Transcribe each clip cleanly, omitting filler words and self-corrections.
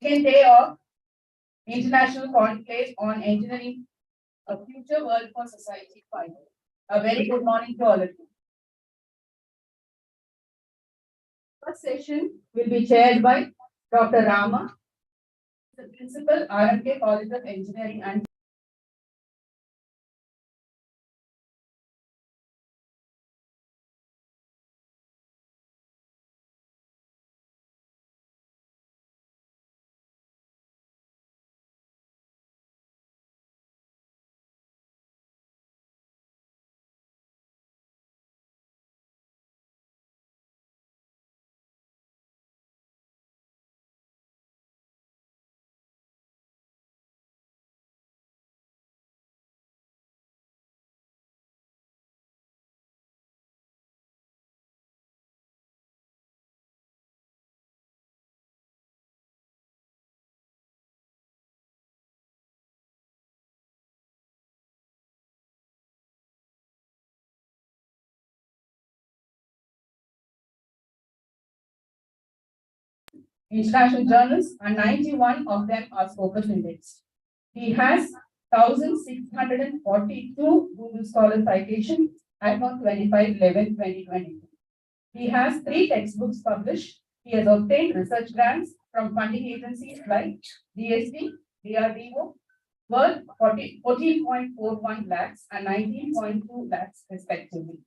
Second day of International Conclave on Engineering, a Future World for Society 5. A very good morning to all of you. First session will be chaired by Dr. Rama, the Principal, RMK College of Engineering and international journals, and 91 of them are Scopus indexed. He has 1,642 Google Scholar citations as on 25/11/2022. He has 3 textbooks published. He has obtained research grants from funding agencies like DSD, DRDO, worth 14.41 lakhs and 19.2 lakhs respectively.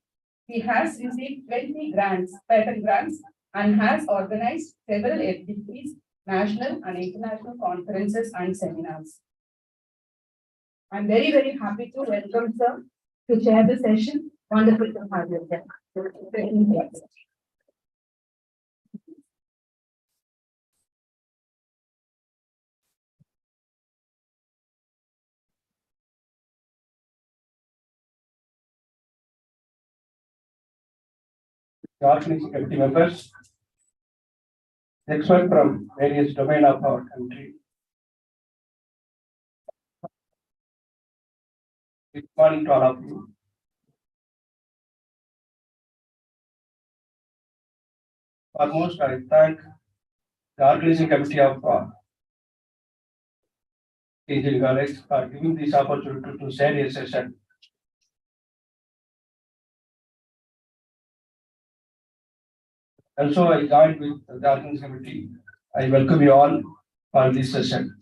He has received 20 grants, patent grants, and has organized several FDPs, national and international conferences and seminars. I'm very, very happy to welcome sir to chair the session. Wonderful to have you here. Organizing committee members, experts from various domains of our country. Good morning to all of you. Foremost, I thank the organizing committee of Engineering College for giving this opportunity to share a session. Also, I joined with the organizing committee. I welcome you all for this session.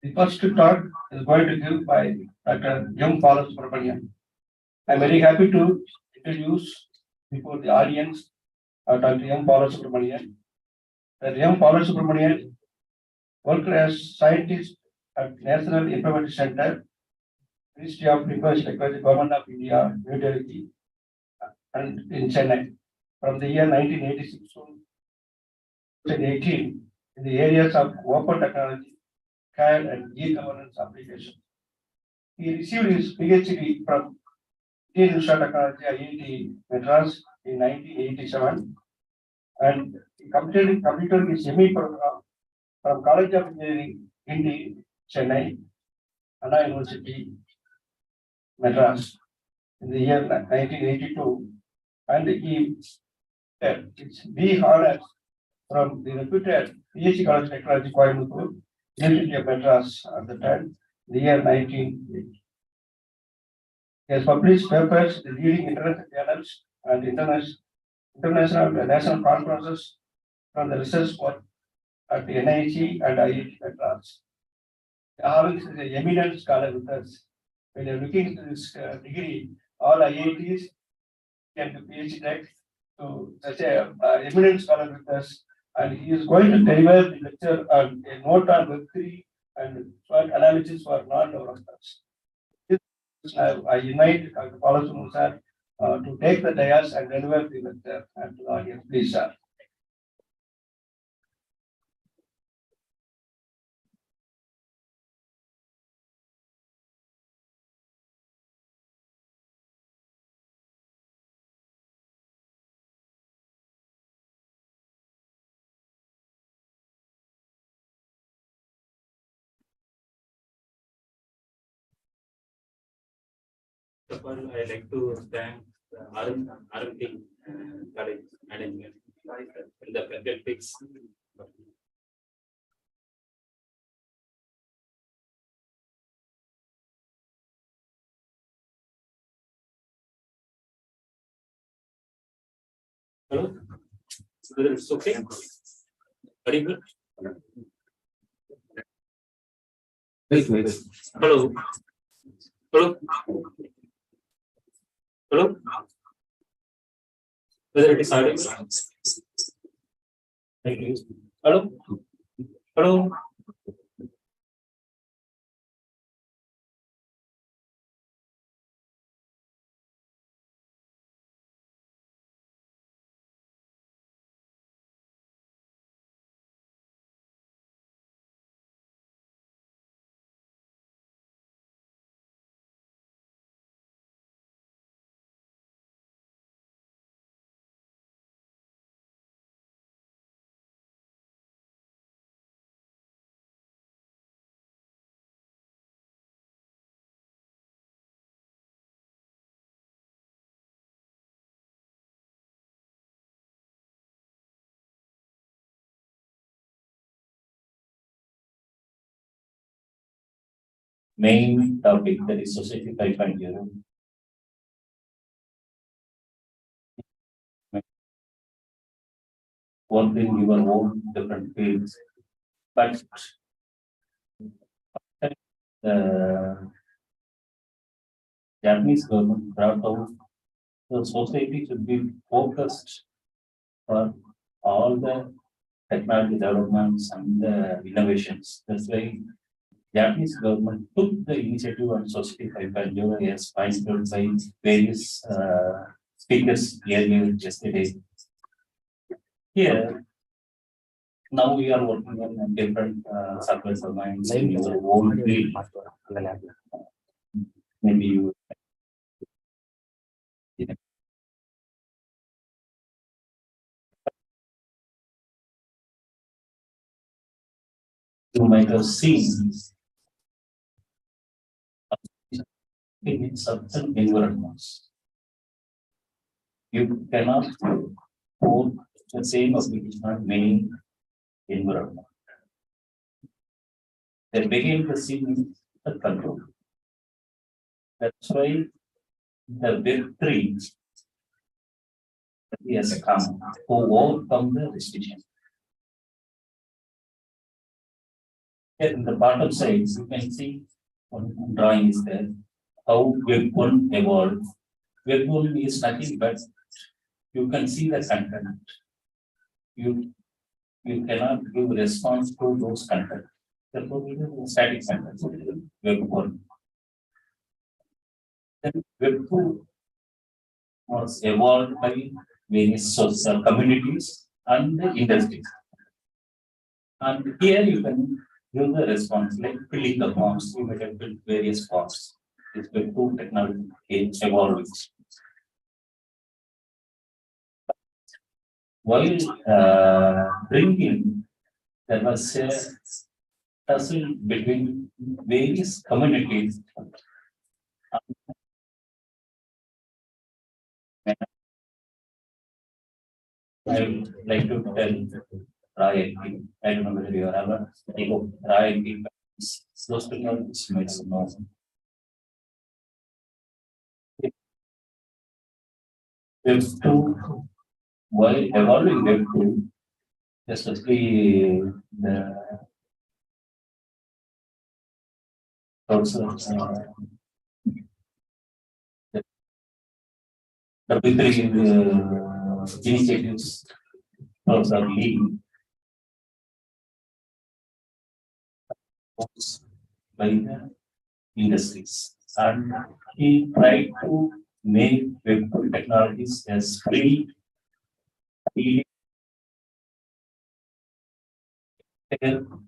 The first talk is going to give by Dr. M. Balasubramanian. I'm very happy to introduce before the audience Dr. M. Balasubramanian. Dr. M. Balasubramanian worked as scientist at National Information Center, Ministry of Information Technology, Government of India, New Delhi, and in Chennai from the year 1986 to 2018 in the areas of open technology, CAD, and e-governance applications. He received his PhD from Indian Institute of Technology, IIT Madras in 1987, and he completed his ME program from College of Engineering, Hindi, Chennai, Anna University, Madras in the year 1982, and he it's B honors from the reputed PhD College of Technology, Coimbatore, University of Madras at the time, the year 1980. He has published papers in leading international journals and international and national conferences from the research work at the NIC and IIT Madras. Having an eminent scholar with us, when you're looking at this degree, all IITs can do PhD tech to such a eminent scholar with us, and he is going to deliver the lecture on a note on Web3 and SWOT analysis for non-developers. I invite Dr. Balasubramanian sir to take the dais and deliver the lecture and to the audience. Please, sir. First of all, I'd like to thank the RMT College Management and the faculties Hello? Whether it's okay? Very good. Wait. Hello? Hello? Hello? Whether it is audible? Thank you. Hello? Hello? Main topic, that is Society 5.0. Work in your own different fields, but the Japanese government brought out the society should be focused for all the technology developments and the innovations. That's why Japanese government took the initiative on Society 5.0 as pointed by various speakers earlier yesterday. Here, now we are working on a different subject domains in your own field. Maybe you might have seen in certain environments. You cannot hold the same application on many environments. They begin to see the control. That's why the Web3 has come to overcome the restriction. Here in the bottom side, you can see one drawing is there, how Web1 evolved. Web1 is nothing but you can see the content. You cannot give response to those content. Therefore, it is static content. Web1. Then Web2 was evolved by various social communities and the industries. And here you can give the response like filling the forms. You might have built various forms. It's Web2 technology evolving. While bringing, there was a tussle between various communities. I would like to tell Rai, I don't know whether you have a Rai, those technologies makes no. Web2, while evolving Web2, especially the W3 initiatives also leading by the industries, and he tried to make Web2 technologies as free,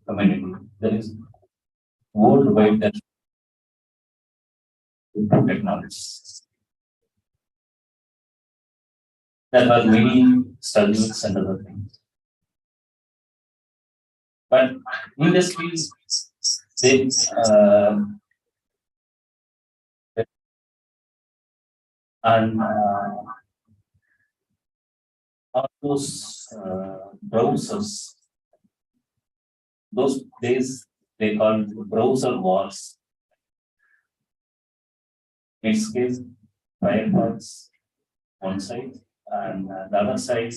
community. There is worldwide that technologies. There are many studies and other things. But industries, they and all those browsers, those days they called browser wars. Netscape, Firefox, one side, and the other side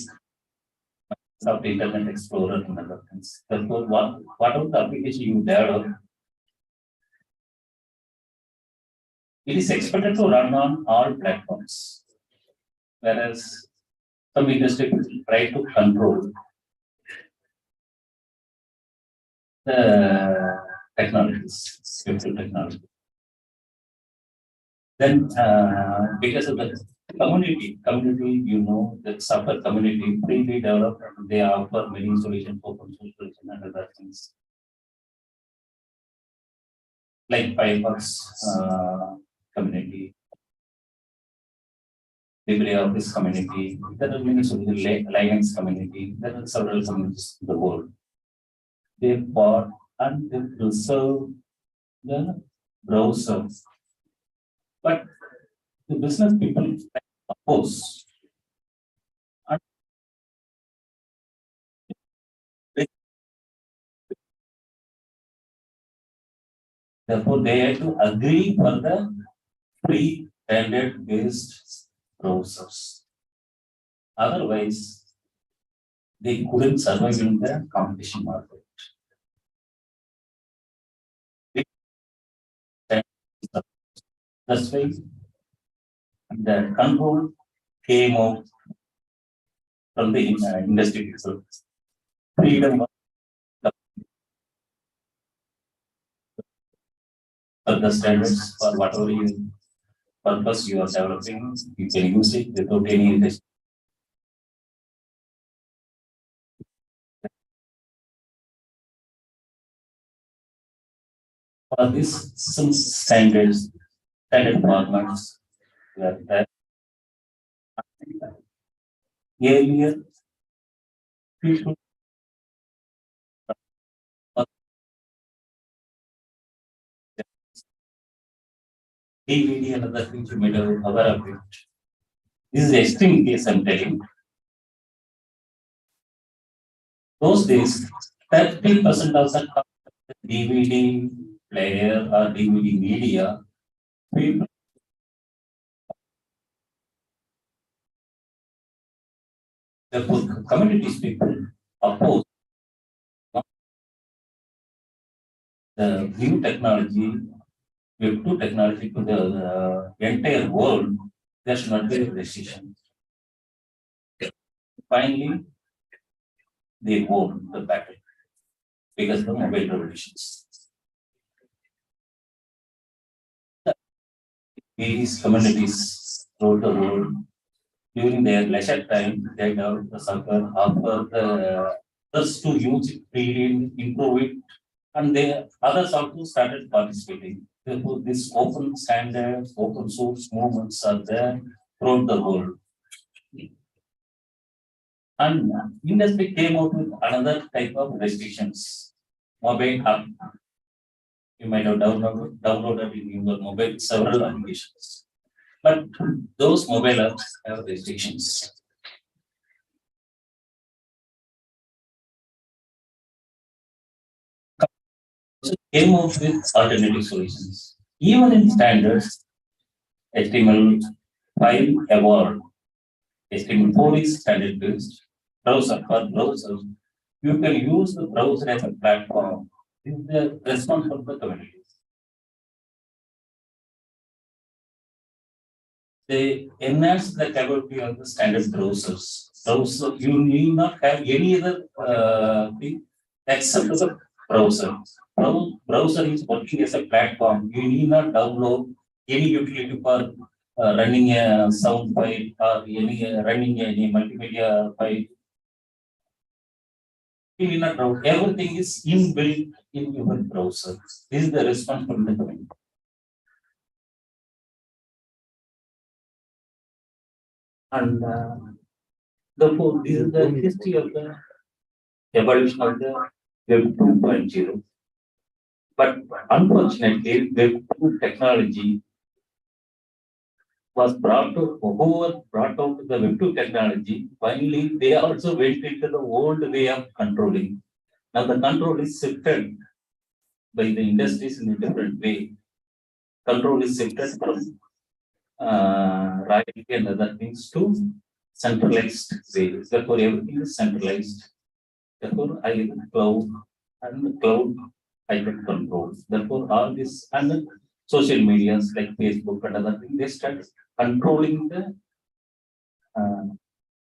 of Internet Explorer and other things. Therefore, whatever the application you develop, it is expected to run on all platforms. Whereas some industry will try to control the technologies, future technology. Then, because of the community, you know, the software community freely developed, they offer many solutions, open source solutions and other things. Like Firefox community, LibreOffice community, there are many solutions, Linux community, there are several communities in the world. They bought and they preserve the browser. But the business people oppose. And therefore, they have to agree for the free standard based browsers. Otherwise, they couldn't survive in the competition market. That's why the control came out from the industry itself. Freedom of the standards for whatever purpose you are developing, you can use it without any restriction. For this, some standard formats were there. Earlier, people DVD and other things you made aware of it. This is extreme case I'm telling. Those days, 30% of the DVD player or DVD media, people the communities people oppose the new technology, Web 2 technology to the entire world. There should not be a restriction. Finally, they won the battle because of the mobile revolutions. These communities throughout the world, during their leisure time, they develop the software, offer the others to use it freely, improve it, and they others also started participating. Therefore, these open standards, open source movements are there throughout the world. And industry came out with another type of restrictions. Mobile app. You might have downloaded in your mobile several applications. But those mobile apps have restrictions. So came out with alternative solutions. Even in standards, HTML5 evolved. HTML4 is standard based. Browser for browser, you can use the browser as a platform. This is the response of the community. They enhance the capability of the standard browsers. Browser, you need not have any other thing except the browser. Browser is working as a platform. You need not download any utility for running a sound file or any running any multimedia file. You need not download. Everything is inbuilt in your browser. This is the response from the community. And therefore, this is the history of the evolution of the Web 2.0. But unfortunately, Web 2 technology was brought to, whoever brought out the Web 2 technology, finally they also went into the old way of controlling. Now the control is shifted by the industries in a different way. Control is shifted from royalty and other things to centralized way. Therefore, everything is centralized. Therefore, I live in cloud and cloud I can control. Therefore, all this and the social medias like Facebook and other things, they start controlling the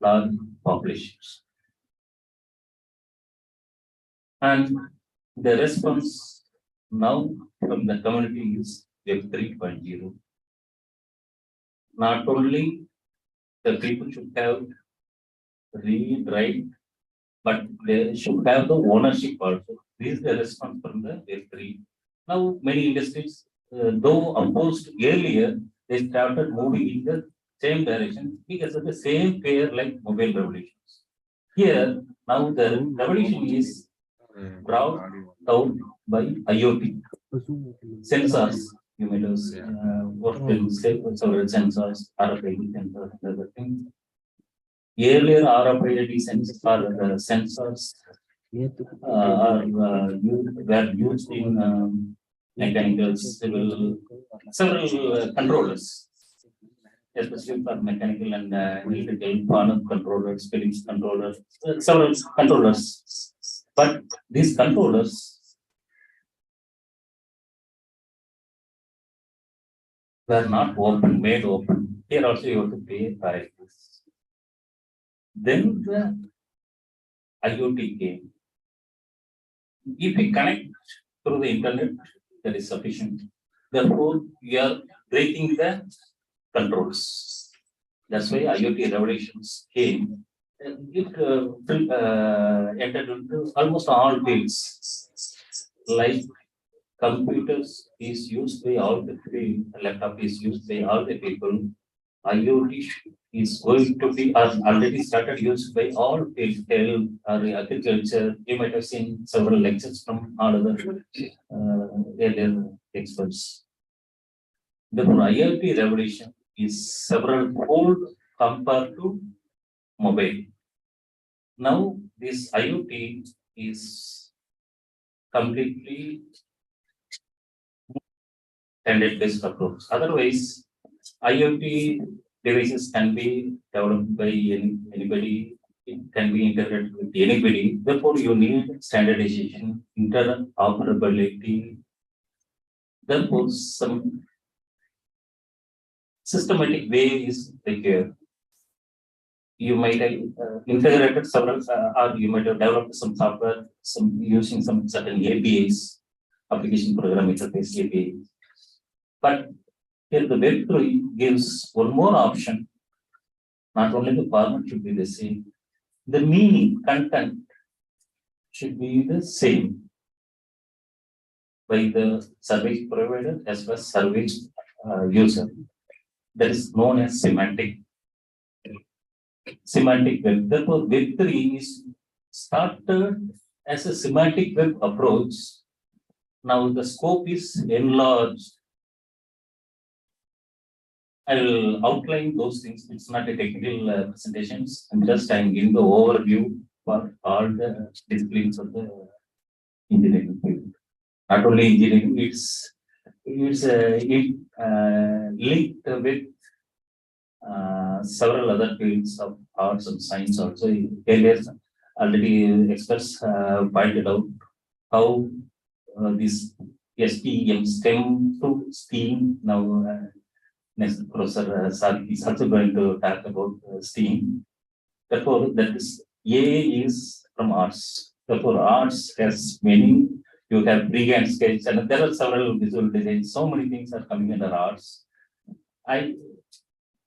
large populations. And the response now from the community is Web 3.0. Not only the people should have read, write, but they should have the ownership also. This is the response from the Web3. Now, many industries, though opposed earlier, they started moving in the same direction because of the same fear like mobile revolutions. Here, now the revolution is brought out by IoT. Sensors, you may have worked in several sensors, RFID sensors, and other things. Earlier, RFID sensors were used in mechanical, civil, several controllers, especially for mechanical and electrical, panel controllers, Philips controllers, several controllers. But these controllers were not open, made open. Here also you have to pay for it. Then the IoT came. If we connect through the internet, that is sufficient. Therefore, we are breaking the controls. That's why IoT revolutions came. It entered into almost all fields. Like computers is used by all the field, laptop is used by all the people. IoT is going to be already started used by all fields, health or agriculture. You might have seen several lectures from all other earlier experts. The IoT revolution is several fold compared to mobile. Now this IoT is completely standard-based approach. Otherwise, IoT devices can be developed by anybody. It can be integrated with anybody. Therefore, you need standardization, interoperability. Therefore, some systematic way is required. You might have integrated several, or you might have developed some software, some using some certain APIs, application program interface API. But here the Web3 gives one more option. Not only the format should be the same, the meaning, content should be the same by the service provider as well as service user. That is known as semantic web. Therefore, Web3 is started as a semantic web approach. Now the scope is enlarged. I'll outline those things. It's not a technical presentations. I'm giving the overview for all the disciplines of the engineering field. Not only engineering, it's linked with several other fields of arts and science also. Earlier, already experts pointed out how this STEM to STEAM now. Next, Professor Sadiq is also going to talk about STEAM. Therefore, that is A is from arts. Therefore, arts has many. You have freehand sketch, and there are several visual designs. So many things are coming under arts. I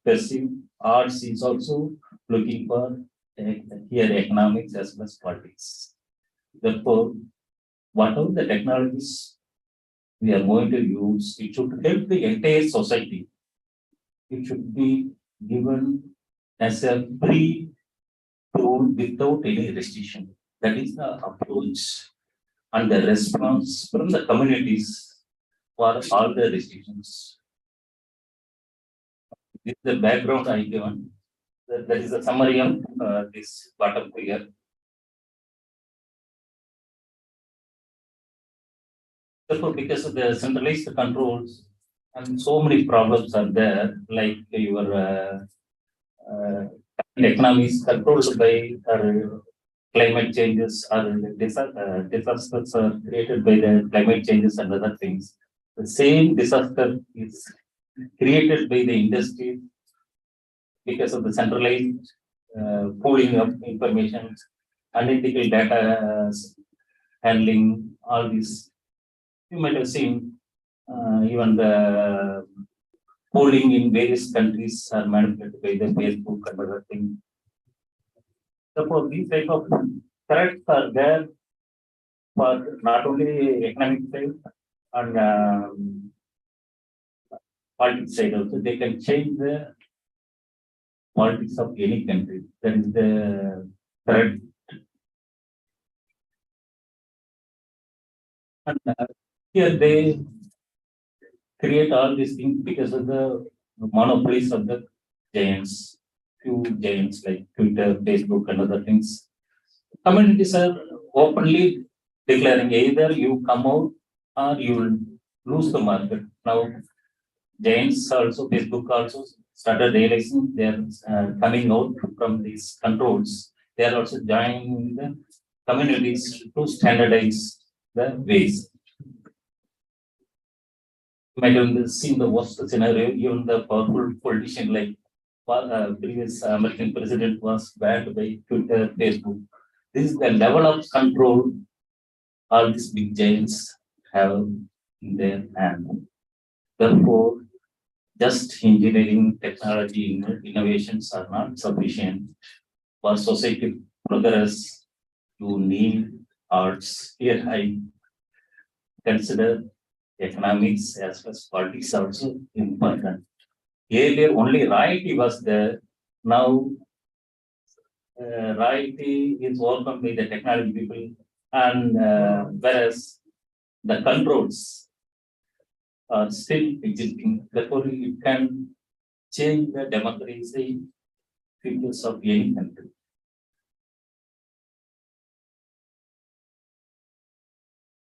perceive arts is also looking for here economics as well as politics. Therefore, whatever the technologies we are going to use, it should help the entire society. It should be given as a free tool without any restriction. That is the approach and the response from the communities for all the restrictions. This is the background I given. That is a summary of this bottom figure. Therefore, because of the centralized controls, and so many problems are there, like your economy is controlled by climate changes or disasters are created by the climate changes and other things. The same disaster is created by the industry because of the centralized pooling of information, analytical data handling, all these. You might have seen even the polling in various countries are manipulated by the Facebook and other things. Therefore, these type of threats are there for not only economic side and politics side also. They can change the politics of any country. That is the threat. And here they create all these things because of the monopolies of the giants, few giants like Twitter, Facebook, and other things. Communities are openly declaring either you come out or you will lose the market. Now, giants also, Facebook also started realizing they are coming out from these controls. They are also joining the communities to standardize the ways. You might have seen the worst scenario, even the powerful politician like previous American president was banned by Twitter, Facebook. This is the level of control all these big giants have in their hand. Therefore, just engineering, technology, innovations are not sufficient for society progress. You need arts. Here I consider economics as well as politics also important. Earlier only variety was there. Now variety is overcome by the technology people, and whereas the controls are still existing. Therefore, it can change the democracy features of any country.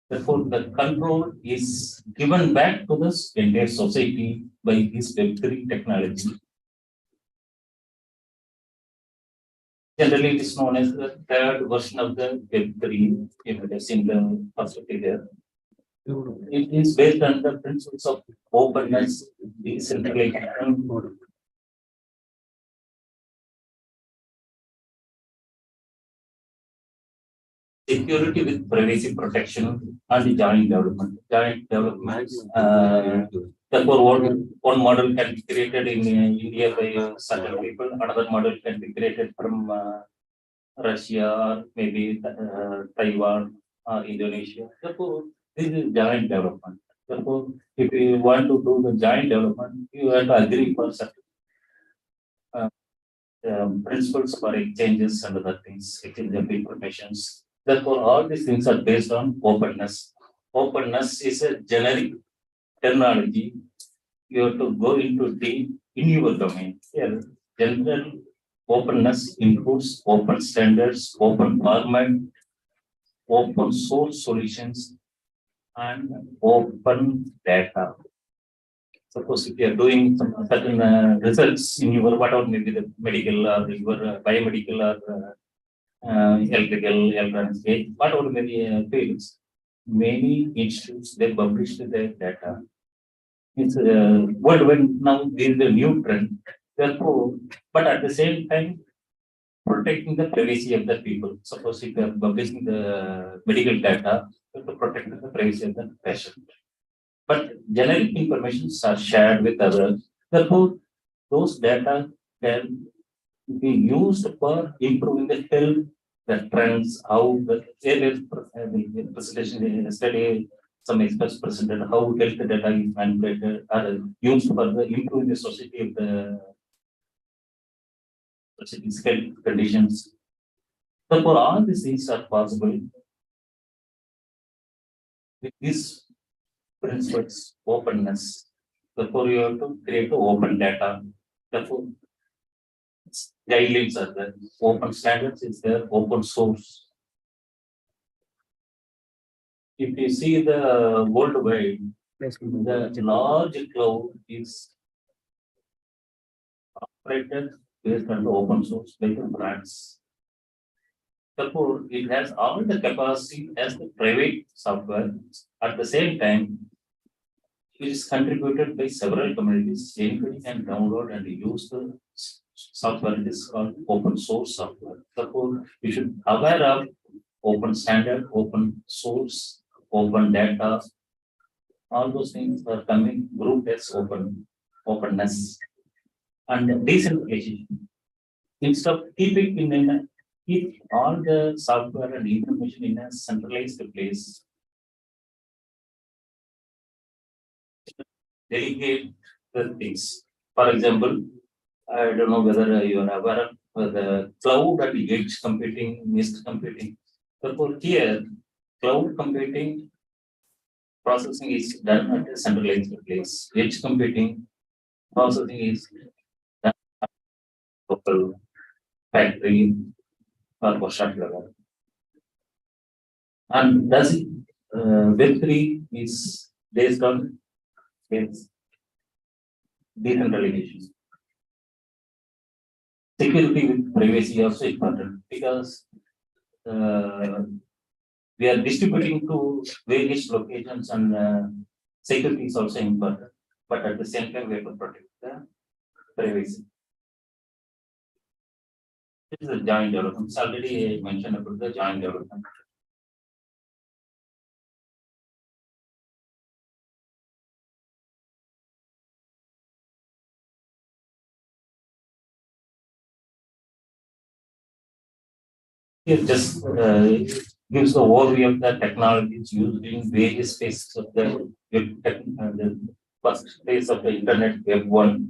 Therefore, the control is given back to the entire society by this Web3 technology. Generally, it is known as the third version of the Web3, if it is in the perspective there. It is based on the principles of openness, decentralization, security with privacy protection, and joint development. Joint development. Therefore, one model can be created in India by certain people, another model can be created from Russia or maybe Taiwan or Indonesia. Therefore, this is joint development. Therefore, if you want to do the joint development, you have to agree for certain principles for exchanges and other things, exchange of informations. Therefore, all these things are based on openness. Openness is a generic terminology. You have to go into deep in your domain. Here, general openness includes open standards, open format, open source solutions, and open data. Suppose if you are doing some certain results in your whatever maybe the medical or your biomedical or electrical, electronics, whatever maybe fields, many institutes they publish their data. It's when now there is a new trend. Therefore, but at the same time, protecting the privacy of the people. Suppose if you are publishing the medical data, you have to protect the privacy of the patient. But generic information are shared with others. Therefore, those data can be used for improving the health, the trends, how the presentation yesterday, some experts presented how health data is manipulated or used for the improving the society of the society's health conditions. Therefore, all these things are possible with this principles, openness. Therefore, you have to create open data. Therefore, guidelines are there, open standards is there, open source. If you see the worldwide, the large cloud is operated based on the open source like the brands. Therefore, it has all the capacity as the private software. At the same time, it is contributed by several communities. Anybody can download and use the software. It is called open source software. Therefore, you should aware of open standard, open source, open data. All those things are coming grouped as openness and decentralization. Instead of keep all the software and information in a centralized place, delegate the things. For example, I don't know whether you are aware of the cloud and edge computing, mist computing. Therefore, here, cloud computing processing is done at a centralized place. Edge computing processing is done at local factory or workshop level. And does it, Web3 is based on its decentralization. Security with privacy also important because we are distributing to various locations and security is also important. But at the same time, we have to protect the privacy. This is a joint development. Already I mentioned about the joint development. It just gives the overview of the technologies used in various phases of the first phase of the internet, Web 1.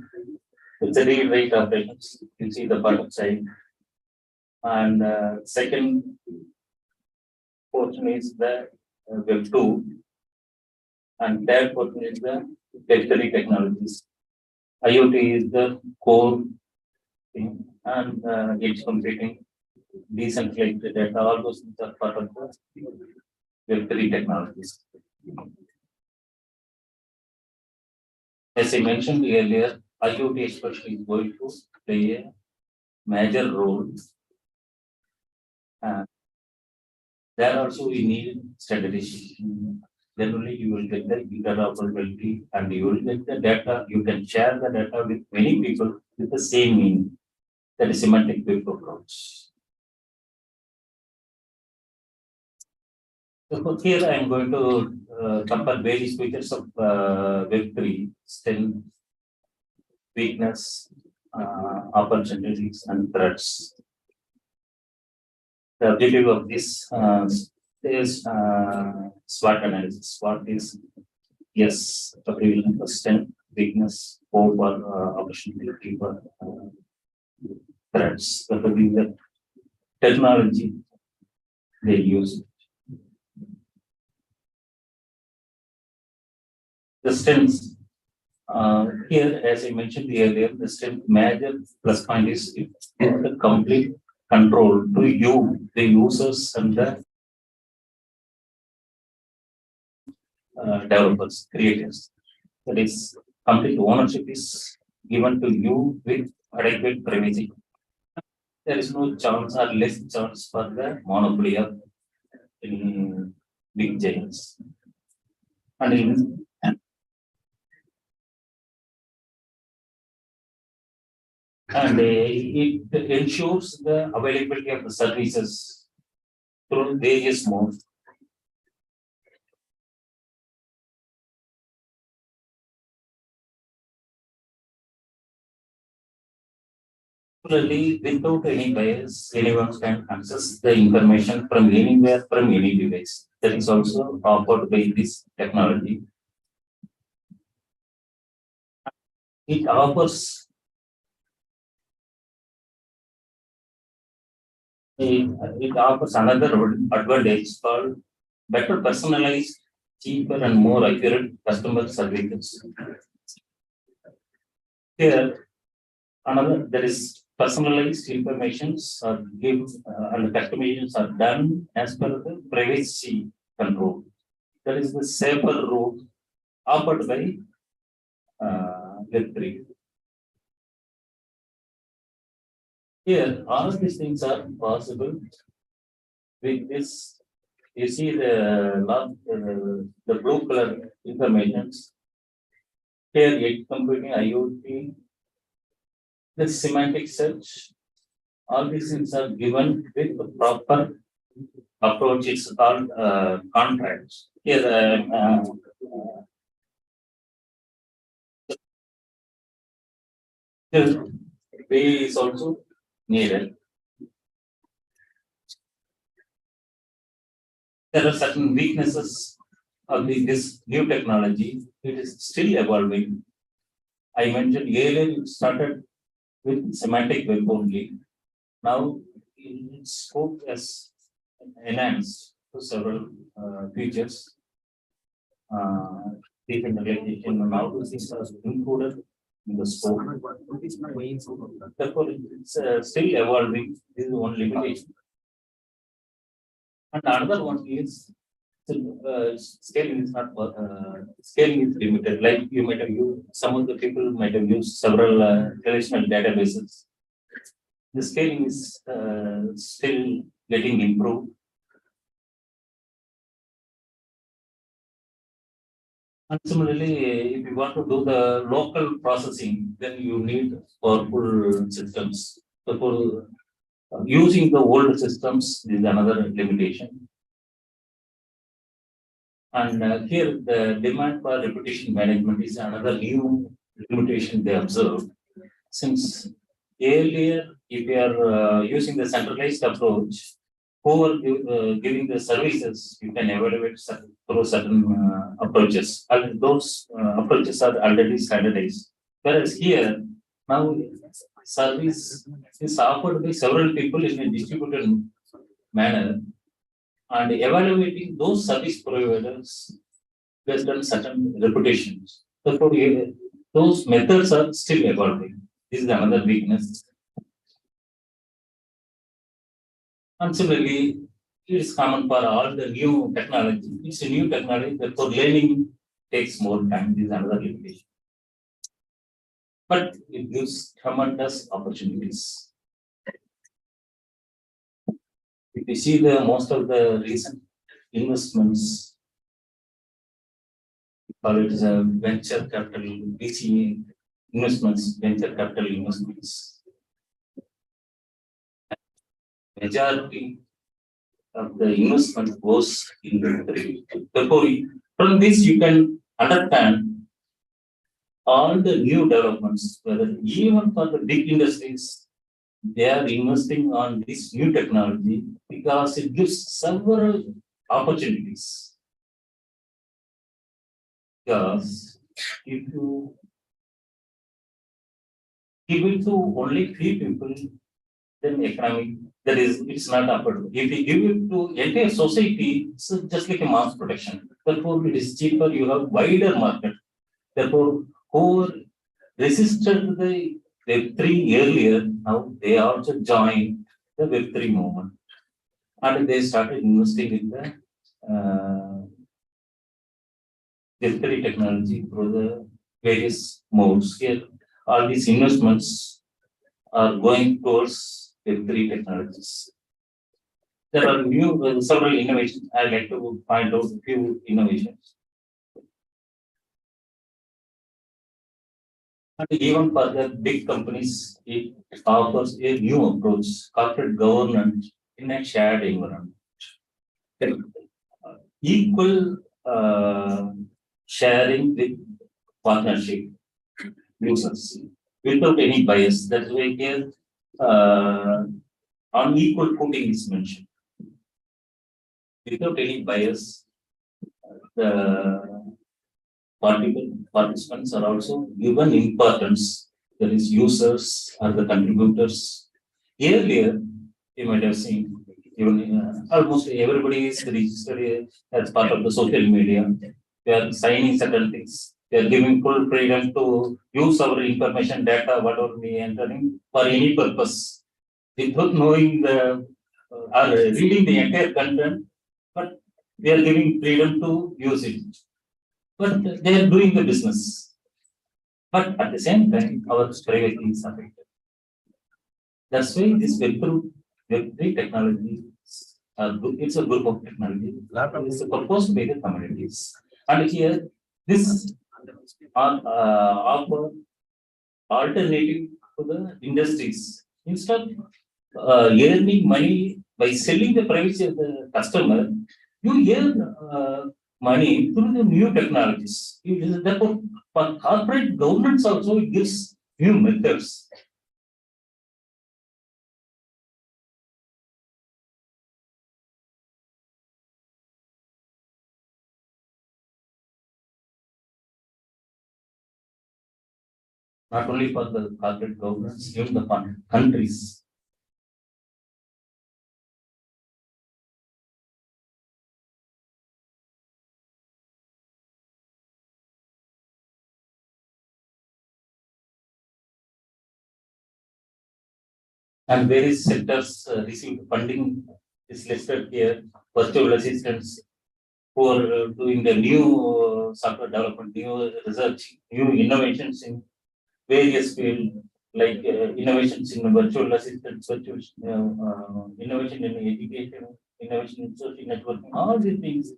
It's a read write operations. You see the bottom side. And second portion is the Web 2. And third portion is the Web3 technologies. IoT is the core thing, and edge computing, decentralized data, all those things are part of the Web3 technologies. As I mentioned earlier, IoT especially is going to play a major role. There also we need standardization. Then only you will get the interoperability and you will get the data. You can share the data with many people with the same meaning. That is semantic web approach. So here I am going to compare various features of Web3, strength, weakness, opportunities, and threats. The objective of this is SWOT analysis. SWOT is yes, abbreviation for strength, weakness, hope, or opportunity for threats. That will be the technology they use. The strengths here, as I mentioned earlier, the strength major plus point is the complete control to you, the users, and the developers, creators. That is, complete ownership is given to you with adequate privacy. There is no chance or less chance for the monopoly of big giants. And it ensures the availability of the services through various modes. Similarly, without any bias, anyone can access the information from anywhere, from any device. That is also offered by this technology. It offers another advantage called better personalized, cheaper, and more accurate customer services. Here, there is personalized informations are given and the customizations are done as per the privacy control. That is the safer route offered by Web3. Here, all of these things are possible with this. You see the blue color informations. Here, edge computing, IoT, the semantic search, all these things are given with the proper approach. It's called contracts. Here, the way is also needed. There are certain weaknesses of this new technology. It is still evolving. I mentioned earlier it started with semantic web only. Now its scope has enhanced to several features. Decentralization and all those things are included in the scope. Therefore, it's still evolving. This is one limitation. And another one is scaling is not scaling is limited. Like you might have used, some of the people might have used several relational databases. The scaling is still getting improved. And similarly, if you want to do the local processing, then you need powerful systems. So for using the old systems is another limitation. And here the demand for reputation management is another new limitation they observed. Since earlier, if you are using the centralized approach, who are giving the services, you can evaluate through certain approaches. And those approaches are already standardized. Whereas here, now service is offered by several people in a distributed manner, and evaluating those service providers based on certain reputations. Therefore, those methods are still evolving. This is another weakness. And similarly, it is common for all the new technology. It's a new technology, therefore learning takes more time. This is another limitation. But it gives tremendous opportunities. If you see the most of the recent investments, we call it venture capital, VC investments, venture capital investments. Majority of the investment goes in the therefore, from this you can understand all the new developments, whether even for the big industries, they are investing on this new technology because it gives several opportunities. Because if you give it to only few people, then economic, that is, it's not affordable. If you give it to entire society, it's just like a mass production. Therefore, it is cheaper, you have wider market. Therefore, who resisted the Web3 earlier, now they also joined the Web3 movement. And they started investing in the Web3 technology through the various modes. Here, all these investments are going towards Web3 technologies. There are new several innovations. I'd like to find out a few innovations. And even for the big companies, it offers a new approach, corporate governance in a shared environment. Equal sharing with partnership users without any bias. That's why here on equal footing is mentioned. Without any bias, the participants are also given importance. There is users or the contributors. Earlier, you might have seen even almost everybody is registered as part of the social media. They are signing certain things. They are giving full freedom to use our information, data, whatever we entering for any purpose, without knowing the or reading the entire content. But they are giving freedom to use it. But they are doing the business. But at the same time, our privacy is affected. That's why this Web3 technology are good. It's a group of technology. It's proposed by the communities. And here, this offer alternative to the industries. Instead of earning money by selling the privacy of the customer, you earn money through the new technologies. Therefore, for corporate governance also it gives new methods. Not only for the corporate governance, even the countries. And various sectors received funding is listed here. Virtual assistants who are doing the new software development, new research, new innovations in various fields, like innovations in virtual assistants, innovation in education, innovation in social networking, all these things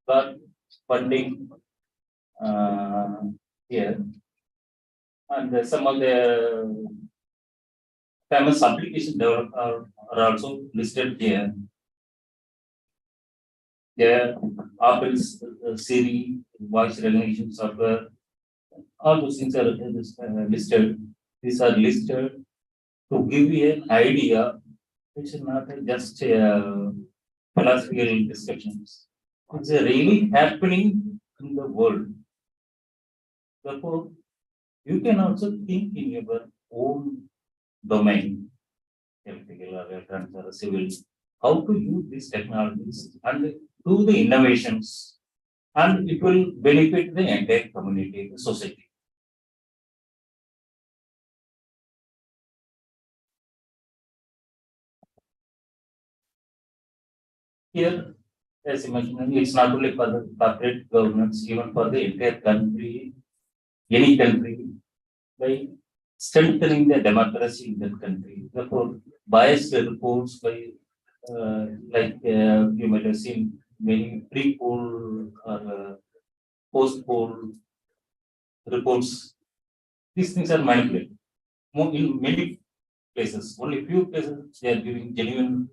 got funding here. And some of the famous application developers are also listed here. There, Apple's Siri, voice recognition software, all those things are listed. These are listed to give you an idea. It's not just philosophical discussions. It's really happening in the world. Therefore, you can also think in your own domain, electrical or electronics or civil, how to use these technologies and do the innovations, and it will benefit the entire community, the society. Here, as I mentioned, it's not only for the corporate governance, even for the entire country, any country, by strengthening the democracy in that country. Therefore, biased reports by, you might have seen many pre-poll or post-poll reports. These things are manipulated. In many places, only few places they are giving genuine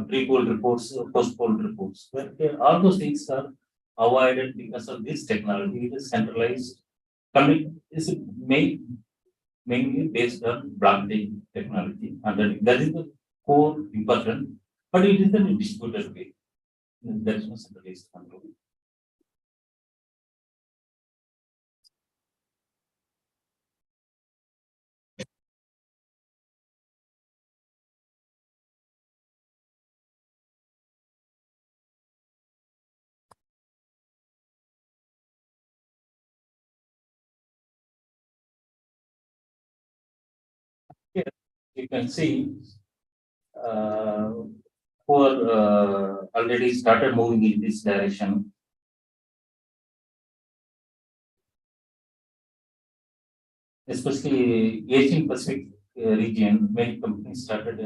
pre-poll reports, post-poll reports. But all those things are avoided because of this technology. It is centralized. Is mainly based on blockchain technology, and that is the core important. But it is in a distributed way. There is no centralized control. Here you can see who are already started moving in this direction. Especially Asian Pacific region, many companies started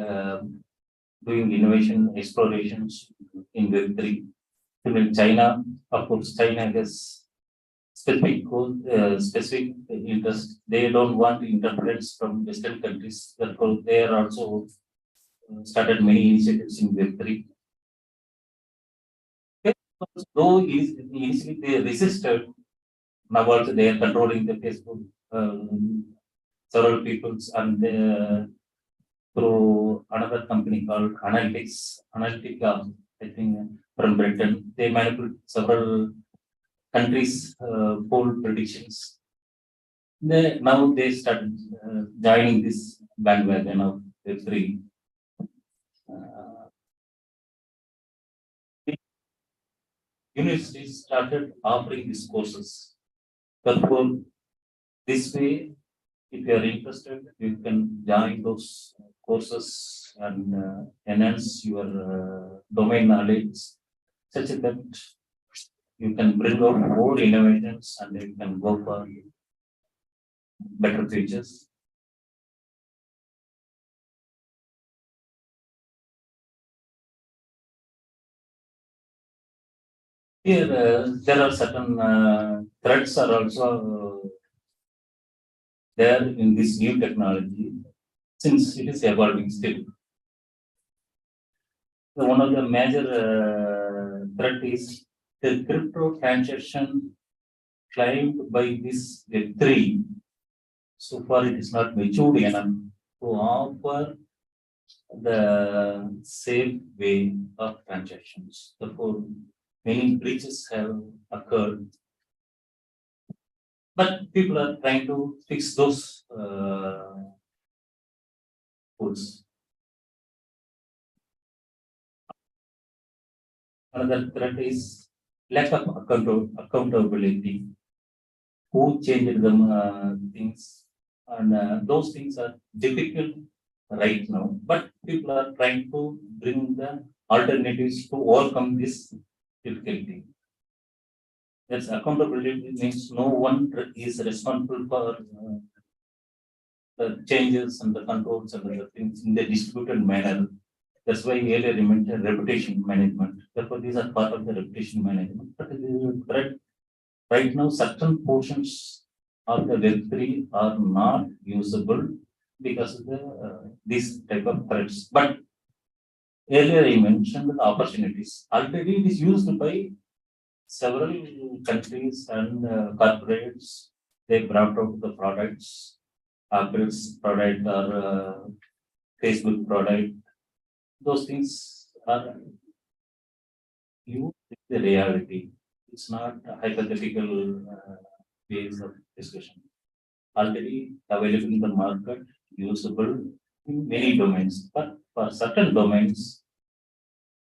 doing innovation explorations in Web3. In China, of course, China has specific goal, specific interest. They don't want interference from Western countries. Therefore, they are also started many initiatives in Web3. Though initially they resisted, now also they are controlling the Facebook, several peoples, and through another company called Analytica, I think from Britain, they manipulate several countries' poll predictions. Now they started joining this bandwagon of Web3. Universities started offering these courses. Therefore, this way, if you are interested, you can join those courses and enhance your domain knowledge, such that you can bring out more innovations and you can go for better futures. Here, there are certain threats are also there in this new technology, since it is evolving still. So one of the major threat is the crypto transaction claimed by this Web3. So far, it is not matured enough to offer the safe way of transactions. Therefore, many breaches have occurred. But people are trying to fix those holes. Another threat is lack of accountability. Who changed the things, and those things are difficult right now. But people are trying to bring the alternatives to overcome this difficulty. That's accountability means no one is responsible for the changes and the controls and the things in the distributed manner. That's why earlier I mentioned reputation management. Therefore, these are part of the reputation management. But right now, certain portions of the Web3 are not usable because of the these type of threats. But earlier I mentioned the opportunities. Already it is used by several countries and corporates. They brought out the products, Apple's product or Facebook product. Those things are used in the reality. It's not a hypothetical ways of discussion. Already available in the market, usable in many domains, but for certain domains,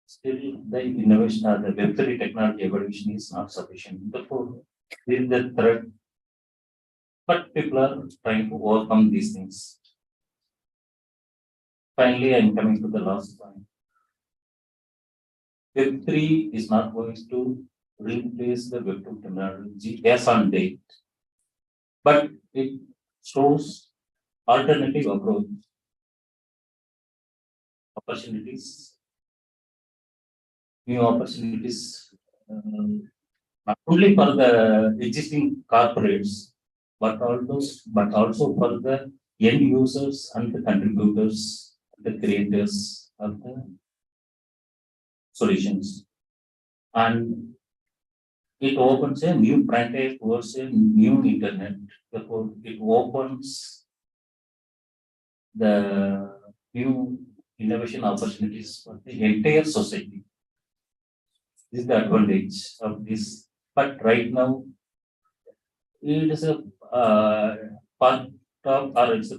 still the innovation or the Web3 technology evolution is not sufficient. Therefore, there is the threat, but people are trying to overcome these things. Finally, I'm coming to the last point. Web3 is not going to replace the Web2 technology as on date, but it shows alternative approach, opportunities, new opportunities, not only for the existing corporates, but also for the end users and the contributors, the creators of the solutions. And it opens a new frontier towards a new internet. Therefore, it opens the new innovation opportunities for the entire society. This is the advantage of this. But right now, it is a part of, or it's a,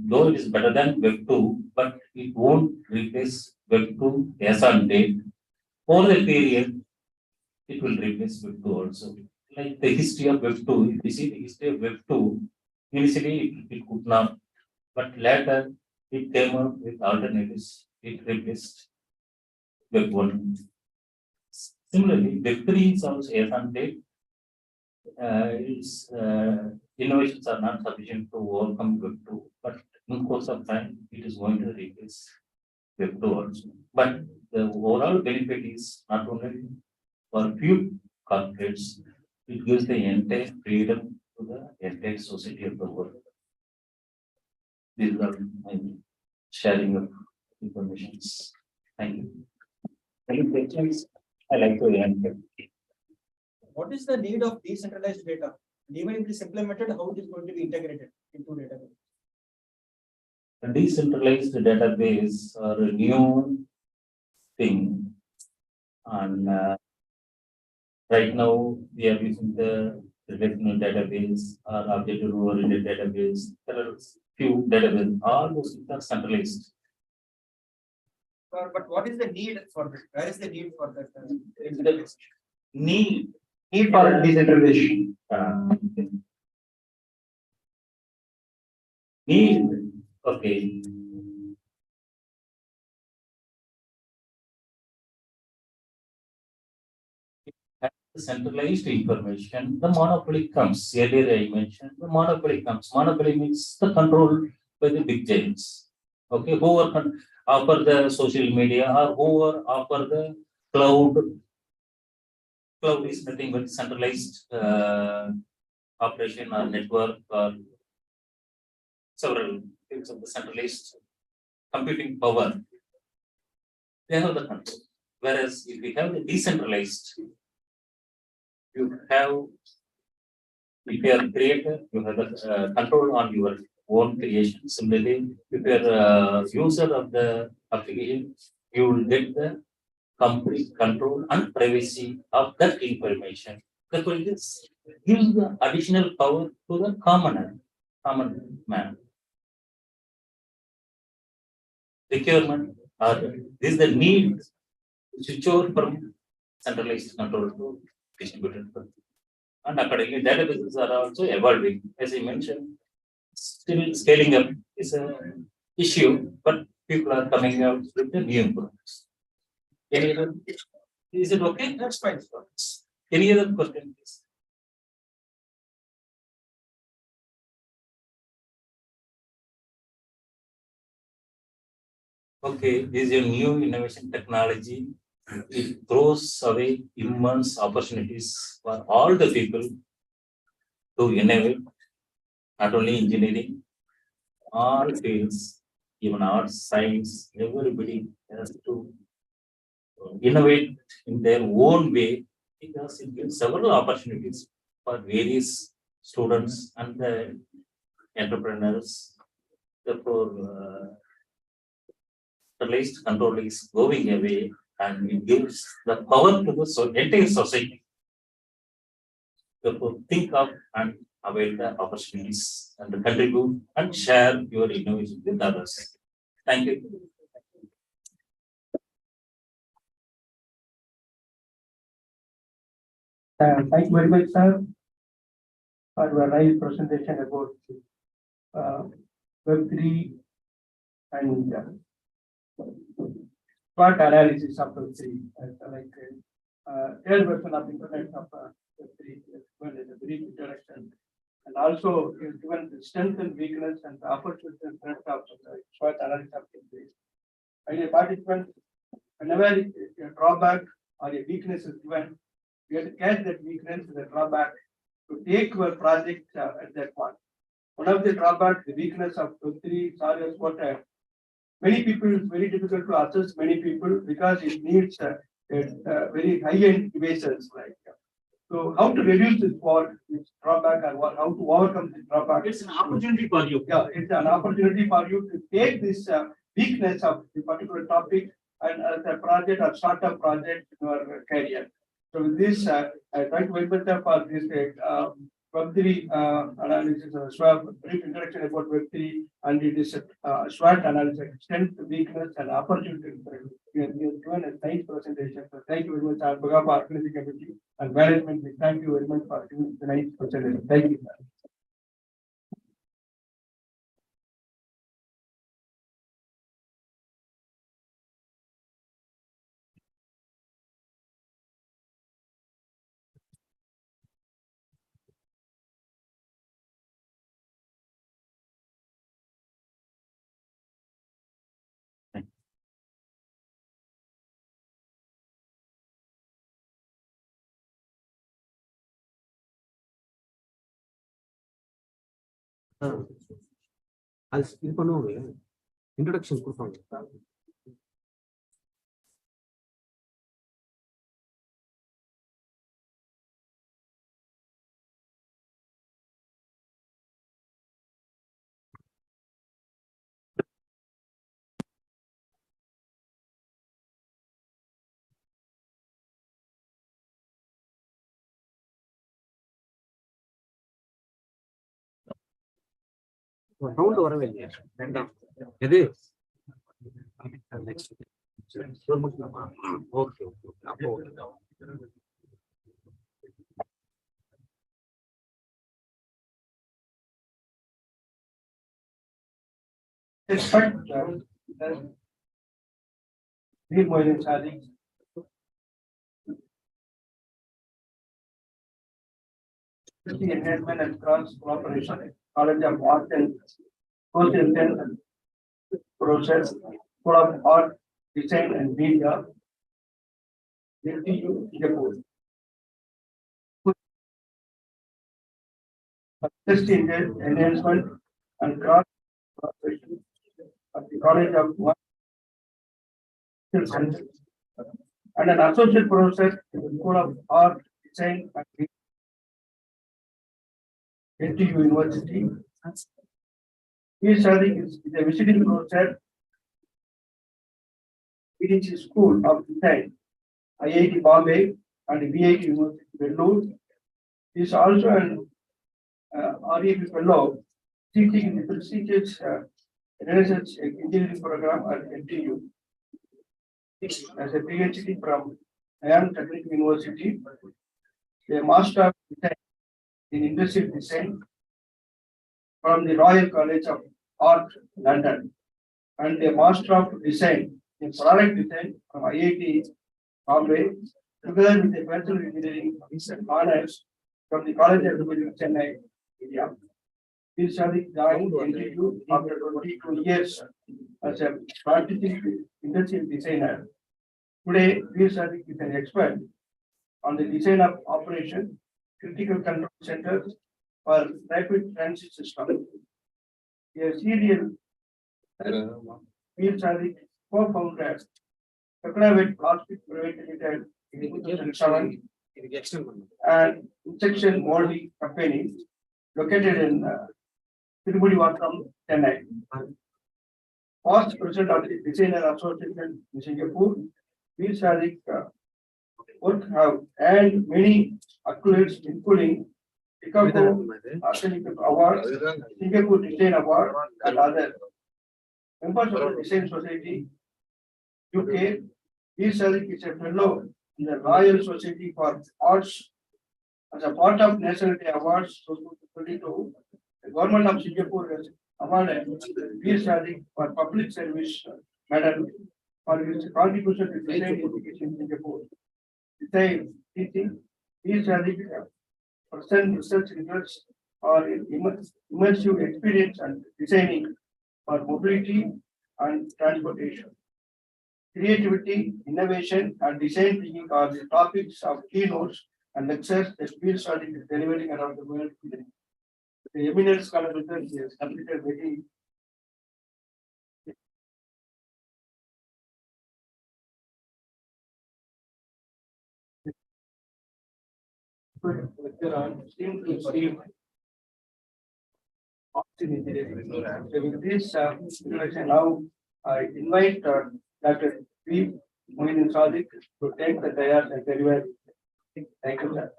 though it is better than Web2, but it won't replace Web2 as on date. Over the period, it will replace Web2 also. Like the history of Web2, if you see the history of Web2, initially it could not, but later it came up with alternatives. It replaced Web1. Similarly, Web3 is also as on date. Its innovations are not sufficient to overcome Web2, but in course of time, it is going to replace Web2 also. But the overall benefit is not only for few corporates, it gives the entire freedom to the entire society of the world. These are my sharing of information. Thank you. Any questions? I like to answer. What is the need of decentralized data? And even if it is implemented, how it is going to be integrated into database? A decentralized database or a new thing, and right now we are using the relational database or object-oriented database. There are few databases. All those things are centralized. But what is the need for this? Where is the need for that? Need for decentralization. Need. Okay. Centralized information, the monopoly comes. Earlier I mentioned the monopoly comes. Monopoly means the control by the big giants. Okay, who offer the social media or who offer the cloud cloud is nothing but centralized operation or network or several things of the centralized computing power. They have the control. Whereas if we have the decentralized, you have, if you are a creator, you have the control on your own creation. Similarly, if you are a user of the application, you will get the complete control and privacy of that information. Therefore, this gives the additional power to the common man. Requirement or this is the need to switch over from centralized control to distributed control. And accordingly, databases are also evolving. As I mentioned, still scaling up is a issue, but people are coming out with the new products. Any other? Is it okay? That's fine. Any other question, please? Okay, this is a new innovation technology. It throws away immense opportunities for all the people to innovate, not only engineering, all fields, even arts, science, everybody has to innovate in their own way because it gives several opportunities for various students and the entrepreneurs. Therefore, centralized control is going away and it gives the power to the entire society. Therefore, think of and avail the opportunities and contribute and share your innovation with others. Thank you. Thank you very much, sir, for your nice presentation about Web3 and SWOT analysis of Web3. Like third version of Internet of Web3 is a brief introduction, and also is given the strength and weakness and the opportunity and threat of SWOT analysis of Web3. And a participant, whenever a drawback or a weakness is given, you have to catch that weakness, the drawback, to take your project at that point. One of the drawbacks, the weakness of Web3 is always what many people, it's very difficult to assess many people because it needs very high-end devices. Like, so how to reduce this drawback or how to overcome this drawback? It's an opportunity for you. Yeah, it's an opportunity for you to take this weakness of the particular topic and as a project or startup project in your career. So with this, I thank you very much for this Web3 analysis, brief introduction about Web3, and it is SWOT analysis, strength, weakness, and opportunity. You have given a nice presentation. So thank you very much, our organizing committee and management. Thank you very much for giving the nice presentation. Thank you. அது இது பண்ணுவாங்க introduction கொடுப்பாங்க. Sound வரவே இல்லையா? வேண்டாம். எது? Next. Okay okay. அப்போ Expect Dear Mohin Sadi, the enhancement and cross cooperation, College of Art and Social Science Process, School of Art, Design and Media, LTU, Singapore. Just enhancement and cross cooperation at the College of Sciences and an associate professor in the School of Art, Design and NTU University. He is a visiting professor in the School of Design, IIT Bombay and VIT University, Bangalore. He is also an REP fellow teaching in the prestigious Renaissance Engineering program at NTU. As a PhD from Nanyang Technical University, a Master of Design in Industrial Design from the Royal College of Art, London, and a Master of Design in Product Design from IIT Bombay, together with a Bachelor of Engineering honors from the College of Engineering, Chennai, India. He joined NTU after 22 years as a practicing industrial designer. Today, Veer Sadiq is an expert on the design of operation, critical control centers for rapid transit system. A serial Veer Sadiq co-founder, Chakravet Plastic Private Limited in 2007 and Injection Molding Company located in Tirupati, Chennai. Past president of the Designer Association in Singapore, Veer Sadiq work have earned many accolades, including Chicago Arsenic Award, Singapore Design Award, and others. Members of the Design Society, UK, Veer Sadiq is a fellow in the Royal Society for Arts. As a part of National Day Awards 2022, the government of Singapore has awarded Veer Sadiq for public service medal for his contribution to design education in Singapore. Besides teaching, Veer Sadiq present research results or immersive experience and designing for mobility and transportation. Creativity, innovation, and design thinking are the topics of keynotes and lectures that Veer Sadiq is delivering around the world today. The eminent scholar research has completed very lecture on steam to steam. With this introduction, now I invite Dr. V. Mohin Sadiq to take the dais and deliver. Thank you, sir.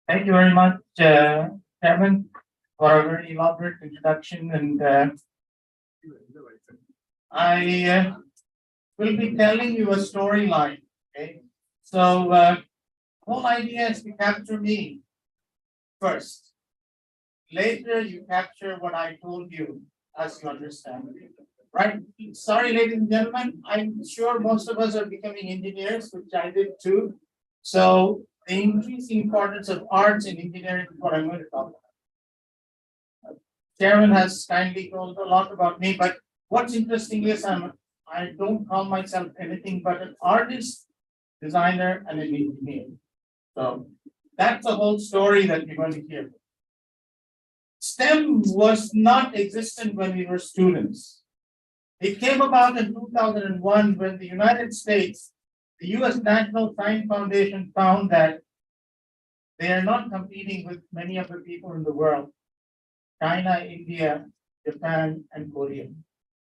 Thank you very much, Kevin, for a very elaborate introduction. And I will be telling you a storyline. Okay, so whole idea is to capture me first. Later, you capture what I told you as you understand. Right? Sorry, ladies and gentlemen, I'm sure most of us are becoming engineers, which I did too. So the increasing importance of arts in engineering is what I'm going to talk about. Chairman has kindly told a lot about me, but what's interesting is I don't call myself anything but an artist, designer, and an engineer. So that's the whole story that we're going to hear. STEM was not existent when we were students. It came about in 2001 when the United States, the US National Science Foundation found that they are not competing with many of the people in the world, China, India, Japan, and Korea.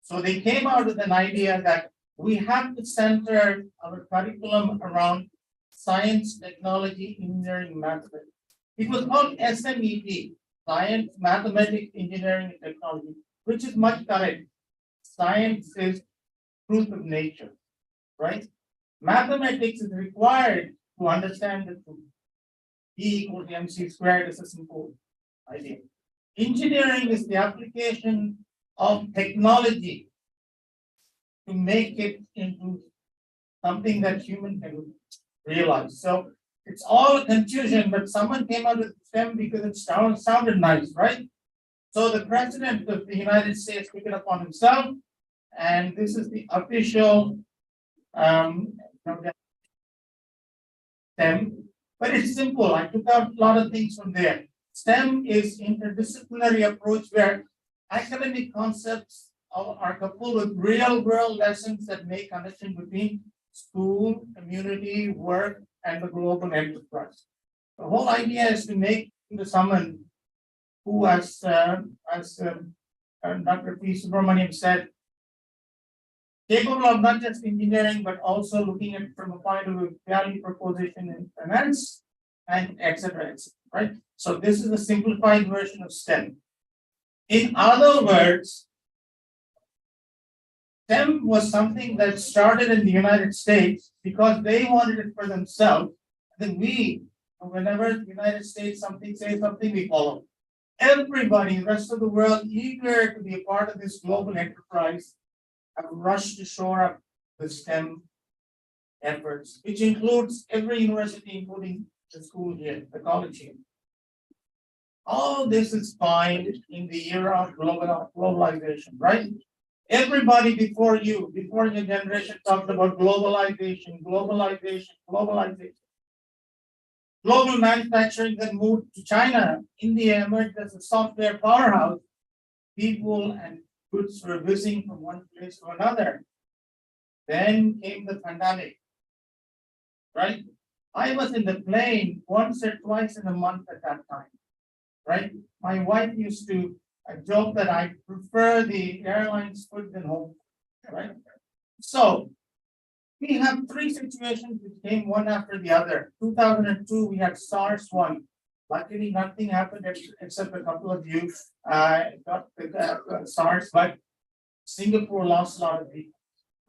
So they came out with an idea that we have to center our curriculum around science, technology, engineering, mathematics. It was called SMET, Science, Mathematics, Engineering, and Technology, which is much correct. Science is truth of nature, right? Mathematics is required to understand the truth. E equals mc squared is a simple idea. Engineering is the application of technology to make it into something that human can realize. So it's all a confusion, but someone came out with STEM because it sounded nice, right? So the president of the United States took it upon himself, and this is the official STEM. But it's simple. I took out a lot of things from there. STEM is interdisciplinary approach where academic concepts are coupled with real world lessons that make connection between school, community, work, and the global enterprise. The whole idea is to make someone who, as Dr. P. Subramaniam said, capable of not just engineering, but also looking at from a point of view value proposition in finance and etc. Right? So this is a simplified version of STEM. In other words, STEM was something that started in the United States because they wanted it for themselves. Then we, whenever the United States say something, we follow. Everybody, the rest of the world, eager to be a part of this global enterprise, have rushed to shore up the STEM efforts, which includes every university, including the school here, the college here. All this is fine in the era of globalization, right? Everybody before your generation talked about globalization. Global manufacturing then moved to China. India emerged as a software powerhouse. People and goods were whizzing from one place to another. Then came the pandemic, right? I was in the plane once or twice in a month at that time, right? My wife used to joke that I prefer the airline's food than home, right? So we have three situations which came one after the other. 2002, we had SARS-1. Luckily, nothing happened except a couple of you got the SARS, but Singapore lost a lot of people,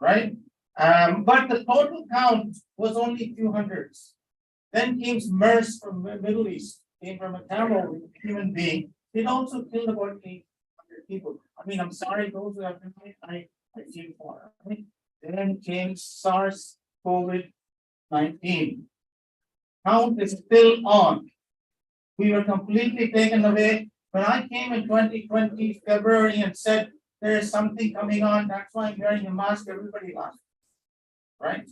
right? But the total count was only a few hundreds. Then came MERS from the Middle East, came from a Tamil human being. It also killed about 800 people. I mean, I'm sorry, those who have been hit, I feel for. Right? Then came SARS COVID-19. Count is still on. We were completely taken away. When I came in 2020 February and said there is something coming on, that's why I'm wearing a mask, everybody laughed. Right?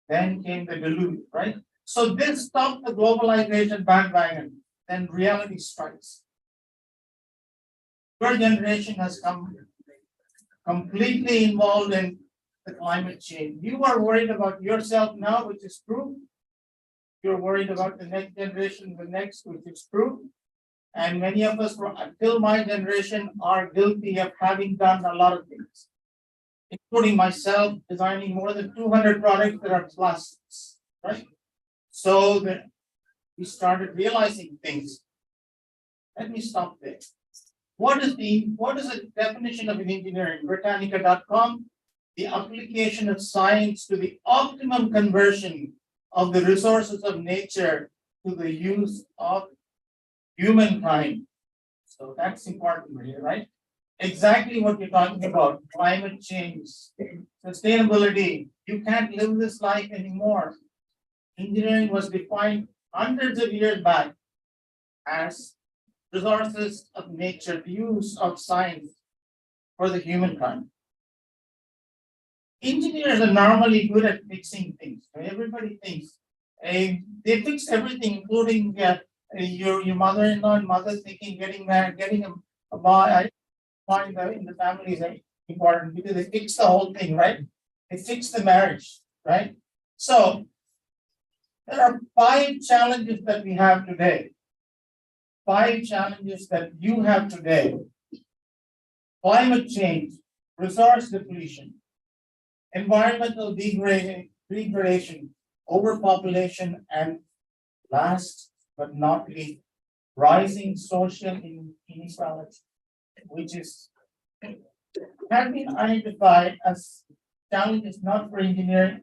Then came the deluge, right? So this stopped the globalization bandwagon. Then reality strikes. Your generation has come completely involved in the climate change. You are worried about yourself now, which is true. You're worried about the next generation, the next, which is true. And many of us, until my generation, are guilty of having done a lot of things, including myself, designing more than 200 products that are plastics, right? So that we started realizing things. Let me stop there. What is the definition of an engineering? Britannica.com, the application of science to the optimum conversion of the resources of nature to the use of humankind. So that's important here, right? Exactly what you're talking about, climate change, sustainability. You can't live this life anymore. Engineering was defined hundreds of years back as resources of nature, the use of science for the humankind. Engineers are normally good at fixing things. Everybody thinks they fix everything, including your mother-in-law and mother thinking getting married, getting a boy in the family is important because they fix the whole thing, right? They fix the marriage, right? So there are 5 challenges that we have today. 5 challenges that you have today. Climate change, resource depletion, environmental degradation, overpopulation, and last but not least, rising social inequality, which is has been identified as challenges not for engineering,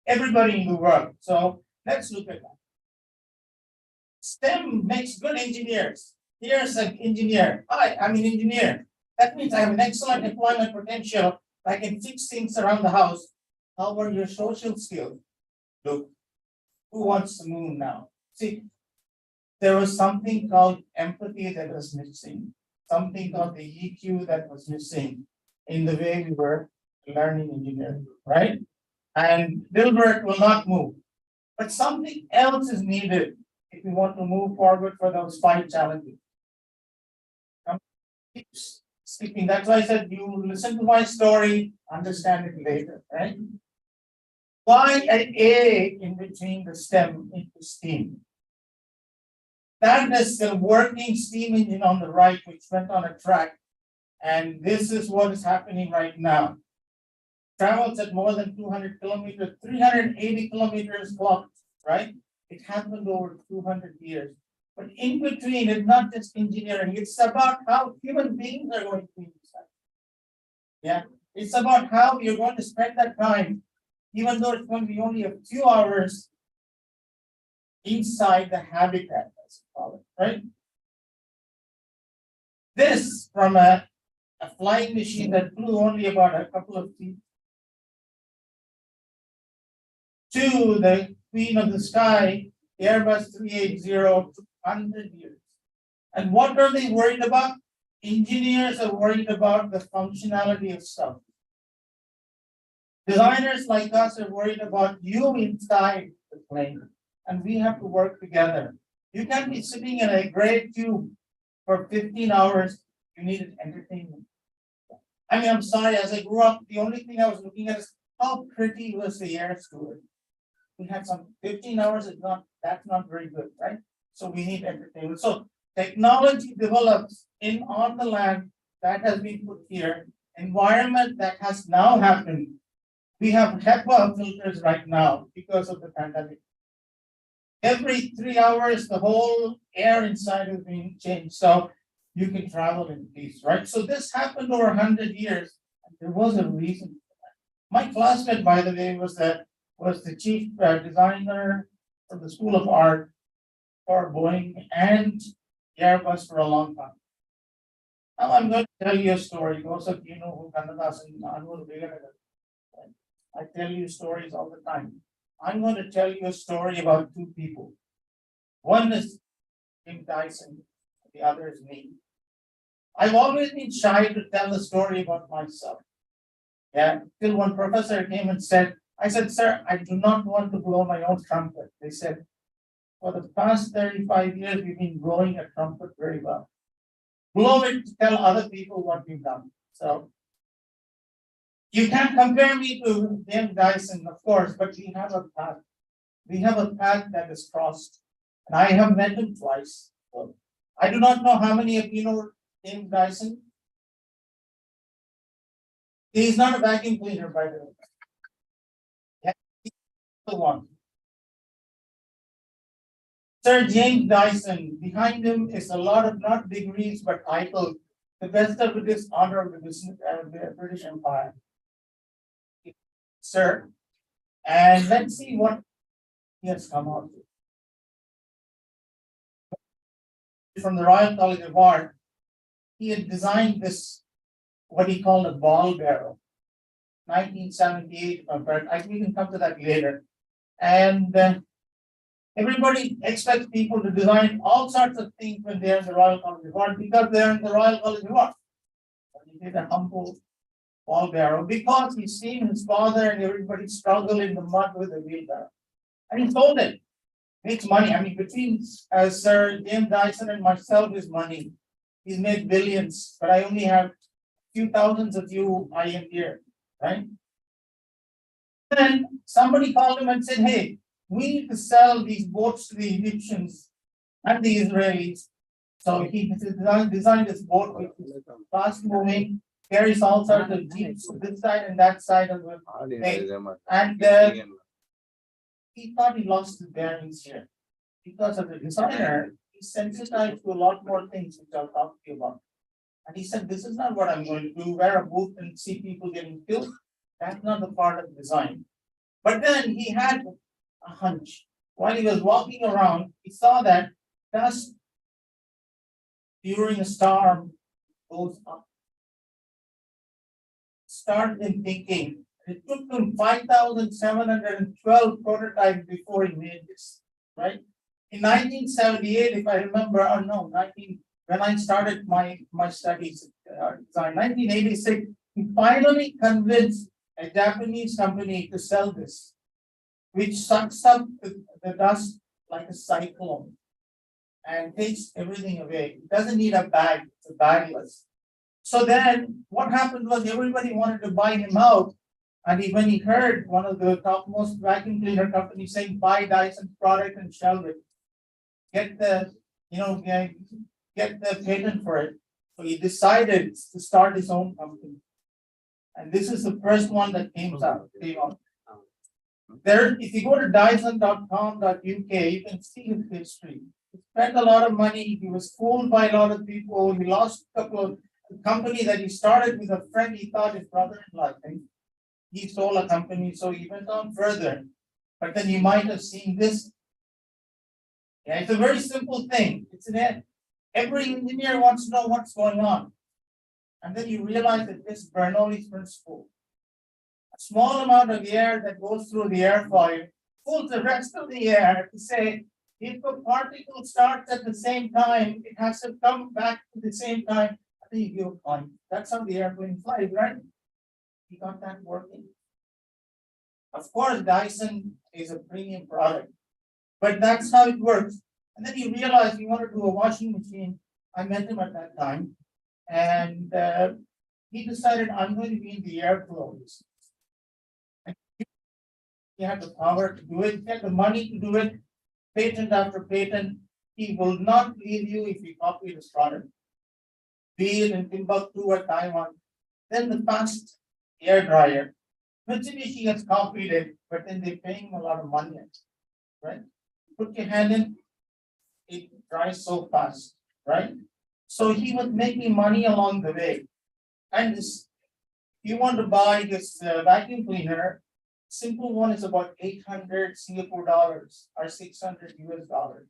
everybody in the world. So let's look at that. STEM makes good engineers. Here's an engineer. Hi, I'm an engineer. That means I have an excellent employment potential. I can fix things around the house. How are your social skills? Look, who wants the moon now? See, there was something called empathy that was missing, something called the EQ that was missing in the way we were learning engineering, right? And Dilbert will not move. But something else is needed if we want to move forward for those 5 challenges. Keeps skipping, that's why I said you listen to my story, understand it later, right? Why an A in between the stem into steam? That is the working steam engine on the right, which went on a track. And this is what is happening right now. Travels at more than 200 kilometers, 380 kilometers clocked, right? It happened over 200 years. But in between, it's not just engineering, it's about how human beings are going to be inside. Yeah, it's about how you're going to spend that time, even though it's going to be only a few hours inside the habitat, as we call it, right? This from a flying machine that flew only about a couple of feet to the queen of the sky, Airbus 380, 100 years. And what are they worried about? Engineers are worried about the functionality of stuff. Designers like us are worried about you inside the plane, and we have to work together. You can't be sitting in a gray tube for 15 hours. You needed entertainment. I mean, I'm sorry, as I grew up, the only thing I was looking at is how pretty was the air steward. We had some 15 hours, that's not very good, right? So we need entertainment. So technology develops in on the land that has been put here, environment that has now happened. We have HEPA filters right now because of the pandemic. Every 3 hours, the whole air inside is being changed, so you can travel in peace, right? So this happened over 100 years, and there was a reason for that. My classmate, by the way, was the chief designer from the School of Art for Boeing and Airbus for a long time. Now I'm going to tell you a story. Those of you know who Kannadasan and Anur Vivekananda. I tell you stories all the time. I'm going to tell you a story about 2 people. One is Jim Dyson, the other is me. I've always been shy to tell the story about myself. Yeah, till one professor came and said, I said, sir, I do not want to blow my own trumpet. They said, for the past 35 years, we've been blowing a trumpet very well. Blow it to tell other people what we've done. So you can't compare me to Jim Dyson, of course, but we have a path. We have a path that is crossed. And I have met him twice. So I do not know how many of you know Jim Dyson. He's not a vacuum cleaner, by the way. Yeah, he's the one. Sir James Dyson, behind him is a lot of not degrees but titles. The best of it is honor of the British Empire. Sir, and let's see what he has come out with. From the Royal College of Art, he had designed this, what he called a ball barrel. 1978, we can come to that later. And everybody expects people to design all sorts of things when they're in the Royal College of Art because they're in the Royal College of Art. He did a humble ball barrel because he's seen his father and everybody struggle in the mud with a wheelbarrow. And he sold it. Makes money. I mean, between Sir James Dyson and myself is money. He's made billions, but I only have a few thousands of you I am here, right? Then somebody called him and said, hey, we need to sell these boats to the Egyptians and the Israelis. So he designed this boat which is fast moving, carries all sorts of jeeps to this side and that side of the lake. And he thought he lost his bearings here. Because of the designer, he's sensitized to a lot more things which I'll talk to you about. And he said, this is not what I'm going to do, wear a boot and see people getting killed. That's not the part of design. But then he had a hunch. While he was walking around, he saw that dust during a storm goes up. Started him thinking. It took him 5,712 prototypes before he made this, right? In 1978, if I remember, or no, when I started my studies, design, 1986, he finally convinced a Japanese company to sell this, which sucks up the dust like a cyclone. and takes everything away. It doesn't need a bag, it's a bagless. So then what happened was everybody wanted to buy him out. And when he heard one of the topmost vacuum cleaner companies saying, buy Dyson's product and shelve it. Get the, get the patent for it. So he decided to start his own company. And this is the first one that came out. There, if you go to Dyson.com.uk, you can see his history. He spent a lot of money, he was fooled by a lot of people, he lost a couple of the company that he started with a friend, he thought his brother-in-law, I think. He stole a company, so he went on further. But then you might have seen this. Yeah, it's a very simple thing. It's an every engineer wants to know what's going on. And then you realize that this Bernoulli's principle. A small amount of air that goes through the airfoil pulls the rest of the air to say, if a particle starts at the same time, it has to come back to the same time. I think you give a point. That's how the airplane flies, right? He got that working. Of course, Dyson is a premium product, but that's how it works. And then you realize you want to do a washing machine. I met him at that time, and he decided I'm going to be in the airflow business. He had the power to do it, he had the money to do it, patent after patent. He will not leave you if you copy his product. Be it in Timbuktu or Taiwan. Then the fast air dryer. Mitsubishi has copied it, but then they're paying him a lot of money, right? Put your hand in, it dries so fast, right? So he was making money along the way. And this, you want to buy this vacuum cleaner, simple one is about 800 Singapore dollars or 600 US dollars.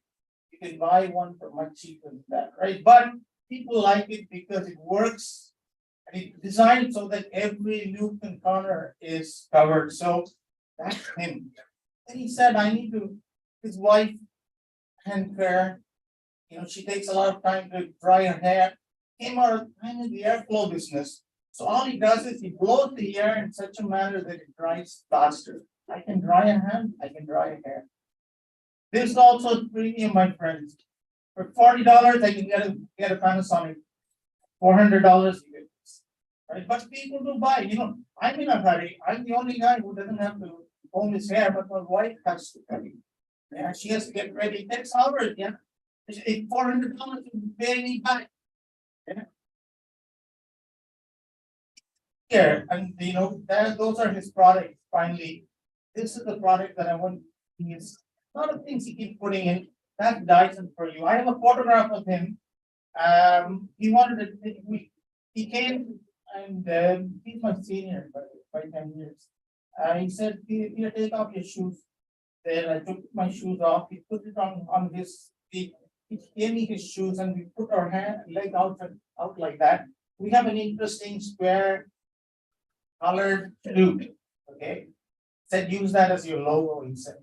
You can buy one for much cheaper than that, right? But people like it because it works. And it's designed so that every loop and corner is covered. So that's him. And he said, I need to, his wife, hand care, she takes a lot of time to dry her hair. Came out of time in the airflow business. So all he does is he blows the air in such a manner that it dries faster. I can dry a hand, I can dry a hair. This is also premium, my friends. For $40, I can get a Panasonic. $400, you get this. Right? But people do buy, I'm in a hurry. I'm the only guy who doesn't have to comb his hair, but my wife has to cut it. Yeah, she has to get ready. It takes hours, yeah. It's $400 to pay me back. Yeah. Here, and those are his products. Finally, this is the product that I want to use. A lot of things he keeps putting in. That's Dyson for you. I have a photograph of him. He wanted to, he came and he's my senior by 10 years. He said, here, take off your shoes. Then I took my shoes off. He put it on his feet. He gave me his shoes and we put our leg out like that. We have an interesting square colored loop. Okay. Said use that as your logo, he said.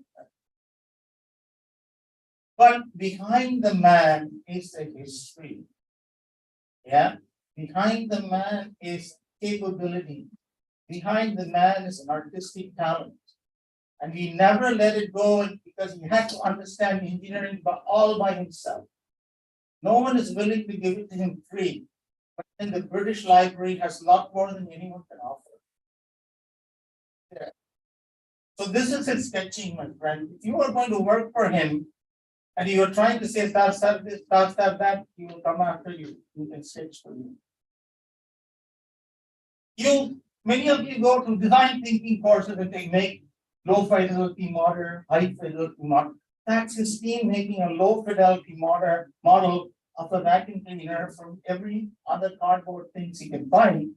But behind the man is a history. Yeah. Behind the man is capability. Behind the man is an artistic talent. And he never let it go because he had to understand engineering all by himself. No one is willing to give it to him free. But then the British Library has a lot more than anyone can offer. Yeah. So this is his sketching, my friend. If you are going to work for him and you are trying to say start this, start that, he will come after you. He can sketch for you. Many of you go to design thinking courses and they make low fidelity motor, high fidelity model. That's his team making a low fidelity model of a vacuum cleaner from every other cardboard things he can find.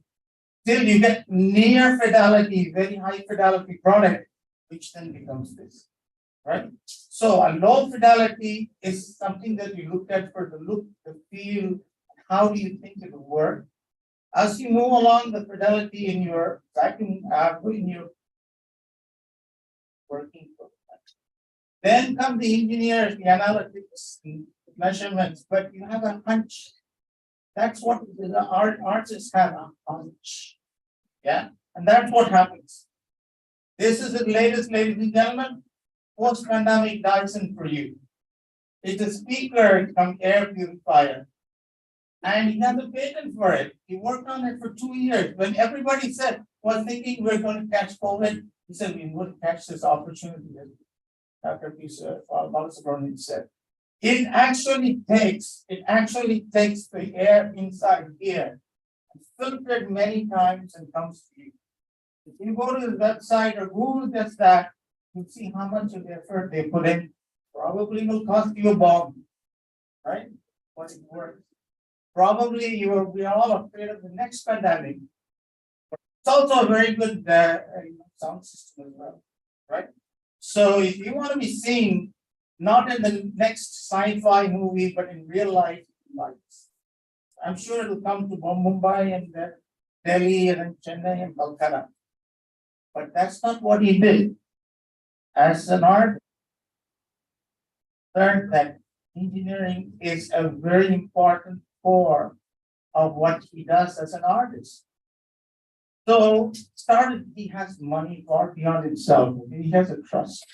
Till you get near fidelity, very high fidelity product, which then becomes this, right? So a low fidelity is something that you look at for the look, the feel, how do you think it will work? As you move along the fidelity in your vacuum, in your working. Then come the engineers, the analytics, measurements, but you have a hunch. That's what the artists have, a hunch. Yeah, and that's what happens. This is the latest, ladies and gentlemen, post-pandemic Dyson for you. It's a speaker come air purifier. And he has a patent for it. He worked on it for 2 years. When everybody was thinking we're going to catch COVID, he said we would catch this opportunity. Dr. Balasubramanian said. It actually takes the air inside here, filtered many times and comes to you. If you go to the website or Google just that, you'll see how much of effort they put in. Probably will cost you a bomb, right? But it works. Probably we are all afraid of the next pandemic. But it's also a very good sound system as well, right? So if you want to be seen, not in the next sci-fi movie, but in real life, I'm sure it'll come to Mumbai and Delhi and then Chennai and Kolkata. But that's not what he did. As an art, learned that engineering is a very important core of what he does as an artist. So he has money far beyond himself. He has a trust.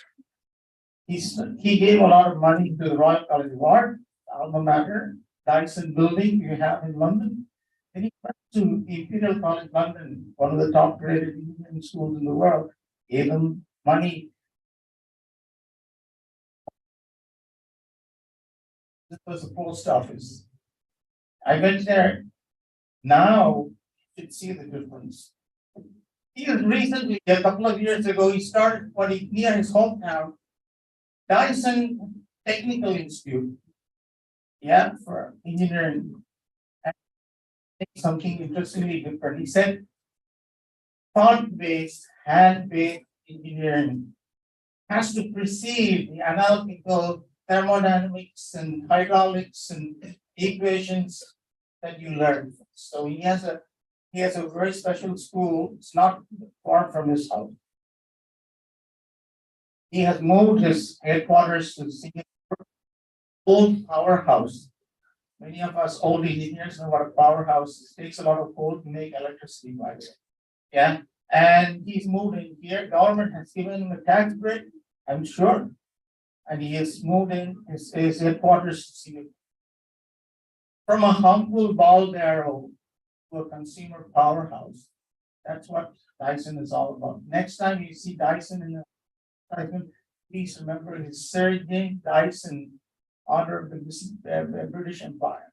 He gave a lot of money to the Royal College of Art, alma mater, Dyson building you have in London. And he went to Imperial College London, one of the top graded engineering schools in the world, gave him money. This was the post office. I went there. Now you should see the difference. He was recently, a couple of years ago, he started near his hometown, Dyson Technical Institute. Yeah, for engineering. And something interestingly different. He said, thought-based, hand-based engineering has to precede the analytical thermodynamics and hydraulics and equations that you learn. So he has a very special school. It's not far from his house. He has moved his headquarters to Singapore, old powerhouse. Many of us old engineers know what a powerhouse is. It takes a lot of coal to make electricity, by the way. Yeah, and he's moved in here. Government has given him a tax break, I'm sure. And he has moved in his headquarters to Singapore. From a humble ball barrel to a consumer powerhouse. That's what Dyson is all about. Next time you see Dyson in the please remember his Sir James Dyson, honor of the British Empire.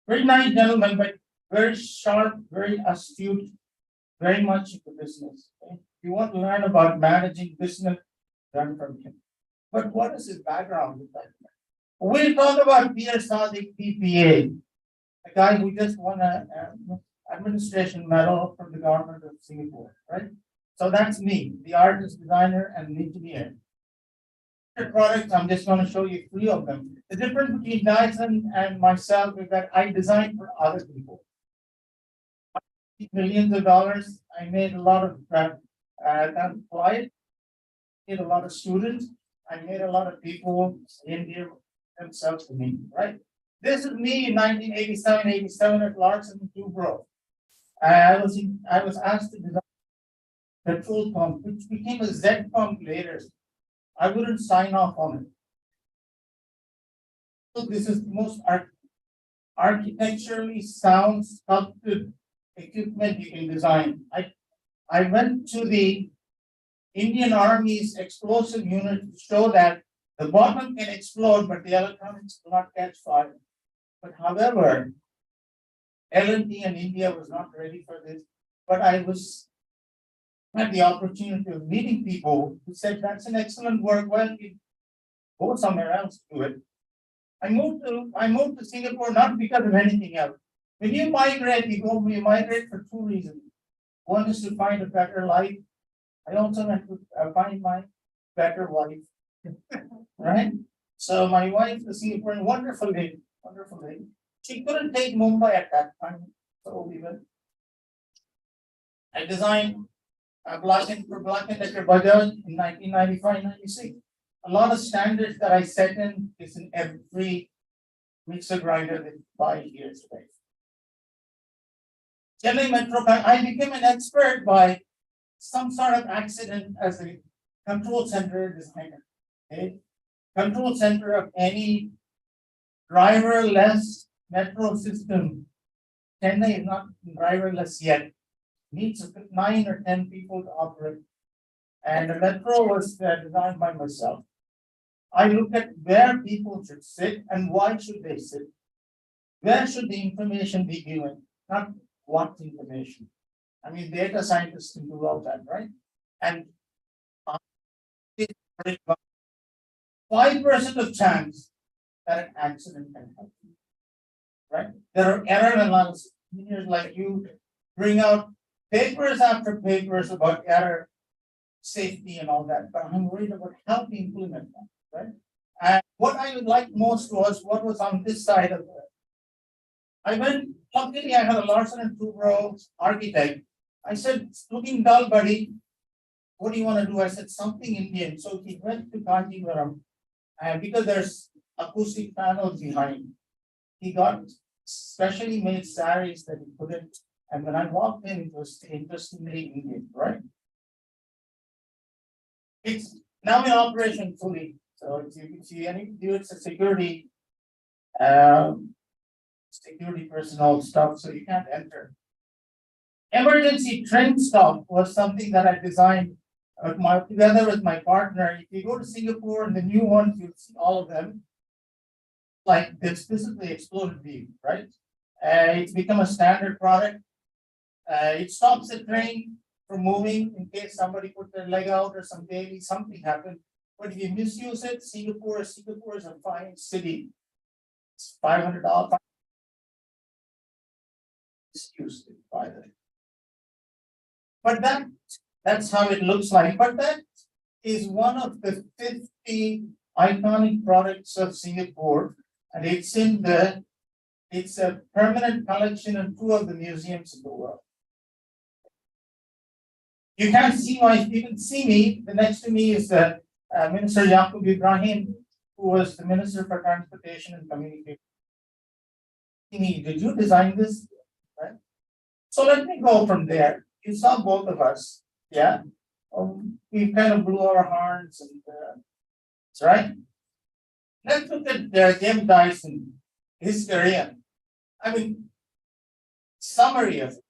Very nice gentleman, but very sharp, very astute, very much into business. Okay? If you want to learn about managing business, learn from him. But what is his background with that? We'll talk about Peter Sadiq, PPA, a guy who just won an administration medal from the government of Singapore, right? So that's me, the artist, designer, and engineer. Products, I'm just going to show you 3 of them. The difference between Dyson and myself is that I design for other people. Millions of dollars. I made a lot of clients, made a lot of students. I made a lot of people endear themselves to me, right? This is me in 1987 at Larsen & Toubro. I was asked to design a petrol pump, which became a Z pump later. I wouldn't sign off on it. So this is the most architecturally sound sculpted equipment you can design. I went to the Indian Army's explosive unit to show that the bottom can explode, but the electronics will not catch fire. But however, L&T and India was not ready for this. But I had the opportunity of meeting people who said that's an excellent work. Well, you go somewhere else to do it. I moved to Singapore not because of anything else. When you migrate, you migrate for 2 reasons. One is to find a better life. I also went to find my better wife. Right? So my wife is Singaporean, wonderful lady. She couldn't take Mumbai at that time. So we went. I designed a Black & Decker Bajaj in 1995-96. A lot of standards that I set in is in every mixer grinder that you buy here today. Chennai Metro, I became an expert by some sort of accident as a control center designer. Okay? Control center of any driverless metro system. Chennai is not driverless yet. Needs 9 or 10 people to operate. And the metro was designed by myself. I look at where people should sit and why should they sit. Where should the information be given, not what information. I mean, data scientists can do all that, right? And 5% of chance that an accident can happen. Right? There are error analysis. Engineers like you bring out papers after papers about error, safety and all that, but I'm worried about how to implement that, right? And what I would like most was what was on this side of the. I went, luckily I had a Larsen and Toubro architect. I said, "It's looking dull, buddy. What do you want to do?" I said, "Something Indian." So he went to Kanchipuram, and because there's acoustic panels behind, he got specially made saris that he put in. And when I walked in, it was interestingly Indian, right? It's now in operation fully. So if you can see any, it's a security personnel stuff, so you can't enter. Emergency train stop was something that I designed together with my partner. If you go to Singapore and the new ones, you'll see all of them. Like this is the exploded view, right? It's become a standard product. It stops the train from moving in case somebody put their leg out or something happened. But if you misuse it, Singapore is a fine city. It's $500. Misused it by the. But that's how it looks like. But that is one of the 50 iconic products of Singapore, and it's a permanent collection in 2 of the museums in the world. You can't see you can see me. The next to me is Minister Yaqub Ibrahim, who was the Minister for Transportation and Communication. Did you design this? Right. So let me go from there. You saw both of us, yeah. We kind of blew our horns, and that's right. Let's look at Jim Dyson, his career. I mean, summary of it.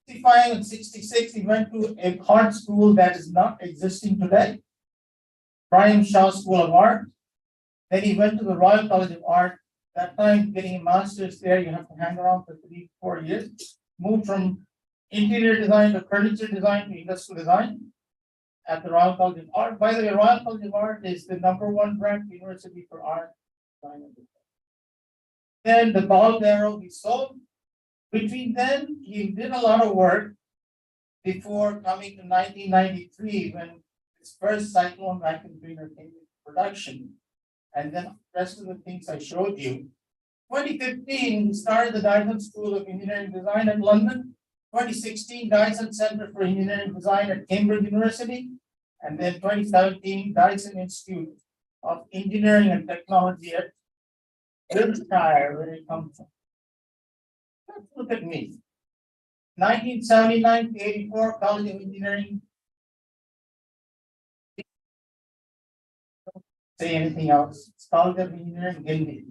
65 and 66, he went to a art school that is not existing today, Brian Shaw School of Art. Then he went to the Royal College of Art. That time, getting a master's there, you have to hang around for 3-4 years. Moved from interior design to furniture design to industrial design at the Royal College of Art. By the way, Royal College of Art is the #1 ranked university for art design. Then the ball barrel he sold. Between then, he did a lot of work before coming to 1993 when his first cyclone vacuum cleaner came into production. And then the rest of the things I showed you. 2015, he started the Dyson School of Engineering Design at London. 2016, Dyson Center for Engineering Design at Cambridge University. And then 2017, Dyson Institute of Engineering and Technology at Wiltshire, where it comes from. Let's look at me. 1979 to 84, College of Engineering. Don't say anything else. It's College of Engineering, Guindy.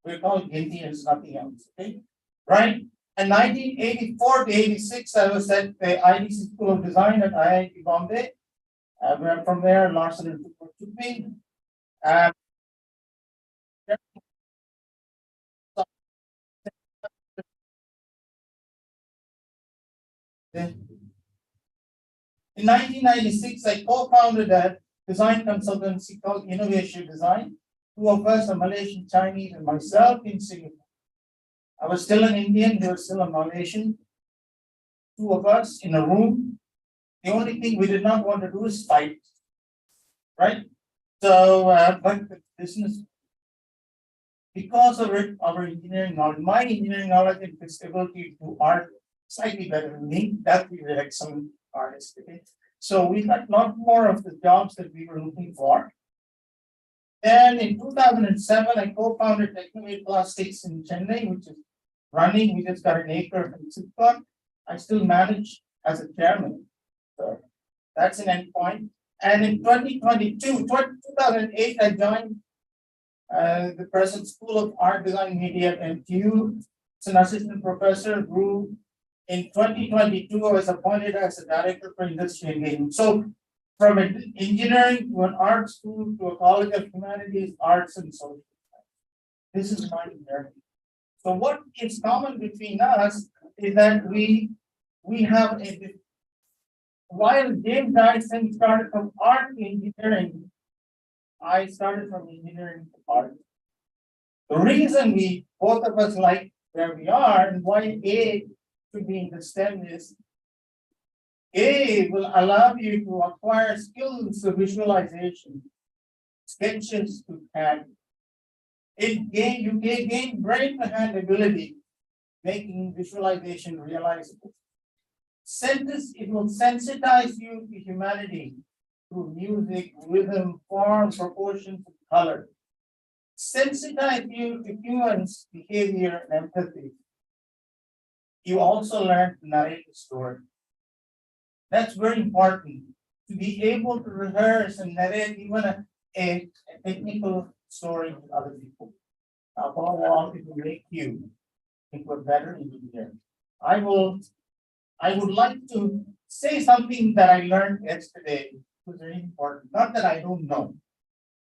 We're called Guindy and it's nothing else, okay? Right? And 1984 to 86, I was at the IDC School of Design at IIT Bombay. We're from there, Larsen and Toubro took me. In 1996, I co-founded a design consultancy called Innovation Design. 2 of us, a Malaysian Chinese and myself in Singapore. I was still an Indian, he was still a Malaysian. 2 of us in a room. The only thing we did not want to do is fight. Right? So, but the business, because of it, our engineering knowledge, my engineering knowledge and ability to art slightly better than me, that we were excellent artists. Okay? So we got a lot more of the jobs that we were looking for. Then in 2007, I co-founded Technovate Plastics in Chennai, which is running. We just got an acre from Sipcot. I still manage as a chairman. So that's an endpoint. And in 2008, I joined the present School of Art Design Media at MTU. It's an assistant professor who in 2022 was appointed as a director for industry engagement. So from an engineering to an art school to a college of humanities, arts and social science. This is my journey. So what is common between us is that we have a, while James Dyson started from art to engineering, I started from engineering to art. The reason we, both of us like where we are and why A should be in the STEM is A will allow you to acquire skills of visualization, sketches to hand. You gain brain to hand ability, making visualization realizable. It will sensitize you to humanity through music, rhythm, form, proportions, and color. Sensitize you to humans' behavior and empathy. You also learn to narrate the story. That's very important, to be able to rehearse and narrate even a technical story with other people. Above all, it will make you into a better engineer. I would like to say something that I learned yesterday. It was very important. Not that I don't know.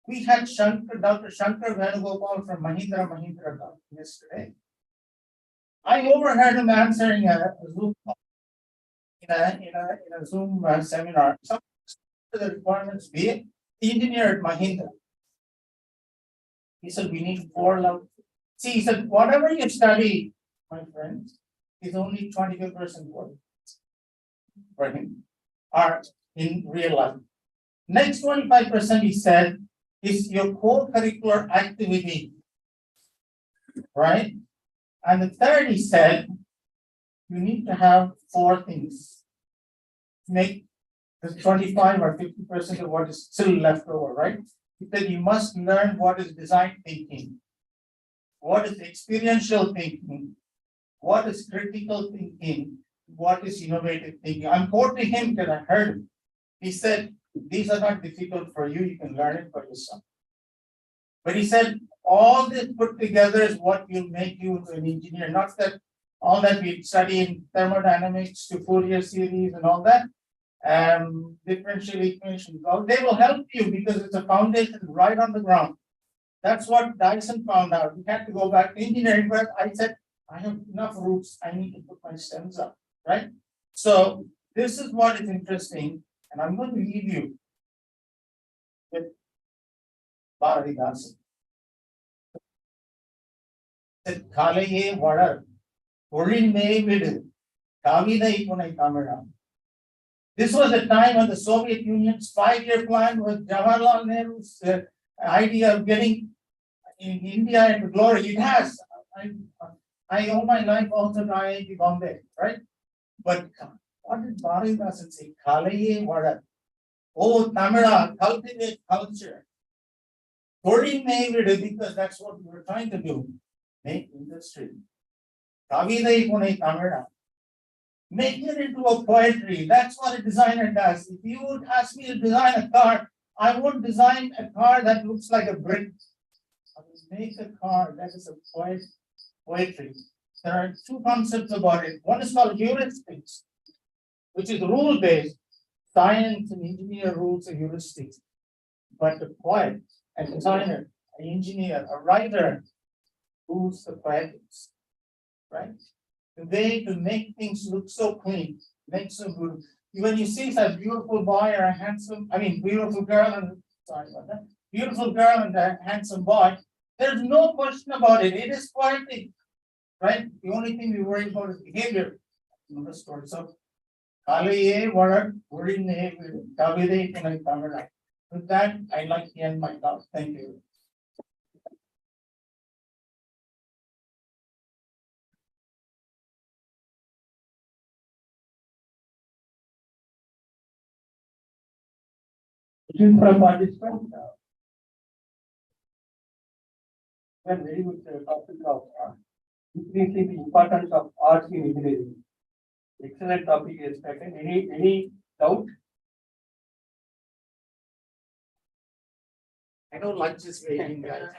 We had Dr. Shankar Venugopal from Mahindra yesterday. I overheard him answering a Zoom call in a Zoom seminar. Some of the requirements be engineer at Mahindra. He said, we need 4 levels. See, he said, whatever you study, my friends, is only 25% work for him, or in real life. Next 25%, he said, is your co-curricular activity, right? And the third, he said, you need to have 4 things to make the 25 or 50% of what is still left over, right? He said you must learn what is design thinking, what is experiential thinking, what is critical thinking, what is innovative thinking. I'm quoting him because I heard him. He said, these are not difficult for you, you can learn it for yourself. But he said, all this put together is what will make you into an engineer, not that all that we study in thermodynamics to Fourier series and all that, differential equations, they will help you because it's a foundation right on the ground. That's what Dyson found out. We had to go back to engineering, but I said, I have enough roots, I need to put my stems up, right? So this is what is interesting, and I'm going to leave you with Bharatidasan. Said, Kalaye Vadar, Orinme Vidu, Kavida Ipunai Tamara. This was the time when the Soviet Union's 5-year plan was Jawaharlal Nehru's idea of getting in India into glory. It has. I owe my life also to IIT Bombay, right? But what did Bharatidasan say? Kalaye Vadar. Oh, Tamara, cultivate culture. Because that's what we were trying to do. Make industry. Kavida Ipunai Tamara. Make it into a poetry. That's what a designer does. If you would ask me to design a car, I won't design a car that looks like a brick. I will make a car that is a poetry. There are 2 concepts about it. One is called heuristics, which is rule-based. Science and engineer rules are heuristics. But a poet, a designer, an engineer, a writer rules the poetics, right? The way to make things look so clean, make so good. When you see a beautiful boy or a handsome, beautiful girl and beautiful girl and a handsome boy, there's no question about it. It is poetic, right? The only thing we worry about is behavior. Another story. So, Kalaye Vadar, Orinme Vidu, Kavida Ipunai Tamara. With that, I'd like to end my talk. Thank you. From participants. Very good topic of increasing the importance of arts in engineering. Excellent topic is taken. Any doubt? I know lunch is waiting, guys.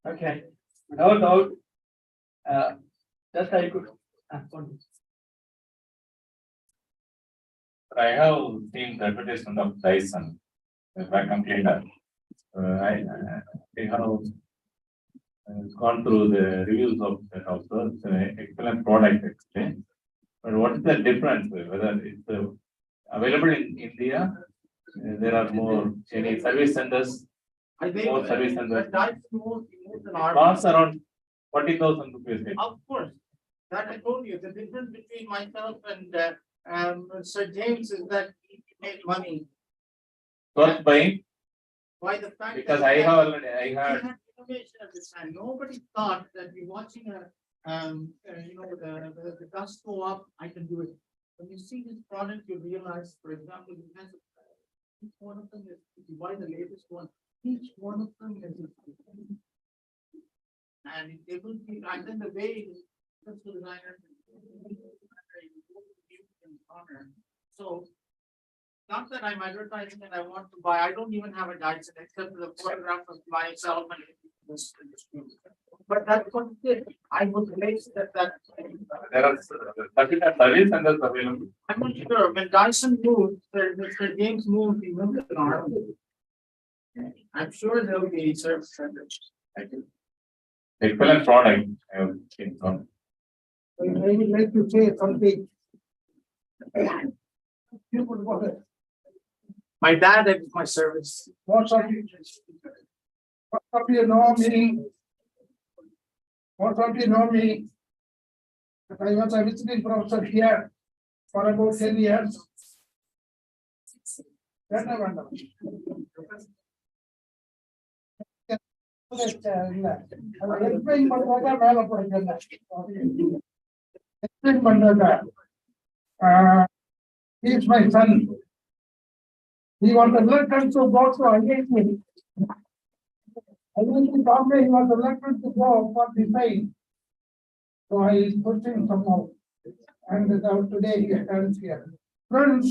Okay, without doubt, just I could. I have seen the advertisement of Dyson, the vacuum cleaner. I have gone through the reviews of that also. It's an excellent product actually. But what is the difference, whether it's available in India? There are more, any service centers, I think. more service centers. That's more than our. Costs around 40,000 rupees. Of course, that I told you, the difference between myself and Sir James is that he made money First buying, by the fact. because that- I have already, I We had, had innovation at this time. Nobody thought that we watching the dust go up, I can do it. When you see this product, you realize, for example, it has each one of them is, if you buy the latest one, each one of them is. And it will be, and then the way that's the designer. So. Not that I'm advertising and I want to buy, I don't even have a Dyson except for the photograph of myself and. But that's what it is. I would place that. there are service centers available. I'm not sure, when Dyson moved, Mr. James moved, he moved to North. I'm sure there will be service centers. Excellent product. I have seen some. I would like to say something. You would want it. My dad did my service. Most of you know me. Most of you know me. I was a visiting professor here for about 10 years. Then I went on. Explain பண்றதா மேல போடுங்க. Explain பண்றதா. He is my son. He was elected to go to IIT. IIT Bombay, he was elected to go for design. So I put him somehow. And today he stands here. Friends,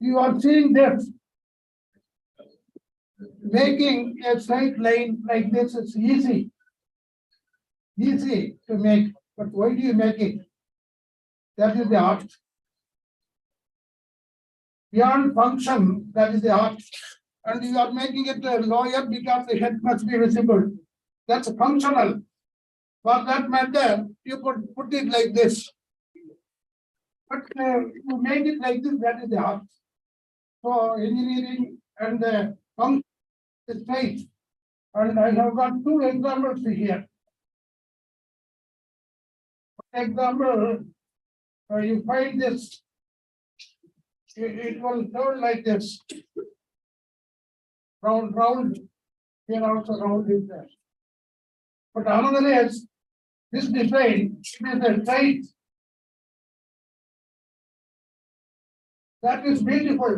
you are seeing this. Making a straight line like this is easy. Easy to make, but why do you make it? That is the art. Beyond function, that is the art. And you are making it lower because the head must be visible. That's functional. For that matter, you could put it like this. But you make it like this, that is the art. So engineering and function is right. And I have got two examples here. For example, you find this. It will turn like this. Round. Here also round is there. But another is, this design, it is a straight. That is beautiful.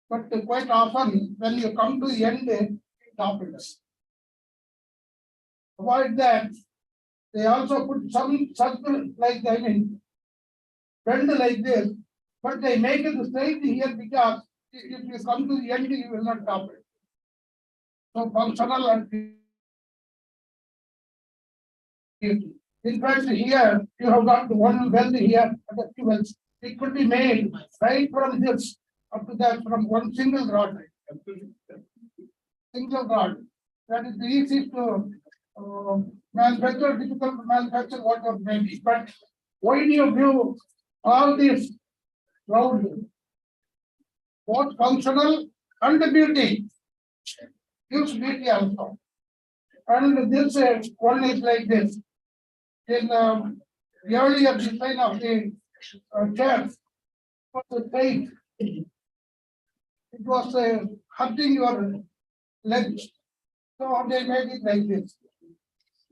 But quite often, when you come to the end, it happens. Avoid that. They also put some circle like, bend like this. But they make it straight here because if you come to the end, you will not stop it. So functional and. In fact, here you have got one well here, and the two wells. It could be made right from this up to that from one single rod. Single rod. That is easy to manufacture, difficult to manufacture, whatever maybe. But why do you view all these? Round, both functional and the beauty. Gives beauty also. And this one is like this. In the earlier design of the chair, was the tight. It was hurting your legs. So they made it like this.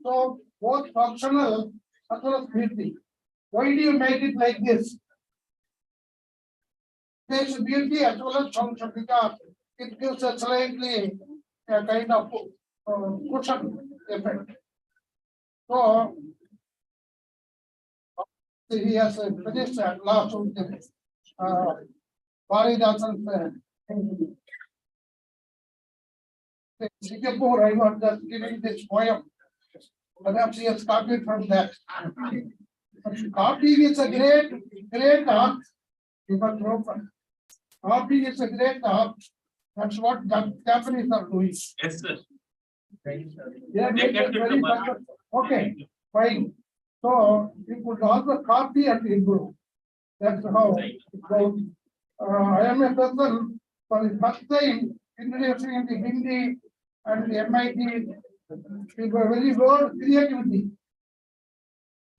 So both functional as well as beauty. Why do you make it like this? There's beauty as well as function because it gives a slightly kind of cushion effect. So he has finished at last with the Baridasan's In Singapore, I was just giving this poem. Perhaps he has copied from that. Copying is a great art. You must open. Copying is a great art. That's what the Japanese are doing. Yes, sir. They are making it very successful. Okay, fine. So you could also copy and improve. That's how it goes. I am a person for the first time introducing in the Hindi and the MIT. It was very low creativity.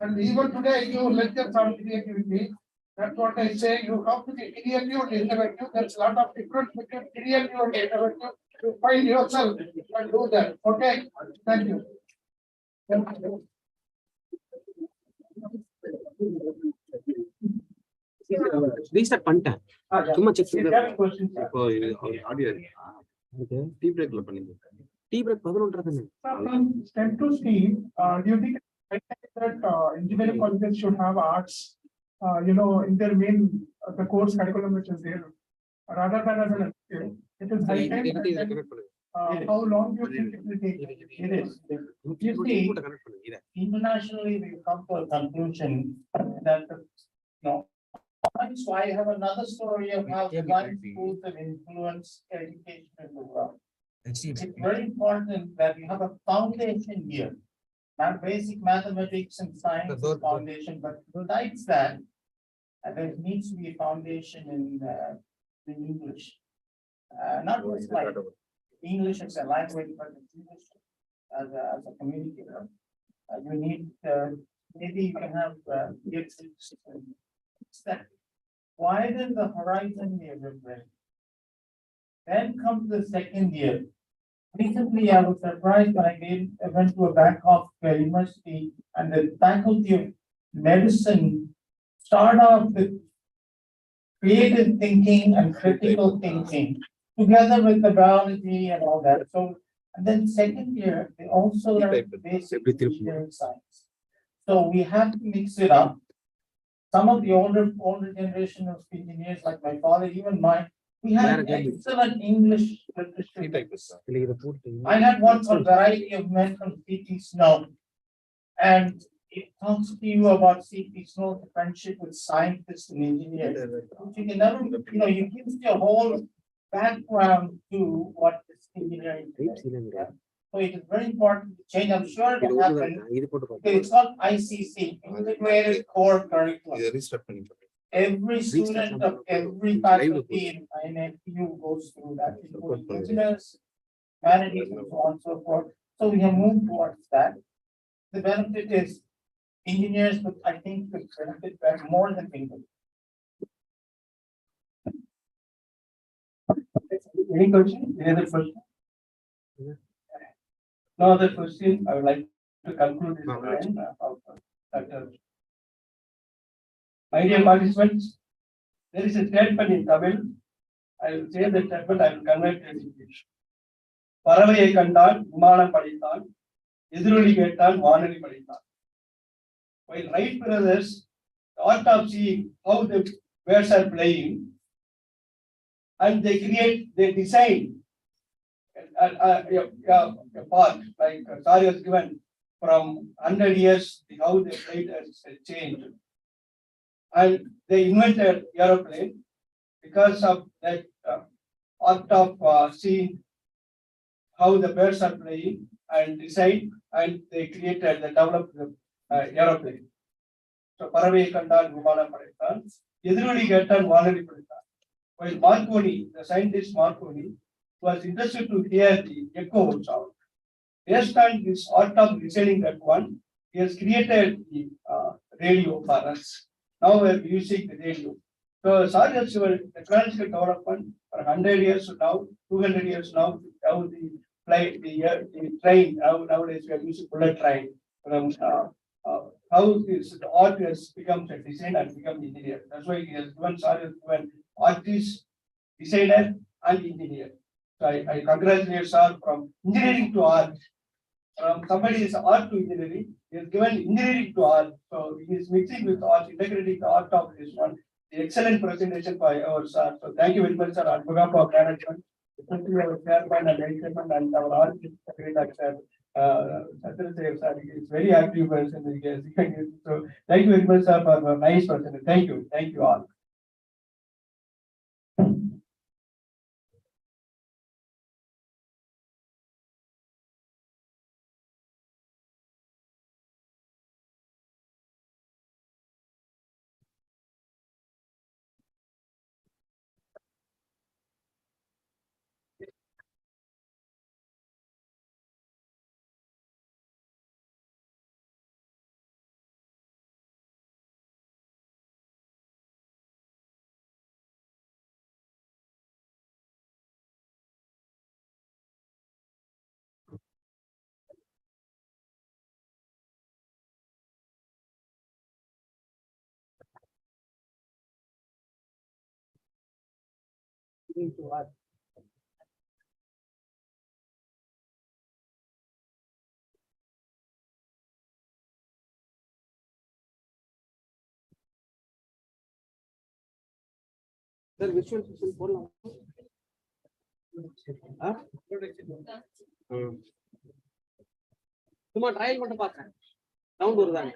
And even today I give lectures on creativity. That's what I say. You have to be creative and innovative. There's a lot of difference between creative and innovative. You find yourself and do that. Okay, thank you. Thank you. Restart பண்ணிட்டேன் சும்மா check questions, sir. இப்போ audio okay tea பிரேக்ல பண்ணீங்க tea break 11:30 தானே From STEM to STEAM, do you think that engineering colleges should have arts, in their main, the course curriculum which is there, rather than as an elective? It is high time. Connect பண்ணுங்க How long do you think it will take? It is. You see, connect பண்ணுங்க இத internationally, we come to a conclusion that, that's why I have another story of how design schools have influenced education in the world. It's very important that you have a foundation here. Not basic mathematics and science is foundation, but besides that, there needs to be a foundation in English. Not just like English as a language, but English as a communicator. You need, maybe you can have, widen the horizon near your brain. Then comes the second year. Recently, I was surprised when I went to a Bangkok university and the faculty of medicine start off with creative thinking and critical thinking together with the biology and all that. So, and then second year, they also learn basic engineering science. So we have to mix it up. Some of the older generation of engineers, like my father, even mine, we had excellent English literature. இல்ல இத போட்டு I had one for variety of men from C.P. Snow. And it talks to you about C.P. Snow's friendship with scientists and engineers. You can never, you give your whole background to what this engineering is. So it is very important to change. I'm sure it will happen. இது போட்டு Okay, பாருங்க it's called ICC, Integrated Core Curriculum. இத restart பண்ணி Every student of every faculty in INFU goes through that, including engineers, humanities, and so on and so forth. So we have moved towards that. The benefit is engineers, but I think could benefit back more than people. Any question? Any other question? No other question. I would like to conclude this session of Dr. My dear participants, there is a statement in Tamil. I will say the statement, I will convert it in English. பறவையை கண்டால் விமானம் படித்தான், எதிரொலி கேட்டால் வானொலி படித்தான். While Wright brothers thought of seeing how the birds are playing, and they design a path like Sari has given from 100 years, how the flight has changed. And they invented aeroplane because of that art of seeing how the birds are playing and design, and they created the developed aeroplane. So பறவையை கண்டால் விமானம் படைத்தான், எதிரொலி கேட்டால் வானொலி படைத்தான். While Marconi, the scientist Marconi, was interested to hear the echo sound. Based on this art of listening that one, he has created the radio for us. Now we are using the radio. So Sarya's technological development for 100 years now, 200 years now, how the train, nowadays we are using bullet train. How this the art has become a designer and become engineer. That's why he has given Sarya given artist, designer and engineer. So I congratulate sir from engineering to art. From somebody is art to engineering, he has given engineering to art. So he is mixing with art, integrating the art of this one. The excellent presentation by our sir. So thank you very much, sir, on behalf of management. especially our chairman and vice chairman and our artist, Dr. Satyajit sir, is very active person. So thank you very much, sir, for a nice person. Thank you all. Sir, visual system போடலாம். சும்மா trial மட்டும் பார்த்தேன். Sound வருதாங்க.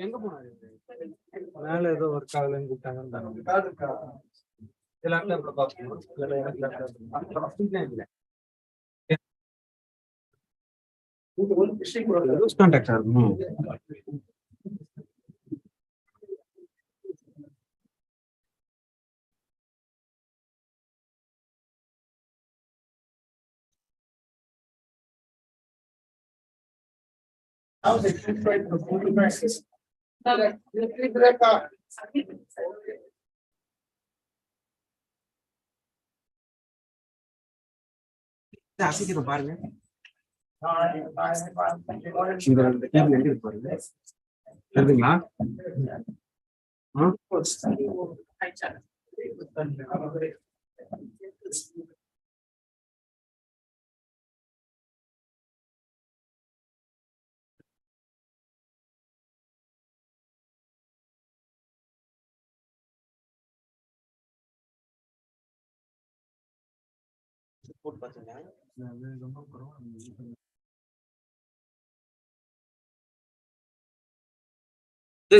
எங்க போனாரு? மேல ஏதோ work ஆகலன்னு கூப்பிட்டாங்க. லேப்டாப்ல பாக்கணும். இல்ல எனக்கு லேப்டாப் இல்ல. லூஸ் கான்டாக்ட் ஆகும். How's it different from food prices? Electric breaker. அசிக்கிறோம் பாருங்க. இருக்குங்களா?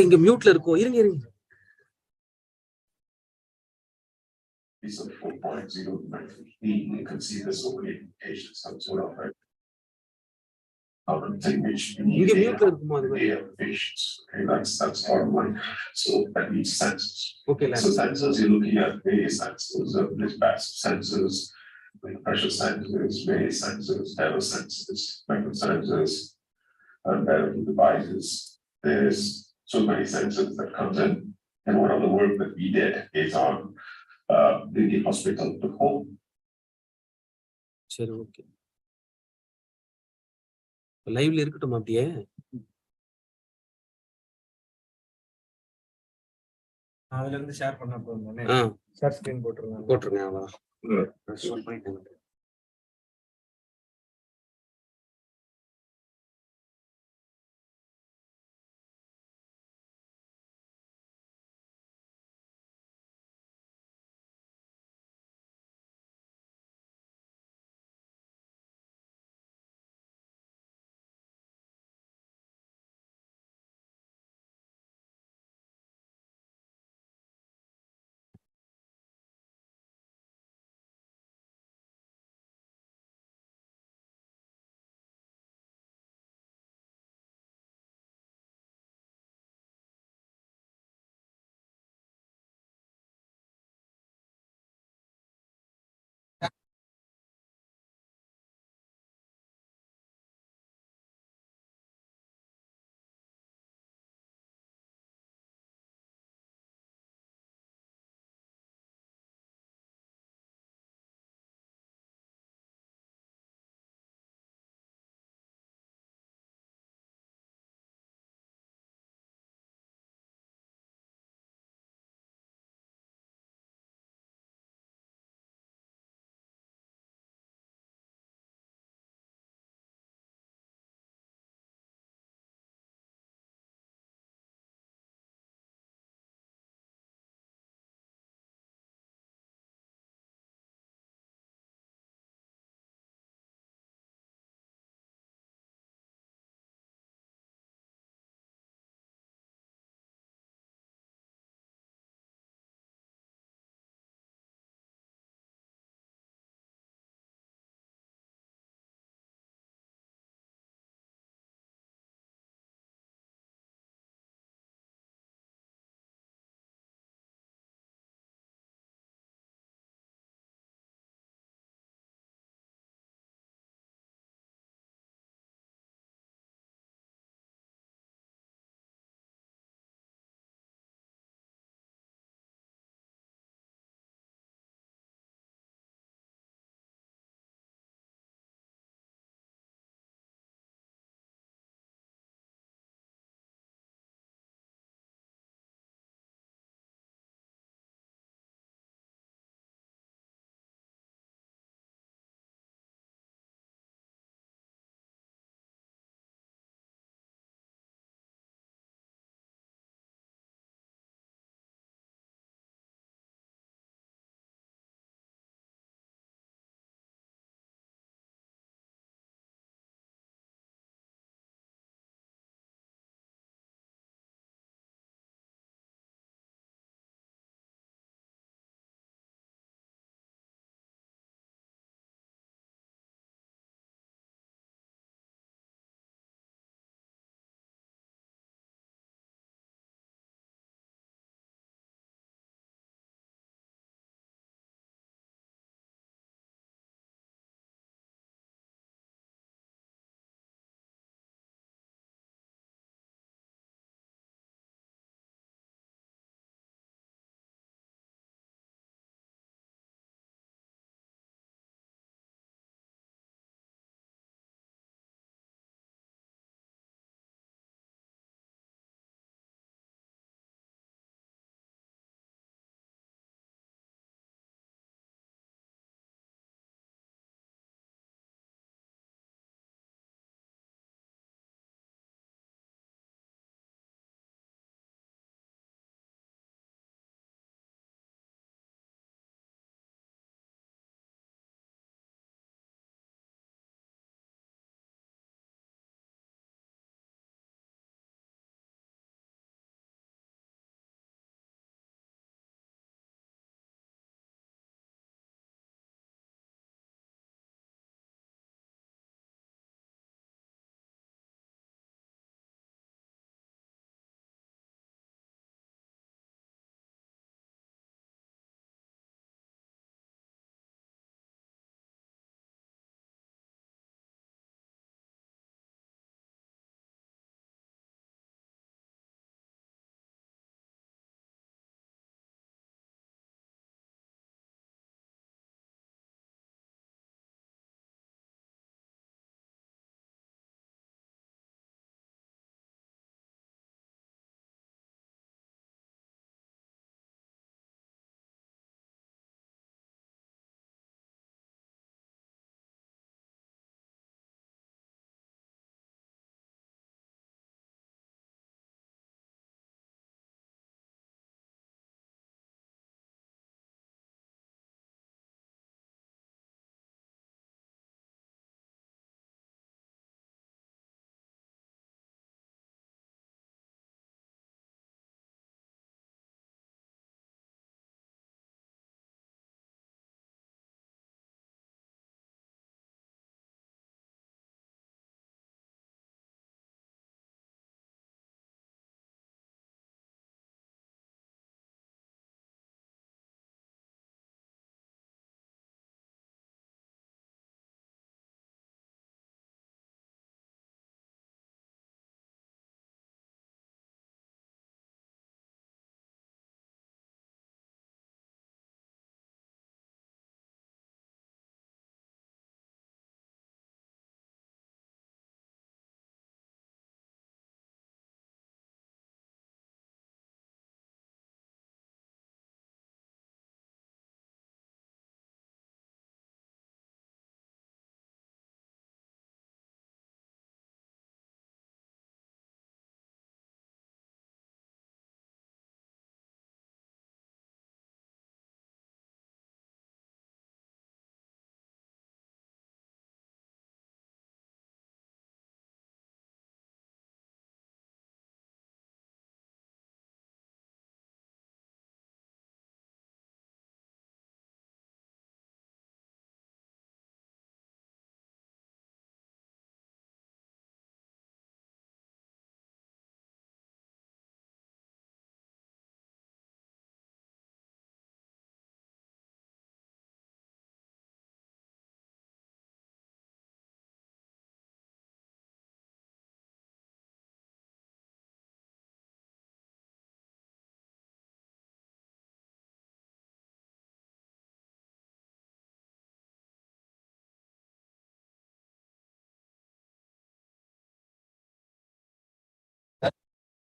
இங்க மியூட்ல இருக்கும். இருங்க. Piece of 4.0.15, you can see this already implications some sort of இங்க மியூட்ல இருக்குமா அது மாதிரி? patients. Okay, that's part one. So that means sensors. Okay, so sensors, you're looking at various sensors, passive sensors, pressure sensors, various sensors, data sensors, micro sensors, and devices. There's so many sensors that comes in, and one of the work that we did is on the hospital to home. சரி, okay. லைவ்ல இருக்கட்டும் அப்படியே. அதுல இருந்து share பண்ண போறோம். Share screen போட்டுருங்க அவ்வளவுதான்.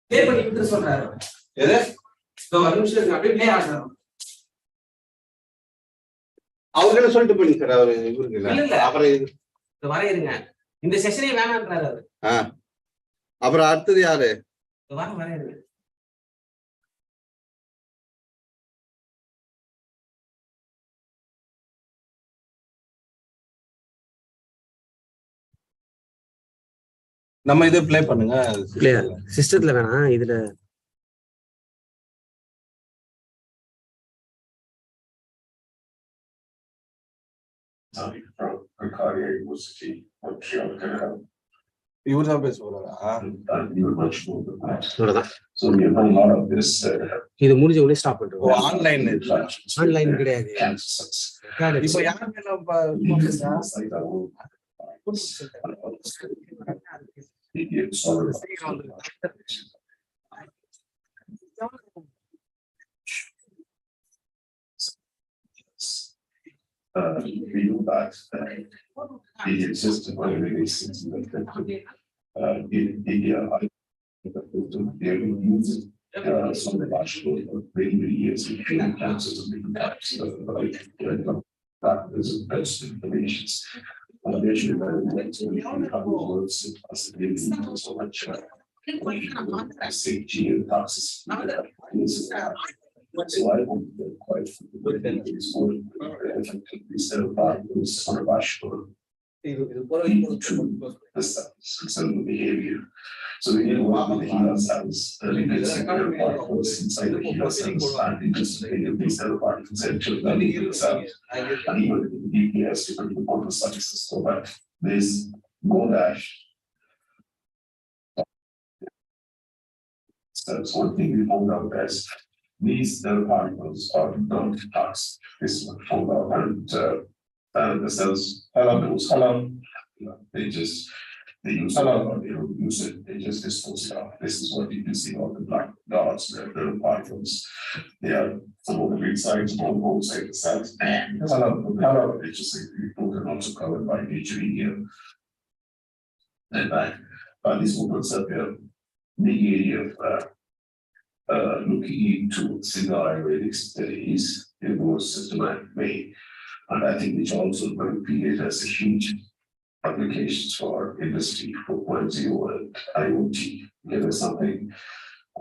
ப்ளே பண்ணி விட்டு சொல்றாரு. எது ஒரு நிமிஷம் இருக்கு, அப்படியே ப்ளே ஆகணும். அவர்கிட்ட சொல்லிட்டு போயிங்க சார். அவரு இவருக்கு இல்ல, இல்ல. அப்புறம் இது வரையிருங்க. இந்த செஷனே வேணான்றாரு அவரு. அப்புறம் அடுத்தது யாரு? வரையிருங்க. நம்ம இதை ப்ளே பண்ணுங்க. சிஸ்டத்துல வேணாம், இதுல From Concordia University, Montreal, Canada. இவர் தான் பேச போறாரா? And you were much more than that. இவ்வளவுதான். So we have done a lot of this. இது முடிஞ்ச உடனே ஸ்டாப் பண்றோம். ஆன்லைன் ஆன்லைன் கிடையாது. Cancer cells. இப்ப யாருமே We know that the existing releases in India, they've been using some of the for many, many years in treating cancers of different types. That is best information. Actually, so much safety and toxicity. So I hope that quite effectively set apart those sort of ashore. The cells behavior. So we know what the HeLa cells, the lipids particles inside the HeLa cells are interested in these cell particles actually leaving the cells. And even the DPS different components such as so that this GODASH. That's one thing we found out as these cell particles are not toxic. This one found out, and the cells they just they use it or they don't use it, they just dispose it off. This is what you can see all the black dots, the particles. They are some of the big sides on both sides of the cells, and it's just are also covered by nature here. And this opens up a big area of looking into single Ayurvedic studies in a more systematic way. And I think which also will create as a huge applications for industry 4.0 and IoT. There is something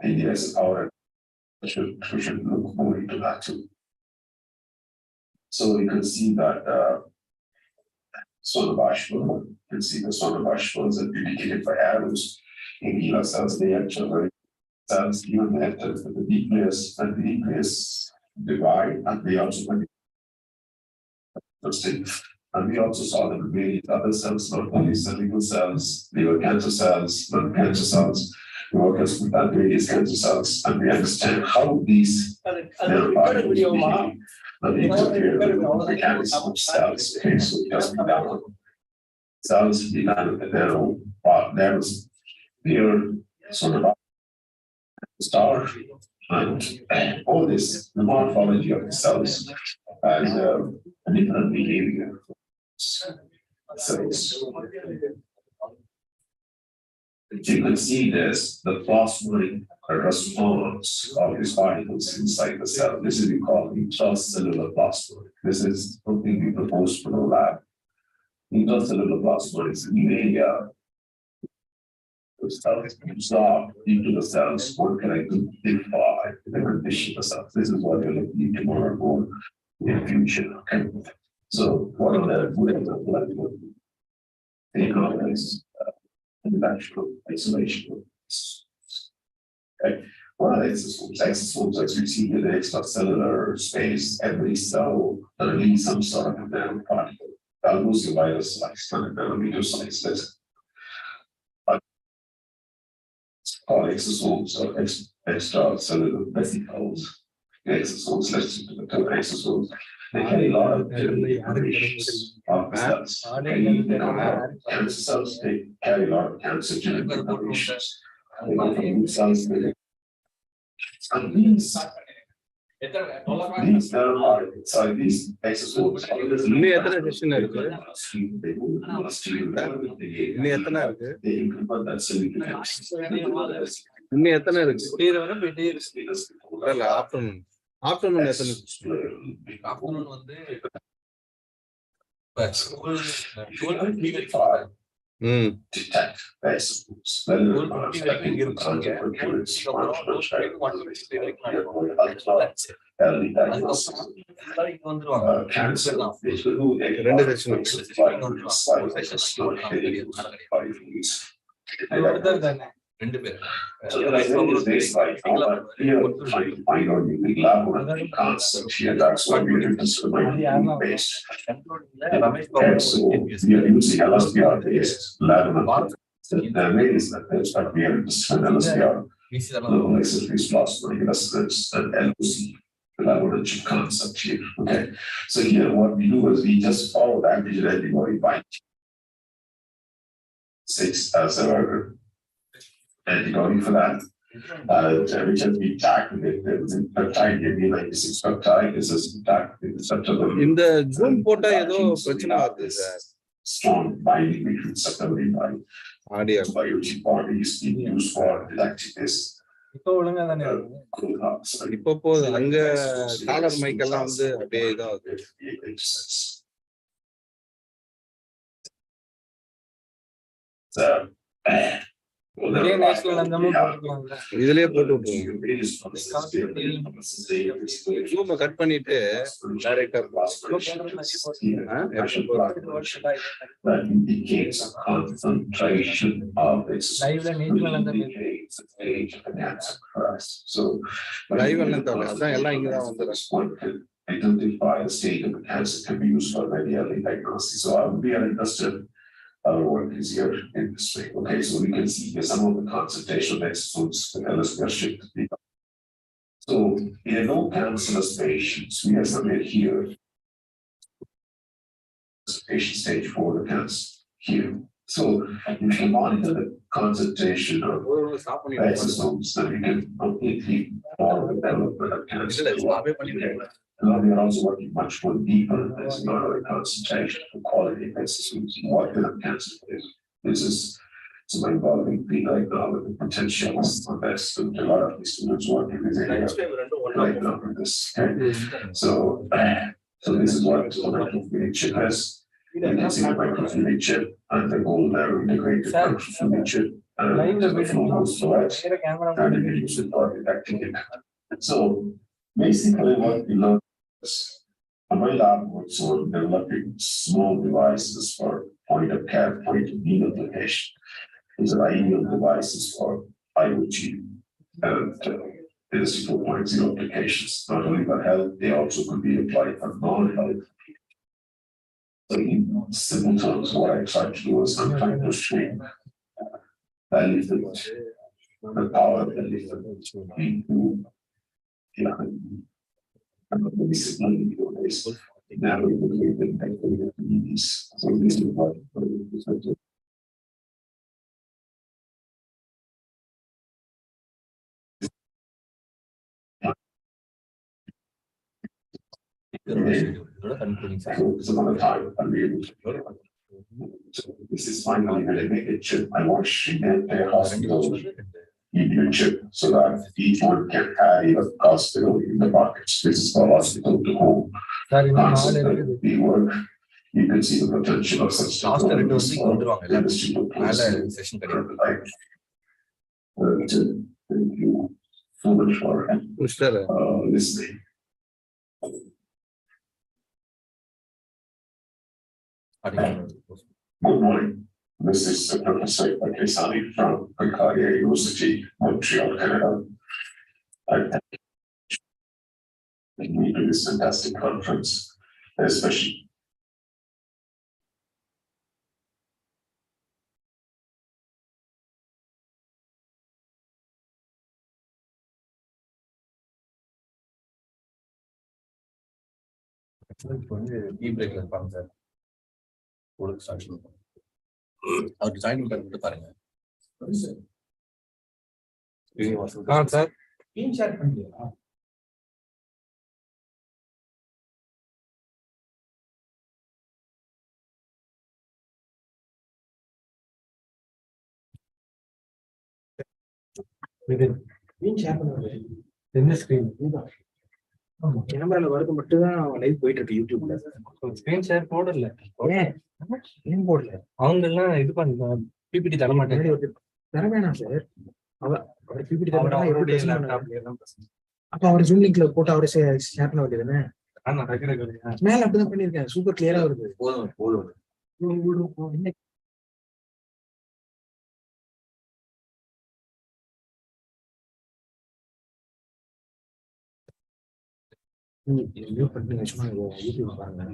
India is our we should look more into that too. So you can see that sort of ashwal, you can see the sort of ashwals that indicated by arrows in HeLa cells. They actually cells even after the nucleus and the nucleus divide, and they also and we also saw that various other cells, not only cervical cells, liver cancer cells, lung cancer cells, we work with various cancer cells, and we understand how these mechanism of cells. Okay, so just be down. Cells be done with their own there was their sort of star and all this the morphology of the cells as a different behavior. Cells. You can see this, the plasmodic response of these particles inside the cell. This is we call intracellular plasmodic. This is something we propose for the lab. Intracellular plasmodic is a new area. The cells absorb into the cells. What can I do? Defy the condition of the cells. This is what we're looking into more and more in future. Okay. So what are the good examples? They organize natural isolation. Okay. What are the exosomes? Exosomes, as we see in the extracellular space, every cell releases some sort of nanoparticle. That'll lose your virus size, 100 nanometer size. That's called exosomes or extracellular vesicles. Exosomes, let's see the term exosomes. They carry a lot of information of cells. Cancer cells, they carry a lot of cancer genetic information. They go from cells, and these exosomes. They implement that cell. இன்னும் எத்தனை இருக்கு இல்ல afternoon afternoon எத்தனை afternoon வந்து detect vegetables. Early diagnosis. Cancer. ரெண்டு section ரெண்டு பேர் So the idea is this, like, here, trying to find out unique laboratory concept here, that's what we're interested in, based. And so we are using LSPR based laboratory. The way is that there's, but we are interested in LSPR. Local accessories, plastic residents, and LOC, laboratory concept here, okay? So here, what we do is we just follow the antigen antibody binding. 6 as our antibody for that. Which has been tagged with the peptide, AB96 peptide is tagged with such a. இந்த zoom போட்டா ஏதோ பிரச்சனை வருது sir. Strong binding between secondary audio biology bodies being used for detecting this. இப்போ ஒழுங்கா தானே இப்போ போகுது அங்க காலர் மைக் எல்லாம் வந்து அப்படியே இதாகுது. இதுலயே போட்டு விட்டுருவோம் கட் பண்ணிட்டு டைரக்டா லைவ் அதான் எல்லாம் இங்கதான் வந்துடும். Identify the state of the cancer can be used for many early diagnosis. So we are interested. Our work is here in this way. Okay, so we can see here some of the concentration exosomes with LSPR shift. So in no cancerous patients, we have somewhere here. Patient stage 4 the cancer here. So if you monitor the concentration of exosomes, then we can completely follow the development of cancer. We are also working much more deeper in this, not only concentration of quality of exosomes, what kind of cancer it is. This is so involving right now with the potential of best. A lot of the students working in this area right now with this. Okay? So this is what the microfluidic chip is. You can see the microfluidic chip and the gold there integrated microfluidic chip and the flow goes to it and you can use it for detecting it. So basically what we learned is my lab works on developing small devices for point of care, point of need application. These are ideal devices for IoT and Industry 4.0 applications, not only for health, they also could be applied for non-health. So in simple terms, what I try to do is I'm trying to stream the power of the into now we believe in these. So this is what some other time I'll be able to. So this is finally going to make a chip. I want to their hospital new chip so that each one can carry a hospital in the pockets. This is for hospital to home. We work. You can see the potential of such technologies for industry to thank you so much for listening. Good morning. This is Professor Pakisani from Concordia University, Montreal, Canada. I thank you for this fantastic conference, especially. அவர் join பண்ணிட்டு பாருங்க sir screen share பண்ணியா என்ன screen கேமரால வரது மட்டும் தான் live போயிட்டு இருக்கு யூடியூப்ல. ஸ்கிரீன் ஷேர் போடல. ஏன் போடல? அவங்க எல்லாம் இது பண்ண பிபிடி தர மாட்டேன். தர வேணாம் சார். அவர் பிபிடி தர மாட்டாங்க. அவருடைய லேப்டாப்ல எல்லாம் அப்ப அவர் ஜூம் லிங்க்ல போட்டு அவரை ஷேர் பண்ண வேண்டியதுதானே? மேல அப்படிதான் பண்ணிருக்கேன். சூப்பர் கிளியரா வருது. போதும். பண்ணுங்க சும்மா யூடியூப் பாருங்க.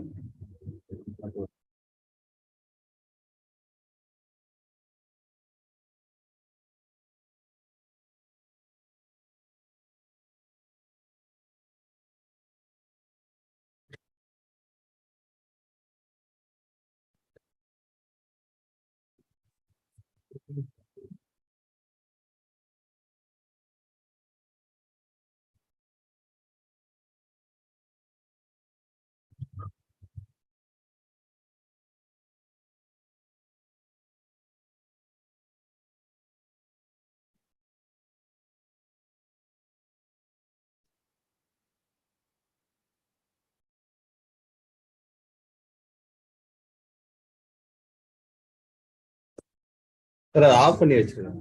சார் அதை ஆஃப் பண்ணி வச்சிருக்கேன்.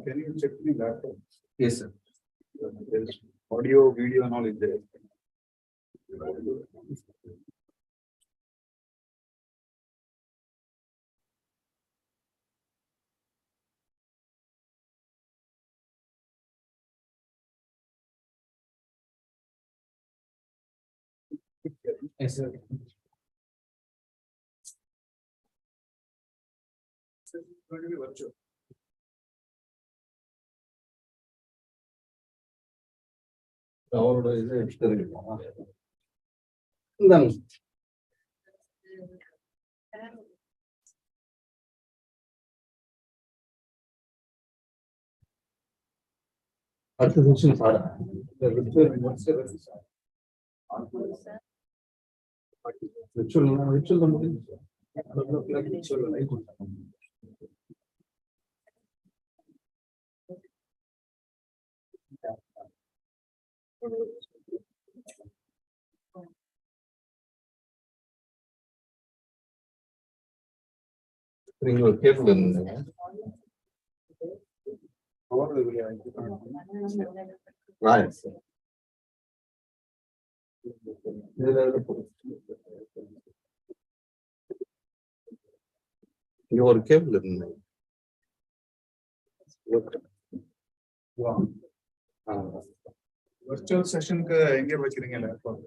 Can you check the laptop? Yes, sir. Audio, video and all is there. Yes, sir. Going to be virtual. அவரோட இதை எடுத்துருக்கோம். இந்தாங்க. அடுத்த நிமிஷம் சார் நீங்க ஒரு கேபிள் இருந்தீங்க இங்க ஒரு கேபிள் இருந்தீங்க virtual session-க்கு எங்க வைக்கிறீங்க லேப்டாப்?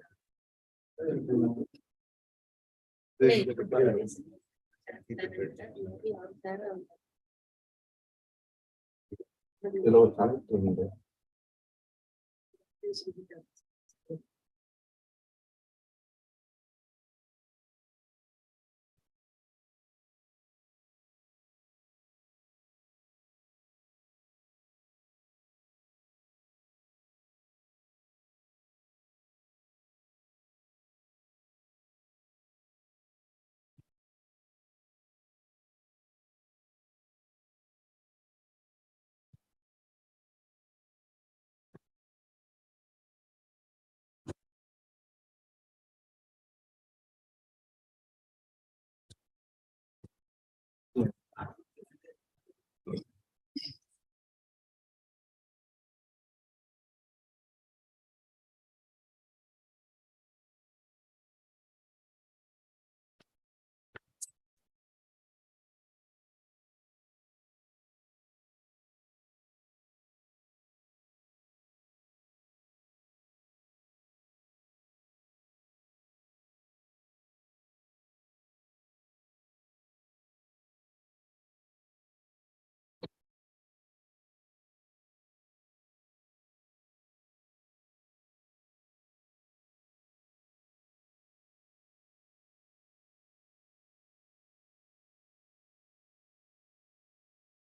இதுல ஒரு கனெக்ட் இருந்து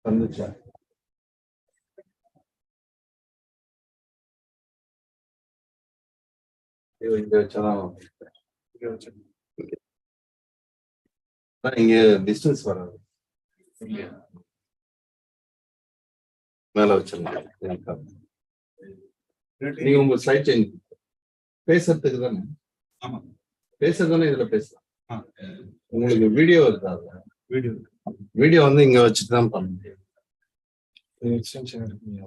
வந்துச்சா இங்க வச்சாதான் இங்க டிஸ்டன்ஸ் வராது மேல வச்சிருங்க நீங்க உங்க ஸ்லைட் சேஞ்ச் பேசுறதுக்கு தானே பேசுறதுதானே இதுல பேசலாம் உங்களுக்கு வீடியோ இருக்கா வீடியோ வந்து இங்க வச்சுட்டு தான் பண்ண முடியும் எக்ஸ்டென்ஷன் இருக்குங்க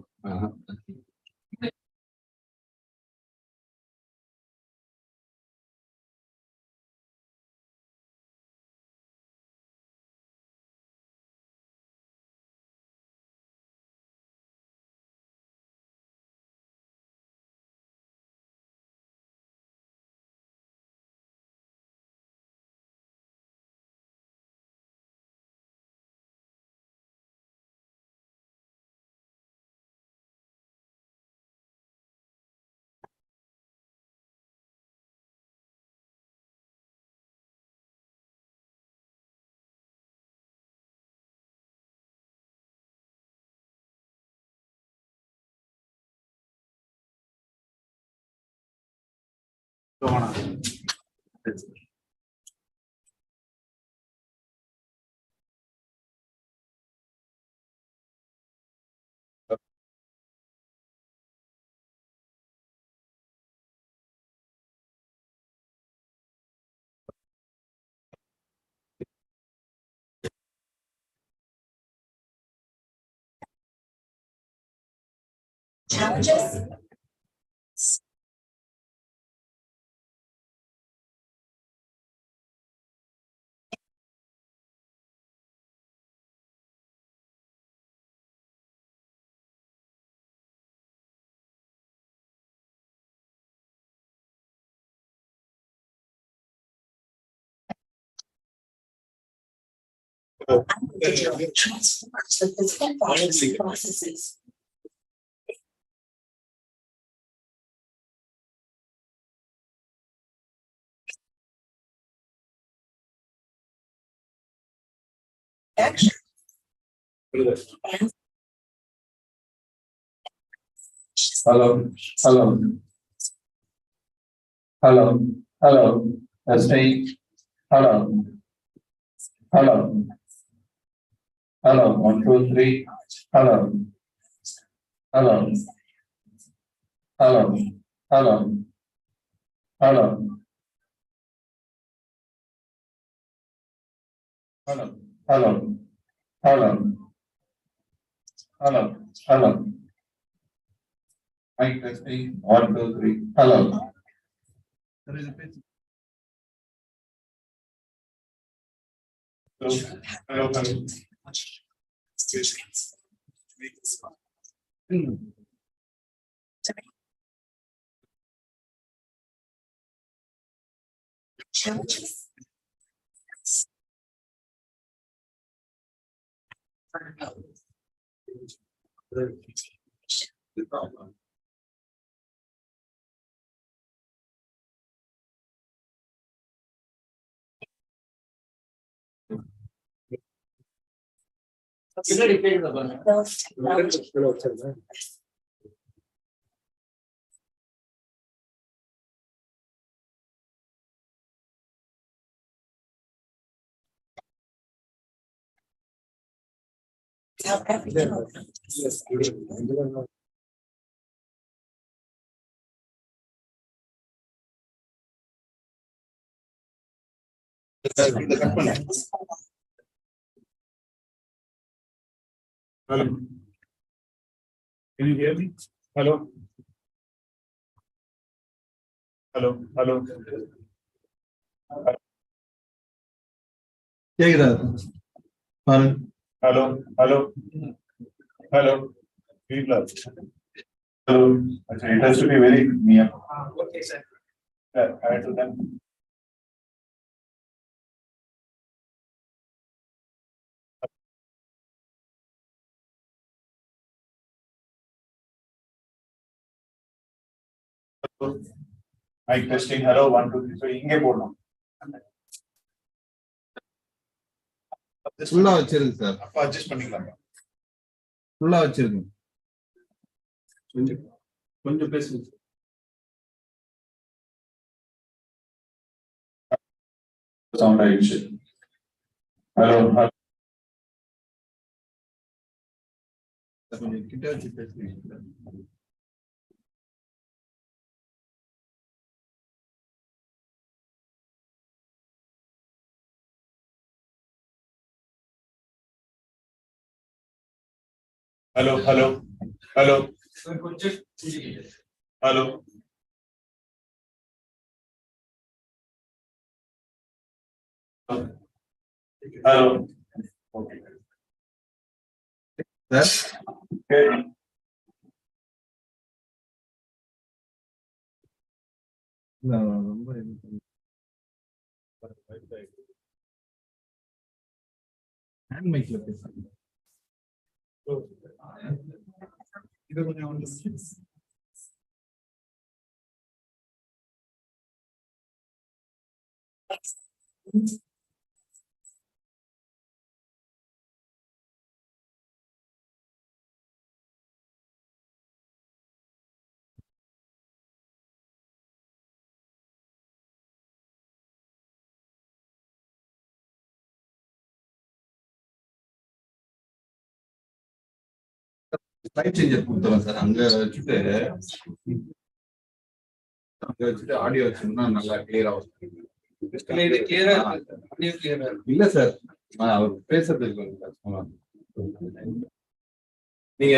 Challenges. Digital transforms the physical processes. Action. Hello, hello. Hello, hello, testing. Hello. Hello. Hello, 1, 2, 3. Hello. Hello. Hello. Hello. Hello. Hello. Hello. Hello. Hello. Hello. Mic testing. 1, 2, 3. Hello. Hello. Hello. Hello. How everything. Hello. Can you hear me? Hello. Hello. Hello. Hello. Hello. Hello. Hello. It has to be very near. Okay, sir. I to them. Mic testing. Hello. 1, 2, 3. So inge போடணும். ஃபுல்லா வச்சிருங்க sir. அப்ப adjust பண்ணிக்கலாம். ஃபுல்லா வச்சிருங்க. கொஞ்சம் பேசுங்க. Sound ஆயிடுச்சு. Hello. கொஞ்சம் கிட்ட வச்சு பேசுங்க. Hello. Hello. Hello. Hello. Hello. Okay. Sir Okay. ரொம்ப ஹேண்ட் மைக்ல பேசுறேன். இது கொஞ்சம் ஸ்லைட் சேஞ்சர் கொடுத்துறேன் சார். அங்க வச்சுட்டு ஆடியோ வச்சோம்னா நல்லா கிளியரா வரும். இல்ல சார், அவர் பேசுறதுக்கு கொஞ்சம் கஷ்டமா இருக்கு. நீங்க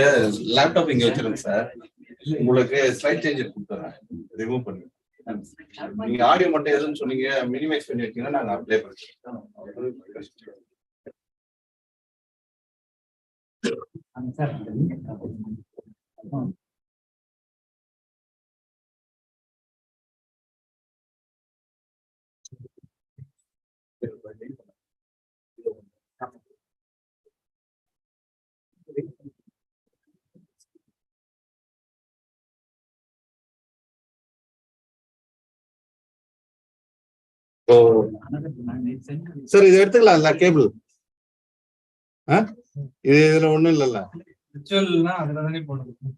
லேப்டாப் இங்க வச்சிருங்க சார். உங்களுக்கு ஸ்லைட் சேஞ்சர் கொடுத்துறேன், ரிமூவ் பண்ணி. நீங்க ஆடியோ மட்டும் எதுன்னு சொன்னீங்க, மினிமைஸ் பண்ணி வச்சீங்கன்னா நாங்க அப்ளை பண்ணிக்கிறோம். சார் இது எடுத்துக்கலாம் கேபிள். இதுல ஒண்ணும் இல்லல்ல. விர்ச்சுவல்னா அதுல தானே போடணும்.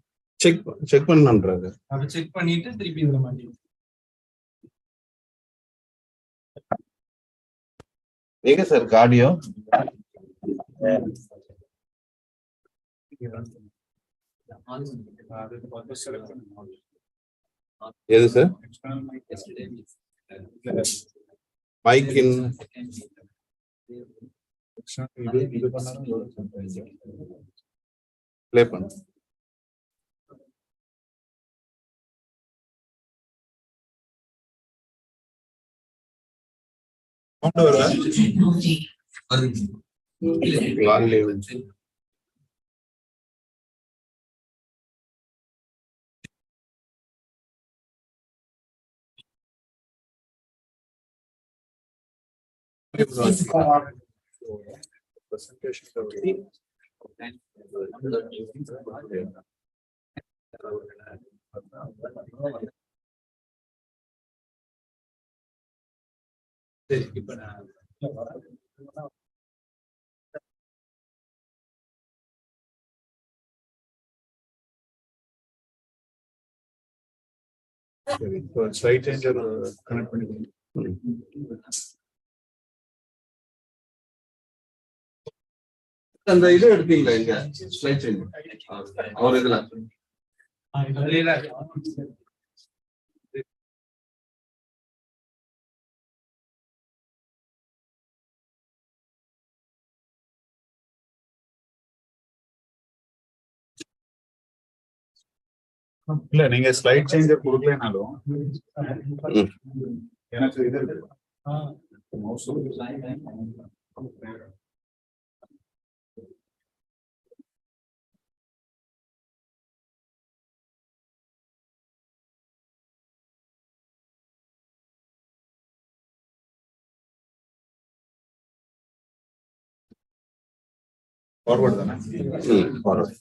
செக் பண்ணன்றாரு. அதை செக் பண்ணிட்டு திருப்பி இதுல மாட்டி. எங்க சார் ஆடியோ? எது சார்? மைக் இன் ப்ளே பண்ணு. கொண்டு வரல. ஸ்லைட் சேஞ்சர் கனெக்ட் பண்ணிக்கணும். அந்த இது எடுத்தீங்களா இங்க ஸ்லைட் சேஞ்சர் அவர் இதுல இல்ல நீங்க ஸ்லைட் சேஞ்சர் கொடுக்கலனாலும் எனக்கு இது இருக்கு. ஃபார்வர்ட் தானே? ஃபார்வர்ட்.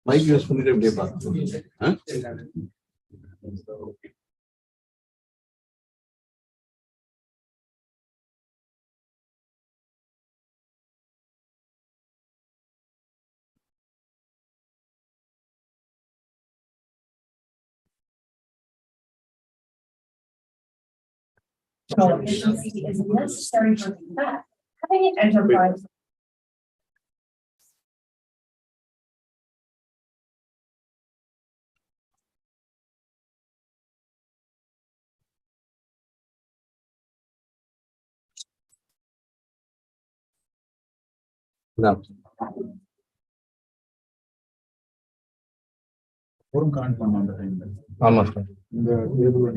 மைக் யூஸ் பண்ணிட்டு எப்படியே பார்த்து Efficiency is necessary for that. Having an enterprise. ஒரு கான் பண்ண அந்த டைம்ல. ஆமா சார். இந்த டேபிள்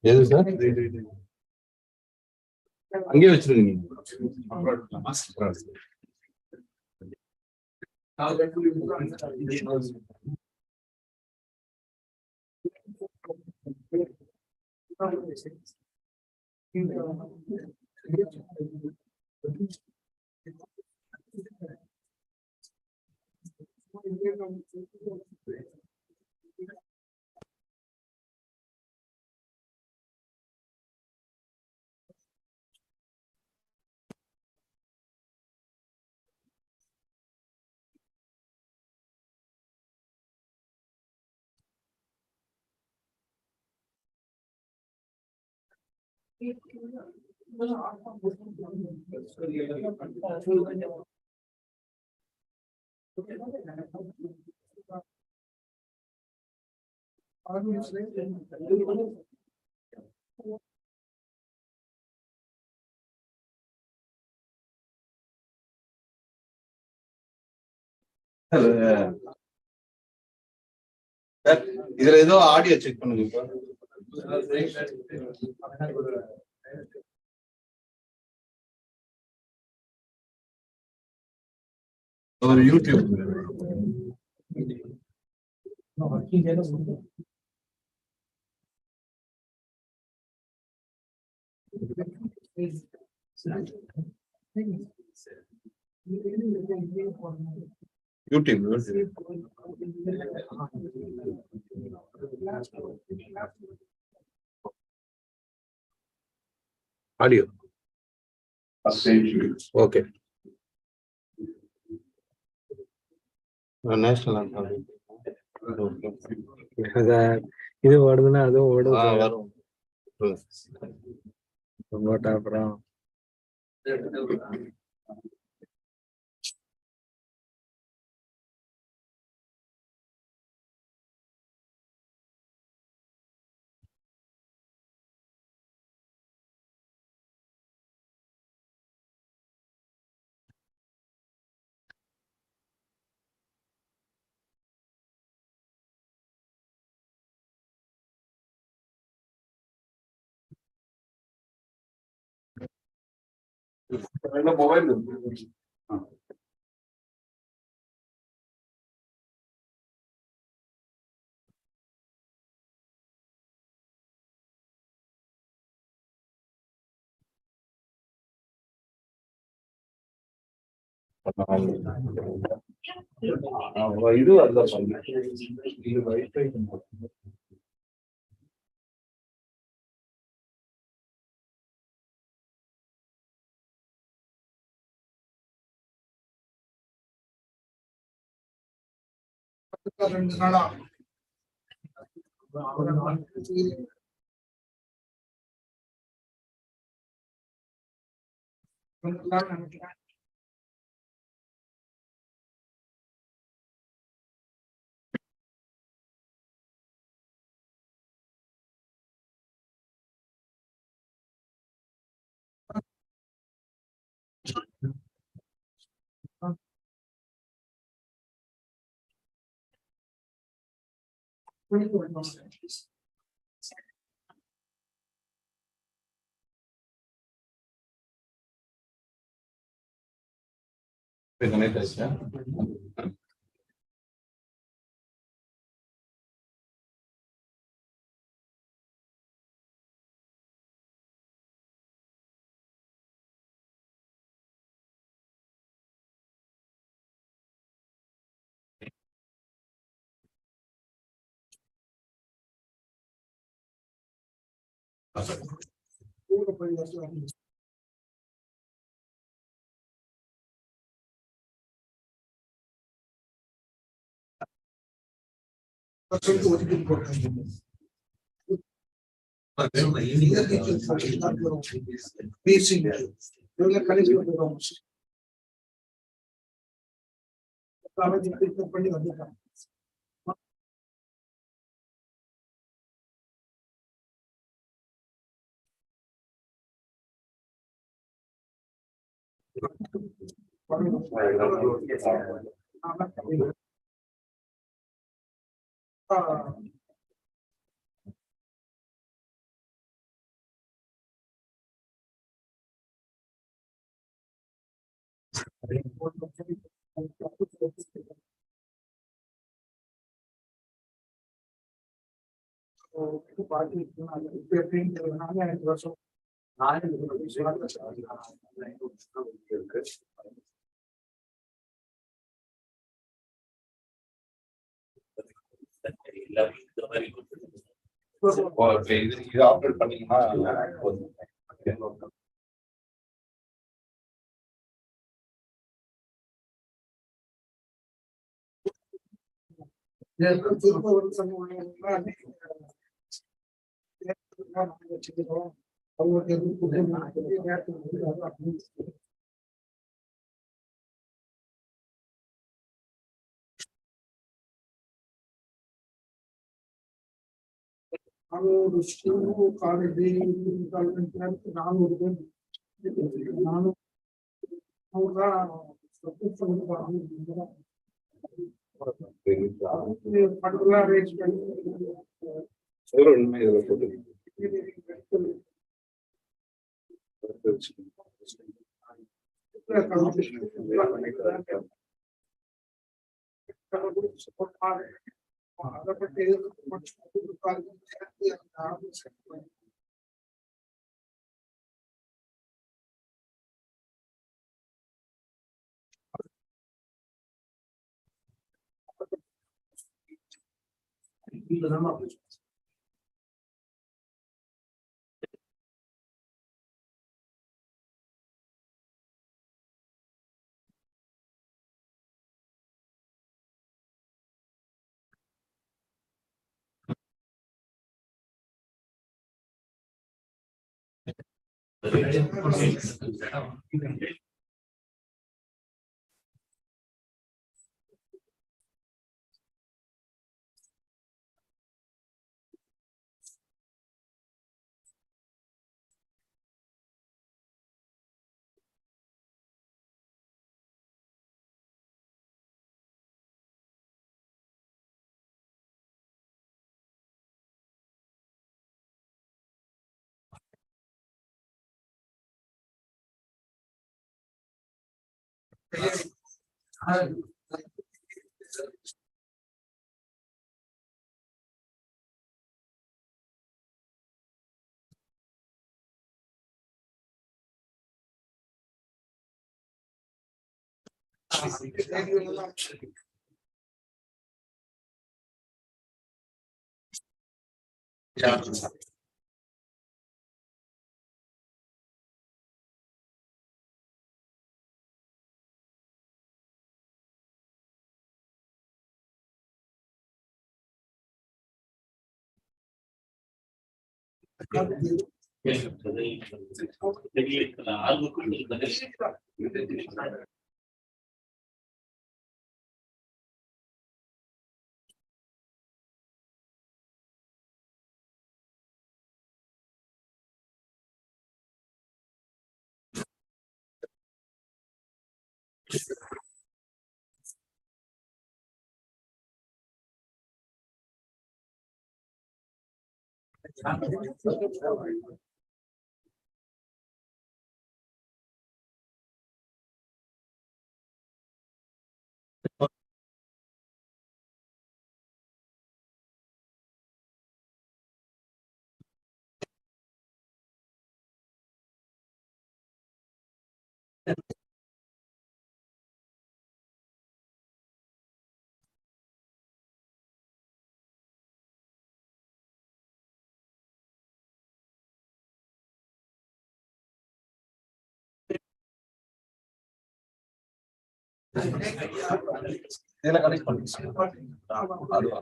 எது சார்? அங்கே வச்சிருக்கீங்க. இதுல ஏதோ ஆடியோ செக் பண்ணுங்க. ஒரு YouTube YouTube. Audio. Okay. National anthem. இது ஓடுதுன்னா அதுவும் ஓடுது. வரும். அப்புறம் மொபைல் இது அதான் இது வைஃபை connect ஆயிடுச்சா? இது ஆப்ரேட் பண்ணீங்கன்னா இதுல கனெக்ட் பண்ணி அதுவா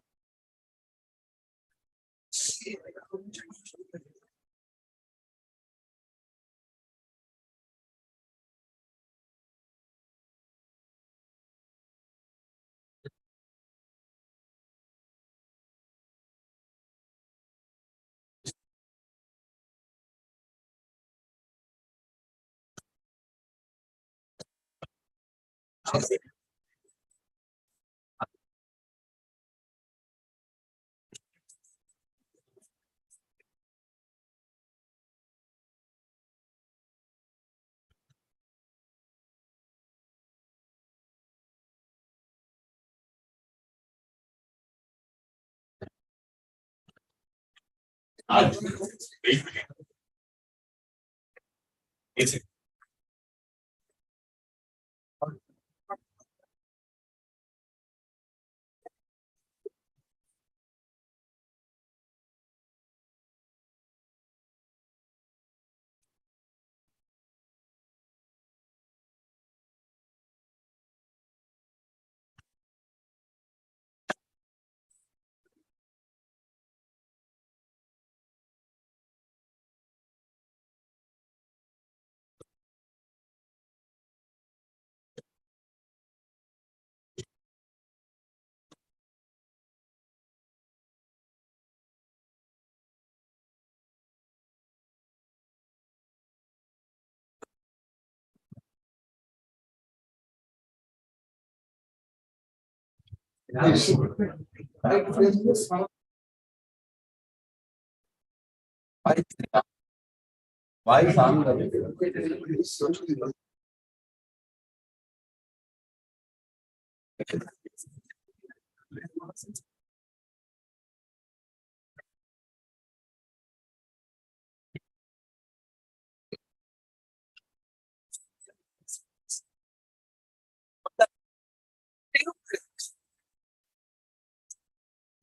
வாய்ஸ் ஆன்ல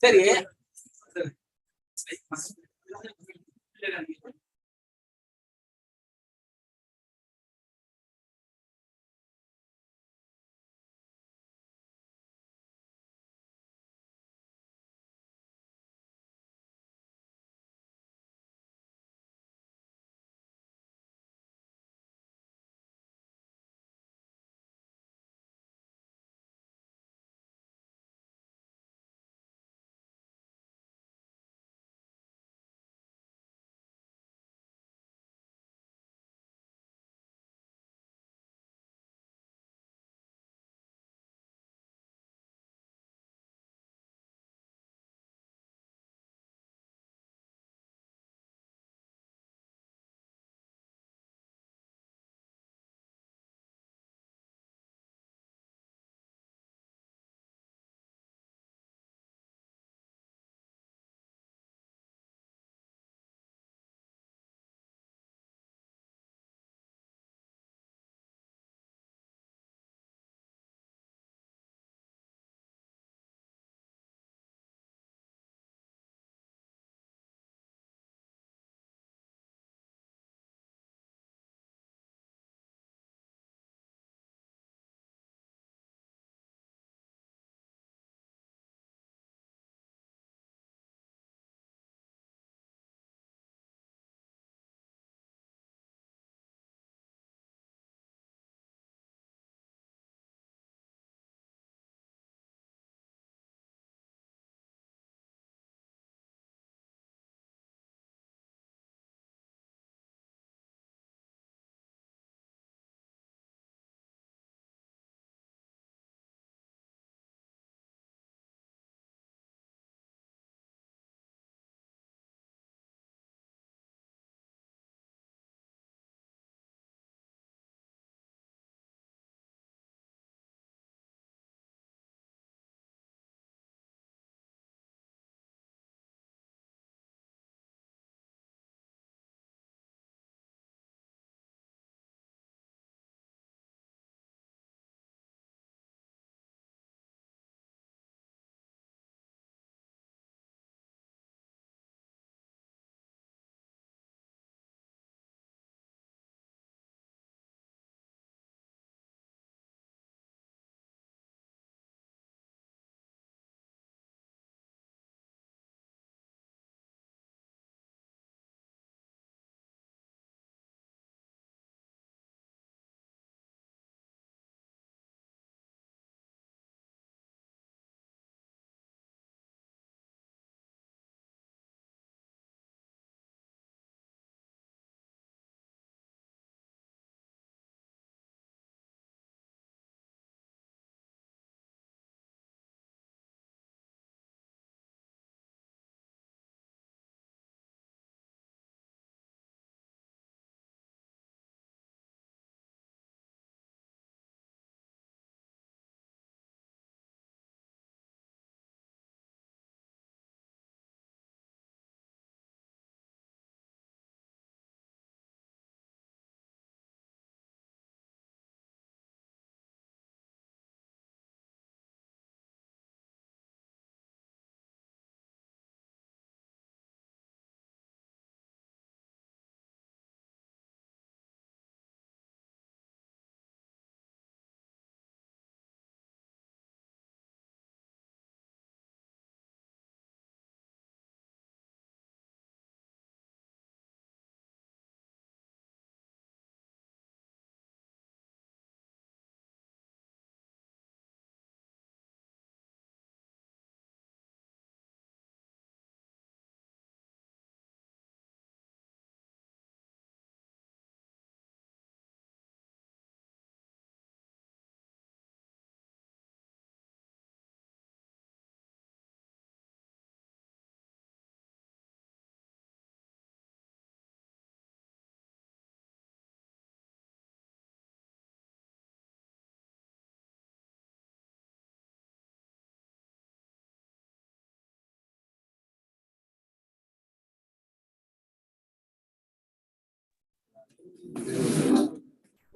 சரி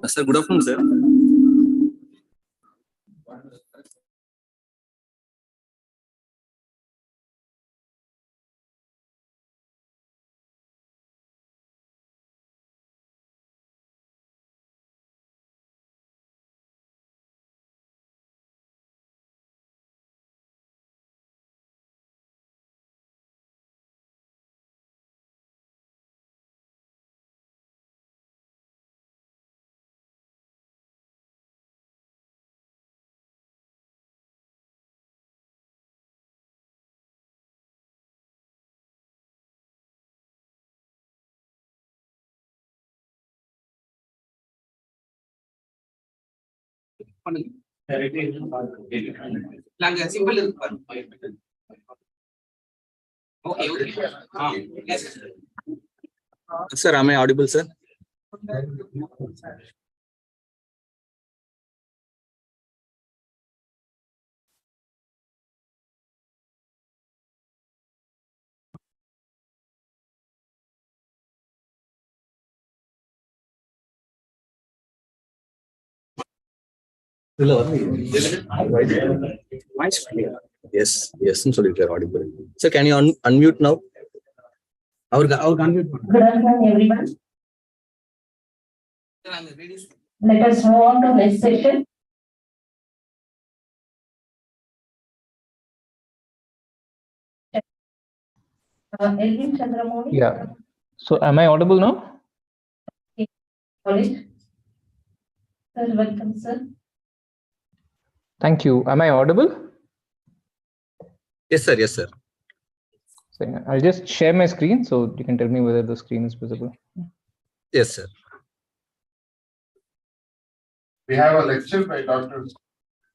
Sir, good afternoon, sir. பண்ணுங்க. Okay. இல்ல, அங்க சிம்பிள் இருக்கு பாருங்க. Okay okay. Sir, am I audible, sir? Yes, yes, சொல்லிருக்காரு audible. Sir, can you unmute now? அவருக்கு அன்மியூட் பண்ணுங்க. Good afternoon, everyone. Let us move on to next session. Elvin Chandramoni. Yeah. So am I audible now? College. Sir, welcome, sir. Thank you. Am I audible? Yes, sir. Yes, sir. So I'll just share my screen so you can tell me whether the screen is visible. Yes, sir. We have a lecture by Dr.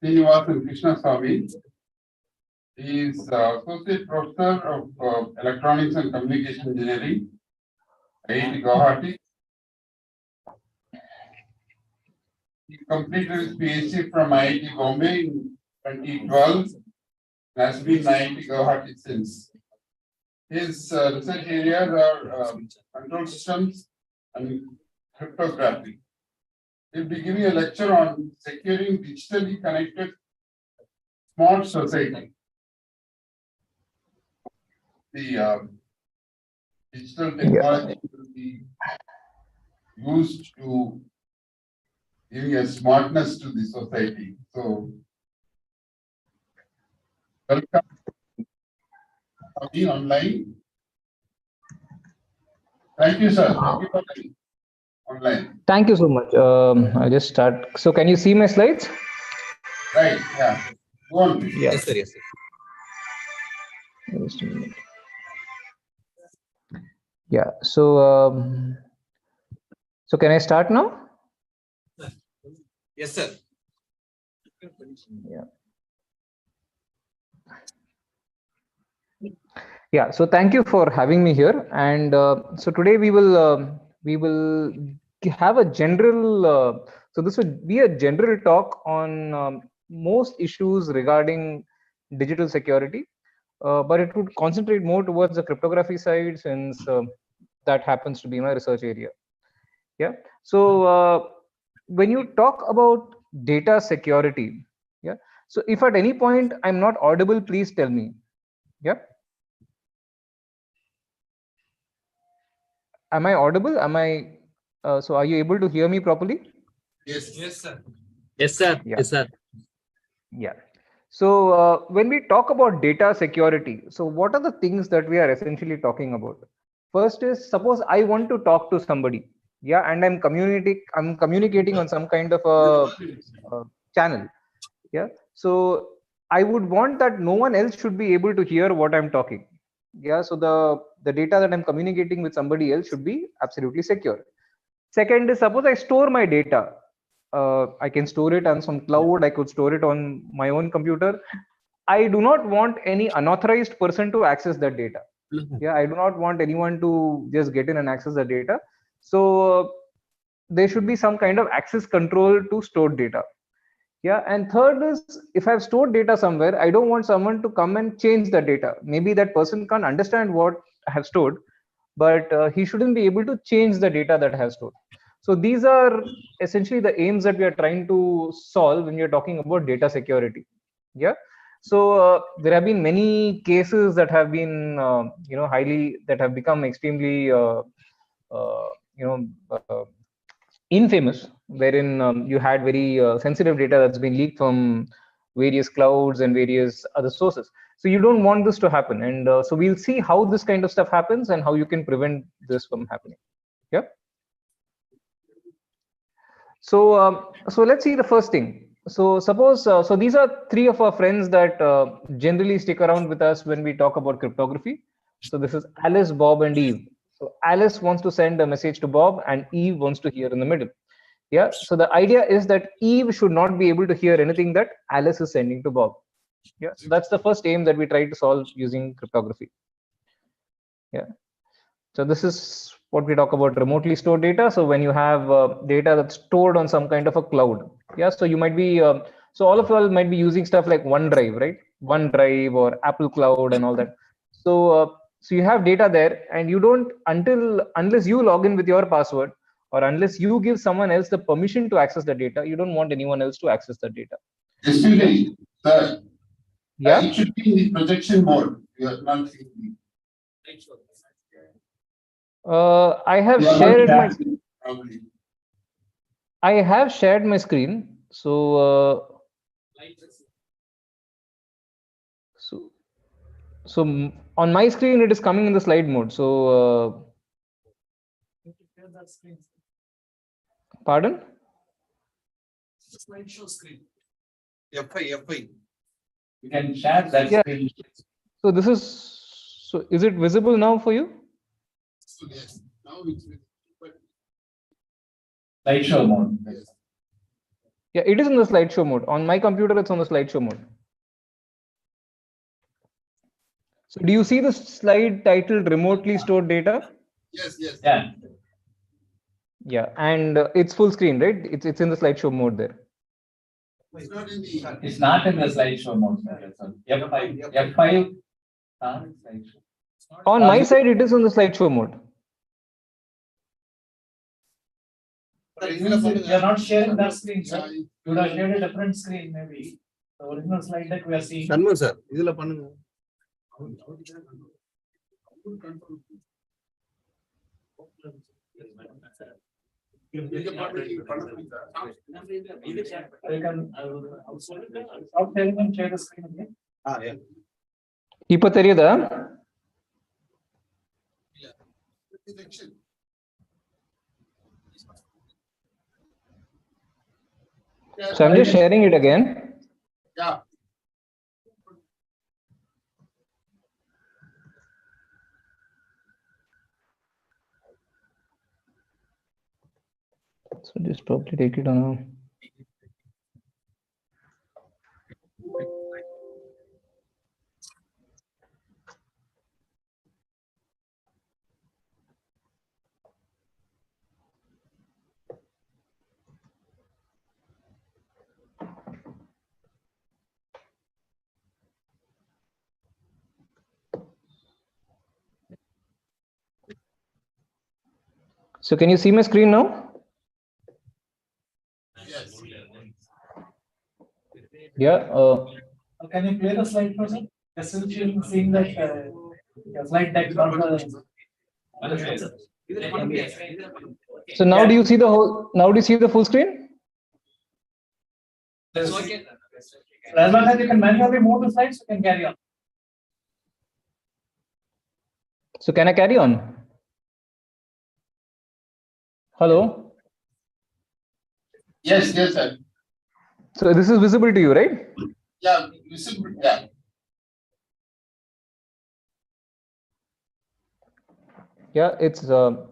Srinivasan Krishnaswamy. He is Associate Professor of Electronics and Communication Engineering, IIT Guwahati. He completed his PhD from IIT Bombay in 2012 and has been IIT Guwahati since. His research areas are control systems and cryptography. He'll be giving a lecture on securing digitally connected smart society. The digital technology will be used to giving a smartness to the society. So, welcome to be online. Thank you, sir. Thank you for coming online. Thank you so much. I'll just start. So can you see my slides? Right, yeah. Go on, please. Yeah. Yes, sir. Yes, sir. Just a minute. Yeah. So so can I start now? Yes, sir. Yeah. Yeah. So thank you for having me here. And so today we will have a general. So this would be a general talk on most issues regarding digital security, but it would concentrate more towards the cryptography side since that happens to be my research area. Yeah. So when you talk about data security, yeah. So if at any point I'm not audible, please tell me. Yeah. Am I audible? Am I? So are you able to hear me properly? Yes, yes, sir. Yes, sir. Yeah. Yes, sir. Yeah. So when we talk about data security, so what are the things that we are essentially talking about? First is, suppose I want to talk to somebody, yeah, and I'm communicating on some kind of a channel, yeah. So I would want that no one else should be able to hear what I'm talking, yeah. So the data that I'm communicating with somebody else should be absolutely secure. Second is, suppose I store my data. I can store it on some cloud. I could store it on my own computer. I do not want any unauthorized person to access that data. Yeah, I do not want anyone to just get in and access the data. So there should be some kind of access control to stored data. Yeah, and third is, if I've stored data somewhere, I don't want someone to come and change the data. Maybe that person can't understand what I have stored, but he shouldn't be able to change the data that I have stored. So these are essentially the aims that we are trying to solve when we are talking about data security. Yeah. So there have been many cases that have been, that have become extremely, infamous, wherein you had very sensitive data that's been leaked from various clouds and various other sources. So you don't want this to happen. And so we'll see how this kind of stuff happens and how you can prevent this from happening. Yeah. So, so let's see the first thing. So suppose, so these are three of our friends that generally stick around with us when we talk about cryptography. So this is Alice, Bob, and Eve. So Alice wants to send a message to Bob, and Eve wants to hear in the middle. Yeah, so the idea is that Eve should not be able to hear anything that Alice is sending to Bob. Yeah, so that's the first aim that we try to solve using cryptography. Yeah, so this is what we talk about remotely stored data. So when you have data that's stored on some kind of a cloud, yeah, so you might be so all of you all might be using stuff like OneDrive, right? OneDrive or Apple Cloud and all that. So so you have data there, and you don't unless you log in with your password, or unless you give someone else the permission to access the data, you don't want anyone else to access the data. Excuse me, sir. Yeah. It should be in the projection mode. You are not seeing. I have shared my. I have shared my screen. So so on my screen it is coming in the slide mode. So pardon? Slideshow screen. F5. You can share that Yeah. screen. So this is, so is it visible now for you? Yes, now it's Slideshow mode. Yeah, it is in the slideshow mode. On my computer, it's on the slideshow mode. So do you see the slide titled remotely stored data? yes. Yeah. Yeah, and it's full screen, right? It's in the slideshow mode there. It's not in the. It's not in the slideshow mode, sir. F5. Slideshow. On my side, it is on the slideshow mode. You are not sharing that screen, sir. You would have shared a different screen, maybe. The original slide deck we are seeing. Shanmugam sir, இதுல பண்ணுங்க. Stop sharing and share the screen again. Yeah. இப்போ தெரியுதா? So I'm just sharing it again. Yeah. So just probably take it on. So can you see my screen now? Yes. Yeah. Can you play the slide for me? Essentially seeing that the slide deck not the. So now do you see the whole? Now do you see the full screen? As long as you can manually move the slides, you can carry on. So can I carry on? Hello. Yes, sir. So this is visible to you, right? Yeah, visible, yeah. Yeah, it's. So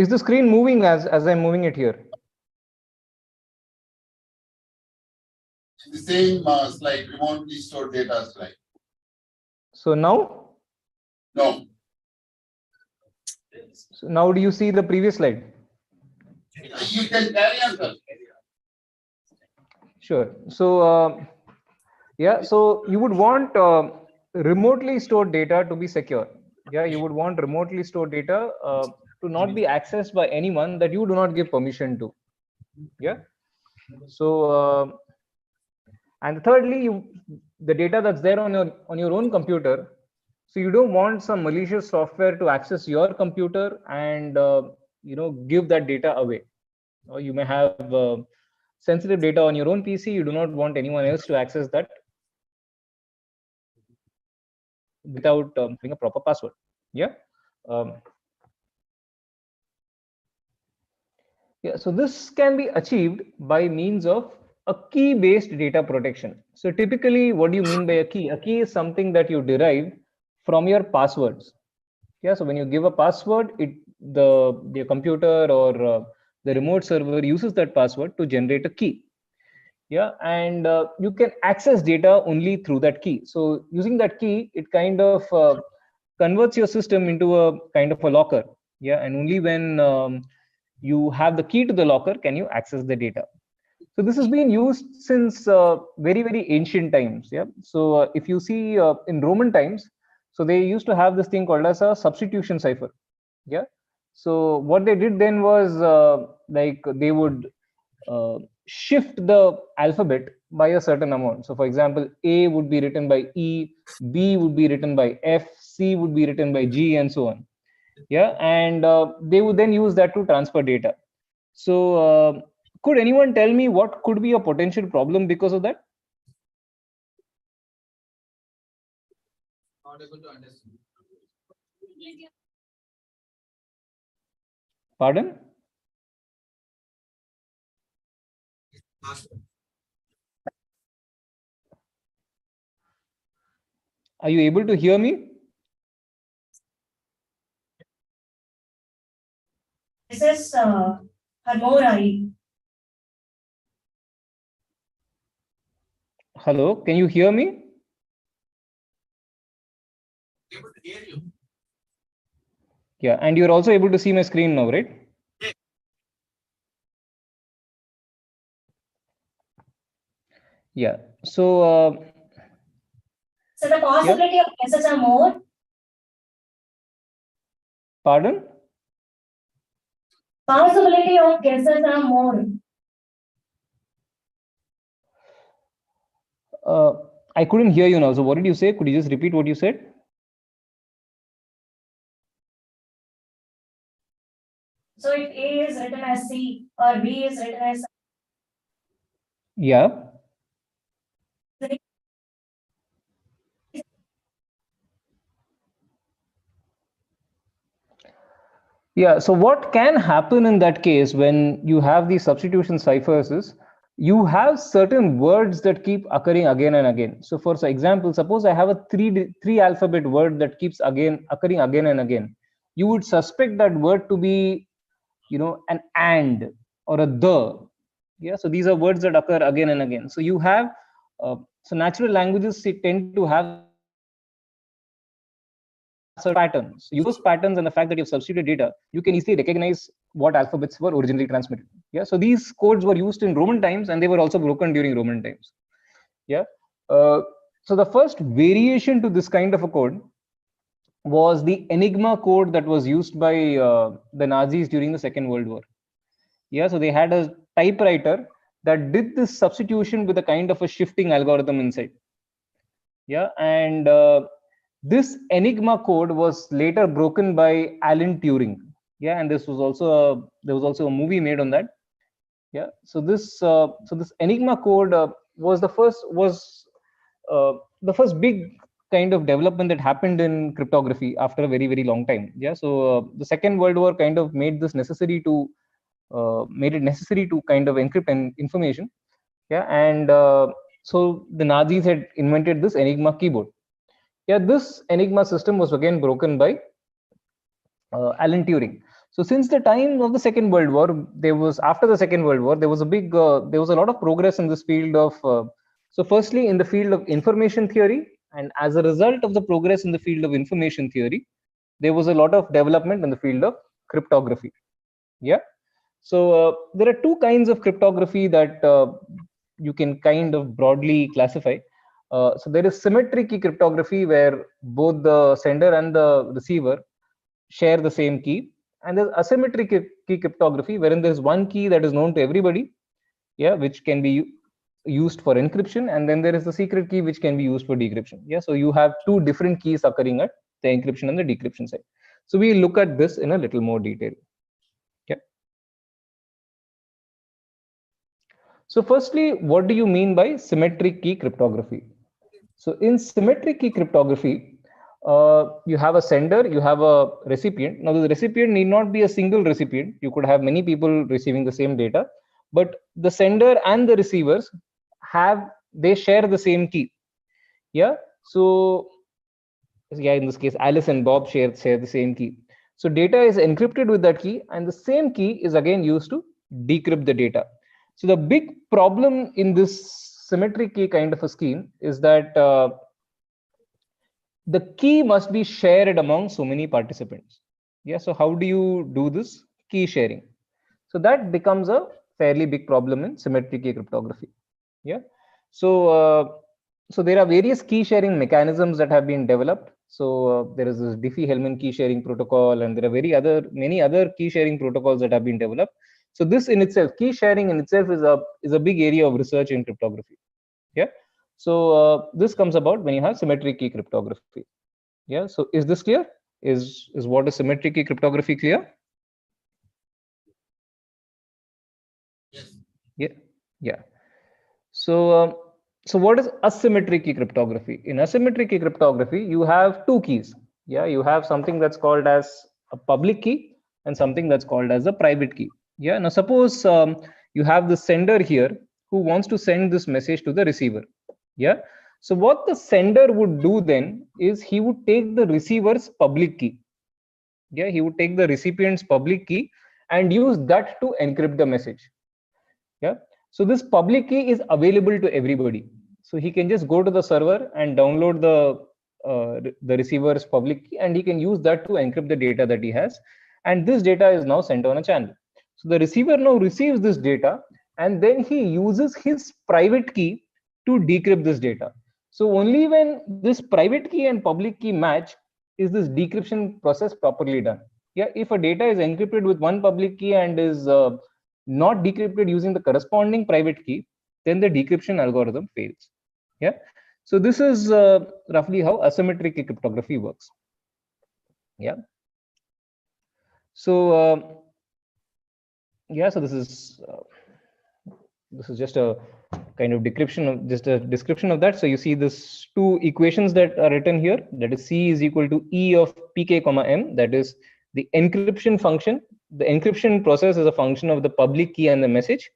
is the screen moving as I'm moving it here? The same slide, remotely stored data slide. So now? No. So now do you see the previous slide? You can carry on, sir. Sure. So yeah, so you would want remotely stored data to be secure. Yeah, you would want remotely stored data to not be accessed by anyone that you do not give permission to. Yeah. So and thirdly, the data that's there on your own computer. So you don't want some malicious software to access your computer and give that data away. Or you may have sensitive data on your own PC. You do not want anyone else to access that without having a proper password. Yeah. Yeah. So this can be achieved by means of a key-based data protection. So typically, what do you mean by a key? A key is something that you derive from your passwords. Yeah. So when you give a password, the computer or the remote server uses that password to generate a key. Yeah, and you can access data only through that key. So using that key, it kind of converts your system into a kind of a locker. Yeah, and only when you have the key to the locker can you access the data. So this has been used since very ancient times. Yeah, so if you see in Roman times, so they used to have this thing called as a substitution cipher. Yeah, so what they did then was like they would shift the alphabet by a certain amount. So for example, A would be written by E, B would be written by F, C would be written by G, and so on. Yeah, and they would then use that to transfer data. So could anyone tell me what could be a potential problem because of that? Not able to understand. Pardon? Are you able to hear me? This is Harmorari. Hello, can you hear me? Able to hear you. Yeah, and you're also able to see my screen now, right? Yeah. So So the possibility of guesses are more. pardon? Possibility of guesses are more. I couldn't hear you now. So what did you say? Could you just repeat what you said? So if A is written as C or B is written as Yeah. Yeah, so what can happen in that case when you have these substitution ciphers is you have certain words that keep occurring again and again. So for example, suppose I have a three alphabet word that keeps occurring again and again. You would suspect that word to be, you know, an and or a the. Yeah, so these are words that occur again and again. So you have, so natural languages tend to have certain patterns. You use patterns and the fact that you've substituted data, you can easily recognize what alphabets were originally transmitted. Yeah, so these codes were used in Roman times and they were also broken during Roman times. Yeah, so the first variation to this kind of a code was the Enigma code that was used by the Nazis during the Second World War. Yeah, so they had a typewriter that did this substitution with a kind of a shifting algorithm inside. Yeah, and this Enigma code was later broken by Alan Turing. Yeah, and this was also there was also a movie made on that. Yeah, so this Enigma code was the first big kind of development that happened in cryptography after a very long time. Yeah, so the Second World War kind of made it necessary to kind of encrypt information. Yeah, and so the Nazis had invented this Enigma keyboard. Yeah, this Enigma system was again broken by Alan Turing. So since the time of the Second World War, after the Second World War, there was a lot of progress in this field of. So firstly, in the field of information theory, and as a result of the progress in the field of information theory, there was a lot of development in the field of cryptography. Yeah. So there are two kinds of cryptography that you can kind of broadly classify. So there is symmetric key cryptography where both the sender and the receiver share the same key, and there's asymmetric key cryptography wherein there's one key that is known to everybody, yeah, which can be used for encryption, and then there is the secret key which can be used for decryption. Yeah, so you have two different keys occurring at the encryption and the decryption side. So we'll look at this in a little more detail. So firstly, what do you mean by symmetric key cryptography? So in symmetric key cryptography, you have a sender, you have a recipient. Now the recipient need not be a single recipient. You could have many people receiving the same data, but the sender and the receivers they share the same key. Yeah. So yeah, in this case, Alice and Bob share the same key. So data is encrypted with that key, and the same key is again used to decrypt the data. So the big problem in this symmetric key kind of a scheme is that the key must be shared among so many participants. Yeah, so how do you do this key sharing? So that becomes a fairly big problem in symmetric key cryptography. Yeah, so so there are various key sharing mechanisms that have been developed. So there is this Diffie-Hellman key sharing protocol, and there are many other key sharing protocols that have been developed. So this in itself, key sharing in itself is a big area of research in cryptography. Yeah, so this comes about when you have symmetric key cryptography. Yeah, so is this clear? Is what is symmetric key cryptography clear? Yeah. So so what is asymmetric key cryptography? In asymmetric key cryptography, you have two keys. Yeah, you have something that's called as a public key and something that's called as a private key. Yeah, now suppose you have the sender here who wants to send this message to the receiver. Yeah, so what the sender would do then is he would take the receiver's public key. Yeah, he would take the recipient's public key and use that to encrypt the message. Yeah, so this public key is available to everybody. So he can just go to the server and download the receiver's public key, and he can use that to encrypt the data that he has. And this data is now sent on a channel. So the receiver now receives this data, and then he uses his private key to decrypt this data. So only when this private key and public key match is this decryption process properly done. Yeah, if a data is encrypted with one public key and is not decrypted using the corresponding private key, then the decryption algorithm fails. Yeah, so this is roughly how asymmetric key cryptography works. Yeah, so yeah, so this is just a kind of description of that. So you see this two equations that are written here, that is C is equal to E of pk comma m, that is the encryption function. The encryption process is a function of the public key and the message,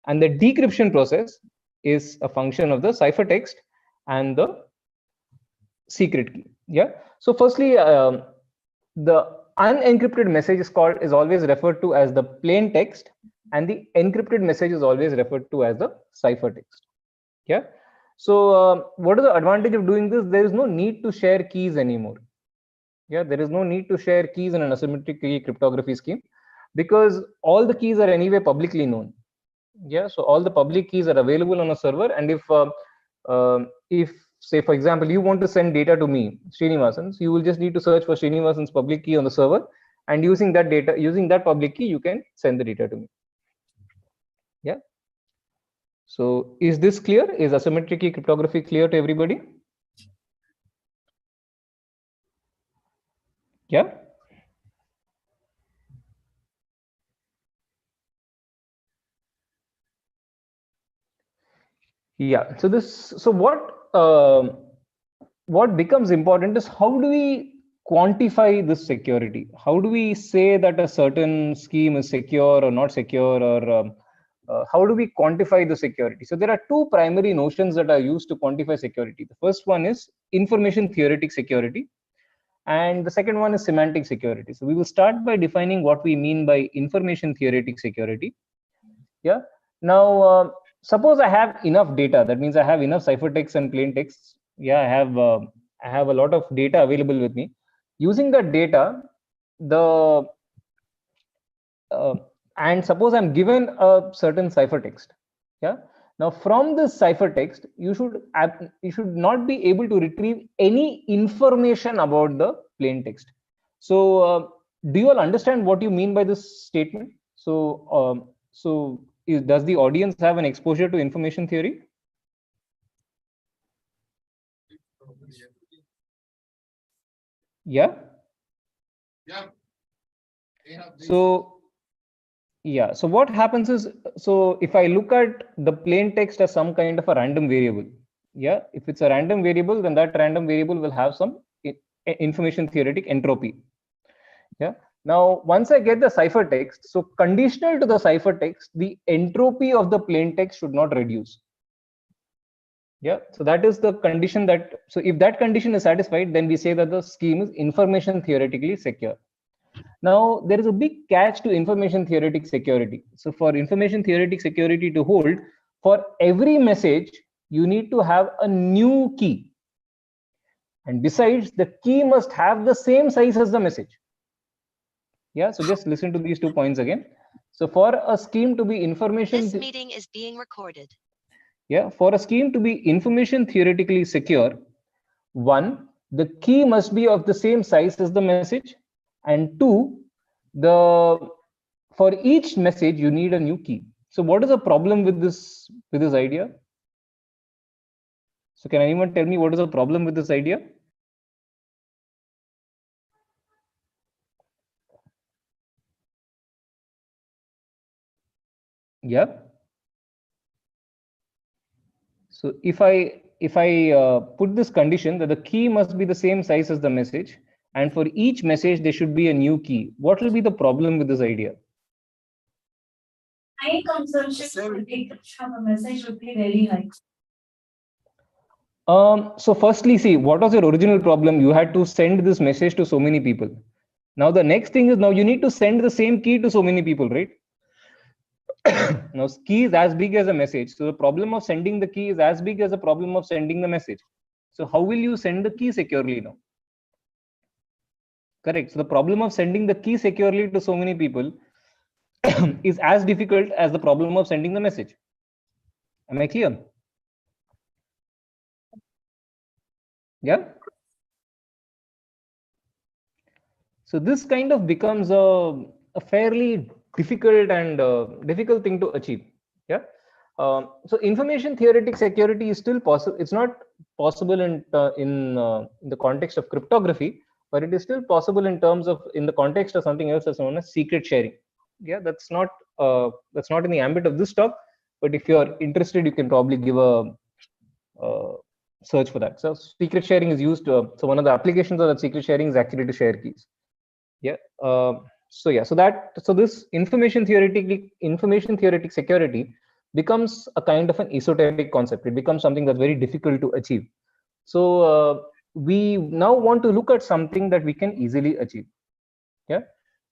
and the decryption process is a function of the ciphertext and the secret key. Yeah, so firstly, the unencrypted message is always referred to as the plain text, and the encrypted message is always referred to as the ciphertext. Yeah, so what is the advantage of doing this? There is no need to share keys anymore. Yeah, there is no need to share keys in an asymmetric key cryptography scheme, because all the keys are anyway publicly known. Yeah, so all the public keys are available on a server, and if say for example you want to send data to me, Srinivasan, so you will just need to search for Srinivasan's public key on the server, and using that public key you can send the data to me. Yeah, so is this clear? Is asymmetric key cryptography clear to everybody? Yeah. Yeah, so what becomes important is how do we quantify this security? How do we say that a certain scheme is secure or not secure, or how do we quantify the security? So there are two primary notions that are used to quantify security. The first one is information theoretic security, and the second one is semantic security. So we will start by defining what we mean by information theoretic security. Yeah, now suppose I have enough data, that means I have enough ciphertext and plain text. Yeah, I have a lot of data available with me. Using that data, and suppose I'm given a certain ciphertext. Yeah, now from this ciphertext, you should not be able to retrieve any information about the plain text. So do you all understand what you mean by this statement? So does the audience have an exposure to information theory? Yeah. Yeah. So yeah, so what happens is, so if I look at the plain text as some kind of a random variable, yeah, if it's a random variable, then that random variable will have some information theoretic entropy. Yeah. Now, once I get the ciphertext, so conditional to the ciphertext, the entropy of the plain text should not reduce. Yeah, so that is the condition that, so if that condition is satisfied, then we say that the scheme is information theoretically secure. Now, there is a big catch to information theoretic security. So for information theoretic security to hold, for every message, you need to have a new key. And besides, the key must have the same size as the message. Yeah, so just listen to these 2 points again. So for a scheme to be information... This meeting is being recorded. Yeah, for a scheme to be information theoretically secure, 1, the key must be of the same size as the message, and 2, for each message you need a new key. So what is the problem with this idea? So can anyone tell me what is the problem with this idea? Yeah. So if I put this condition that the key must be the same size as the message, and for each message there should be a new key, what will be the problem with this idea? Time consumption of a message would be very high. So firstly, see, what was your original problem? You had to send this message to so many people. Now the next thing is, now you need to send the same key to so many people, right? Now key is as big as a message. So the problem of sending the key is as big as the problem of sending the message. So how will you send the key securely now? Correct. So the problem of sending the key securely to so many people is as difficult as the problem of sending the message. Am I clear? Yeah. So this kind of becomes a fairly difficult thing to achieve. Yeah. So information theoretic security is still possible. It's not possible in the context of cryptography, but it is still possible in the context of something else that's known as secret sharing. Yeah, that's not in the ambit of this talk, but if you're interested, you can probably give a search for that. So secret sharing is used. So one of the applications of that secret sharing is actually to share keys. Yeah. So this information theoretic security becomes a kind of an esoteric concept. It becomes something that's very difficult to achieve. So we now want to look at something that we can easily achieve. Yeah.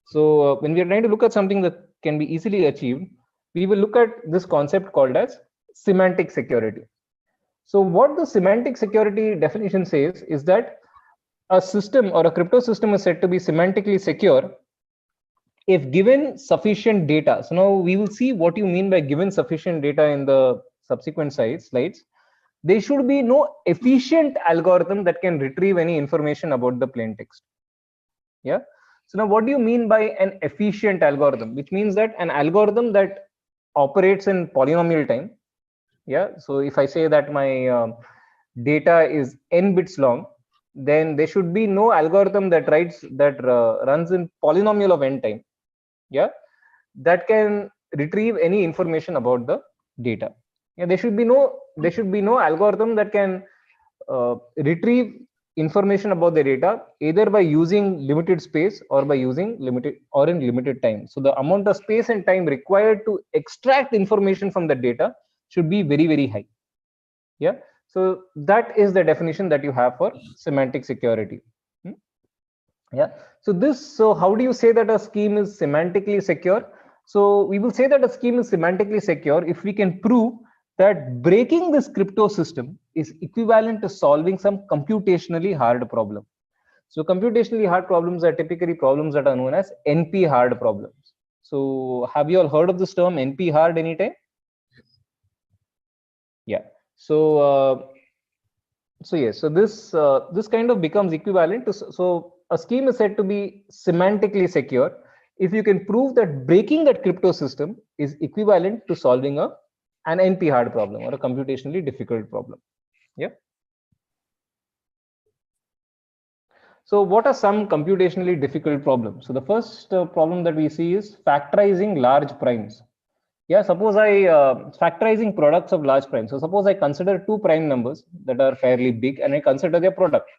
So when we are trying to look at something that can be easily achieved, we will look at this concept called as semantic security. So what the semantic security definition says is that a system or a crypto system is said to be semantically secure if given sufficient data. So now we will see what you mean by given sufficient data in the subsequent slides. There should be no efficient algorithm that can retrieve any information about the plain text. Yeah. So now what do you mean by an efficient algorithm? Which means that an algorithm that operates in polynomial time. Yeah. So if I say that my data is n bits long, then there should be no algorithm that runs in polynomial of n time. Yeah. That can retrieve any information about the data. Yeah. There should be no algorithm that can retrieve information about the data either by using limited space or by using limited time. So the amount of space and time required to extract information from the data should be very, very high. Yeah. So that is the definition that you have for semantic security. Yeah. So how do you say that a scheme is semantically secure? So we will say that a scheme is semantically secure if we can prove that breaking this crypto system is equivalent to solving some computationally hard problem. So computationally hard problems are typically problems that are known as NP hard problems. So have you all heard of this term NP hard anytime? Yeah. So yes. So this kind of becomes equivalent to, so a scheme is said to be semantically secure if you can prove that breaking that crypto system is equivalent to solving an NP hard problem or a computationally difficult problem. Yeah. So what are some computationally difficult problems? So the first problem that we see is factorizing large primes. Yeah, suppose factorizing products of large primes. So suppose I consider 2 prime numbers that are fairly big and I consider their product.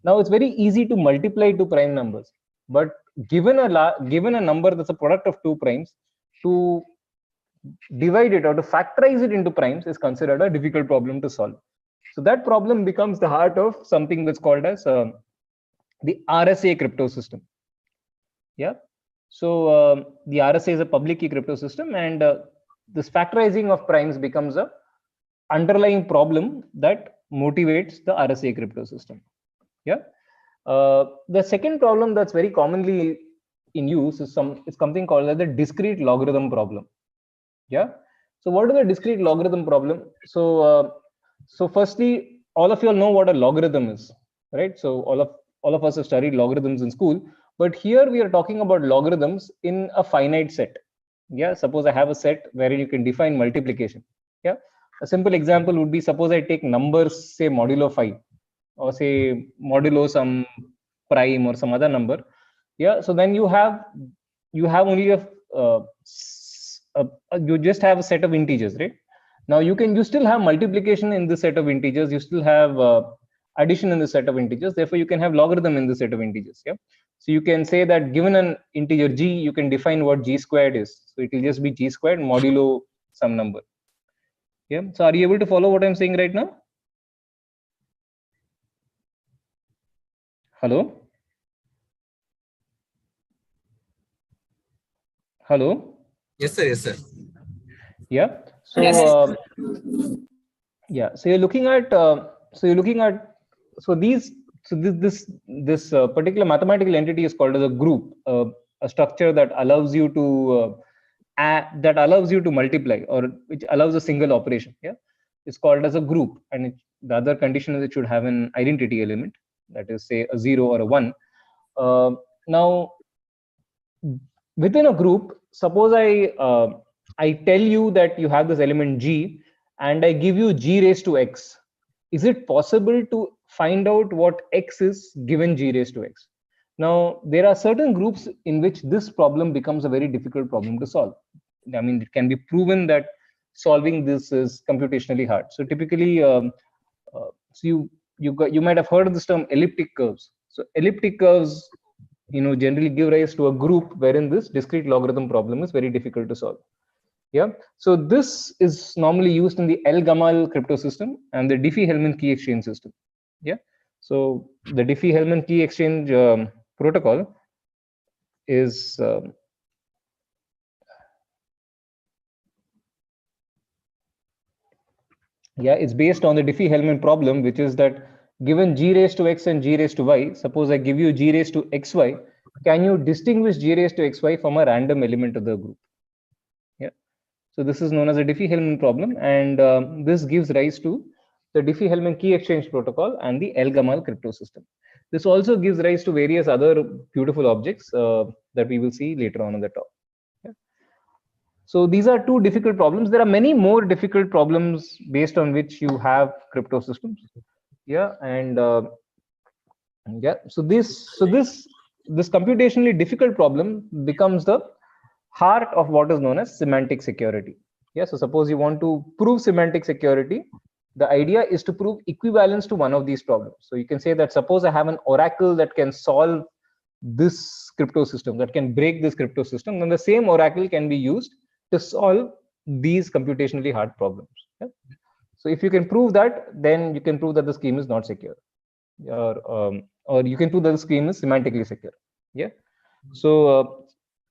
Now it's very easy to multiply 2 prime numbers, but given a number that's a product of 2 primes, to divide it or to factorize it into primes is considered a difficult problem to solve. So that problem becomes the heart of something that's called as the RSA crypto system. Yeah. So the RSA is a public key crypto system, and this factorizing of primes becomes a underlying problem that motivates the RSA crypto system. Yeah. The second problem that's very commonly in use is something called the discrete logarithm problem. Yeah. So what is the discrete logarithm problem? So firstly, all of you all know what a logarithm is, right? So all of us have studied logarithms in school, but here we are talking about logarithms in a finite set. Yeah. Suppose I have a set wherein you can define multiplication. Yeah. A simple example would be, suppose I take numbers, say modulo 5, or say modulo some prime or some other number. Yeah. So then you have only you just have a set of integers, right? Now you still have multiplication in the set of integers. You still have addition in the set of integers. Therefore, you can have logarithm in the set of integers. Yeah. So you can say that given an integer g, you can define what g squared is. So it will just be g squared modulo some number. Yeah. So are you able to follow what I'm saying right now? Hello? Hello? Yes, sir. Yes, sir. Yeah. So yeah. So you're looking at this particular mathematical entity is called as a group, a structure that allows you to multiply, or which allows a single operation. Yeah. It's called as a group, and the other condition is it should have an identity element, that is, say, a 0 or a 1. Now, within a group, suppose I tell you that you have this element g, and I give you g raised to x. Is it possible to find out what x is given g raised to x? Now, there are certain groups in which this problem becomes a very difficult problem to solve. I mean, it can be proven that solving this is computationally hard. So typically, so you might have heard of this term elliptic curves. So elliptic curves, generally give rise to a group wherein this discrete logarithm problem is very difficult to solve. Yeah. So this is normally used in the El-Gamal crypto system and the Diffie-Hellman key exchange system. Yeah. So the Diffie-Hellman key exchange protocol is it's based on the Diffie-Hellman problem, which is that given g raised to x and g raised to y, suppose I give you g raised to xy, can you distinguish g raised to xy from a random element of the group? Yeah. So this is known as a Diffie-Hellman problem, and this gives rise to the Diffie-Hellman key exchange protocol and the El-Gamal crypto system. This also gives rise to various other beautiful objects that we will see later on in the talk. Yeah. So these are two difficult problems. There are many more difficult problems based on which you have crypto systems. Yeah, and yeah, so this computationally difficult problem becomes the heart of what is known as semantic security. Yeah, so suppose you want to prove semantic security, the idea is to prove equivalence to one of these problems. So you can say that suppose I have an oracle that can solve this crypto system, that can break this crypto system, then the same oracle can be used to solve these computationally hard problems. Yeah? So if you can prove that, then you can prove that the scheme is not secure, or you can prove that the scheme is semantically secure. Yeah. So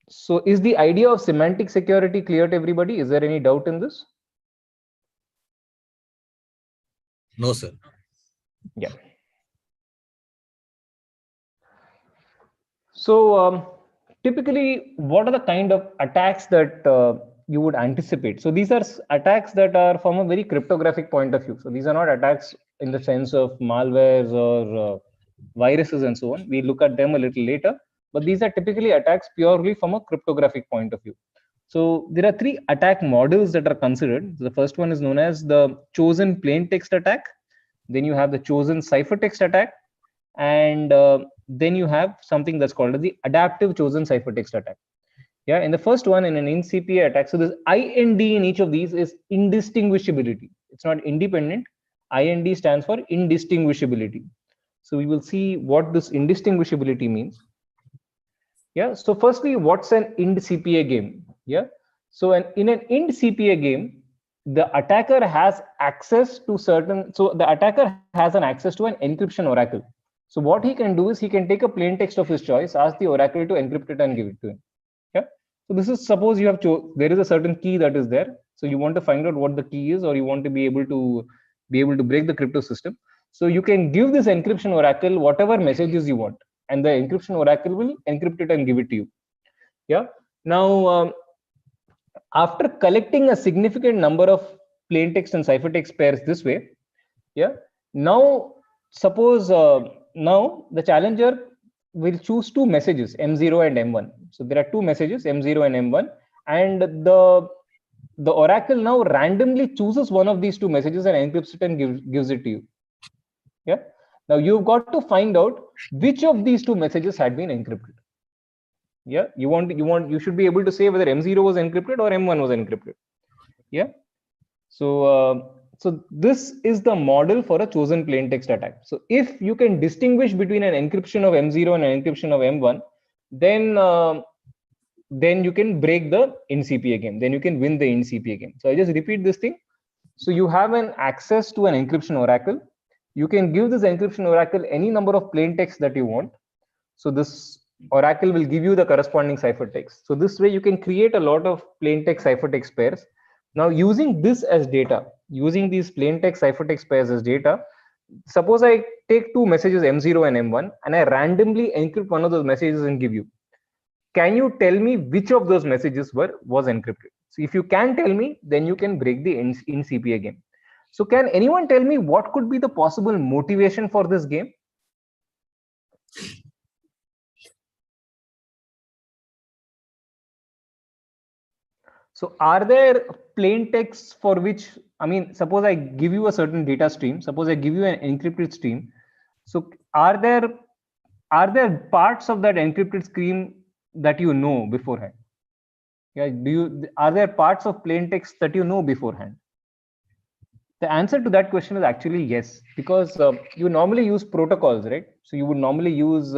so is the idea of semantic security clear to everybody? Is there any doubt in this? No, sir. Yeah. So typically, what are the kind of attacks that you would anticipate? So these are attacks that are from a very cryptographic point of view. So these are not attacks in the sense of malwares or viruses and so on. We look at them a little later, but these are typically attacks purely from a cryptographic point of view. So there are three attack models that are considered. The first one is known as the chosen plain text attack. Then you have the chosen ciphertext attack, and then you have something that's called the adaptive chosen ciphertext attack. Yeah, in the first one, in an IND-CPA attack, so this IND in each of these is indistinguishability. It's not independent. IND stands for indistinguishability. So we will see what this indistinguishability means. Yeah. So firstly, what's an IND-CPA game? Yeah. So in an IND-CPA game, the attacker has access to certain. So the attacker has an access to an encryption oracle. So what he can do is he can take a plain text of his choice, ask the oracle to encrypt it and give it to him. Yeah. So this is, suppose you have there is a certain key that is there. So you want to find out what the key is, or you want to be able to break the crypto system. So you can give this encryption oracle whatever messages you want, and the encryption oracle will encrypt it and give it to you. Yeah. Now, after collecting a significant number of plain text and ciphertext pairs this way, yeah. Now, suppose now the challenger will choose two messages, M0 and M1. So there are two messages, M0 and M1, and the oracle now randomly chooses one of these two messages and encrypts it and gives it to you. Yeah. Now you've got to find out which of these two messages had been encrypted. Yeah. You should be able to say whether M0 was encrypted or M1 was encrypted. Yeah. So so this is the model for a chosen plain text attack. So if you can distinguish between an encryption of M0 and an encryption of M1, then you can break the INCPA game. Then you can win the INCPA game. So I just repeat this thing. So you have an access to an encryption oracle. You can give this encryption oracle any number of plain text that you want. So this oracle will give you the corresponding ciphertext. So this way you can create a lot of plain text ciphertext pairs. Now using this as data, using these plain text ciphertext pairs as data, suppose I take two messages M0 and M1 and I randomly encrypt one of those messages and give you. Can you tell me which of those messages was encrypted? So if you can tell me, then you can break the INCPA game. So can anyone tell me what could be the possible motivation for this game? So are there plain texts for which, I mean, suppose I give you a certain data stream, suppose I give you an encrypted stream. So are there parts of that encrypted stream that you know beforehand? Yeah, are there parts of plain text that you know beforehand? The answer to that question is actually yes, because you normally use protocols, right? So you would normally use,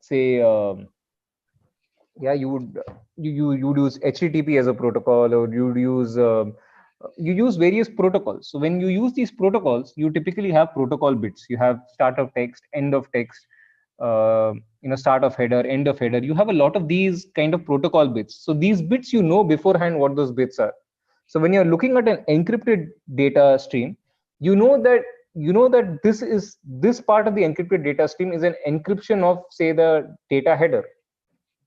say, yeah, you would use HTTP as a protocol, or you use various protocols. So when you use these protocols, you typically have protocol bits. You have start of text, end of text, start of header, end of header. You have a lot of these kind of protocol bits. So these bits, you know beforehand what those bits are. So when you're looking at an encrypted data stream, you know that this part of the encrypted data stream is an encryption of, say, the data header,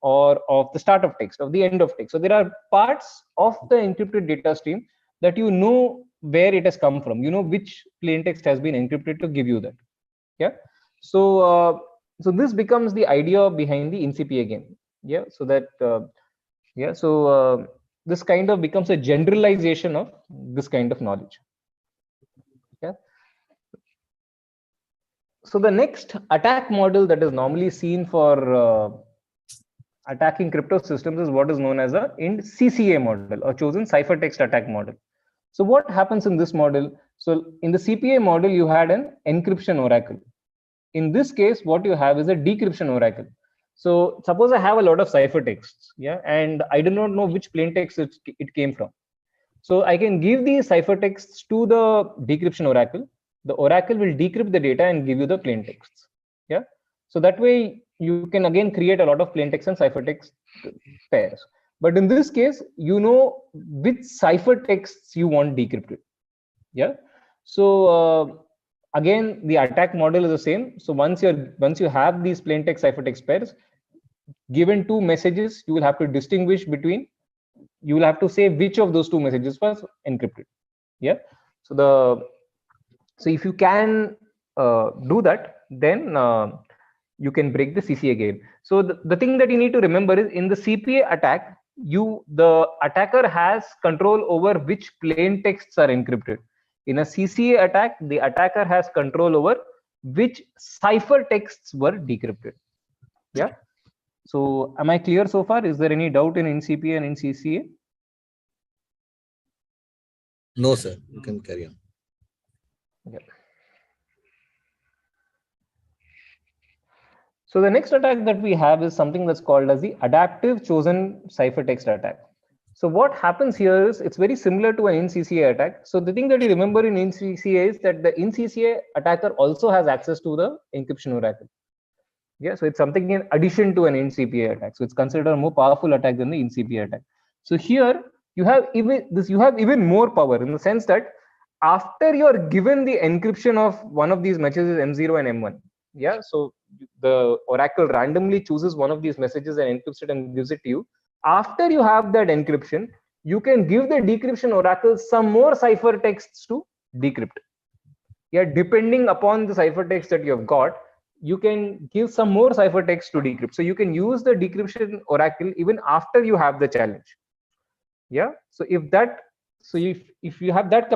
or of the start of text, of the end of text. So there are parts of the encrypted data stream that you know where it has come from. You know which plain text has been encrypted to give you that. Yeah. So so this becomes the idea behind the INCPA game. Yeah. So that this kind of becomes a generalization of this kind of knowledge. Yeah. So the next attack model that is normally seen for attacking crypto systems is what is known as a CCA model, or chosen ciphertext attack model. So what happens in this model? So in the CPA model, you had an encryption oracle. In this case, what you have is a decryption oracle. So suppose I have a lot of ciphertexts, yeah, and I do not know which plain text it came from. So I can give these ciphertexts to the decryption oracle. The oracle will decrypt the data and give you the plain texts. Yeah. So that way you can again create a lot of plain text and ciphertext pairs. But in this case, you know which ciphertexts you want decrypted. Yeah. So again, the attack model is the same. So once you have these plain text ciphertext pairs, given two messages, you will have to distinguish between. You will have to say which of those two messages was encrypted. Yeah. So if you can do that, then you can break the CCA game. So the thing that you need to remember is, in the CPA attack, the attacker has control over which plain texts are encrypted. In a CCA attack, the attacker has control over which ciphertexts were decrypted. Yeah. So am I clear so far? Is there any doubt in CPA and in CCA? No, sir. You can carry on. Yeah. So the next attack that we have is something that's called as the adaptive chosen ciphertext attack. So what happens here is it's very similar to an in-CCA attack. So the thing that you remember in in-CCA is that the in-CCA attacker also has access to the encryption oracle. Yeah, so it's something in addition to an in-CPA attack. So it's considered a more powerful attack than the in-CPA attack. So here you have even more power in the sense that after you're given the encryption of one of these messages M0 and M1, yeah, so the oracle randomly chooses one of these messages and encrypts it and gives it to you. After you have that encryption, you can give the decryption oracle some more ciphertexts to decrypt. Yeah, depending upon the ciphertext that you have got, you can give some more ciphertext to decrypt. So you can use the decryption oracle even after you have the challenge. Yeah, so if you have that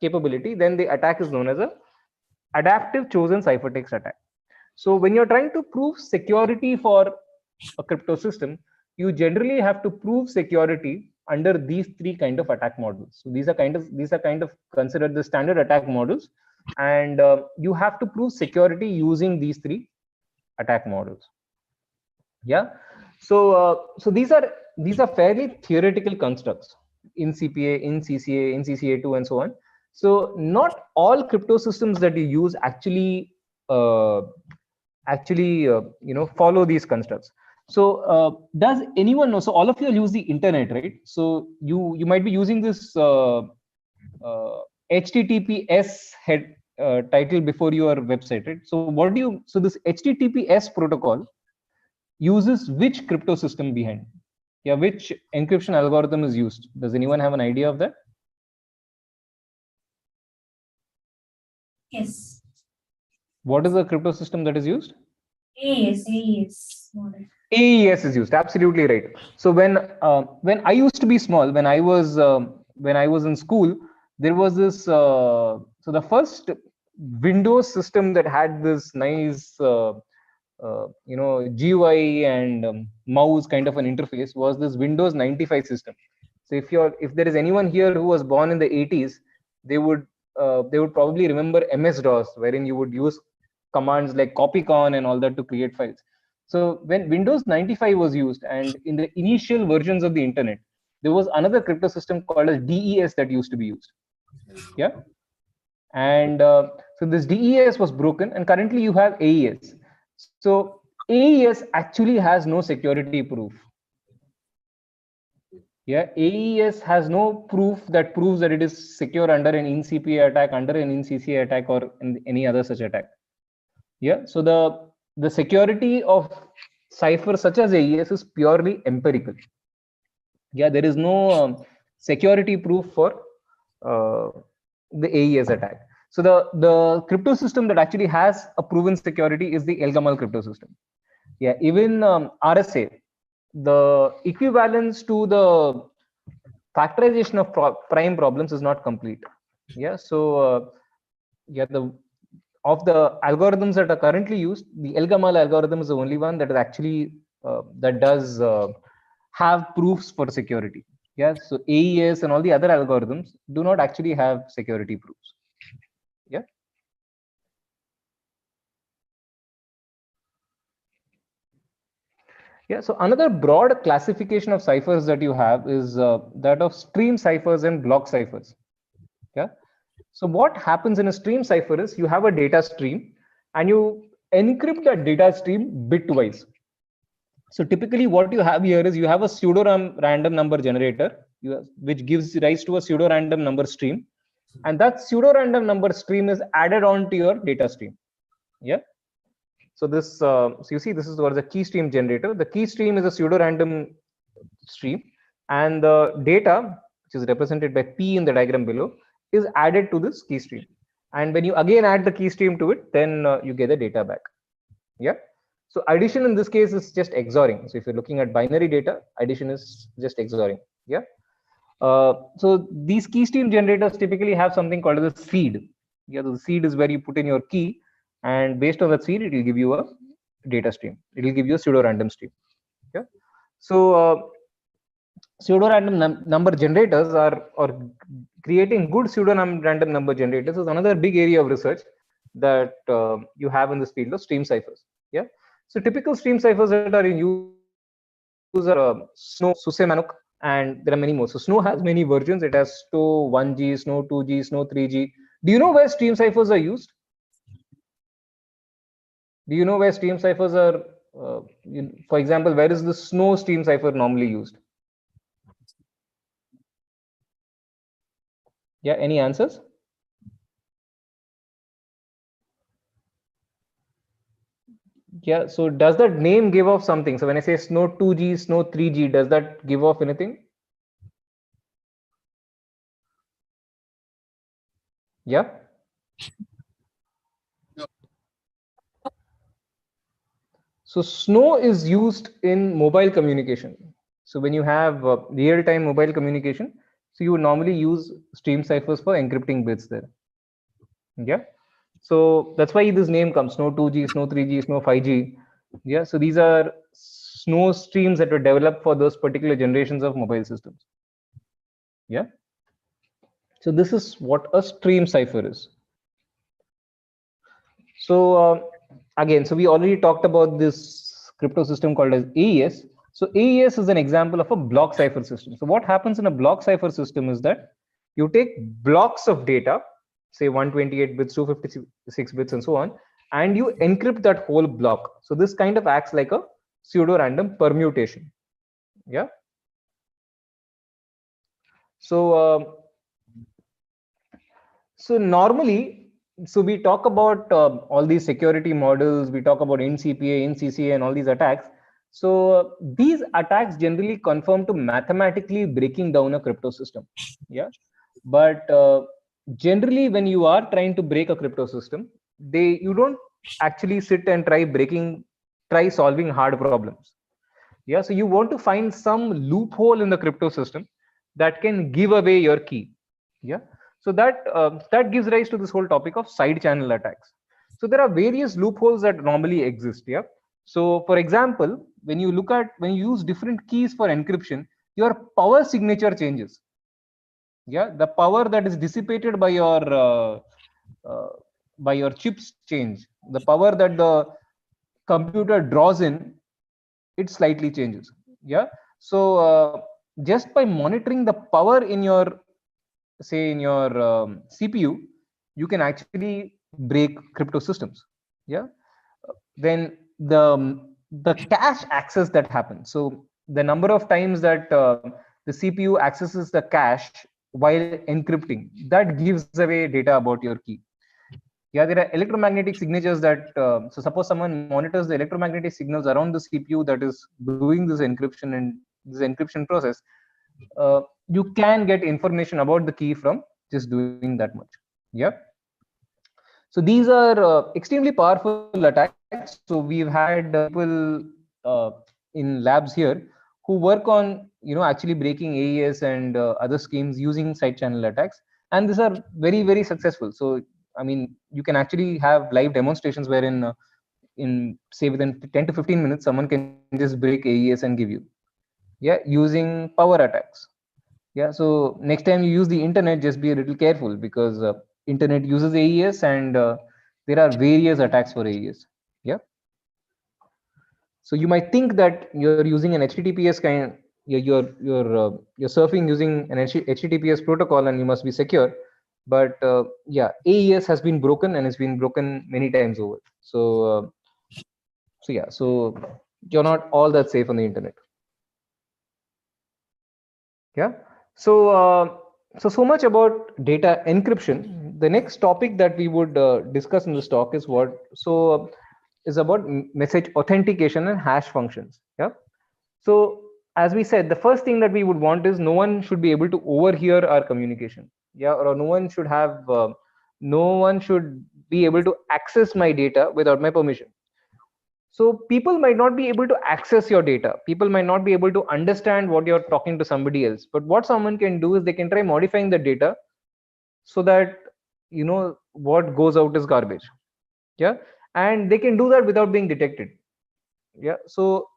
capability, then the attack is known as a adaptive chosen ciphertext attack. So when you're trying to prove security for a crypto system, you generally have to prove security under these three kind of attack models. So these are kind of considered the standard attack models, and you have to prove security using these three attack models. Yeah, so these are fairly theoretical constructs in CPA, in CCA, in CCA2, and so on. So not all crypto systems that you use actually follow these constructs. So does anyone know? So all of you use the internet, right? So you might be using this HTTPS head title before your website, right? So this HTTPS protocol uses which crypto system behind? Yeah, which encryption algorithm is used? Does anyone have an idea of that? Yes. What is the crypto system that is used? AES. AES is used. Absolutely right. So when I used to be small, when I was in school, there was this. So the first Windows system that had this nice GUI and mouse kind of an interface was this Windows 95 system. So if there is anyone here who was born in the 80s, they would probably remember MS-DOS, wherein you would use commands like copycon and all that to create files. So when Windows 95 was used, and in the initial versions of the internet, there was another crypto system called as DES that used to be used. Yeah, and so this DES was broken, and currently you have AES. So AES actually has no security proof. Yeah, AES has no proof that proves that it is secure under an in-CPA attack, under an in-CCA attack, or in any other such attack. Yeah, so the security of ciphers such as AES is purely empirical. Yeah, there is no security proof for the AES attack. So the crypto system that actually has a proven security is the Elgamal crypto system. Yeah, even RSA, the equivalence to the factorization of prime problems is not complete. Yeah, so of the algorithms that are currently used, the Elgamal algorithm is the only one that is actually that does have proofs for security. Yeah, so AES and all the other algorithms do not actually have security proofs. Yeah. Yeah, so another broad classification of ciphers that you have is that of stream ciphers and block ciphers. Yeah. So what happens in a stream cipher is you have a data stream and you encrypt that data stream bitwise. So typically what you have here is you have a pseudo random number generator which gives rise to a pseudo random number stream, and that pseudo random number stream is added on to your data stream. Yeah. So this, so you see, this is what the key stream generator. The key stream is a pseudo random stream, and the data, which is represented by P in the diagram below, is added to this key stream. And when you again add the key stream to it, then you get the data back. Yeah. So addition in this case is just XORing. So if you're looking at binary data, addition is just XORing. Yeah. So these key stream generators typically have something called as a seed. Yeah, the seed is where you put in your key, and based on that seed, it will give you a data stream. It will give you a pseudo random stream. Yeah. So pseudo random number generators or creating good pseudo random number generators is another big area of research that you have in this field of stream ciphers. Yeah. So typical stream ciphers that are in use are Snow, SUSE Manuk, and there are many more. So Snow has many versions. It has Snow 1G, Snow 2G, Snow 3G. Do you know where stream ciphers are used? Do you know where stream ciphers are? For example, where is the Snow stream cipher normally used? Yeah, any answers? Yeah, so does that name give off something? So when I say Snow 2G, Snow 3G, does that give off anything? Yeah. So Snow is used in mobile communication. So when you have real-time mobile communication, so you would normally use stream ciphers for encrypting bits there. Yeah. So that's why this name comes, Snow 2G, Snow 3G, Snow 5G. Yeah. So these are Snow streams that were developed for those particular generations of mobile systems. Yeah. So this is what a stream cipher is. So again, so we already talked about this crypto system called as AES. So AES is an example of a block cipher system. So what happens in a block cipher system is that you take blocks of data, say 128 bits, 256 bits, and so on, and you encrypt that whole block. So this kind of acts like a pseudo-random permutation. Yeah. So normally, so we talk about all these security models, we talk about NCPA, NCCA, and all these attacks. So these attacks generally conform to mathematically breaking down a crypto system. Yeah. But generally, when you are trying to break a crypto system, you don't actually sit and try solving hard problems. Yeah. So you want to find some loophole in the crypto system that can give away your key. Yeah. So that gives rise to this whole topic of side channel attacks. So there are various loopholes that normally exist. Yeah. So for example, when you use different keys for encryption, your power signature changes. Yeah, the power that is dissipated by your chips change. The power that the computer draws in, it slightly changes. Yeah. So just by monitoring the power in your CPU, you can actually break crypto systems. Yeah. Then the cache access that happens. So the number of times that the CPU accesses the cache while encrypting, that gives away data about your key. Yeah, there are electromagnetic signatures that so suppose someone monitors the electromagnetic signals around the CPU that is doing this encryption and this encryption process, you can get information about the key from just doing that much. Yeah. So these are extremely powerful attacks. So we've had people in labs here who work on actually breaking AES and other schemes using side channel attacks, and these are very, very successful. So I mean, you can actually have live demonstrations wherein in say within 10 to 15 minutes someone can just break AES and give you, yeah, using power attacks. Yeah. So next time you use the internet, just be a little careful, because internet uses AES, and there are various attacks for AES. Yeah. So you might think that you're using an HTTPS you're surfing using an HTTPS protocol and you must be secure, but yeah, AES has been broken, and it's been broken many times over. So yeah, so you're not all that safe on the internet. Yeah. So so much about data encryption. The next topic that we would discuss in this talk is is about message authentication and hash functions. Yeah. So as we said, the first thing that we would want is no one should be able to overhear our communication. Yeah, or no one should be able to access my data without my permission. So people might not be able to access your data. People might not be able to understand what you're talking to somebody else. But what someone can do is they can try modifying the data so that what goes out is garbage. Yeah. And they can do that without being detected. Yeah. So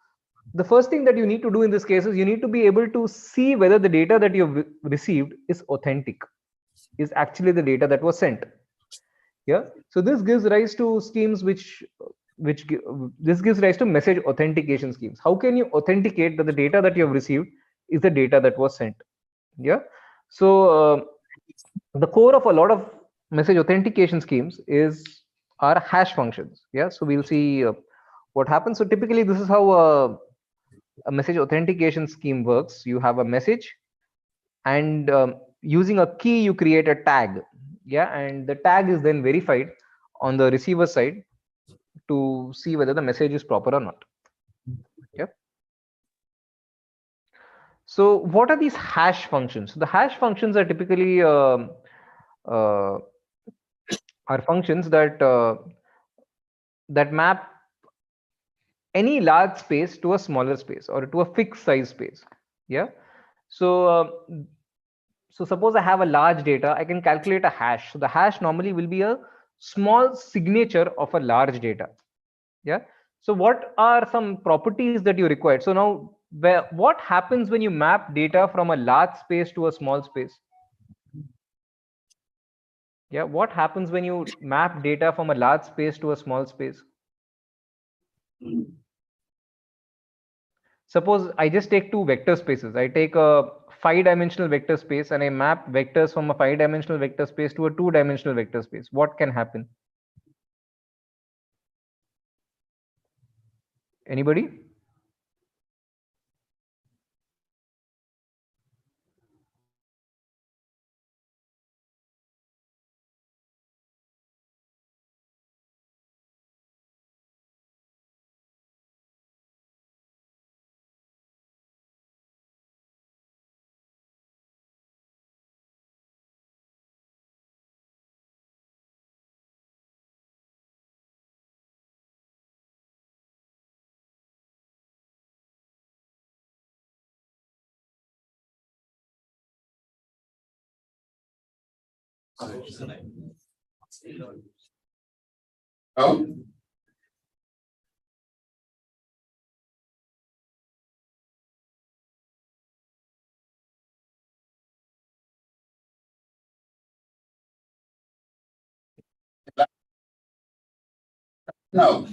the first thing that you need to do in this case is you need to be able to see whether the data that you've received is authentic, is actually the data that was sent. Yeah. So this gives rise to schemes this gives rise to message authentication schemes. How can you authenticate that the data that you have received is the data that was sent. Yeah. So the core of a lot of message authentication schemes are hash functions. Yeah. So we'll see what happens. So typically this is how a message authentication scheme works. You have a message, and using a key you create a tag. Yeah, and the tag is then verified on the receiver side to see whether the message is proper or not. Yeah. So what are these hash functions? The hash functions are typically are functions that map any large space to a smaller space or to a fixed size space. Yeah. So so suppose I have a large data, I can calculate a hash. So the hash normally will be a small signature of a large data. Yeah. So what are some properties that you require? So now what happens when you map data from a large space to a small space? Yeah. What happens when you map data from a large space to a small space? Suppose I just take two vector spaces. I take a 5-dimensional vector space and I map vectors from a 5-dimensional vector space to a 2-dimensional vector space. What can happen? Anybody? Oh. No.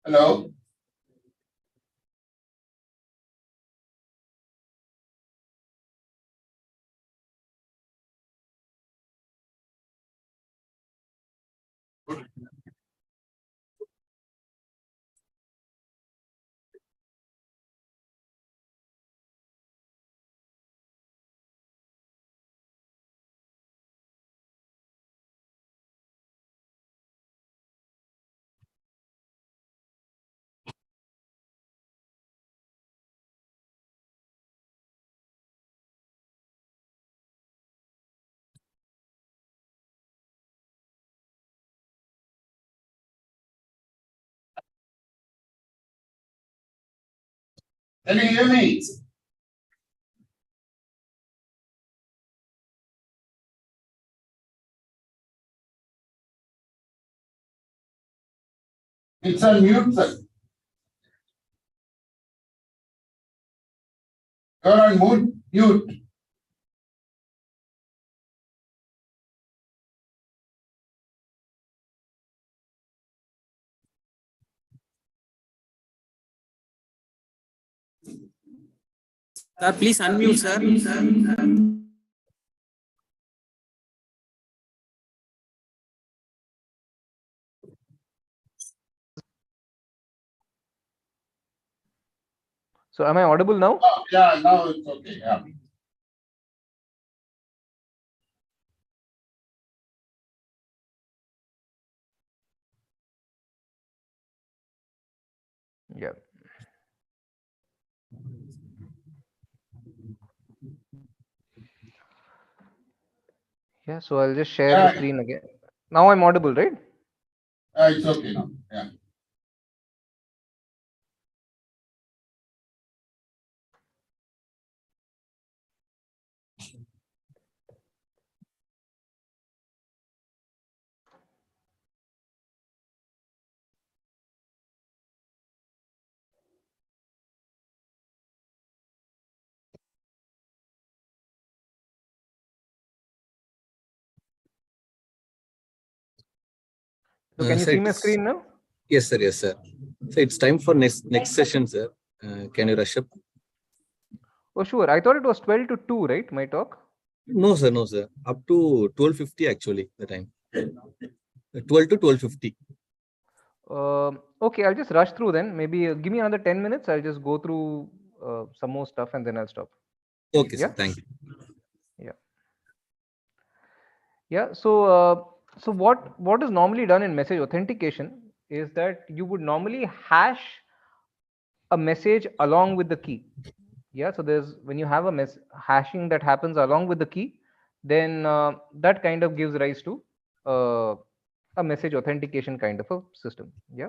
Hello. Can you hear me? It's on mute, sir. You're on mute. Sir, please unmute, sir. So am I audible now? Oh, yeah, now it's okay. Yeah. Yeah. Yeah, so I'll just share the screen again. Now I'm audible, right? It's okay now. Yeah. So can you see my screen now? Yes, sir. Yes, sir. So it's time for next session, sir. Can you rush up? Oh, sure. I thought it was 12 to 2, right? My talk. No, sir, no, sir. Up to 12:50 actually, the time. 12 to 12:50. Okay, I'll just rush through then. Maybe give me another 10 minutes. I'll just go through some more stuff and then I'll stop. Okay, sir. Yeah. Thank you. Yeah. Yeah. So what is normally done in message authentication is that you would normally hash a message along with the key. Yeah. So there's when you have a hashing that happens along with the key, then that kind of gives rise to a message authentication kind of a system. Yeah.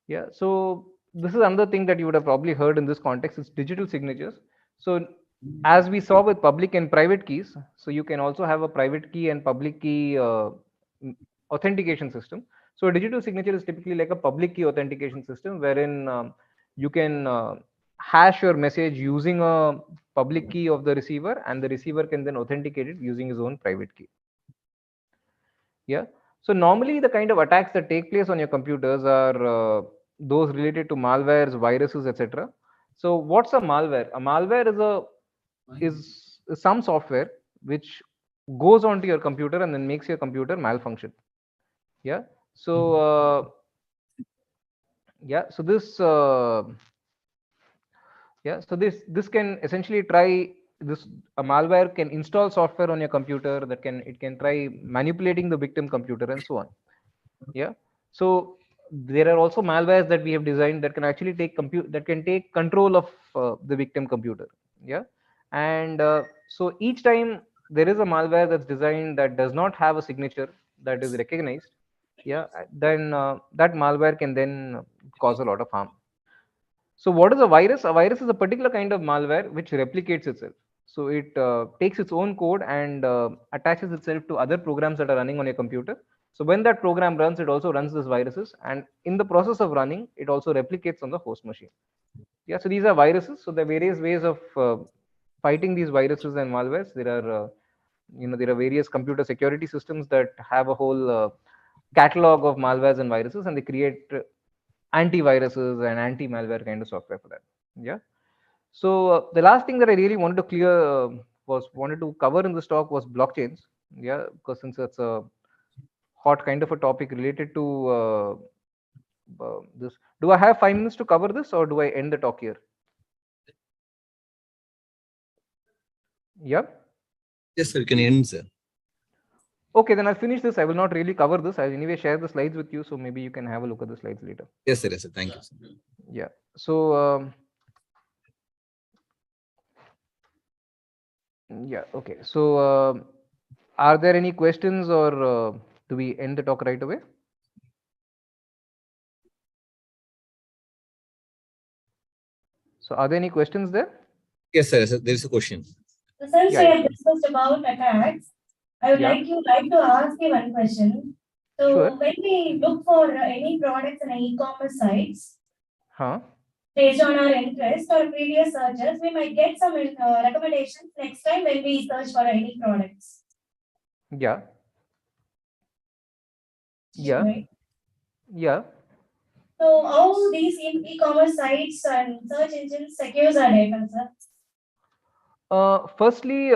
Yeah. So this is another thing that you would have probably heard in this context is digital signatures. So as we saw with public and private keys, so you can also have a private key and public key authentication system. So a digital signature is typically like a public key authentication system wherein you can hash your message using a public key of the receiver, and the receiver can then authenticate it using his own private key. Yeah. So normally the kind of attacks that take place on your computers are those related to malwares, viruses, etc. So what's a malware? A malware is some software which goes onto your computer and then makes your computer malfunction. Yeah. So yeah. So this can essentially try this. A malware can install software on your computer that can try manipulating the victim computer and so on. Yeah. So there are also malwares that we have designed that can actually take control of the victim computer. Yeah. And so each time there is a malware that's designed that does not have a signature that is recognized, yeah, then that malware can then cause a lot of harm. So what is a virus? A virus is a particular kind of malware which replicates itself. So it takes its own code and attaches itself to other programs that are running on your computer. So when that program runs, it also runs these viruses, and in the process of running, it also replicates on the host machine. Yeah, so these are viruses. So there are various ways of fighting these viruses and malwares. There are there are various computer security systems that have a whole catalog of malwares and viruses, and they create antiviruses and anti-malware kind of software for that. Yeah. So the last thing that I really wanted to wanted to cover in this talk was blockchains. Yeah, because since it's a hot kind of a topic related to this, do I have 5 minutes to cover this, or do I end the talk here? Yeah. Yes, sir. You can end, sir. Okay, then I'll finish this. I will not really cover this. I'll anyway share the slides with you, so maybe you can have a look at the slides later. Yes, sir. Yes, sir. Thank you, sir. Yeah. So yeah. Okay. So are there any questions, or do we end the talk right away? So are there any questions there? Yes, sir. Yes, sir. There is a question. So since we have discussed about attacks, I would like to ask you one question. So when we look for any products in e-commerce sites, based on our interest or previous searches, we might get some recommendations next time when we search for any products. Yeah. Yeah. Right? Yeah. So how these e-commerce sites and search engines secures our data, sir? Firstly,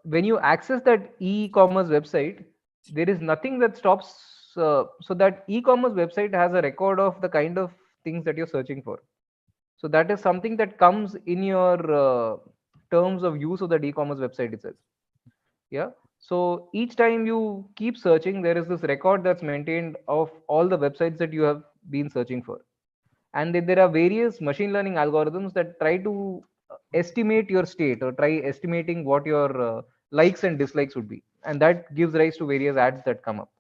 when you access that e-commerce website, there is nothing that stops. So that e-commerce website has a record of the kind of things that you're searching for. So that is something that comes in your terms of use of that e-commerce website itself. Yeah. So each time you keep searching, there is this record that's maintained of all the websites that you have been searching for. And then there are various machine learning algorithms that try to estimate your state or try estimating what your likes and dislikes would be. And that gives rise to various ads that come up.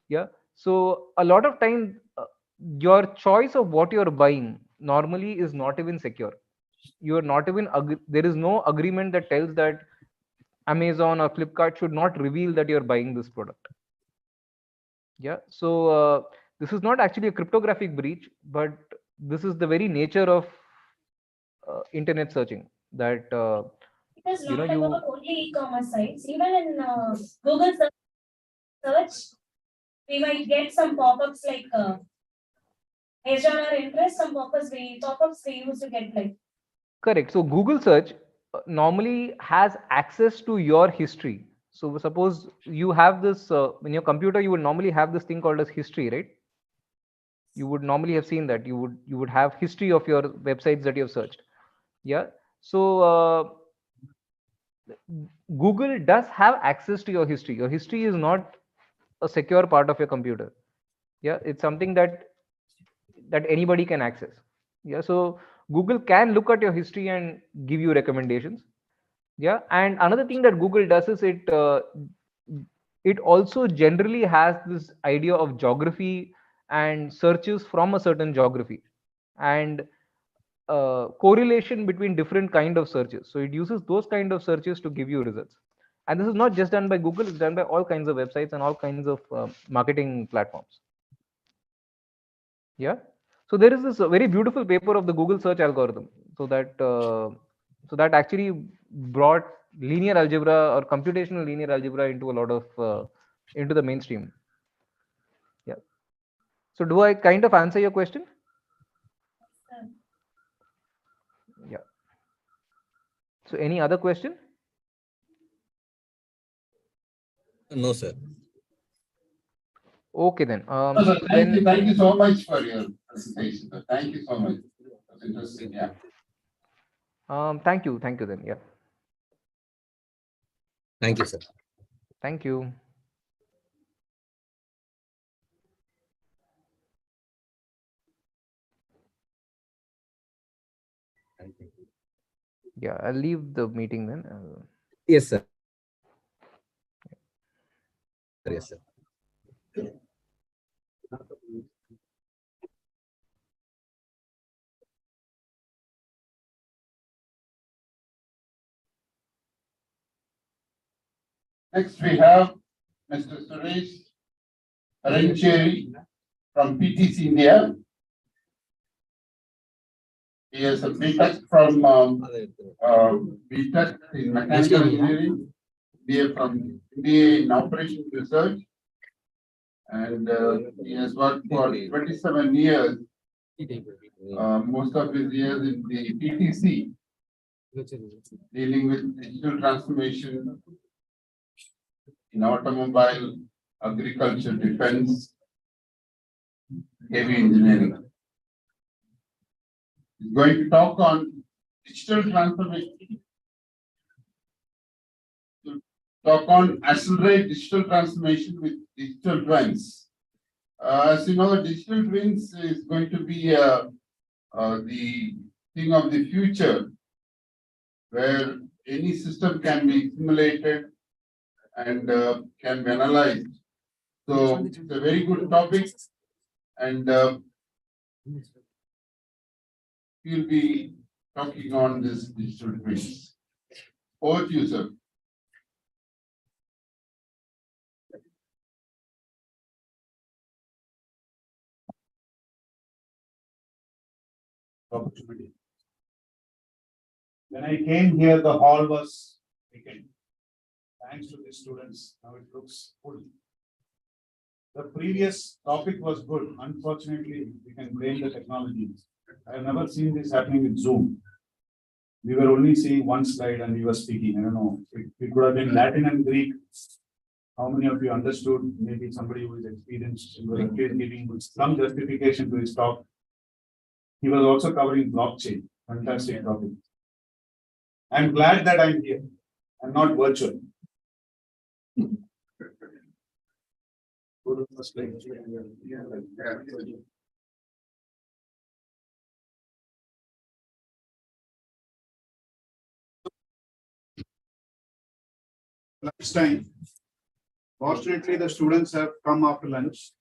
Yeah. So a lot of time, your choice of what you're buying normally is not even secure. You are not even, there is no agreement that tells that Amazon or Flipkart should not reveal that you're buying this product. Yeah. So this is not actually a cryptographic breach, but this is the very nature of internet searching that it is not about only e-commerce sites. Even in Google search, we might get some pop-ups like based on our interest, some pop-ups we used to get like Correct. So Google search normally has access to your history. So suppose you have this in your computer, you would normally have this thing called as history, right? You would normally have seen that you would have history of your websites that you have searched. Yeah. So Google does have access to your history. Your history is not a secure part of your computer. Yeah, it's something that anybody can access. Yeah, so Google can look at your history and give you recommendations. Yeah, and another thing that Google does is it also generally has this idea of geography and searches from a certain geography and correlation between different kind of searches. So it uses those kind of searches to give you results. And this is not just done by Google; it's done by all kinds of websites and all kinds of marketing platforms. Yeah. So there is this very beautiful paper of the Google search algorithm. So that actually brought linear algebra or computational linear algebra into a lot of into the mainstream. Yeah. So do I kind of answer your question? Yeah. So any other question? No, sir. Okay then. No, sir, thank you so much for your presentation. Sir. Thank you so much. That's interesting. Yeah. Thank you then. Yeah. Thank you, sir. Thank you. Yeah, I'll leave the meeting then. Yes, sir. Yes, sir. Next, we have Mr. Suresh Arancheri from PTC India. He has a BTech from BTech in Mechanical Engineering, BA from MBA in Operations Research, and he has worked for 27 years, most of his years in the PTC, dealing with digital transformation in automobile, agriculture, defense, heavy engineering. He's going to talk on digital transformation. To talk on accelerate digital transformation with digital twins. As you know, digital twins is going to be the thing of the future, where any system can be simulated and can be analyzed. So it's a very good topic, and we'll be talking on this digital twins. Over to you, sir. Opportunity. When I came here, the hall was vacant. Thanks to the students, now it looks full. The previous topic was good. Unfortunately, we can blame the technology. I have never seen this happening with Zoom. We were only seeing one slide and we were speaking. I don't know. It could have been Latin and Greek. How many of you understood? Maybe somebody who is experienced in giving some justification to his talk. He was also covering blockchain. Fantastic topic. I'm glad that I'm here. I'm not virtual. Go to the first slide. Lunchtime. Fortunately, the students have come after lunch.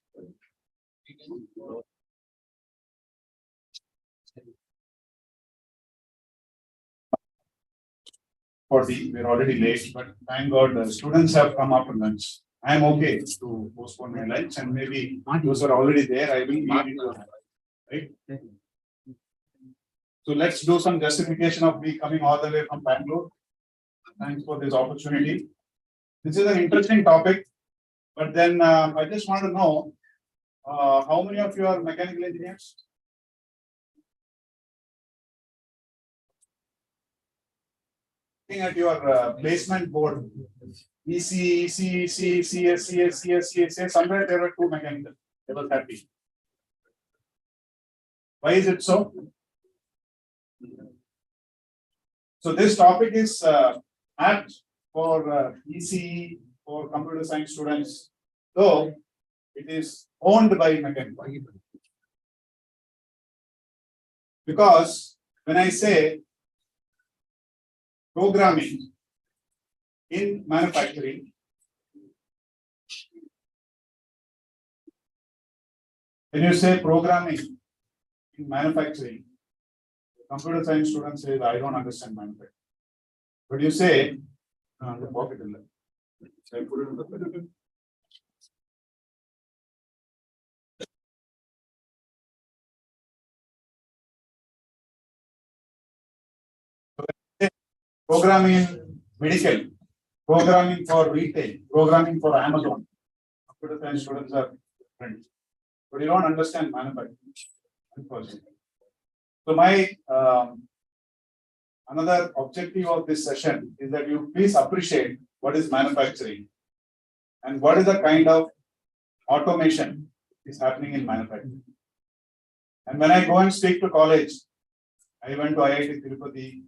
We're already late, but thank God the students have come after lunch. I'm okay to postpone my lunch, and maybe those are already there. I will be right. So let's do some justification of me coming all the way from Bangalore. Thanks for this opportunity. This is an interesting topic, but then I just want to know how many of you are mechanical engineers? looking at your placement board, EC, CS, somewhere there were two mechanical. I was happy. Why is it so? So this topic is apt for EC, for computer science students, though it is owned by mechanical. Because when I say programming in manufacturing, when you say programming in manufacturing, computer science students say, I don't understand manufacturing. But you say, the pocket in there. So I put it in the programming in medical, programming for retail, programming for Amazon. Computer science students are different, but you don't understand manufacturing. So my another objective of this session is that you please appreciate what is manufacturing and what is the kind of automation is happening in manufacturing. And when I go and speak to college, I went to IIT Tirupati.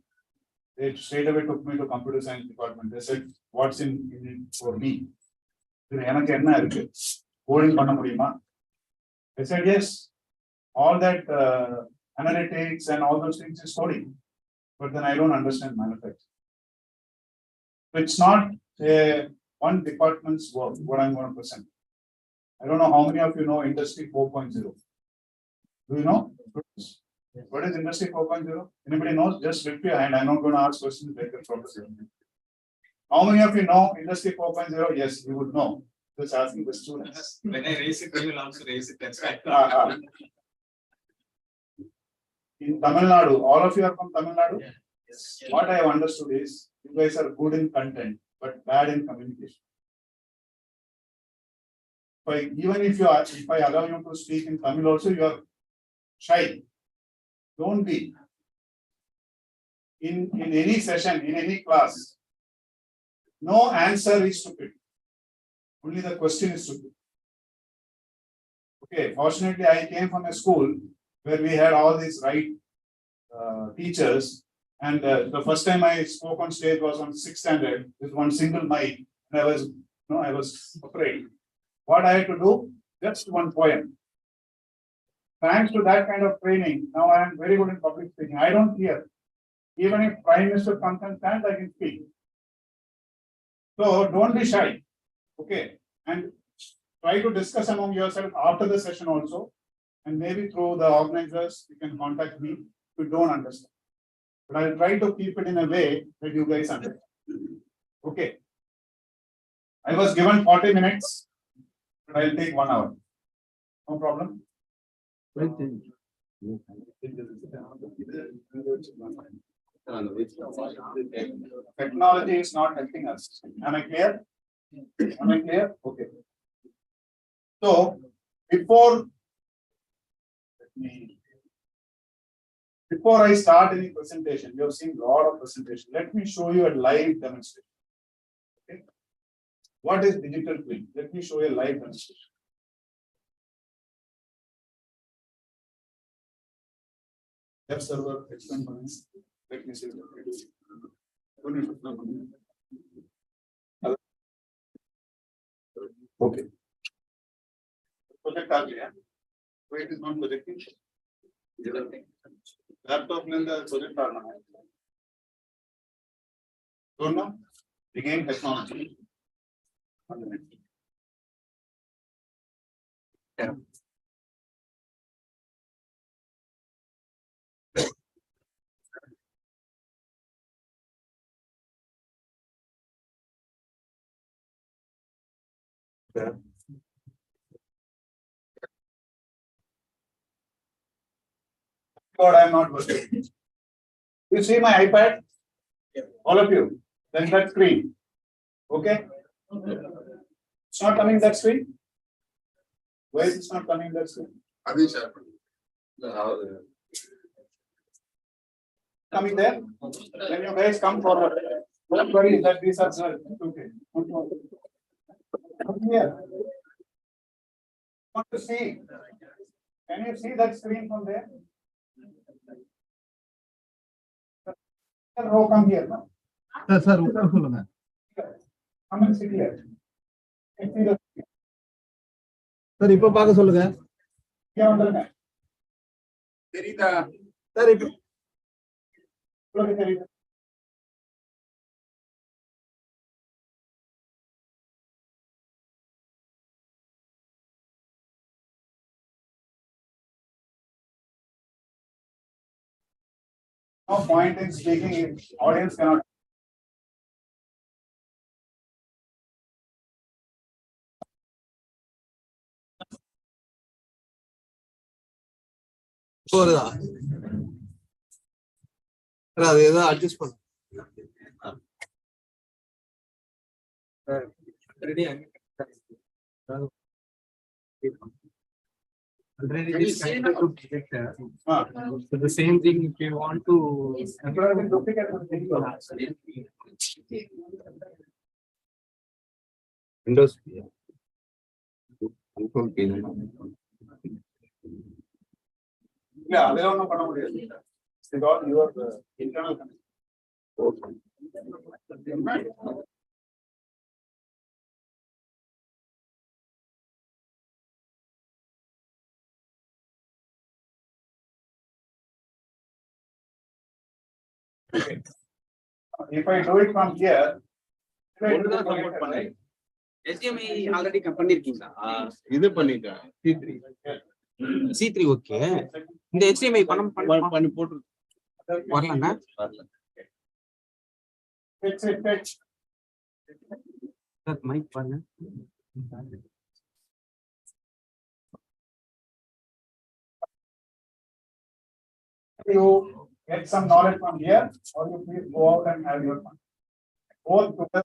They straight away took me to computer science department. They said, what's in it for me? Coding பண்ண முடியுமா? I said, yes, all that analytics and all those things is coding, but then I don't understand manufacturing. So it's not one department's work, what I'm going to present. I don't know how many of you know Industry 4.0. Do you know? What is Industry 4.0? Anybody knows? Just lift your hand. I'm not going to ask questions later. How many of you know Industry 4.0? Yes, you would know. Just asking the students. When I raise it, you will also raise it. That's right. In Tamil Nadu, all of you are from Tamil Nadu? Yes. What I have understood is you guys are good in content, but bad in communication. Even if I allow you to speak in Tamil also, you are shy. Don't be. In any session, in any class, no answer is stupid. Only the question is stupid. Okay, fortunately, I came from a school where we had all these right teachers, and the first time I spoke on stage was on 6th standard with one single mic, and I was afraid. What I had to do? Just one poem. Thanks to that kind of training, now I am very good in public speaking. I don't fear. Even if Prime Minister comes and stands, I can speak. So don't be shy. Okay. And try to discuss among yourself after the session also. And maybe through the organizers, you can contact me if you don't understand. But I'll try to keep it in a way that you guys understand. Okay. I was given 40 minutes, but I'll take 1 hour. No problem. Technology is not helping us. Am I clear? Am I clear? Okay. So before I start any presentation, you have seen a lot of presentation. Let me show you a live demonstration. Okay. What is digital twin? Let me show you a live demonstration. Web server, explain for me. Let me see. Okay. Project are there. Why it is not projecting? Laptop and the project are not. Don't know? Again, technology. Yeah. Yeah. God, I am not working. You see my iPad? All of you. Then that screen. Okay? It's not coming that screen? Why is it not coming that screen? Coming there? Then you guys come forward. Don't worry that these are girls. Okay. Come here. Want to see? Can you see that screen from there? Row, come here. No? Sir, சொல்லுங்க. Come and sit here. See the- Sir, இப்போ பார்க்க சொல்லுங்க. இங்க வந்துருங்க. தெரியுதா? Sir, இப்போ உங்களுக்கு தெரியுது. No point in speaking if audience cannot. போறதா? Sir, அது ஏதோ adjust பண்ணு. Already it is kind of detector. So the same thing if you want to. Windows. Control P. இல்ல அதெல்லாம் ஒண்ணும் பண்ண முடியாது. It's all your internal connection. Okay. If I do it from here. ஒண்ணுதான் support பண்ணேன். HDMI already பண்ணிருக்கீங்களா? இது பண்ணிட்டேன். C3. C3 okay. இந்த HDMI பண்ணி போட்டு வரலங்க. வரல. Fetch. சார் மைக் பாருங்க. You get some knowledge from here, or you please go out and have your fun. Both together.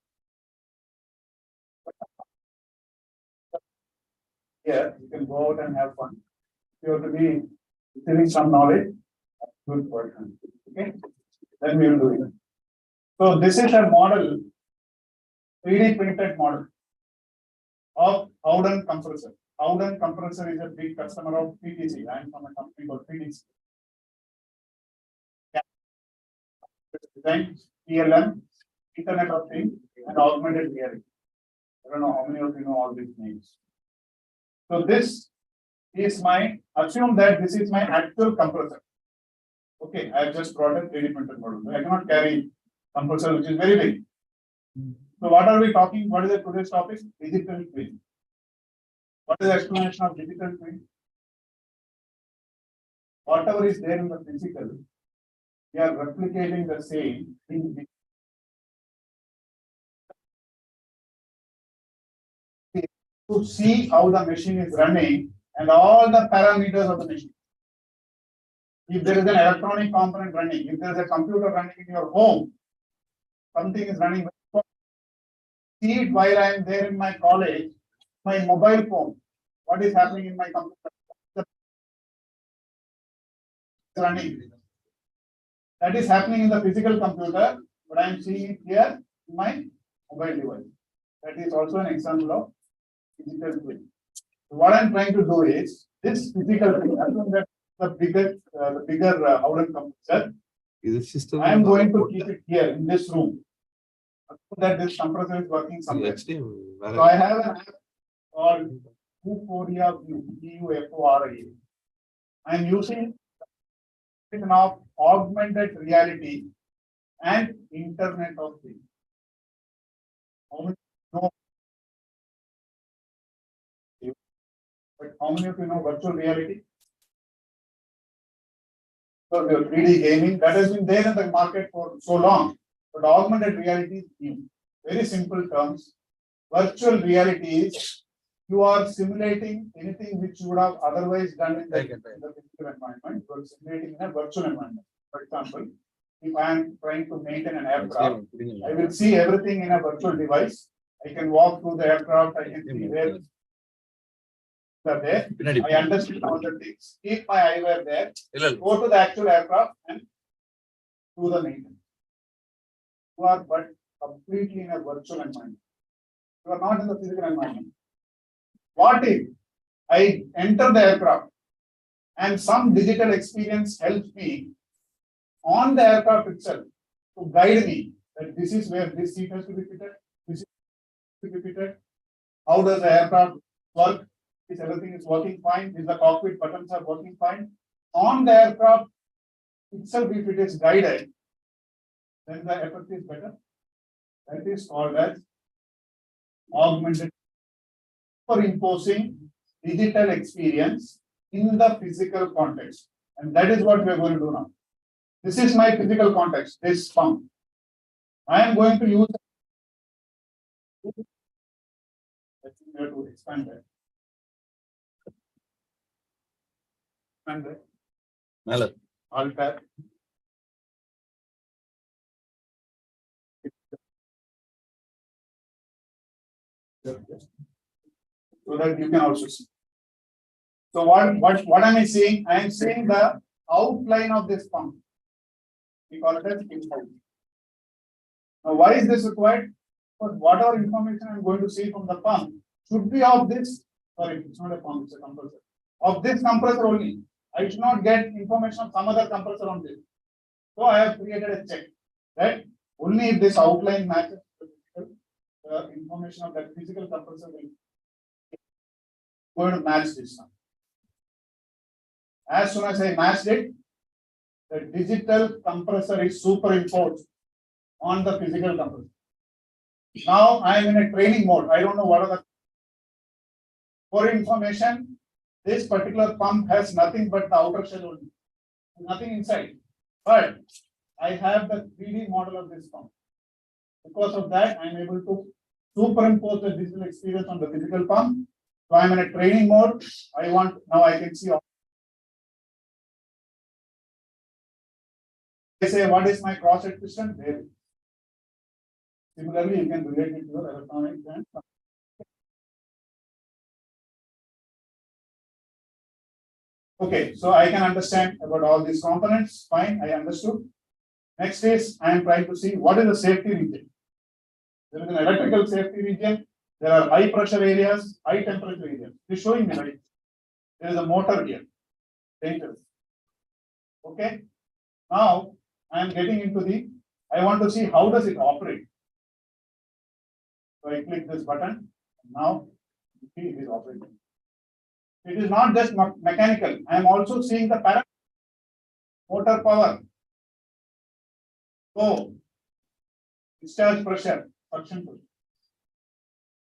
Here, you can go out and have fun. You have to be receiving some knowledge. Good person. Okay, then we will do it. So this is a model, 3D printed model of Howden compressor. Howden compressor is a big customer of PTC. I am from a company called PTC. Design, PLM, Internet of Things, and augmented reality. I don't know how many of you know all these names. So this is assume that this is my actual compressor. Okay, I have just brought a 3D printed model. I cannot carry compressor which is very big. So what are we talking? What is the today's topic? Digital twin. What is the explanation of digital twin? Whatever is there in the physical, we are replicating the same in to see how the machine is running and all the parameters of the machine. If there is an electronic component running, if there is a computer running in your home, something is running. See it while I am there in my college, my mobile phone. What is happening in my computer? Running. That is happening in the physical computer, but I am seeing it here in my mobile device. That is also an example of digital twin. So what I am trying to do is this physical twin. Assume that the bigger Howden compressor. I am going to keep it here in this room. Assume that this compressor is working somewhere. So I have an app called Vuforia View, VUFORIA. I am using of augmented reality and Internet of Things. How many know? But how many of you know virtual reality? So the 3D gaming that has been there in the market for so long, but augmented reality is new. Very simple terms. Virtual reality is you are simulating anything which you would have otherwise done in the physical environment. You are simulating in a virtual environment. For example, if I am trying to maintain an aircraft, I will see everything in a virtual device. I can walk through the aircraft. I can see where are there. I understand all the things. Keep my eyewear there. Go to the actual aircraft and do the maintenance. But completely in a virtual environment. You are not in the physical environment. What if I enter the aircraft and some digital experience helps me on the aircraft itself to guide me that this is where this seat has to be fitted, this is to be fitted. How does the aircraft work? Is everything is working fine? Is the cockpit buttons are working fine? On the aircraft itself, if it is guided, then the effect is better. That is called as augmented superimposing digital experience in the physical context. And that is what we are going to do now. This is my physical context, this pump. I am going to use to expand that. And alter. So that you can also see. So what am I seeing? I am seeing the outline of this pump. We call it as info. Now, why is this required? Because whatever information I am going to see from the pump should be of this. Sorry, it's not a pump, it's a compressor. Of this compressor only. I should not get information of some other compressor on this. So I have created a check that only if this outline matches the information of that physical compressor will going to match this one. As soon as I matched it, the digital compressor is superimposed on the physical compressor. Now I am in a training mode. I don't know what are the. For information, this particular pump has nothing but the outer shell only, nothing inside. But I have the 3D model of this pump. Because of that, I am able to superimpose the digital experience on the physical pump. So I am in a training mode. Now I can see. I say, what is my cross-head piston? There. Similarly, you can relate it to your electronics and. Okay, so I can understand about all these components. Fine, I understood. Next is I am trying to see what is the safety region. There is an electrical safety region. There are high pressure areas, high temperature areas. It is showing me right. There is a motor here. Dangerous. Okay. Now I am getting into the. I want to see how does it operate. So I click this button. Now you see it is operating. It is not just mechanical. I am also seeing the parameters. Motor power. So discharge pressure, suction pressure.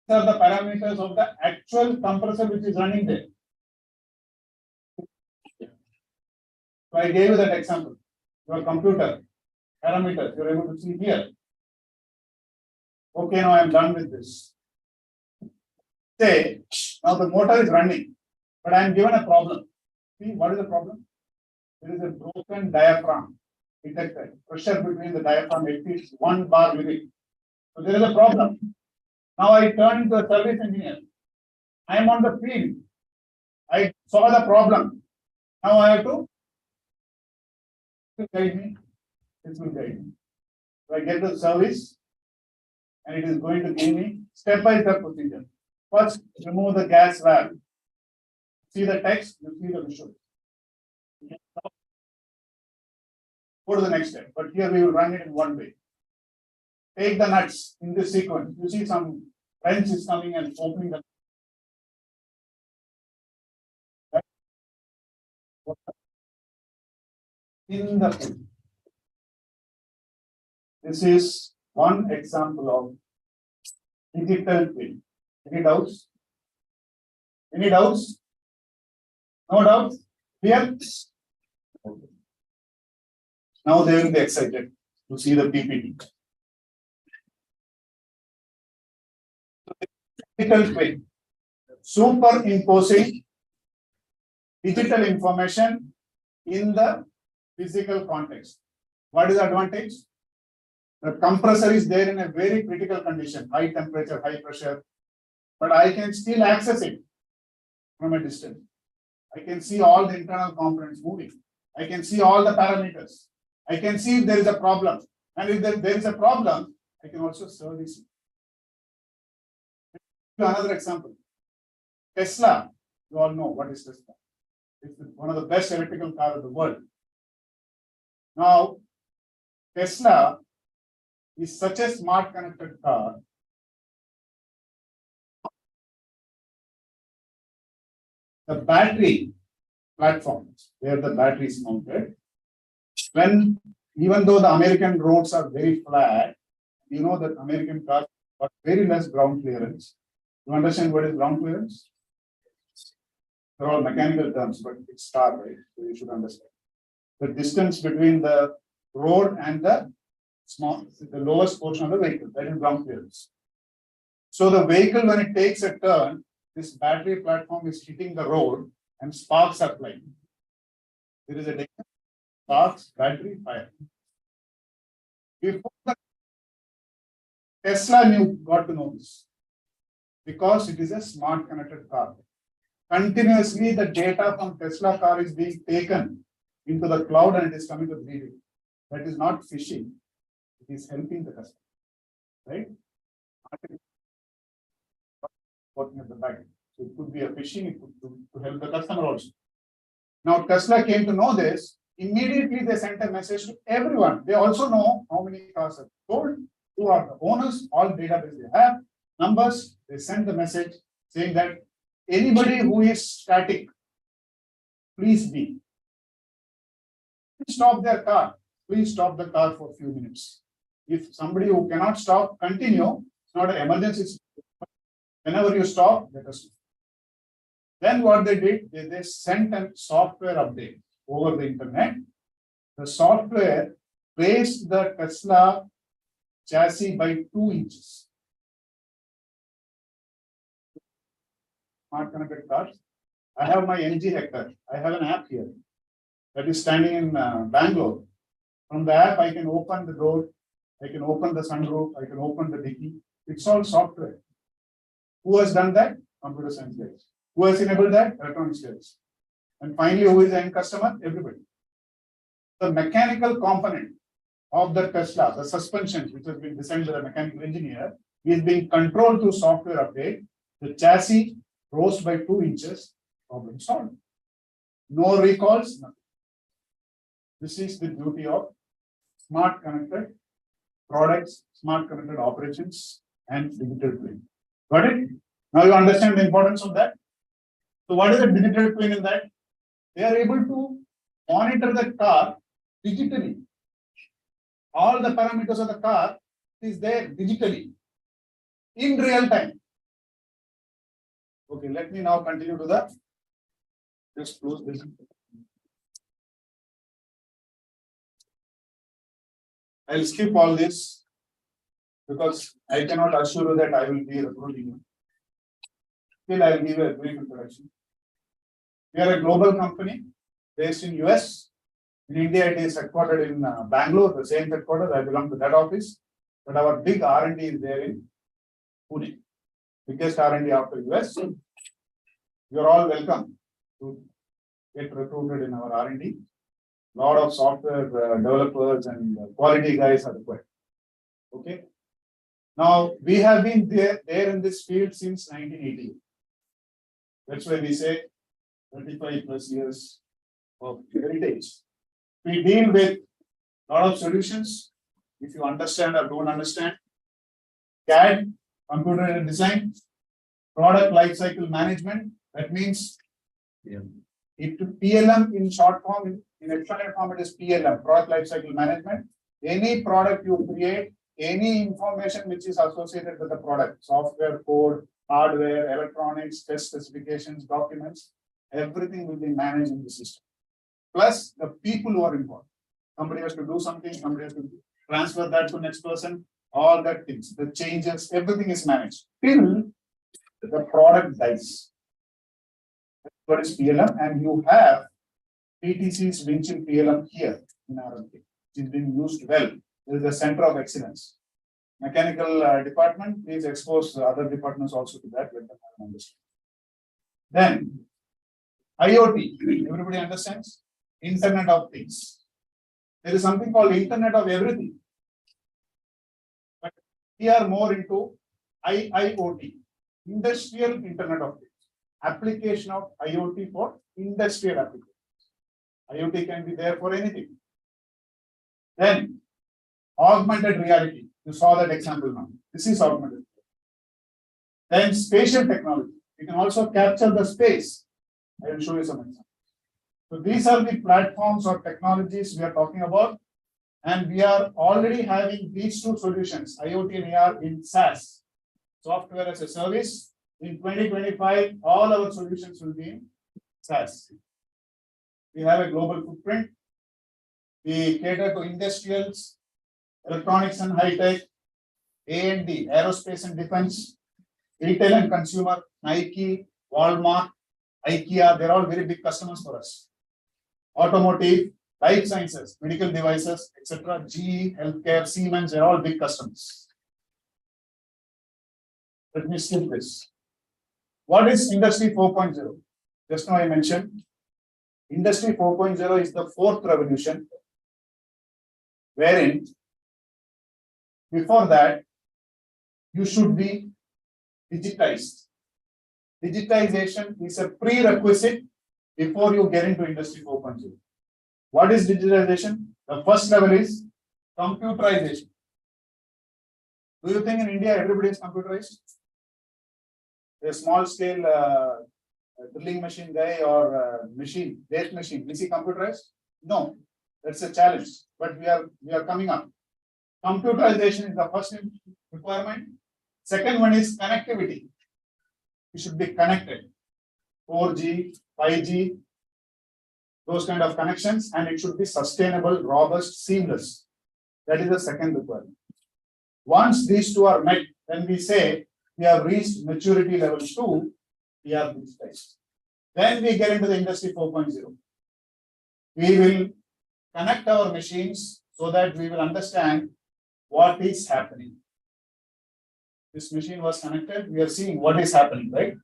These are the parameters of the actual compressor which is running there. So I gave you that example. Your computer parameters you are able to see here. Okay, now I am done with this. Say now the motor is running, but I am given a problem. See what is the problem? There is a broken diaphragm detected. Pressure between the diaphragm exceeds 1 bar unit. So there is a problem. Now I turn into a service engineer. I am on the field. I saw the problem. Now I have to guide me. This will guide me. So I get the service and it is going to give me step-by-step procedure. First, remove the gas valve. See the text, you see the visual. Go to the next step, but here we will run it in one way. Take the nuts in this sequence. You see some wrench is coming and opening the. In the field. This is one example of digital twin. Any doubts? Any doubts? No doubts? Here? Okay. Now they will be excited to see the PPT. Digital twin. Superimposing digital information in the physical context. What is the advantage? The compressor is there in a very critical condition, high temperature, high pressure, but I can still access it from a distance. I can see all the internal components moving. I can see all the parameters. I can see if there is a problem. And if there is a problem, I can also serve this. Another example. Tesla, you all know what is Tesla. It's one of the best electrical cars in the world. Now, Tesla is such a smart connected car. The battery platforms where the battery is mounted, even though the American roads are very flat, you know that American cars got very less ground clearance. You understand what is ground clearance? They're all mechanical terms, but it's car, right? So you should understand. The distance between the road and the lowest portion of the vehicle, that is ground clearance. So the vehicle, when it takes a turn, this battery platform is hitting the road and sparks are flying. There is a danger. Sparks, battery, fire. Before the Tesla got to know this because it is a smart connected car. Continuously, the data from Tesla car is being taken into the cloud and it is coming to 3D. That is not phishing. It is helping the customer, right? Working at the back. So it could be a phishing, it could to help the customer also. Now Tesla came to know this. Immediately they sent a message to everyone. They also know how many cars are sold, who are the owners, all database they have, numbers. They sent the message saying that anybody who is static, please stop their car. Please stop the car for a few minutes. If somebody who cannot stop, continue. It's not an emergency. Whenever you stop, let us know. Then what they did, they sent a software update over the internet. The software raised the Tesla chassis by 2 inches. Smart connected cars. I have my NG Hector. I have an app here that is standing in Bangalore. From the app, I can open the door, I can open the sunroof, I can open the dicky. It's all software. Who has done that? Computer science guys. Who has enabled that? Electronics guys. And finally, who is the end customer? Everybody. The mechanical component of the Tesla, the suspension, which has been designed by the mechanical engineer, is being controlled through software update. The chassis rose by 2 inches, problem solved. No recalls, nothing. This is the beauty of smart connected products, smart connected operations, and digital twin. Got it? Now you understand the importance of that. So what is a digital twin in that? They are able to monitor the car digitally. All the parameters of the car is there digitally in real time. Okay, let me now continue to the, just close this. I'll skip all this because I cannot assure you that I will be recruiting you. Still, I'll give a brief introduction. We are a global company based in US. In India, it is headquartered in Bangalore, the same headquarters. I belong to that office. But our big R&D is there in Pune. Biggest R&D after US. You are all welcome to get recruited in our R&D. Lot of software developers and quality guys are required. Okay. Now we have been there in this field since 1980. That's why we say 35 plus years of heritage. We deal with a lot of solutions. If you understand or don't understand, CAD, computer aided design, product lifecycle management. That means PLM in short form, in electronic form, it is PLM, product lifecycle management. Any product you create, any information which is associated with the product, software, code, hardware, electronics, test specifications, documents, everything will be managed in the system. Plus the people who are involved. Somebody has to do something, somebody has to transfer that to next person, all that things, the changes, everything is managed till the product dies. That's what is PLM, and you have PTC's Vinchin PLM here in RMK, which is being used well. There is a center of excellence. Mechanical department, please expose the other departments also to that. Let them understand. Then IoT, everybody understands? Internet of Things. There is something called Internet of Everything. But We are more into IIoT, Industrial Internet of Things, application of IoT for industrial applications. IoT can be there for anything. Then augmented reality. You saw that example now. This is augmented. Then spatial technology. You can also capture the space. I will show you some examples. So these are the platforms or technologies we are talking about. And we are already having these two solutions, IoT and AR in SaaS, software as a service. In 2025, all our solutions will be in SaaS. We have a global footprint. We cater to industrials, electronics and high tech, A&D, aerospace and defense, retail and consumer, Nike, Walmart, IKEA, they're all very big customers for us. Automotive, life sciences, medical devices, etc. GE, healthcare, Siemens, they're all big customers. Let me skip this. What is Industry 4.0? Just now I mentioned, Industry 4.0 is the fourth revolution, wherein before that, you should be digitized. Digitization is a prerequisite before you get into Industry 4.0. What is digitization? The first level is computerization. Do you think in India everybody is computerized? A small scale drilling machine guy or machine, lathe machine, is he computerized? No, that's a challenge, but we are coming up. Computerization is the first requirement. Second one is connectivity. You should be connected. 4G, 5G, those kind of connections, and it should be sustainable, robust, seamless. That is the second requirement. Once these two are met, then we say we have reached maturity level 2, we are digitized. Then we get into the Industry 4.0. We will connect our machines so that we will understand what is happening. This machine was connected, we are seeing what is happening, right?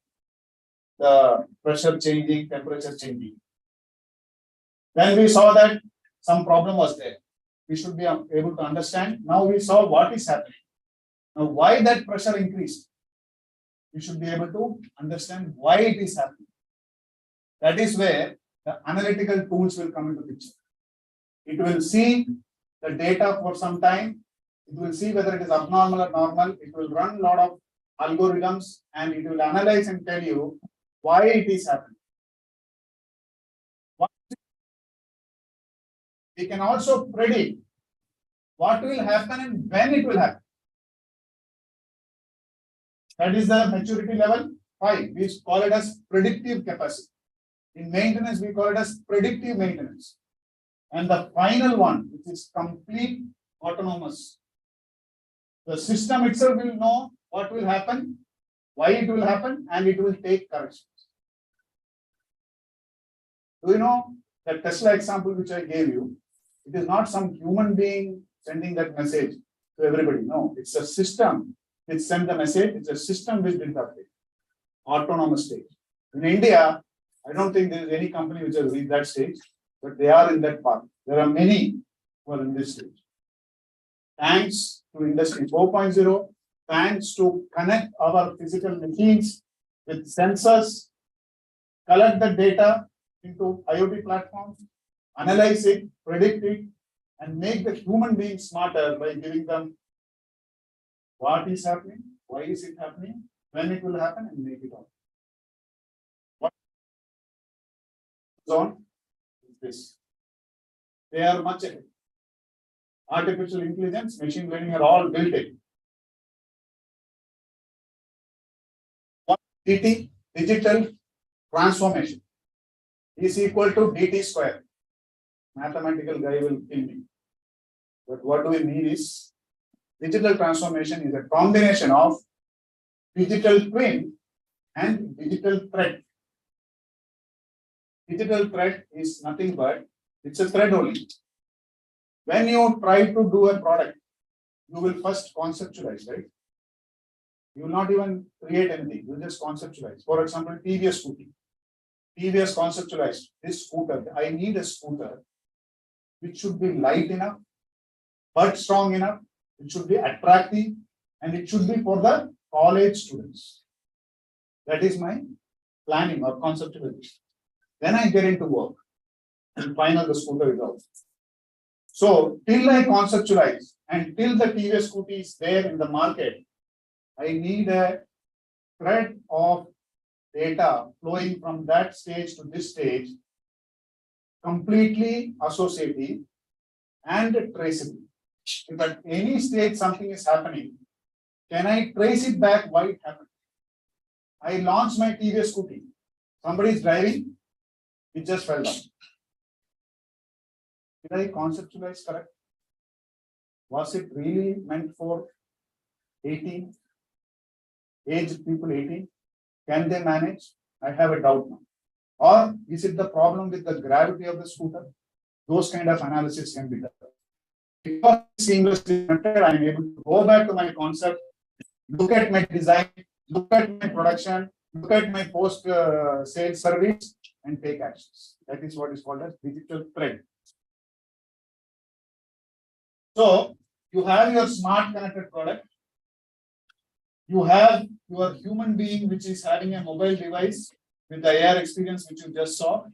The pressure changing, temperature changing. Then we saw that some problem was there. We should be able to understand. Now we saw what is happening. Now why that pressure increased? We should be able to understand why it is happening. That is where the analytical tools will come into picture. It will see the data for some time. It will see whether it is abnormal or normal. It will run a lot of algorithms and it will analyze and tell you why it is happening. We can also predict what will happen and when it will happen. That is the maturity level 5. We call it as predictive capacity. In maintenance, we call it as predictive maintenance. And the final one, which is complete autonomous. The system itself will know what will happen, why it will happen, and it will take corrections. Do you know the Tesla example which I gave you? It is not some human being sending that message to everybody. No, it's a system which sent the message. It's a system which did that. Autonomous stage. In India, I don't think there is any company which has reached that stage, but they are in that part. There are many who are in this stage. Thanks to Industry 4.0, thanks to connect our physical machines with sensors, collect the data into IoT platforms, analyze it, predict it, and make the human being smarter by giving them what is happening, why is it happening, when it will happen, and make it happen. What zone is this? They are much ahead. Artificial intelligence, machine learning are all built in. What DT, digital transformation, is equal to DT square. Mathematical guy will kill me. But what do we mean is, digital transformation is a combination of digital twin and digital thread. Digital thread is nothing but, it's a thread only. When you try to do a product, you will first conceptualize, right? You will not even create anything, you will just conceptualize. For example, TVS scooter. TVS conceptualized this scooter. I need a scooter which should be light enough, but strong enough. It should be attractive. and it should be for the college students. That is my planning or conceptualization. Then I get into work and final the scooter is out. So till I conceptualize and till the TVS scooty is there in the market, I need a thread of data flowing from that stage to this stage, completely associative and traceable. If at any stage something is happening, can I trace it back why it happened? I launched my TVS scooty. Somebody is driving, it just fell down. Did I conceptualize correct? Was it really meant for 18? Aged people 18? Can they manage? I have a doubt now. Or is it the problem with the gravity of the scooter? Those kind of analysis can be done. Because seamlessly connected, I am able to go back to my concept, look at my design, look at my production, look at my post sales service, and take actions. That is what is called as digital thread. So you have your smart connected product. You have your human being, which is having a mobile device with the AR experience, which you just saw.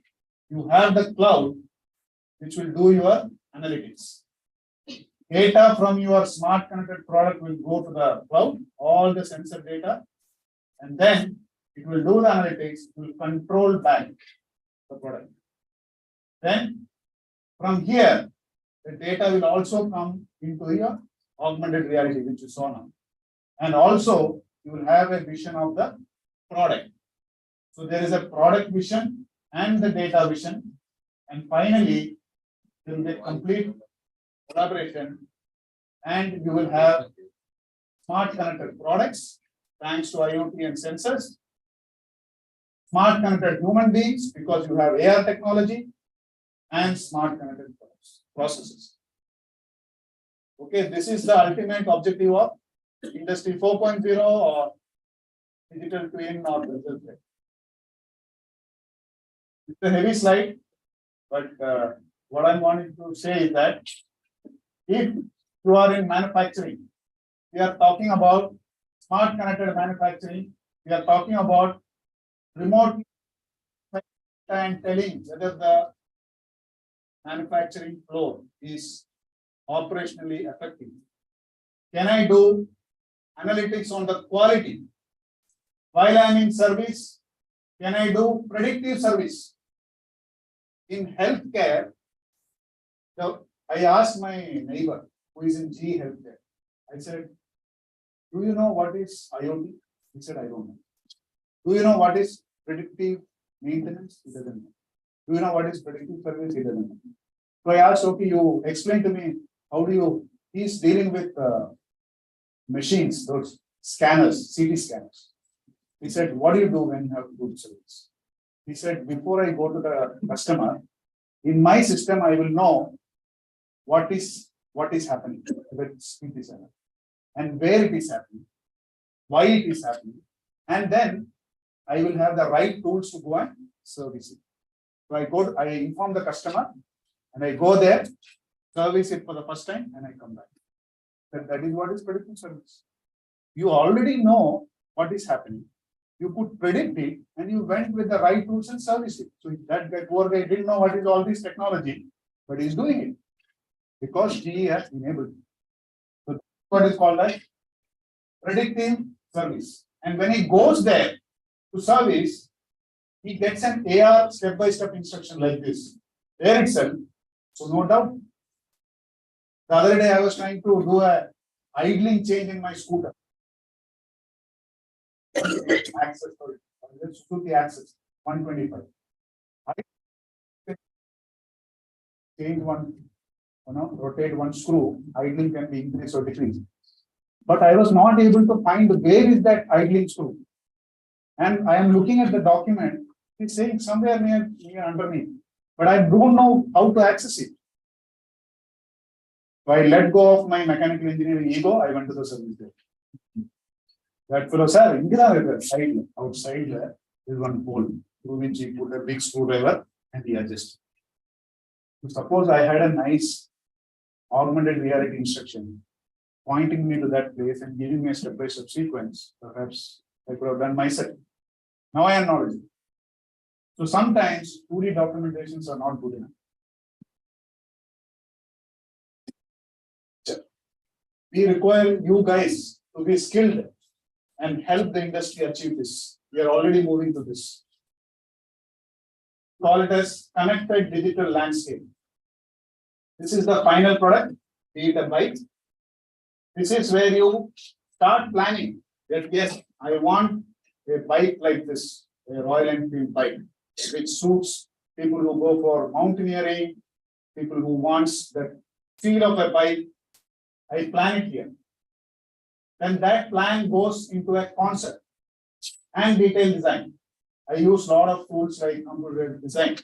You have the cloud, which will do your analytics. Data from your smart connected product will go to the cloud, all the sensor data, and then it will do the analytics, it will control back the product. Then from here, the data will also come into your augmented reality, which you saw now. And also, you will have a vision of the product. So there is a product vision and the data vision. And finally, you will get complete collaboration and you will have smart connected products thanks to IoT and sensors. Smart connected human beings because you have AR technology and smart connected processes. Okay, this is the ultimate objective of Industry 4.0 or digital twin or digital thread. It's a heavy slide, but what I'm wanting to say is that if you are in manufacturing, we are talking about smart connected manufacturing, we are talking about remote and telling whether the manufacturing floor is operationally effective. Can I do analytics on the quality? While I am in service, can I do predictive service? In healthcare, I asked my neighbor who is in GE Healthcare, I said, do you know what is IoT? He said, I don't know. Do you know what is predictive maintenance? He doesn't know. Do you know what is predictive service? He doesn't know. So I asked, okay, you explain to me, how do you, he's dealing with machines, those scanners, CT scanners. He said, what do you do when you have good service? He said, before I go to the customer, in my system, I will know what is happening with CT scanner and where it is happening, why it is happening, and then I will have the right tools to go and service it. So I inform the customer and I go there, service it for the first time, and I come back. That is what is predictive service. You already know what is happening. You could predict it and you went with the right tools and service it. So that poor guy didn't know what is all this technology, but he's doing it because GE has enabled it. So what is called as predictive service. And when he goes there to service, he gets an AR step-by-step instruction like this. There itself. So no doubt. The other day I was trying to do a idling change in my scooter. Access for it. Let's do the access 125. I change one, rotate one screw, idling can be increased or decreased. But I was not able to find where is that idling screw. And I am looking at the document, it's saying somewhere near underneath, but I don't know how to access it. So I let go of my mechanical engineering ego, I went to the service there. That fellow, sir, outside there is one hole through which he put a big screwdriver and he adjusted. So suppose I had a nice augmented reality instruction pointing me to that place and giving me a step-by-step sequence, perhaps I could have done myself. Now I am knowledgeable. So sometimes 2D documentations are not good enough. We require you guys to be skilled and help the industry achieve this. We are already moving to this. Call it as connected digital landscape. This is the final product, be it a bike. This is where you start planning that yes, I want a bike like this, a Royal Enfield bike, which suits people who go for mountaineering, people who wants the feel of a bike. I plan it here. Then that plan goes into a concept and detailed design. I use a lot of tools like computer design.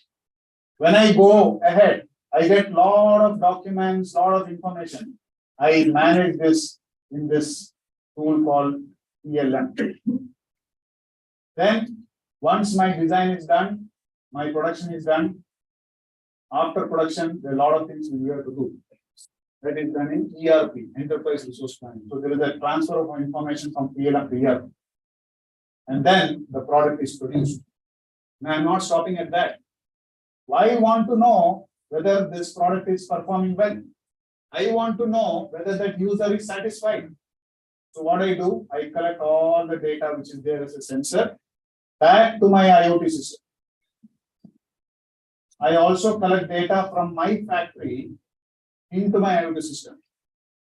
When I go ahead, I get lot of documents, lot of information. I manage this in this tool called PLM. Then once my design is done, my production is done. After production, there are a lot of things we have to do. That is done in ERP, Enterprise Resource Planning. So there is a transfer of information from PLM to ERP. And then the product is produced. And I'm not stopping at that. I want to know whether this product is performing well. I want to know whether that user is satisfied. So what I do, I collect all the data which is there as a sensor back to my IoT system. I also collect data from my factory into my IoT system.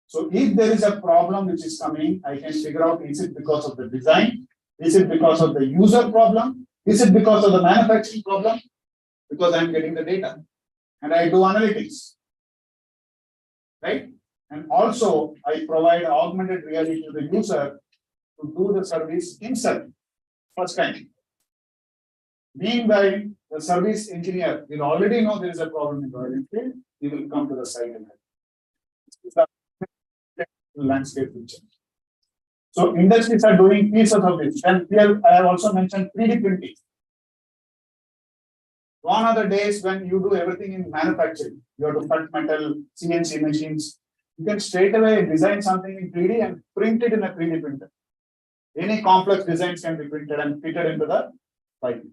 So if there is a problem which is coming, I can figure out, is it because of the design? Is it because of the user problem? Is it because of the manufacturing problem? Because I'm getting the data and I do analytics, right? And also I provide augmented reality to the user to do the service himself first time. Meanwhile, the service engineer will already know there is a problem in Royal Enfield. He will come to the site and help. It's the landscape picture. So industries are doing pieces of this. And here I have also mentioned 3D printing. Gone are the days when you do everything in manufacturing. You have to cut metal, CNC machines. You can straight away design something in 3D and print it in a 3D printer. Any complex designs can be printed and fitted into the bike.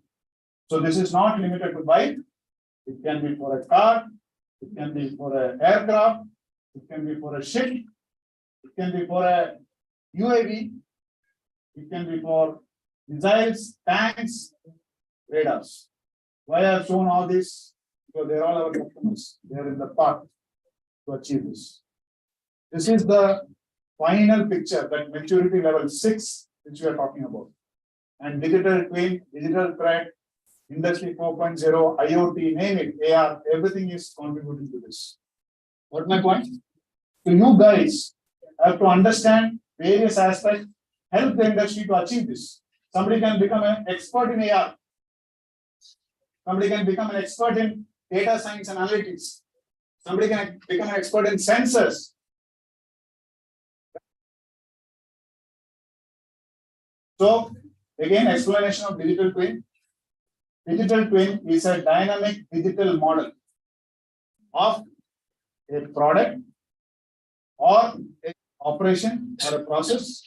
So this is not limited to bike. It can be for a car. It can be for an aircraft. It can be for a ship. It can be for a UAV. It can be for missiles, tanks, radars. Why I have shown all this? Because they are all our customers. They are in the path to achieve this. This is the final picture, that maturity level 6, which we are talking about. And digital twin, digital thread, industry 4.0, IoT, name it, AR, everything is contributing to this. What's my point? So you guys have to understand various aspects, help the industry to achieve this. Somebody can become an expert in AR. Somebody can become an expert in data science and analytics. Somebody can become an expert in sensors. So again, explanation of digital twin. Digital twin is a dynamic digital model of a product or an operation or a process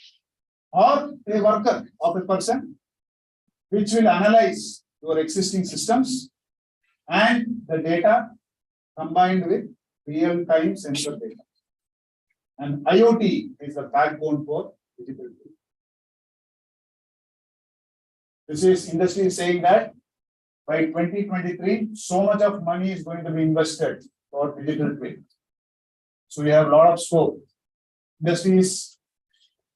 or a worker of a person, which will analyze your existing systems and the data combined with real-time sensor data. And IoT is the backbone for digital twin. This is industry saying that by 2023, so much of money is going to be invested for digital twin. So we have a lot of scope. Industry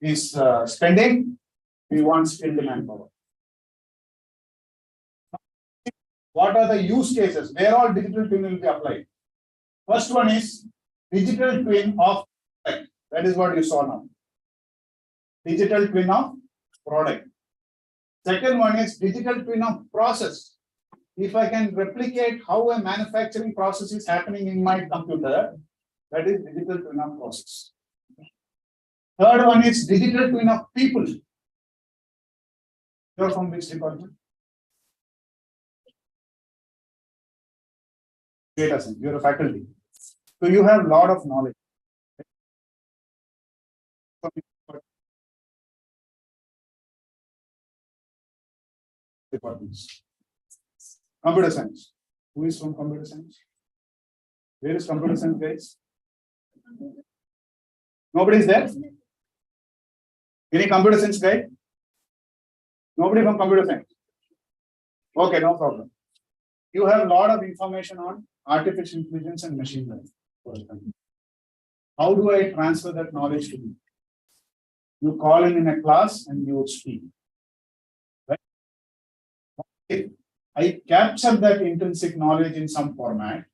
is spending. We want skilled manpower. What are the use cases? Where all digital twin will be applied? First one is digital twin of product. That is what you saw now. Digital twin of product. Second one is digital twin of process. If I can replicate how a manufacturing process is happening in my computer, that is digital twin of process. Third one is digital twin of people. You're from which department? Data science. You're a faculty. So you have a lot of knowledge. Departments. Computer science. Who is from computer science? Where is computer science, guys? Nobody is there? Any computer science guy? Nobody from computer science? Okay, no problem. You have a lot of information on artificial intelligence and machine learning. How do I transfer that knowledge to you? You call in a class and you speak. Right? Okay. I capture that intrinsic knowledge in some format.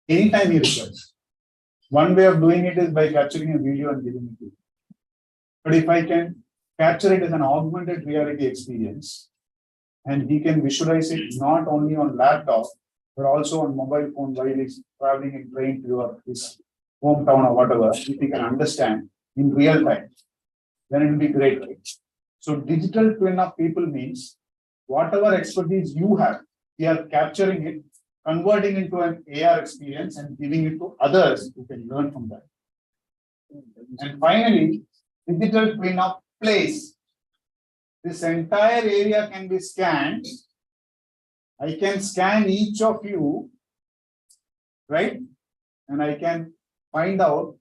Anytime he requires. One way of doing it is by capturing a video and giving it to you. But if I can capture it as an augmented reality experience, and he can visualize it not only on laptop, but also on mobile phone while he's traveling in train to his hometown or whatever, if he can understand in real time, then it will be great. Right? So digital twin of people means whatever expertise you have, we are capturing it, converting into an AR experience and giving it to others who can learn from that. And finally, digital twin of place. This entire area can be scanned. I can scan each of you, right? And I can find out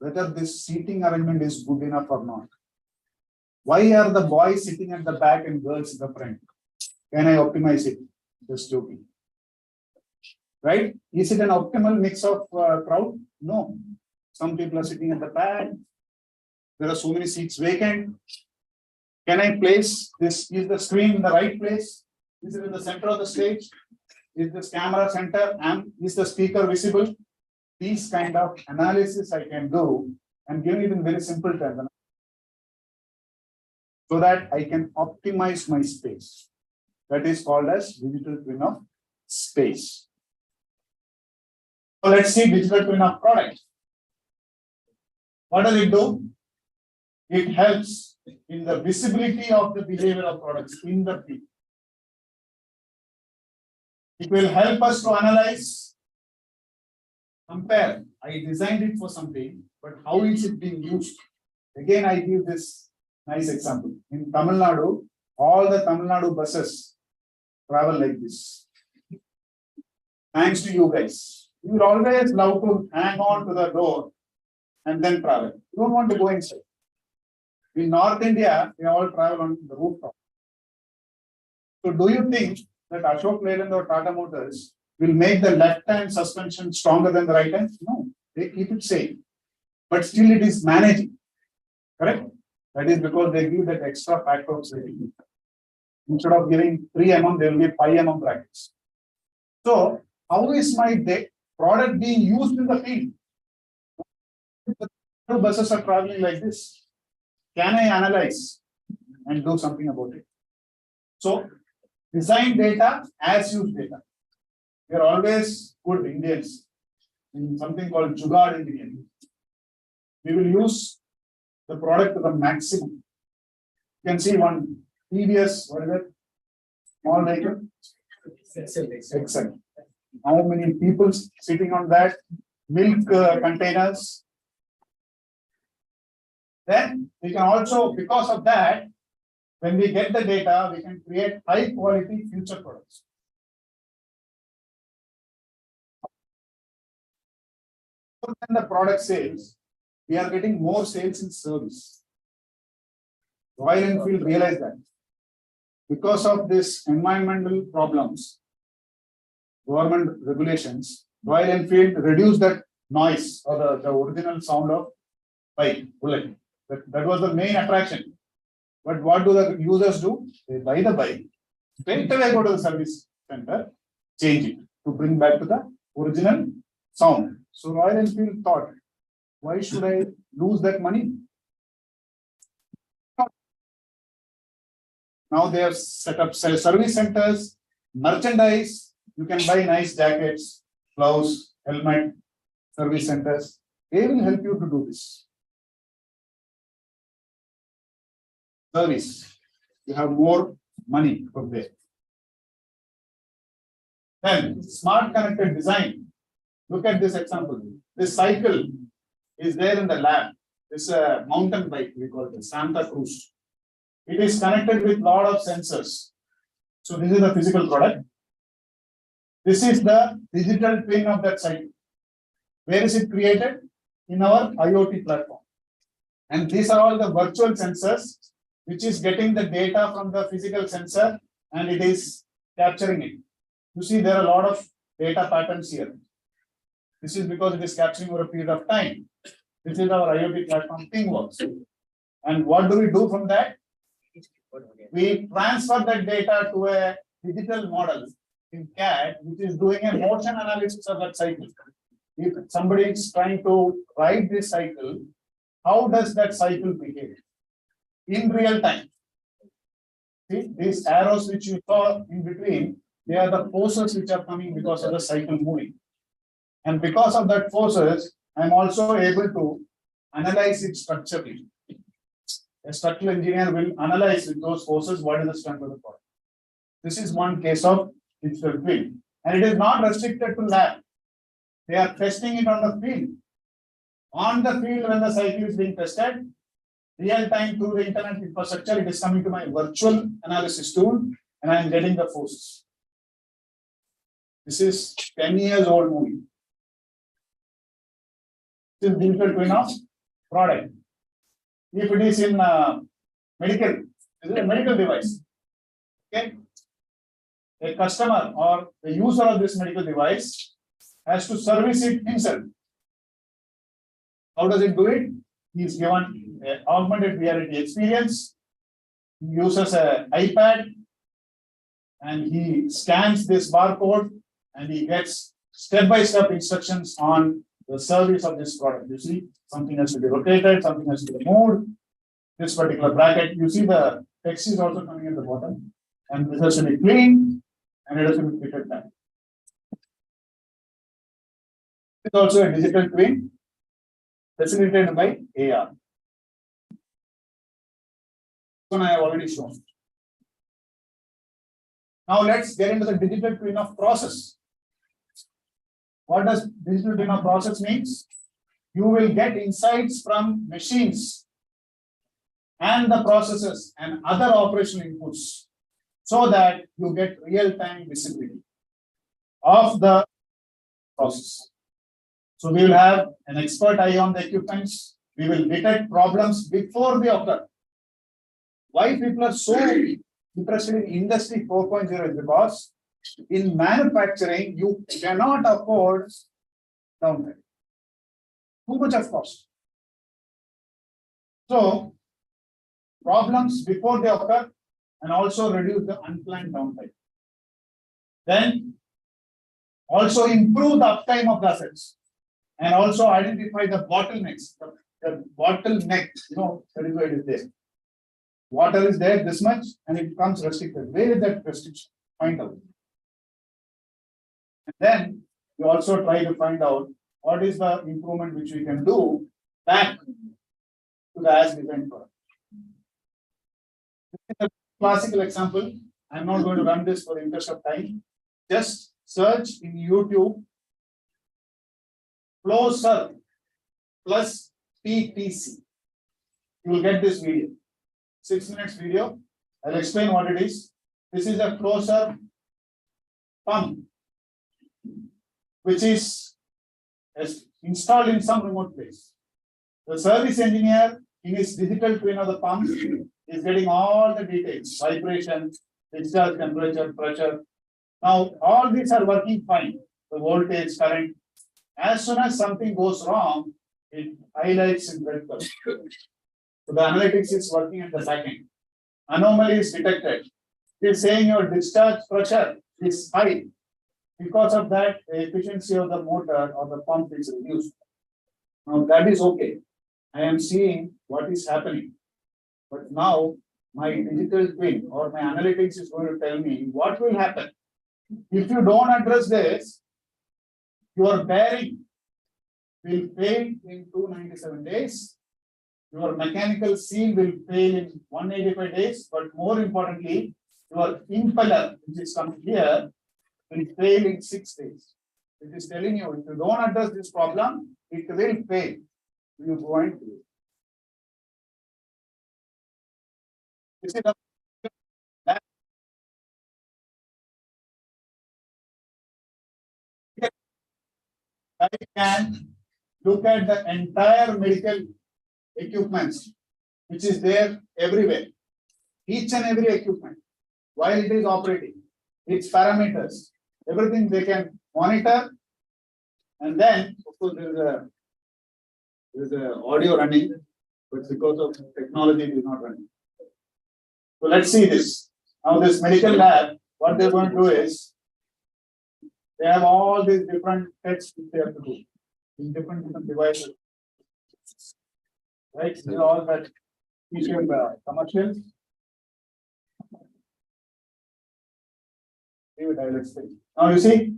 whether this seating arrangement is good enough or not. Why are the boys sitting at the back and girls in the front? Can I optimize it? Just joking. Right? Is it an optimal mix of crowd? No. Some people are sitting at the back. There are so many seats vacant. Can I place this? Is the screen in the right place? Is it in the center of the stage? Is this camera center? And is the speaker visible? These kind of analysis I can do and give it in very simple terms, so that I can optimize my space. That is called as digital twin of space. So let's see digital twin of product. What does it do? It helps in the visibility of the behavior of products in the field. It will help us to analyze, compare. I designed it for something, but how is it being used? Again, I give this nice example. In Tamil Nadu, all the Tamil Nadu buses travel like this. Thanks to you guys. You will always love to hang on to the door and then travel. You don't want to go inside. In North India, they all travel on the rooftop. So do you think that Ashok Leyland or Tata Motors will make the left-hand suspension stronger than the right-hand? No, they keep it safe. But still it is managing. Correct? That is because they give that extra factor of safety. Instead of giving 3 mm, they will give 5 mm brackets. So how is my product being used in the field? The buses are traveling like this. Can I analyze and do something about it? So design data as use data. We are always good Indians in something called Jugaad engineering. We will use the product to the maximum. You can see one TVS, what is it? Small vehicle? Excellent. How many people sitting on that? Milk containers. Then we can also, because of that, when we get the data, we can create high quality future products. Than the product sales, we are getting more sales in service. Royal Enfield realized that. Because of this environmental problems, government regulations, Royal Enfield reduced that noise or the original sound of bike, bullet. That was the main attraction. But what do the users do? They buy the bike, straight away go to the service center, change it to bring back to the original sound. So Royal Enfield thought, why should I lose that money? Now they have set up service centers, merchandise. You can buy nice jackets, gloves, helmet, service centers. They will help you to do this. Service. You have more money from there. Then smart connected design. Look at this example. This cycle is there in the lab. This mountain bike, we call it Santa Cruz. It is connected with lot of sensors. So this is the physical product. This is the digital twin of that cycle. Where is it created? In our IoT platform. And these are all the virtual sensors, which is getting the data from the physical sensor and it is capturing it. You see, there are a lot of data patterns here. This is because it is capturing over a period of time. This is our IoT platform ThingWorks. And what do we do from that? We transfer that data to a digital model in CAD, which is doing a motion analysis of that cycle. If somebody is trying to ride this cycle, how does that cycle behave in real time? See, these arrows which you saw in between, they are the forces which are coming because of the cycle moving. And because of that forces, I'm also able to analyze it structurally. A structural engineer will analyze with those forces what is the strength of the product. This is one case of digital twin. And it is not restricted to lab. They are testing it on the field. On the field, when the cycle is being tested, real time through the internet infrastructure, it is coming to my virtual analysis tool and I am getting the forces. This is 10 years old movie. This is digital twin of product. If it is in medical, this is a medical device. Okay. A customer or the user of this medical device has to service it himself. How does it do it? He is given an augmented reality experience. He uses an iPad and he scans this barcode and he gets step-by-step instructions on the service of this product. You see, something has to be rotated, something has to be moved. This particular bracket, you see the text is also coming at the bottom. And this has to be cleaned and it has to be fitted back. It's also a digital twin facilitated by AR. One I have already shown. Now let's get into the digital twin of process. What does digital twin of process means? You will get insights from machines and the processes and other operational inputs so that you get real-time visibility of the process. So we will have an expert eye on the equipments. We will detect problems before they occur. Why people are so interested in Industry 4.0 is because in manufacturing, you cannot afford downtime. Too much of cost. So problems before they occur and also reduce the unplanned downtime. Then also improve the uptime of the assets and also identify the bottlenecks. The bottleneck, that is why it is there. Water is there this much and it becomes restricted. Where is that restriction? Find out. And then you also try to find out what is the improvement which we can do back to the as designed product. This is a classical example. I'm not going to run this for the interest of time. Just search in YouTube Flowserve plus PTC. You will get this video. 6 minutes video. I'll explain what it is. This is a Flowserve pump, which is installed in some remote place. The service engineer in his digital twin of the pump is getting all the details, vibration, discharge temperature, pressure. Now, all these are working fine. The voltage, current. As soon as something goes wrong, it highlights in red color. So the analytics is working at the back end. Anomaly is detected. It is saying your discharge pressure is high. Because of that, the efficiency of the motor or the pump is reduced. Now that is okay. I am seeing what is happening. But now my digital twin or my analytics is going to tell me what will happen. If you don't address this, your bearing will fail in 297 days. Your mechanical seal will fail in 185 days. But more importantly, your impeller, which is coming here, will fail in 6 days. It is telling you, if you don't address this problem, it will fail. You go and do it. This is I can look at the entire medical equipments, which is there everywhere. Each and every equipment, while it is operating, its parameters, everything they can monitor. And then, of course, there is a audio running, but because of technology, it is not running. So let's see this. Now, this medical lab, what they're going to do is, they have all these different tests which they have to do in different devices. Right? These are all that commercials. Now you see,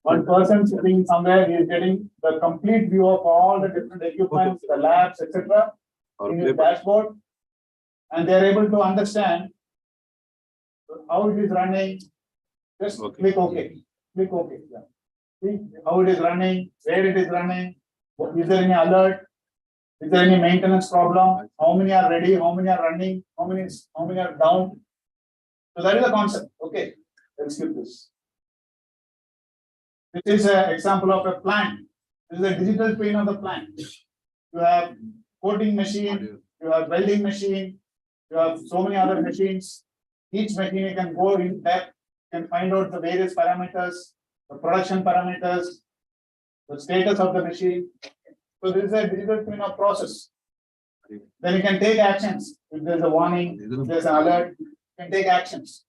one person sitting somewhere, he is getting the complete view of all the different equipments, the labs, etc. in his dashboard, and they are able to understand how it is running. Just click OK. Click OK. Yeah. See how it is running, where it is running, is there any alert, is there any maintenance problem, how many are ready, how many are running, how many are down. So that is the concept. Okay, let's skip this. This is an example of a plant. This is a digital twin of the plant. You have coating machine, you have welding machine, you have so many other machines. Each machine you can go in depth, you can find out the various parameters, the production parameters, the status of the machine. So this is a digital twin of process. Then you can take actions. If there's a warning, if there's an alert, you can take actions.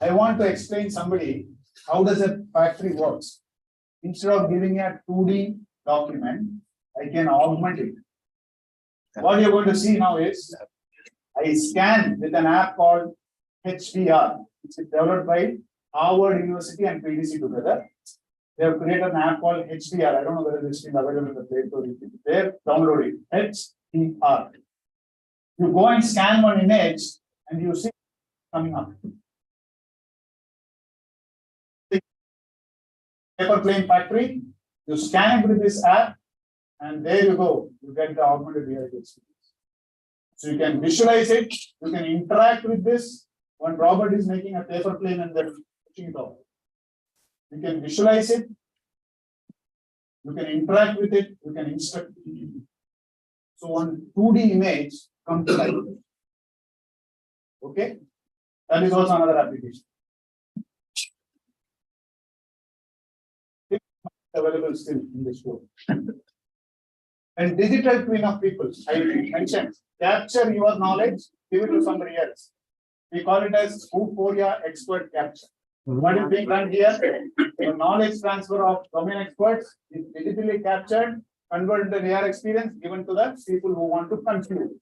I want to explain somebody how does a factory works. Instead of giving a 2D document, I can augment it. What you're going to see now is I scan with an app called HDR, which is developed by Harvard University and PDC together. They have created an app called HDR. I don't know whether this is available in the Play Store. There, download it. HDR. You go and scan one image and you see coming up. Paper plane factory, you scan it with this app, and there you go, you get the augmented reality experience. So you can visualize it, you can interact with this. When Robert is making a paper plane and then pushing it off, you can visualize it, you can interact with it, you can instruct it. So one 2D image comes to life. Okay, that is also another application. Available still in this world. And digital twin of people, I mentioned, capture your knowledge, give it to somebody else. We call it as Vuforia expert capture. What is being done here? The knowledge transfer of domain experts is digitally captured, converted into AR experience, given to the people who want to conclude.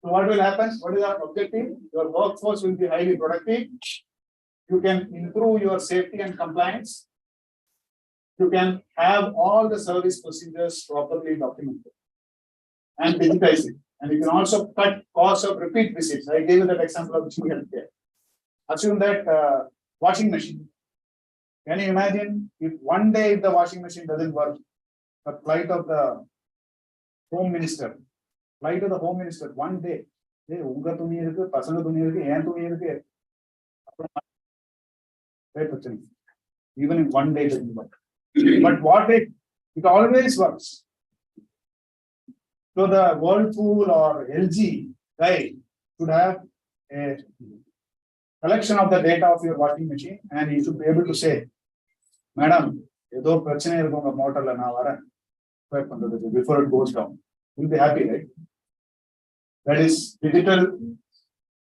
So what will happen? What is our objective? Your workforce will be highly productive. You can improve your safety and compliance. You can have all the service procedures properly documented and digitize it. And you can also cut costs of repeat visits. I gave you that example of GE Healthcare. Assume that washing machine. Can you imagine if one day if the washing machine doesn't work, the flight of the home minister, one day, even if one day doesn't work. But what it always works. So the Whirlpool or LG guy should have a collection of the data of your washing machine, and he should be able to say, Madam, before it goes down. You'll be happy, right? That is digital,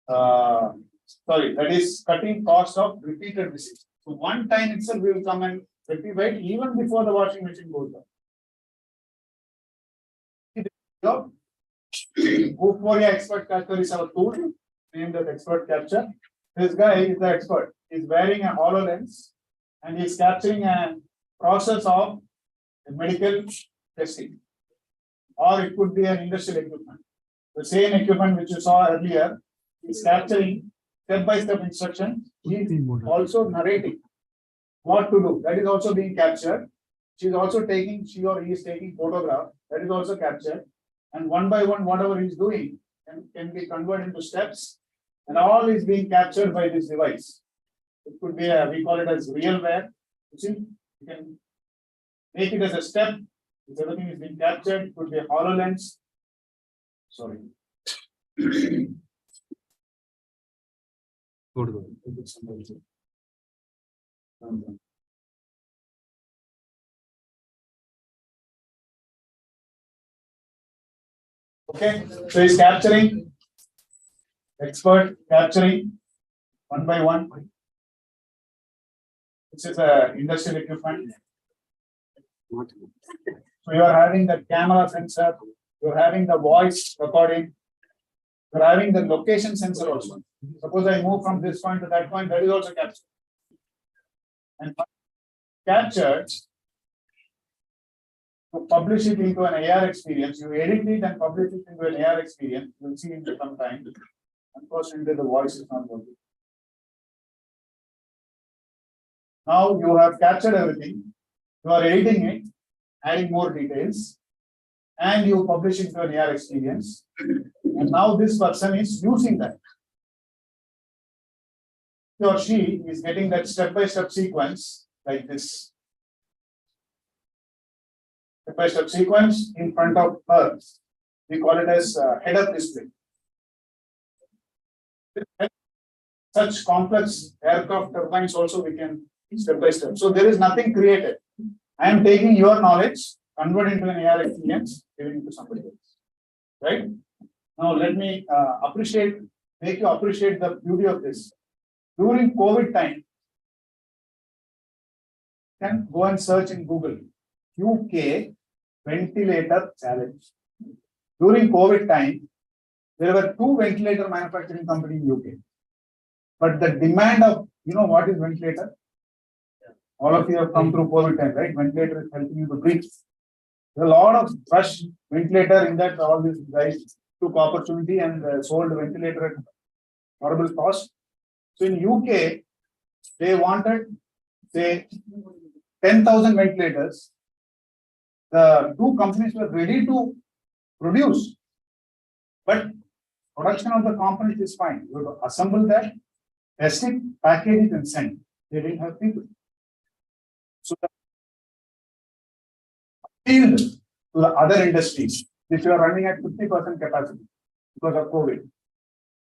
that is cutting cost of repeated visits. So one time itself we will come and rectify it even before the washing machine goes down. Vuforia expert capture is our tool, named as expert capture. This guy is the expert. He's wearing a HoloLens and he's capturing a process of medical testing. Or it could be an industrial equipment. The same equipment which you saw earlier, He's capturing step-by-step instructions. He's also narrating what to do. That is also being captured. She or he is taking photograph. That is also captured. And one by one, whatever he's doing can be converted into steps. And all is being captured by this device. It could be we call it as realware. You see, you can make it as a step. If everything is being captured, it could be a HoloLens. Sorry. Okay, so he's capturing, expert capturing one by one. This is a industrial equipment. So you are having the camera sensor, you're having the voice recording, you're having the location sensor also. Suppose I move from this point to that point, that is also captured. And captured, to publish it into an AR experience, you edit it and publish it into an AR experience, you'll see in some time. Unfortunately, the voice is not working. Now you have captured everything, you are editing it, adding more details, and you publish it to an AR experience. And now this person is using that. He or she is getting that step-by-step sequence like this. Step-by-step sequence in front of her. We call it as head-up display. Such complex aircraft turbines also we can step-by-step. So there is nothing created. I am taking your knowledge, convert into an AR experience, giving it to somebody else. Right? Now let me make you appreciate the beauty of this. During COVID time, you can go and search in Google, UK ventilator challenge. During COVID time, there were 2 ventilator manufacturing companies in UK. But the demand of, you know what is ventilator? All of you have come through COVID time, right? Ventilator is helping you to breathe. There's a lot of rush ventilator in that all these guys took opportunity and sold ventilator at horrible cost. So in UK, they wanted, say, 10,000 ventilators. The 2 companies were ready to produce, but production of the components is fine. You have to assemble that, test it, package it, and send. They didn't have people. So the appeal to the other industries, if you are running at 50% capacity because of COVID,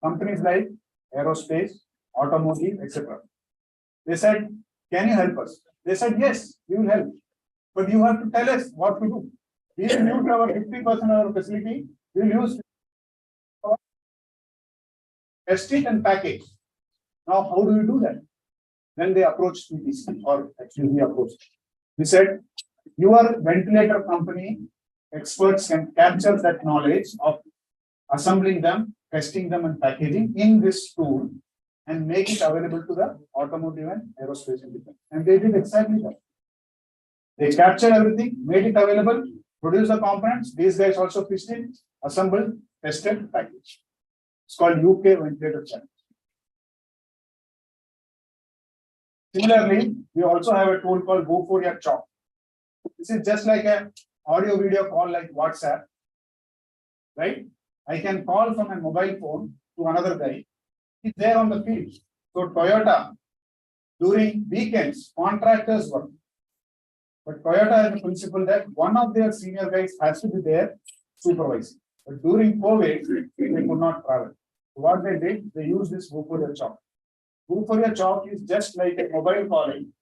companies like aerospace, automotive, etc. They said, can you help us? They said, yes, we will help. But you have to tell us what to do. We will use our 50% of our facility, we will use test it and package. Now, how do you do that? Then they approached PTC, or actually we approached. We said, your ventilator company experts can capture that knowledge of assembling them, testing them, and packaging in this tool and make it available to the automotive and aerospace industry. And they did exactly that. They captured everything, made it available, produced the components. These guys also fixed it, assembled, tested, packaged. It's called UK Ventilator Challenge. Similarly, we also have a tool called Vuforia Chalk. This is just like an audio video call like WhatsApp, right? I can call from a mobile phone to another guy. He's there on the field. So Toyota, during weekends, contractors work. But Toyota has the principle that one of their senior guys has to be there supervising. But during COVID, they could not travel. So what they did, they used this Vuforia Chalk. Vuforia Chalk is just like a mobile calling.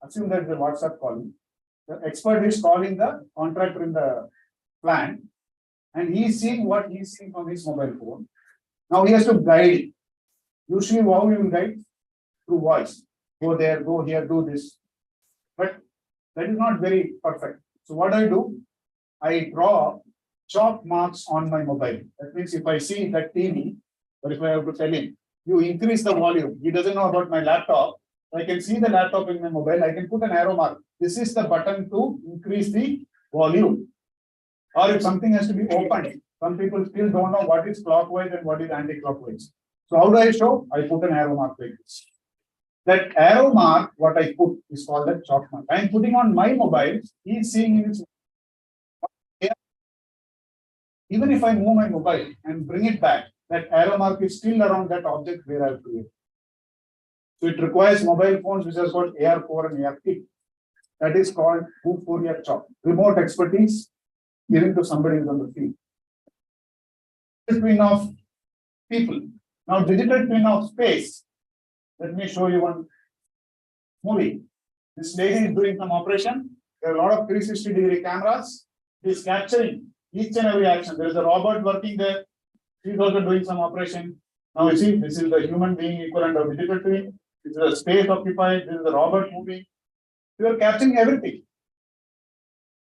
Assume that it's a WhatsApp calling. The expert is calling the contractor in the plant, and he is seeing what he is seeing from his mobile phone. Now he has to guide it. Usually, how he will guide? Through voice. Go there, go here, do this. But that is not very perfect. So what do? I draw chalk marks on my mobile. That means if I see that TV, or if I have to tell him, you increase the volume. He doesn't know about my laptop. I can see the laptop in my mobile. I can put an arrow mark. This is the button to increase the volume. Or if something has to be opened, Some people still don't know what is clockwise and what is anti-clockwise. So how do I show? I put an arrow mark like this. That arrow mark, what I put is called a chalk mark. I am putting on my mobile, he is seeing in his. Even if I move my mobile and bring it back, that arrow mark is still around that object where I have created. So it requires mobile phones which has got AR4 and AR3. That is called Fourier chalk. Remote expertise given to somebody who's on the field. Twin of people. Now digital twin of space. Let me show you one movie. This lady is doing some operation. There are a lot of 360-degree cameras. She is capturing each and every action. There is a robot working there. She is also doing some operation. Now you see, this is the human being equivalent of digital twin. This is the space occupied. This is the robot moving. You are capturing everything.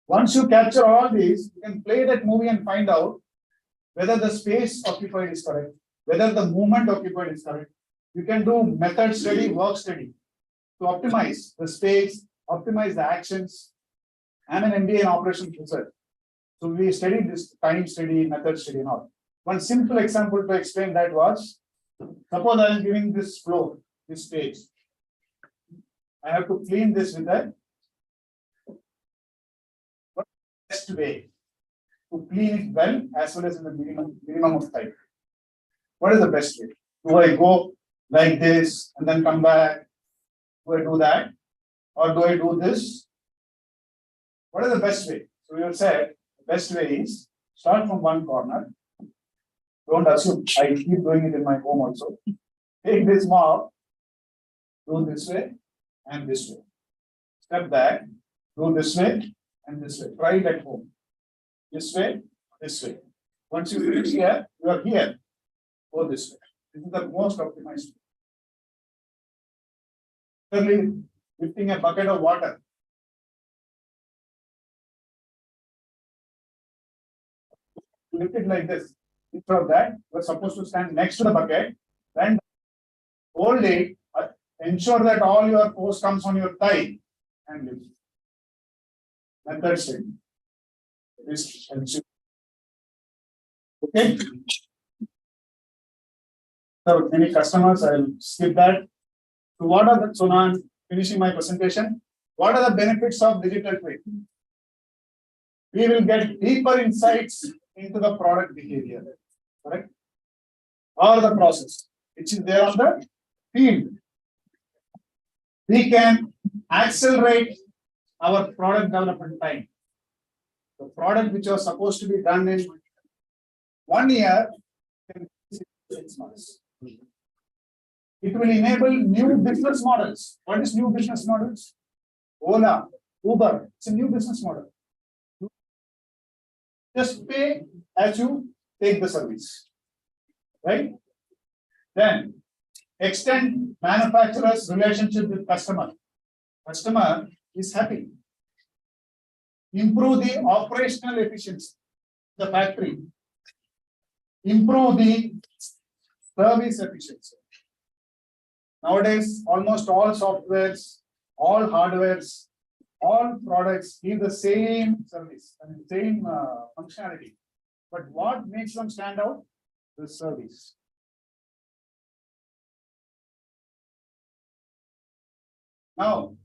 Once you capture all these, you can play that movie and find out whether the space occupied is correct, whether the movement occupied is correct. You can do method study, work study to optimize the space, optimize the actions. I'm an MBA in operations research. So we studied this time study, method study and all. One simple example to explain that was, suppose I am giving this floor, this stage. I have to clean this with a best way to clean it well as well as in the minimum of time. What is the best way? Do I go like this and then come back? Do I do that? Or do I do this? What is the best way? So you said the best way is start from one corner. Don't assume I keep doing it in my home also. Take this mop, do this way and this way. Step back, do this way and this way. Try it at home. This way, this way. Once you finish here, you are here. Go this way. This is the most optimized way. Similarly, lifting a bucket of water. Lift it like this. Instead of that, you are supposed to stand next to the bucket and hold it. Ensure that all your force comes on your thigh and lift. Method study. This helps you. Okay. So many customers, I'll skip that. So what are the, so now I'm finishing my presentation. What are the benefits of digital twin? We will get deeper insights into the product behavior, correct? Or the process, which is there on the field. We can accelerate our product development time. The product which was supposed to be done in 1 year, in 6 months. It will enable new business models. What is new business models? Ola, Uber, it's a new business model. Just pay as you take the service, right? Then extend manufacturer's relationship with customer. Customer is happy. Improve the operational efficiency of the factory. Improve the service efficiency. Nowadays, almost all softwares, all hardwares, all products give the same service and same functionality. But what makes them stand out? The service. Now,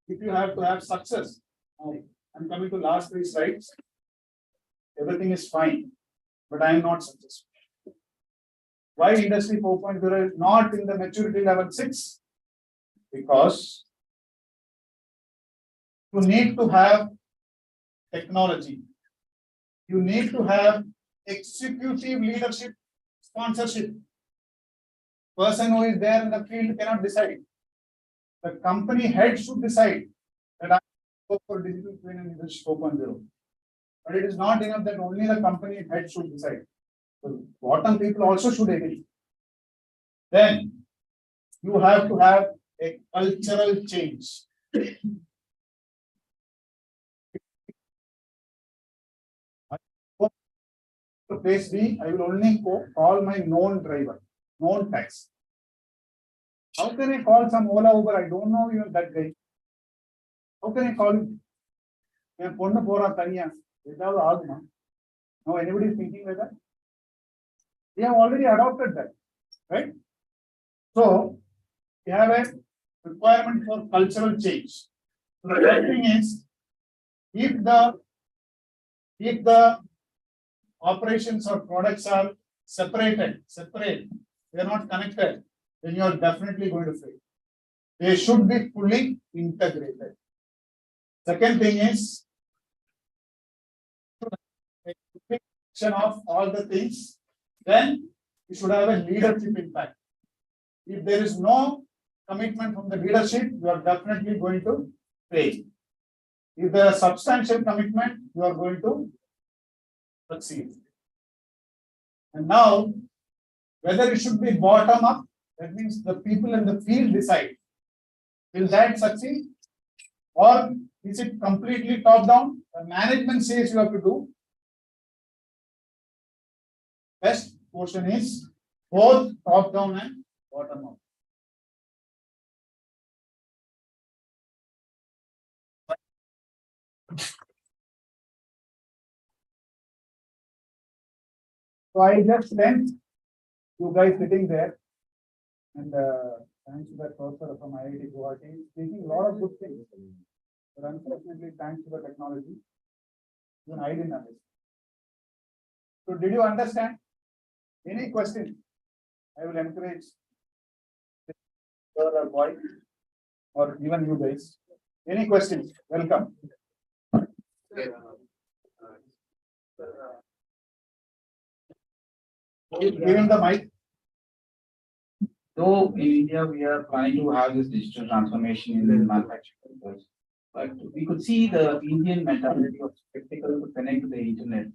if you have to have success, I'm coming to last 3 slides. Everything is fine, but I am not successful. Why Industry 4.0 is not in the maturity level 6? Because you need to have technology. You need to have executive leadership, sponsorship. Person who is there in the field cannot decide. The company head should decide that I go for digital twin and Industry 4.0. But it is not enough that only the company head should decide. The bottom people also should agree. Then you have to have a cultural change. To place B, I will only call my known driver, known taxi. How can I call some Ola Uber? I don't know even that guy. How can I call him? Now anybody is thinking like that? We have already adopted that, right? So we have a requirement for cultural change. So the first thing is, if the operations or products are separate, they are not connected, then you are definitely going to fail. They should be fully integrated. Second thing is, a picture of all the things, then you should have a leadership impact. If there is no commitment from the leadership, you are definitely going to fail. If there is substantial commitment, you are going to succeed. And now, whether it should be bottom up, that means the people in the field decide. Will that succeed? Or is it completely top down? The management says you have to do. Best portion is both top down and bottom up. So I just sent you guys sitting there, and thanks to that professor from IIT Guwahati, speaking a lot of good things. But unfortunately, thanks to the technology, even I didn't understand. So did you understand? Any question? I will encourage girl or boy, or even you guys. Any questions? Welcome. Give him the mic. Though in India, we are planning to have this digital transformation in the manufacturing sectors, but we could see the Indian mentality of skeptical to connect to the internet.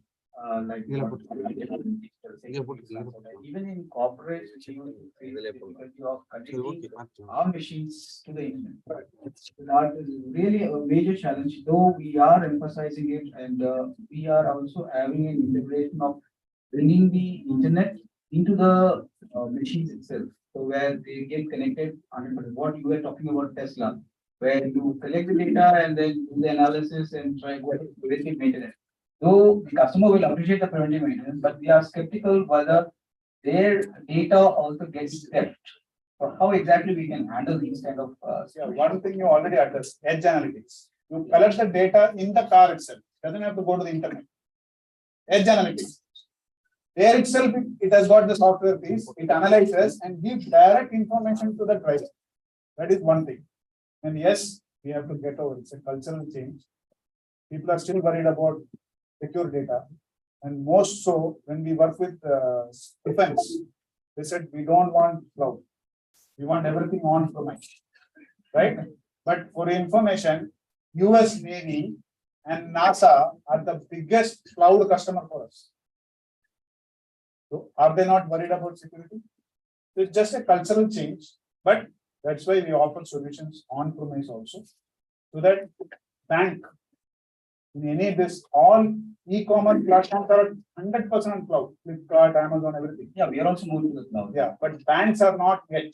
Even in corporates, which use the difficulty of connecting our machines to the internet. That is really a major challenge, though we are emphasizing it, and we are also having an integration of bringing the internet into the machines itself. So where they get connected, 100%. What you were talking about Tesla, where you collect the data and then do the analysis and try to preventive maintenance. Though the customer will appreciate the preventive maintenance, but we are skeptical whether their data also gets theft. So how exactly we can handle these kind of One thing you already addressed, edge analytics. You collect the data in the car itself. Doesn't have to go to the internet. Edge analytics. There itself, it has got the software piece. It analyzes and gives direct information to the driver. That is one thing. And yes, we have to get over. It's a cultural change. People are still worried about secure data, and most so when we work with defense, they said we don't want cloud. We want everything on premise, right? But for information, US Navy and NASA are the biggest cloud customer for us. So are they not worried about security? It's just a cultural change, but that's why we offer solutions on premise also, so that bank, in any of this, all e-commerce platforms are 100% on cloud. Flipkart, Amazon, everything. Yeah, we are also moving to the cloud. Yeah, but banks are not yet,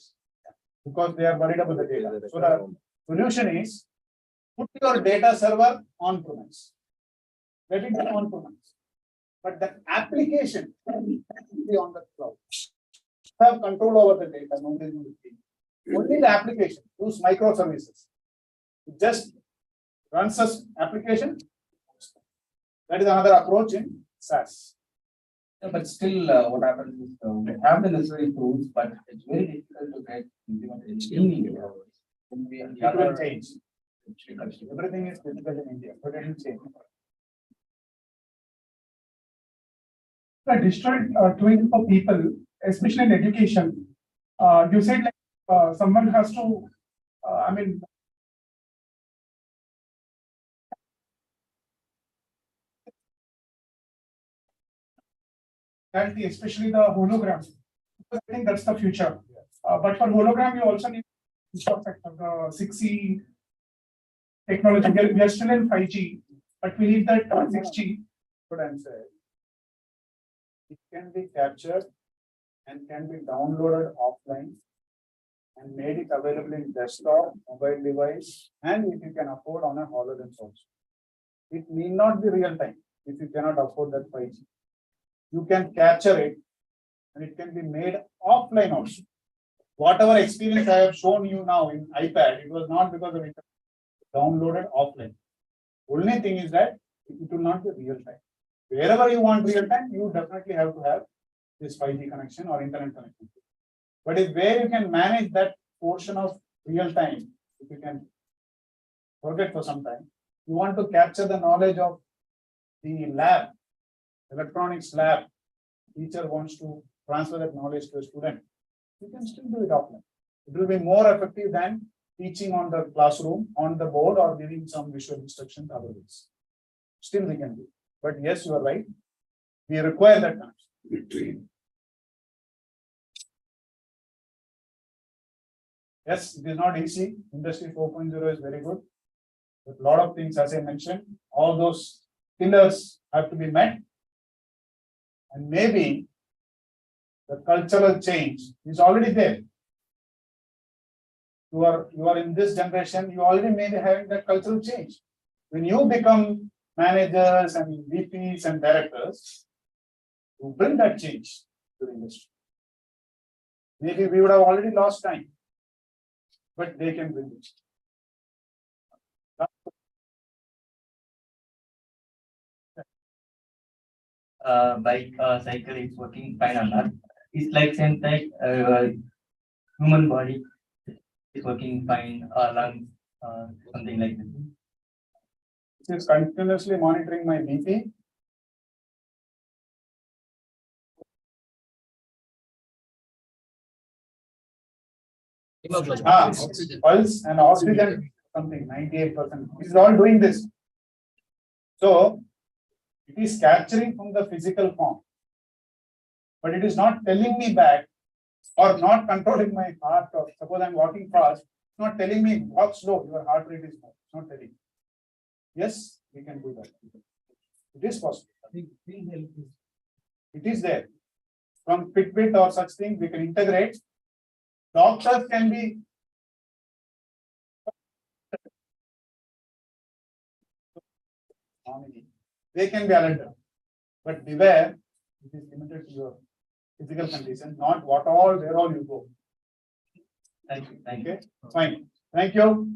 because they are worried about the data. So the solution is put your data server on premise. Let it be on premise. But the application will be on the cloud. Have control over the data. Only the application. Use microservices. It just runs as application. That is another approach in SaaS. Yeah, but still, what happens is we have the necessary tools, but it's very difficult to get implemented in India. It will change. Everything is difficult in India, but it will change. The digital twin for people, especially in education, you said like someone has to, especially the hologram. I think that's the future. But for hologram, you also need the 6G technology. We are still in 5G, but we need that 6G. What I'm saying. It can be captured and can be downloaded offline and made it available in desktop, mobile device, and if you can afford on a HoloLens also. It need not be real time if you cannot afford that 5G. you can capture it and it can be made offline also. Whatever experience I have shown you now in iPad, it was not because of it downloaded offline. Only thing is that it will not be real time. Wherever you want real time, you definitely have to have this 5G connection or internet connection. But if where you can manage that portion of real time, if you can forget for some time, you want to capture the knowledge of the lab, electronics lab, teacher wants to transfer that knowledge to a student, you can still do it offline. It will be more effective than teaching on the classroom, on the board, or giving some visual instructions otherwise. Still we can do. But yes, you are right. We require that connection. Yes, it is not easy. Industry 4.0 is very good. But a lot of things, as I mentioned, all those pillars have to be met. And maybe the cultural change is already there. You are in this generation, you already may be having that cultural change. When you become managers and VPs and directors, you bring that change to the industry. Maybe we would have already lost time, but they can bring it. Bike, cycle is working fine on that. It's like same type human body is working fine, lungs, something like that. It is continuously monitoring my BP. Pulse and oxygen, something 98%. It is all doing this. So it is capturing from the physical form, but it is not telling me back or not controlling my heart. Or suppose I'm walking fast, it's not telling me walk slow, your heart rate is low. It's not telling. Yes, we can do that. It is possible. It is there. From Fitbit or such thing, we can integrate. Doctors can be they can be alerted. But beware, it is limited to your physical condition, not what all, where all you go. Thank you. Thank you. Fine. Thank you.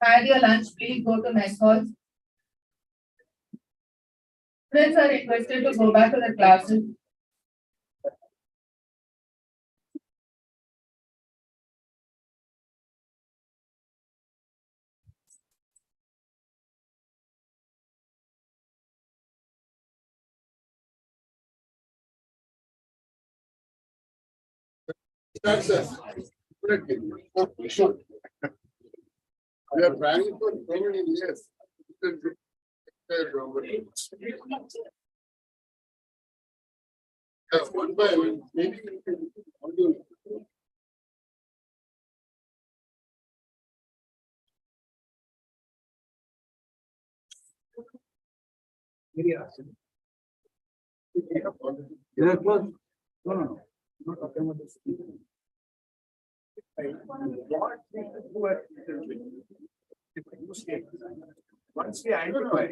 Had your lunch, please go to mess hall. Students are requested to go back to the classes. We are planning for so many years. One by one, maybe we can do. No. Not talking about this. Once we identify.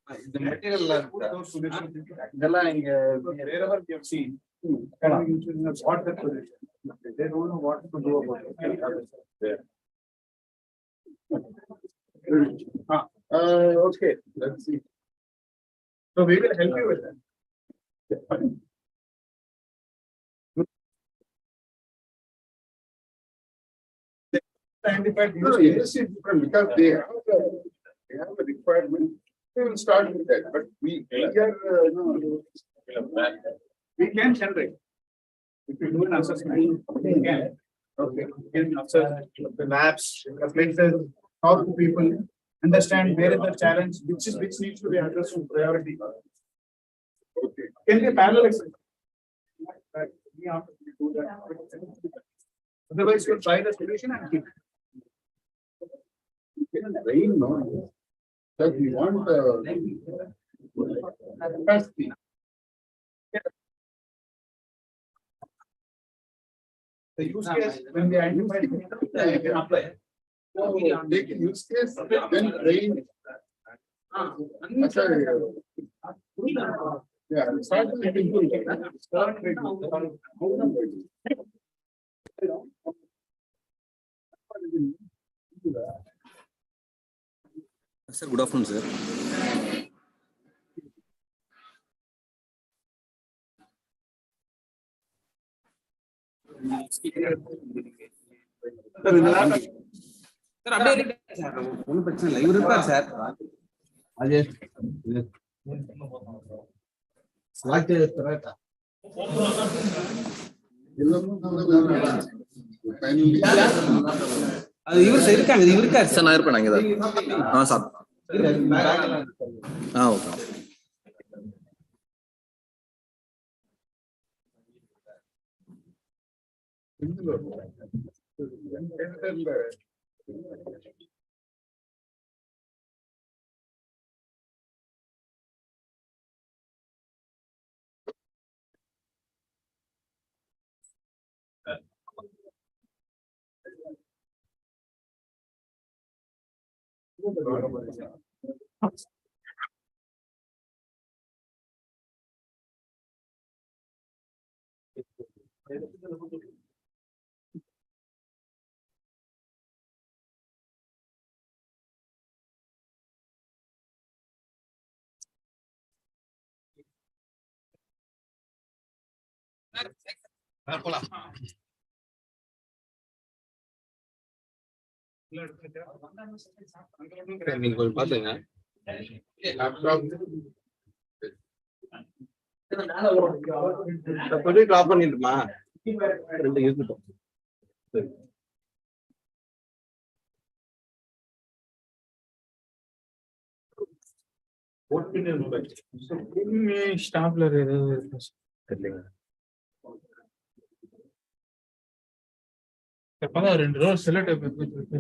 The material wherever we have seen, what the solution. They don't know what to do about it. Okay, let's see. So we will help you with that. No, yes, it's different because they have a requirement. They will start with that, but we are, We can generate. If you do an assessment, we can. Okay, we can observe the labs, the places, how do people understand where is the challenge, which needs to be addressed with priority. Okay, can be a parallel exercise. We have to do that. Otherwise, you'll try the solution and keep. rain, no. That we want capacity. The use case, when they identify, they can apply. They can use case, then rain. Sorry. Yeah, start with the people. Start with Sir, good afternoon, sir. ஒன்றும் பிரச்சனை இல்லை, இவர் இருப்பார் sir. அது அது இவர் இருக்காங்க, இவர் இருக்காரு சார். நான் இருப்பேன் இங்கதான். Sir okay. நீங்க கொஞ்சம் பாத்துங்க. ப்ரொஜெக்ட் ஆஃப் பண்ணிட்டுமா? ரெண்டு இருக்கட்டும். ஸ்டாப்லர் ஏதாவது தெரியல. எப்பதான் 2 ரோல் செலக்ட் இருக்கு.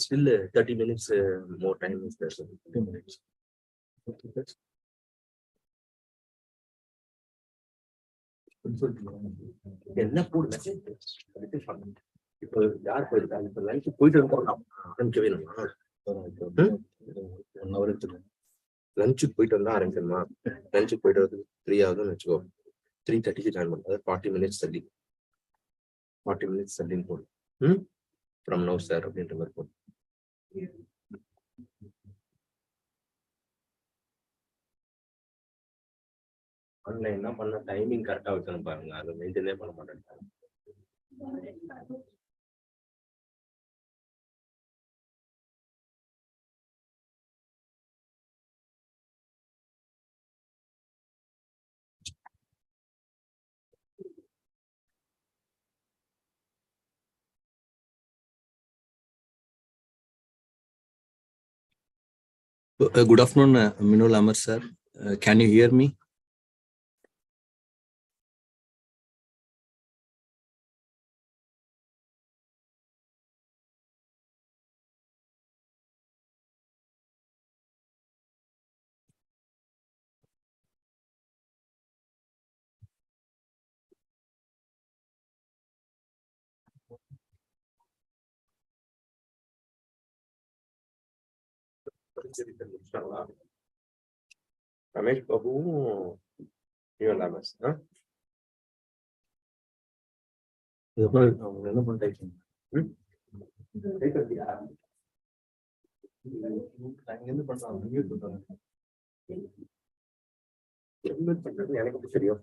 Still 30 minutes more time is there, sir. 15 minutes. என்ன போடு மெசேஜ் இப்போ யார் போயிருக்கா? இப்போ லஞ்ச் போயிட்டு இருக்கோம் ஆரம்பிக்கவே நம்ம 1 hour எடுத்துக்கணும். லஞ்சுக்கு போயிட்டு வந்தா ஆரம்பிக்கணுமா? லஞ்சுக்கு போயிட்டு வந்து 3 ஆகுதுன்னு வச்சுக்கோ. 3:30 ஜாயின் பண்ணும். அதாவது 40 minutes தள்ளி 40 minutes தள்ளின்னு போடும். ஃப்ரம் நோ சார் அப்படின்ற மாதிரி போடும். ஆன்லைன்னா பண்ண டைமிங் கரெக்டா வைக்கணும் பாருங்க. அதை மெயின்டைனே பண்ண மாட்டேன். Good afternoon, Minul Amar sir. Can you hear me? Ramesh பாபுவும் இவன் லாமஸ் அவங்க என்ன பண்ணிட்டாங்க? அங்கிருந்து பண்றாங்க. எனக்கு எப்படி தெரியும்?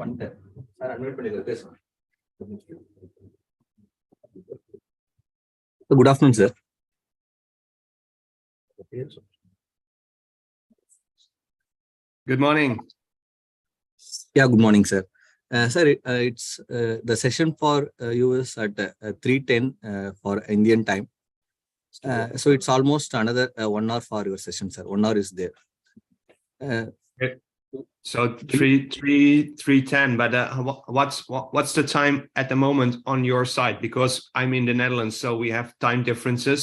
பண்ணிட்டேன் சார், அட்மிட் பண்ணிடுறேன், பேசுறேன். Good afternoon, sir. Good morning. Yeah, good morning, sir. Sir, it's the session for you is at 3:10 for Indian time. So it's almost another 1 hour for your session, sir. 1 hour is there. So 3:10, but what's the time at the moment on your side? Because I'm in the Netherlands, so we have time differences.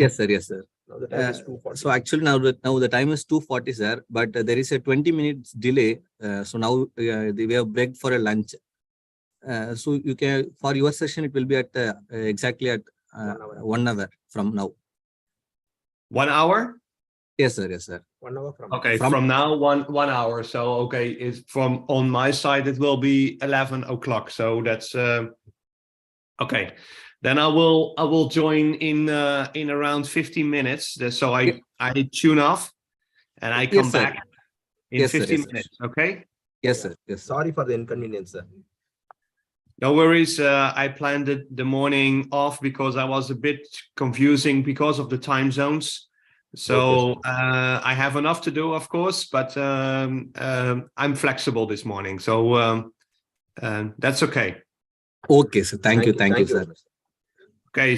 Yes, sir. Yes, sir. Now the time is 2:40. So actually now the time is 2:40, sir, but there is a 20 minutes delay. So now we have begged for a lunch. So you can, for your session, it will be at exactly at 1 hour from now. 1 hour? Yes, sir. Yes, sir. 1 hour from Okay, from now, one hour. So, okay, is from on my side, it will be 11 o'clock. So that's okay. Then I will join in around 15 minutes. So I tune off and I come Yes, sir. back in Yes, sir. 15 Yes, sir. minutes. Okay. Yes, sir. Yes, sir. Sorry for the inconvenience, sir. No worries. I planned the morning off because I was a bit confusing because of the time zones. So I have enough to do, of course, but I'm flexible this morning. So that's okay. Okay, sir. Thank you. Thank you, sir. Okay.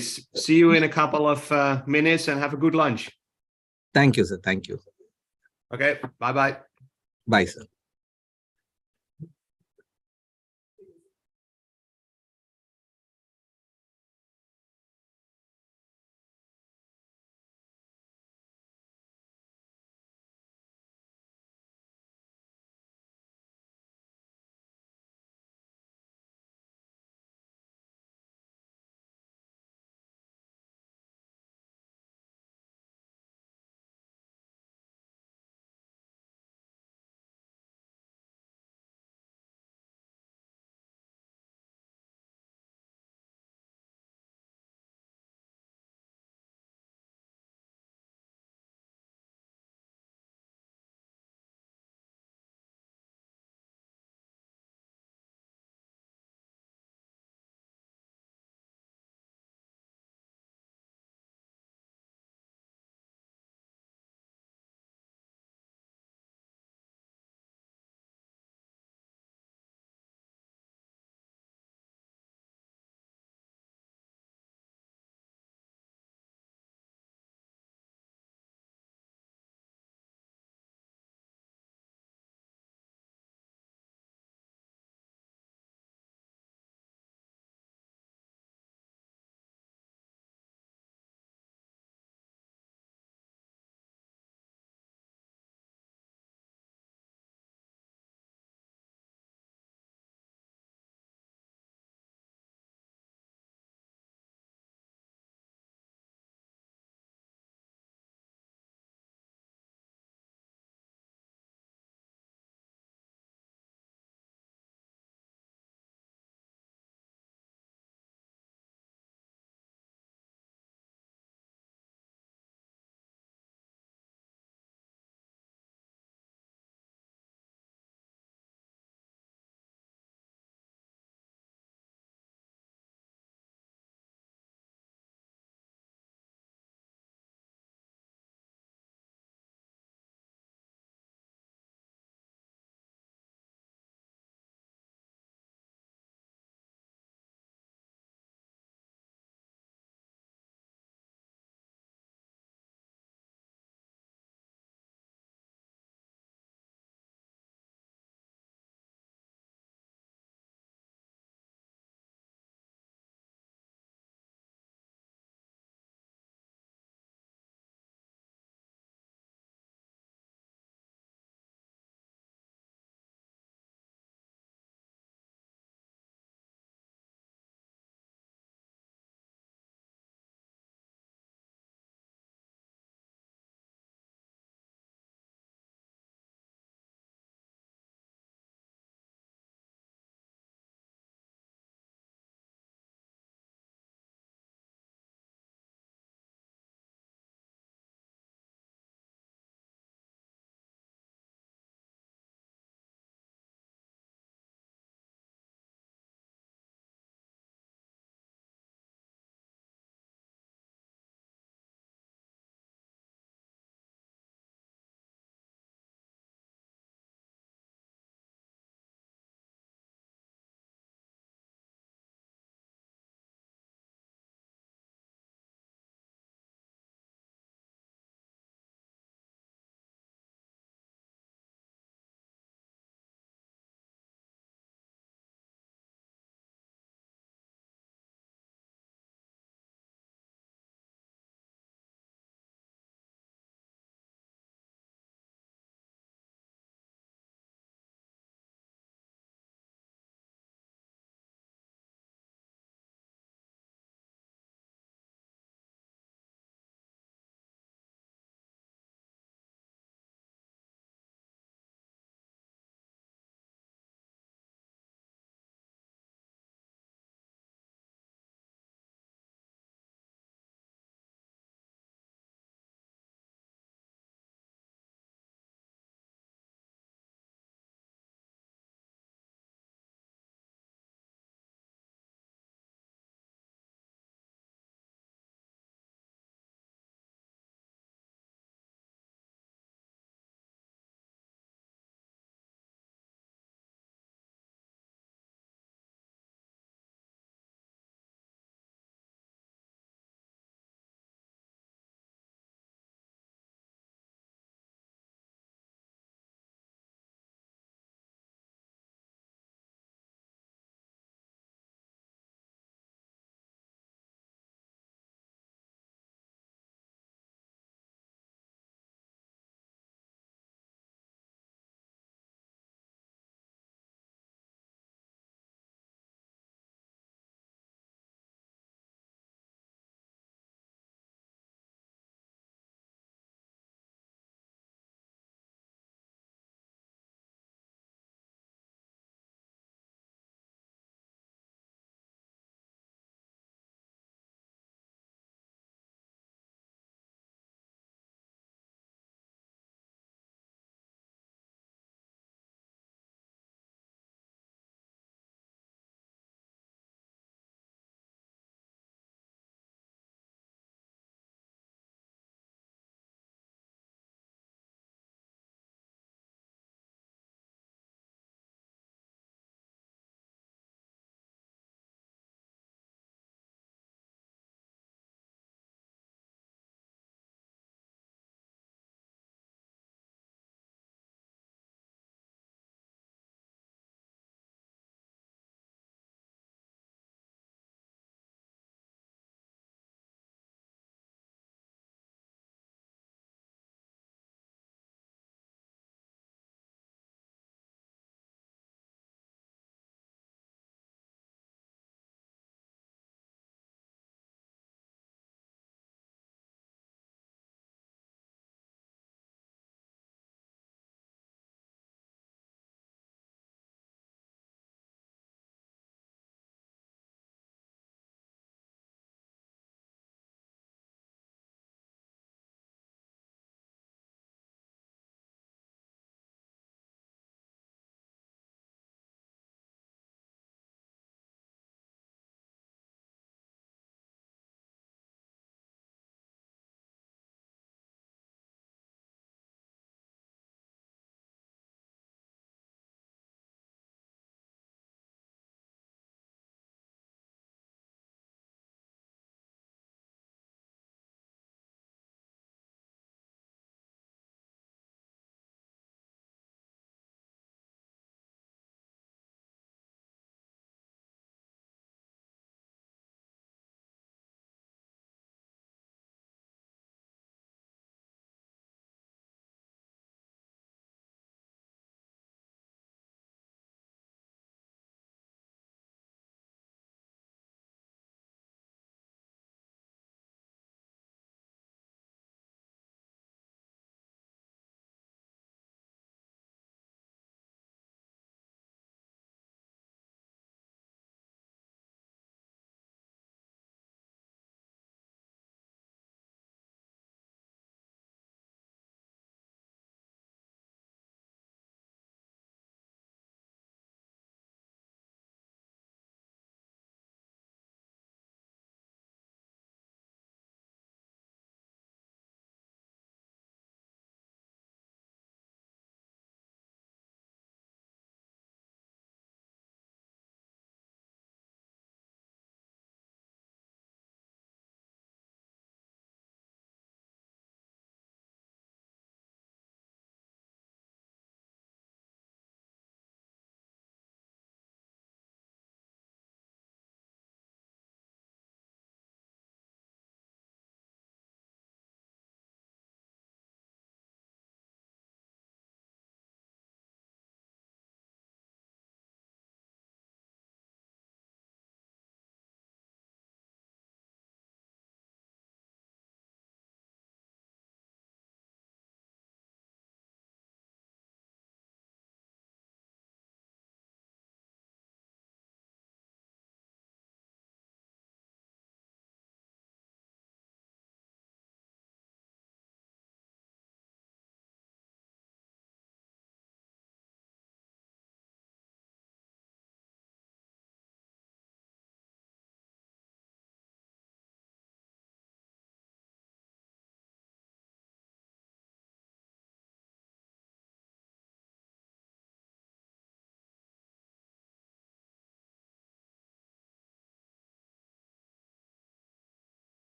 See you in a couple of minutes and have a good lunch. Thank you, sir. Thank you. Okay. Bye-bye. Bye, sir.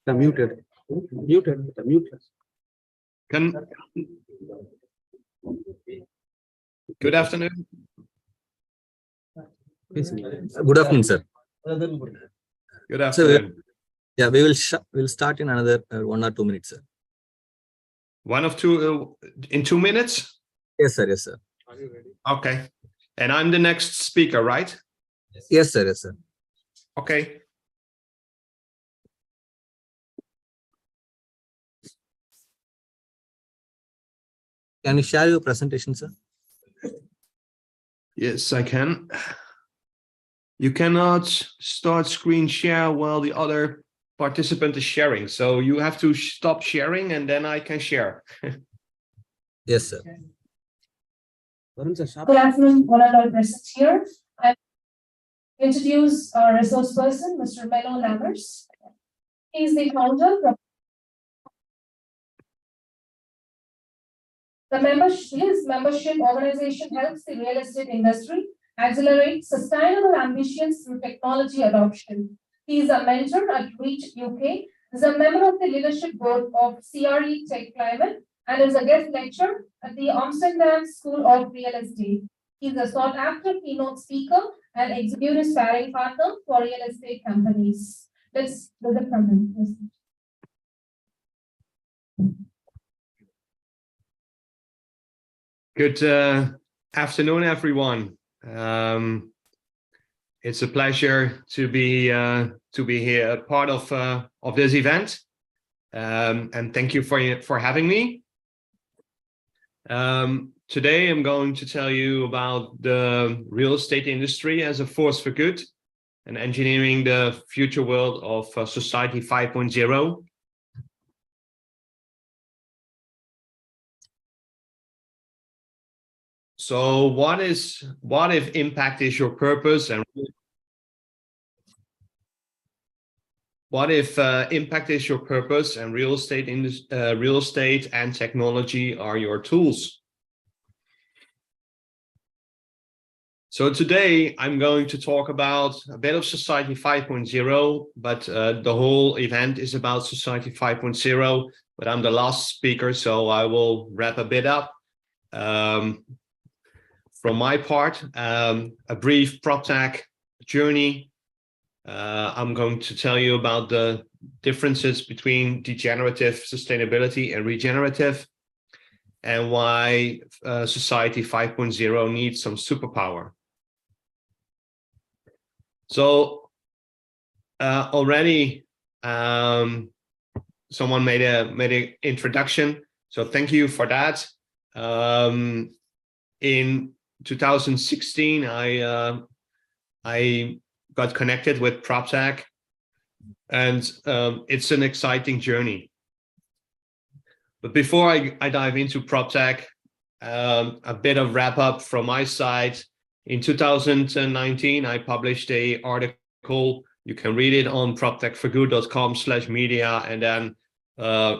Muted. Good afternoon. Good afternoon, sir. Good afternoon. Yeah, we'll start in another 1 or 2 minutes, sir. 1 or 2 in 2 minutes? Yes, sir. Yes, sir. Okay. And I'm the next speaker, right? Yes, sir. Yes, sir. Okay. Can you share your presentation, sir? Yes, I can. You cannot start screen share while the other participant is sharing. So you have to stop sharing and then I can share. Yes, sir. Good afternoon, one and all present here. I introduce our resource person, Mr. Melo Lammers. He is the founder. His membership organization helps the real estate industry accelerate sustainable ambitions through technology adoption. He is a mentor at Reach UK, is a member of the leadership board of CRE Tech Climate, and is a guest lecturer at the Amsterdam School of Real Estate. He is a sought after keynote speaker and executive sparring partner for real estate companies. Let's listen from him. Good afternoon, everyone. It's a pleasure to be here, part of this event, and thank you for having me. Today, I'm going to tell you about the real estate industry as a force for good and engineering the future world of Society 5.0. So what if impact is your purpose, and what if impact is your purpose and real estate and technology are your tools? So today I'm going to talk about a bit of Society 5.0, but the whole event is about Society 5.0, but I'm the last speaker, so I will wrap a bit up. From my part, a brief PropTech journey. I'm going to tell you about the differences between degenerative sustainability and regenerative, and why Society 5.0 needs some superpower. So already someone made an introduction, so thank you for that. In 2016, I got connected with PropTech, and it's an exciting journey. But before I dive into PropTech, a bit of wrap up from my side. In 2019, I published an article. You can read it on proptechforgood.com/media, and then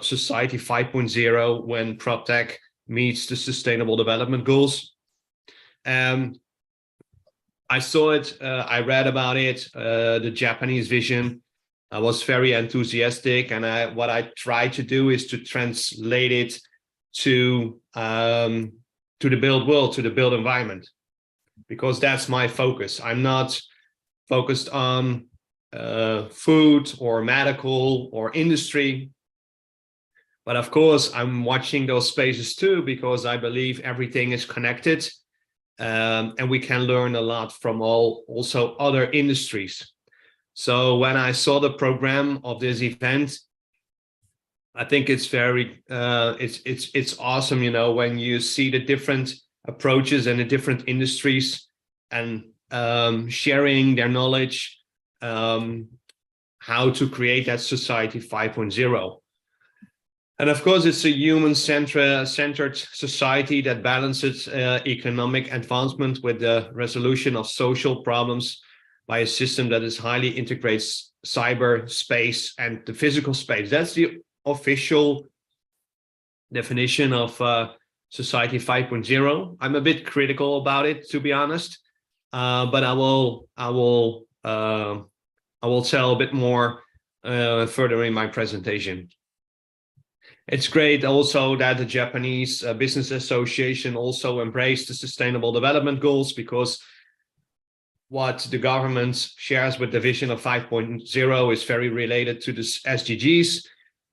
Society 5.0 when PropTech meets the Sustainable Development Goals. I saw it, I read about it, the Japanese vision. I was very enthusiastic, and what I tried to do is to translate it to the built world, to the built environment, because that's my focus. I'm not focused on food or medical or industry, but of course I'm watching those spaces too, because I believe everything is connected. And we can learn a lot from also other industries. So when I saw the program of this event, I think it's very it's awesome, you know, when you see the different approaches and the different industries and sharing their knowledge, how to create that Society 5.0. And of course, it's a human-centered society that balances economic advancement with the resolution of social problems by a system that is highly integrates cyber space and the physical space. That's the official definition of Society 5.0. I'm a bit critical about it, to be honest. but I will tell a bit more further in my presentation. It's great also that the Japanese Business Association also embraced the Sustainable Development Goals, because what the government shares with the vision of 5.0 is very related to the SDGs.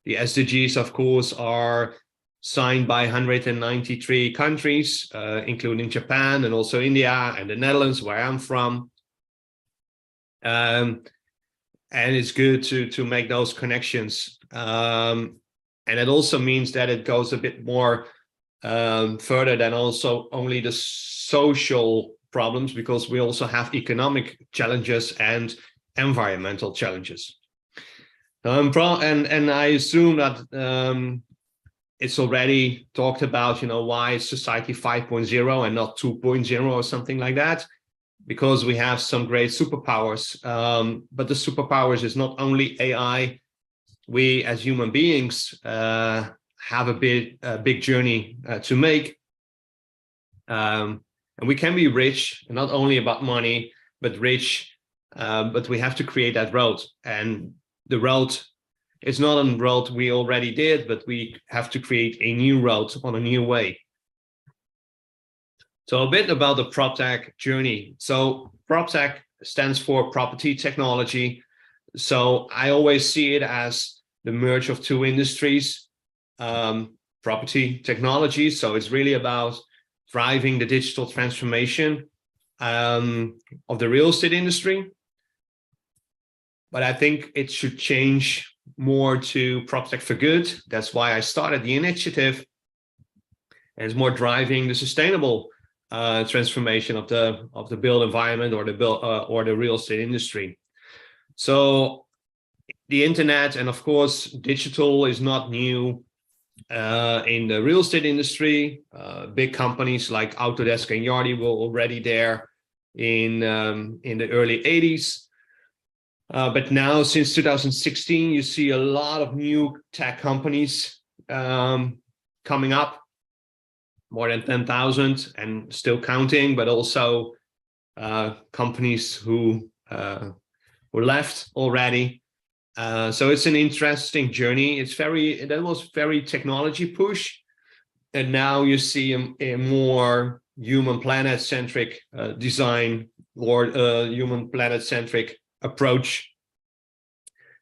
The SDGs, of course, are signed by 193 countries, including Japan and also India and the Netherlands, where I'm from. And it's good to make those connections. And it also means that it goes a bit more further than also only the social problems, because we also have economic challenges and environmental challenges. And I assume that it's already talked about, why it's Society 5.0 and not 2.0 or something like that, because we have some great superpowers. But the superpowers is not only AI. We as human beings have a big journey to make. And we can be rich, not only about money, but rich, but we have to create that road. And the road is not a road we already did, but we have to create a new road on a new way. So a bit about the PropTech journey. So PropTech stands for property technology. So I always see it as the merge of two industries, property technology. So it's really about driving the digital transformation of the real estate industry. But I think it should change more to PropTech for good. That's why I started the initiative. And it's more driving the sustainable transformation of the built environment or the real estate industry. So the internet and of course digital is not new in the real estate industry. Big companies like Autodesk and Yardi were already there in the early 80s. But now since 2016, you see a lot of new tech companies coming up, more than 10,000 and still counting, but also companies who were left already. So it's an interesting journey. That was very technology push. And now you see a more human planet centric design or human planet centric approach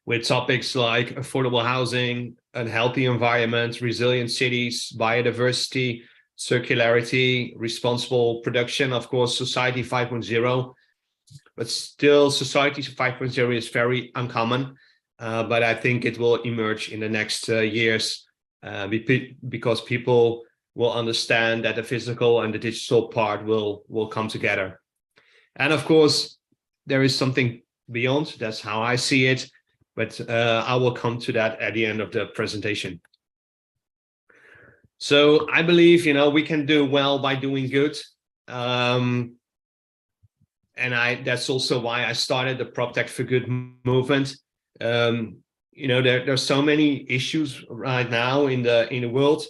with topics like affordable housing, a healthy environment, resilient cities, biodiversity, circularity, responsible production, of course, Society 5.0. But still, Society 5.0 is very uncommon. But I think it will emerge in the next years because people will understand that the physical and the digital part will come together. And of course, there is something beyond. That's how I see it. But I will come to that at the end of the presentation. So I believe, we can do well by doing good. And that's also why I started the PropTech for Good movement. There's so many issues right now in the world.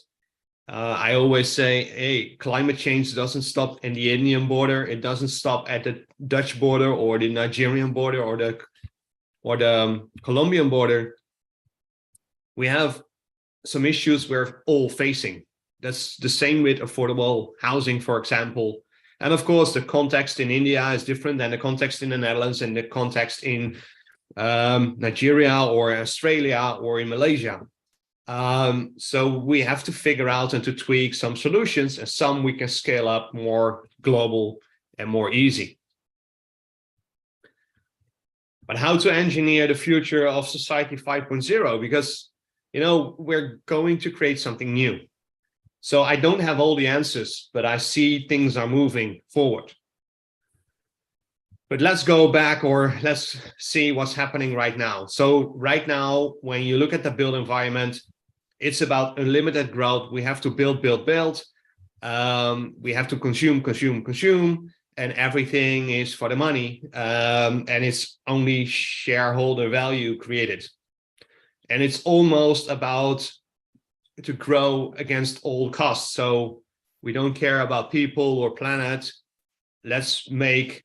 I always say, hey, climate change doesn't stop in the Indian border. It doesn't stop at the Dutch border or the Nigerian border or the Colombian border. We have some issues we're all facing. That's the same with affordable housing, for example. And of course, the context in India is different than the context in the Netherlands and the context in Nigeria or Australia or in Malaysia. So we have to figure out and to tweak some solutions, and some we can scale up more global and more easy. But how to engineer the future of Society 5.0? Because, we're going to create something new. So I don't have all the answers, but I see things are moving forward. But let's go back, or let's see what's happening right now. So right now, when you look at the built environment, it's about unlimited growth. We have to build. We have to consume, and everything is for the money. And it's only shareholder value created. And it's almost about to grow against all costs. So we don't care about people or planet. Let's make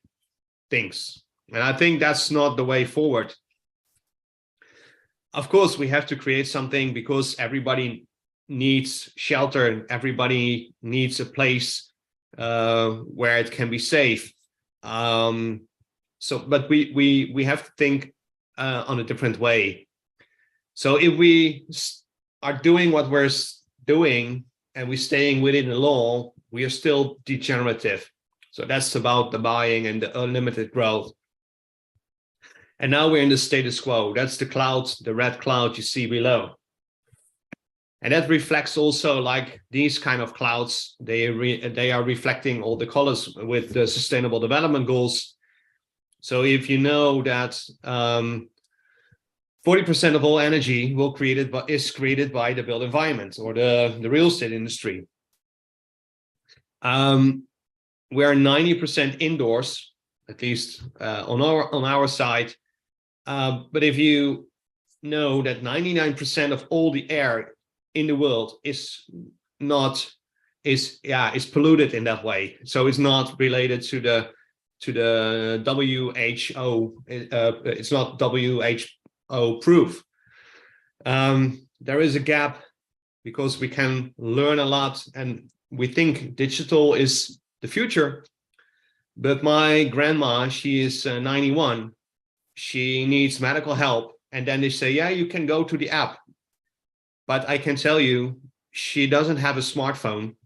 things. And I think that's not the way forward. Of course, we have to create something because everybody needs shelter and everybody needs a place where it can be safe. But we have to think on a different way. So if we are doing what we're doing and we're staying within the law, we are still degenerative. So that's about the buying and the unlimited growth. And now we're in the status quo. That's the cloud, the red cloud you see below. And that reflects also like these kind of clouds. They are reflecting all the colors with the Sustainable Development Goals. So if you know that 40% of all energy is created by the built environment or the real estate industry. We are 90% indoors, at least on our side. But if you know that 99% of all the air in the world is polluted in that way, so it's not related to the WHO. It's not WHO proof. There is a gap because we can learn a lot, and we think digital is the future. But my grandma, she is 91. She needs medical help. And then they say, yeah, you can go to the app. But I can tell you, she doesn't have a smartphone.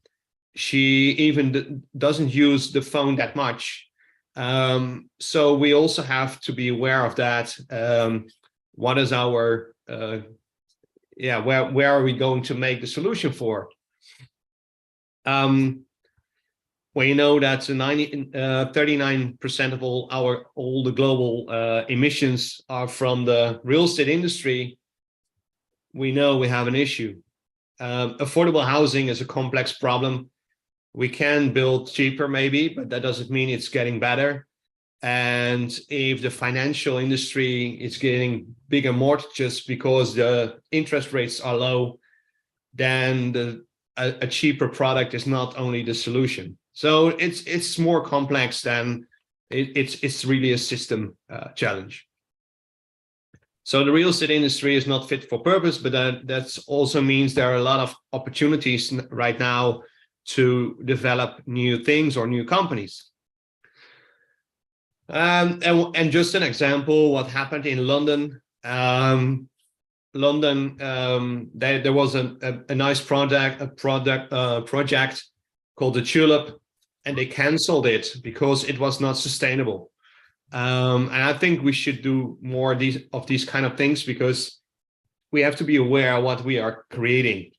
She even doesn't use the phone that much. So we also have to be aware of that. What is our, where are we going to make the solution for? We know that 39% of all the global emissions are from the real estate industry. We know we have an issue. Affordable housing is a complex problem. We can build cheaper maybe, but that doesn't mean it's getting better. And if the financial industry is getting bigger mortgages because the interest rates are low, then a cheaper product is not only the solution. So it's more complex than it's really a system challenge. So the real estate industry is not fit for purpose, but that also means there are a lot of opportunities right now to develop new things or new companies. And just an example, what happened in London. There was a nice project called the Tulip, and they canceled it because it was not sustainable. And I think we should do more of these kind of things because we have to be aware of what we are creating.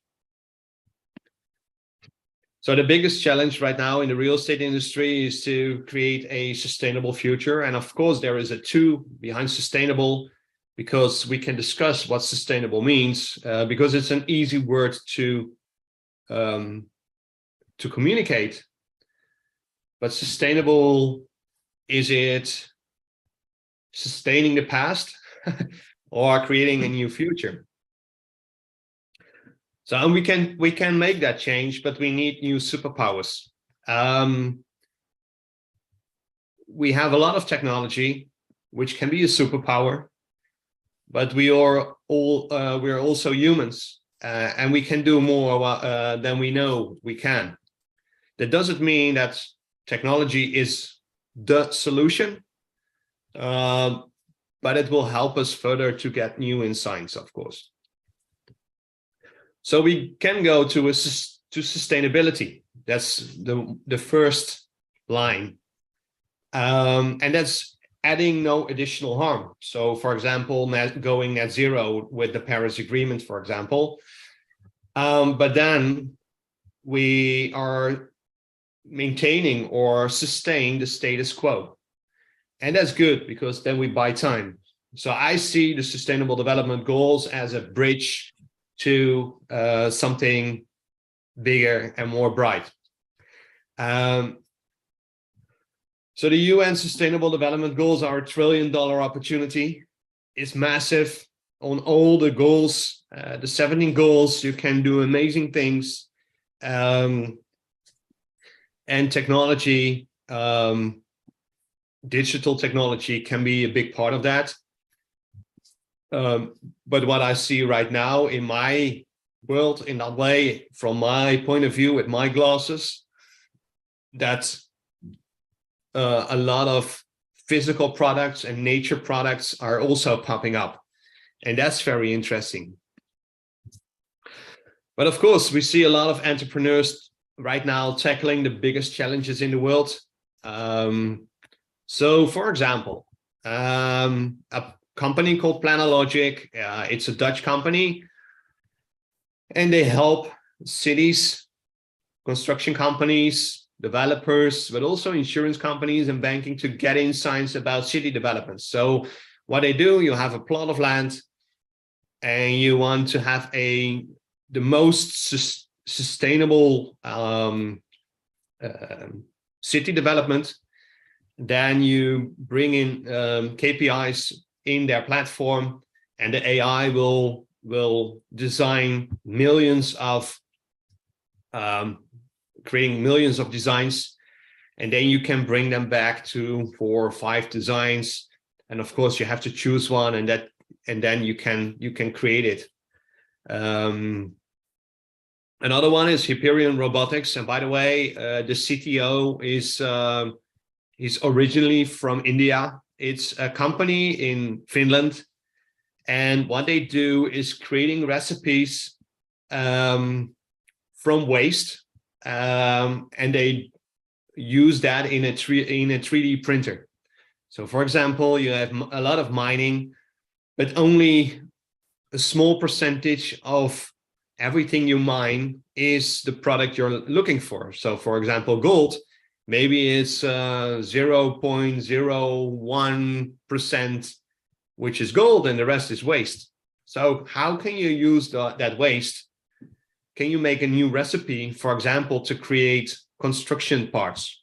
So the biggest challenge right now in the real estate industry is to create a sustainable future. And of course, there is a 2 behind sustainable, because we can discuss what sustainable means, because it's an easy word to communicate. But sustainable, is it sustaining the past or creating a new future? So we can make that change, but we need new superpowers. We have a lot of technology, which can be a superpower, but we are also humans, and we can do more than we know we can. That doesn't mean that technology is the solution, but it will help us further to get new insights, of course. So we can go to sustainability. That's the first line, and that's adding no additional harm. So, for example, going net zero with the Paris Agreement, for example. But then we are maintaining or sustain the status quo. And that's good because then we buy time. So I see the Sustainable Development Goals as a bridge to something bigger and more bright. So the UN Sustainable Development Goals are $1 trillion opportunity. It's massive. On all the goals, the 17 goals, you can do amazing things. And technology digital technology can be a big part of that. But what I see right now in my world, in that way, from my point of view, with my glasses, that a lot of physical products and nature products are also popping up. And that's very interesting. But of course, we see a lot of entrepreneurs right now tackling the biggest challenges in the world. So, for example, a company called PlannerLogic, it's a Dutch company, and they help cities, construction companies, developers, but also insurance companies and banking to get insights about city development. So what they do, you have a plot of land and you want to have the most sustainable city development. Then you bring in KPIs in their platform, and the AI will design millions of creating millions of designs, and then you can bring them back to 4 or 5 designs, and of course you have to choose one, and then you can create it. Another one is Hyperion Robotics, and by the way, the CTO is originally from India. It's a company in Finland, and what they do is creating recipes from waste, and they use that in a 3D printer. So, for example, you have a lot of mining, but only a small percentage of everything you mine is the product you're looking for. So, for example, gold, maybe it's 0.01%, which is gold, and the rest is waste. So how can you use that waste? Can you make a new recipe, for example, to create construction parts?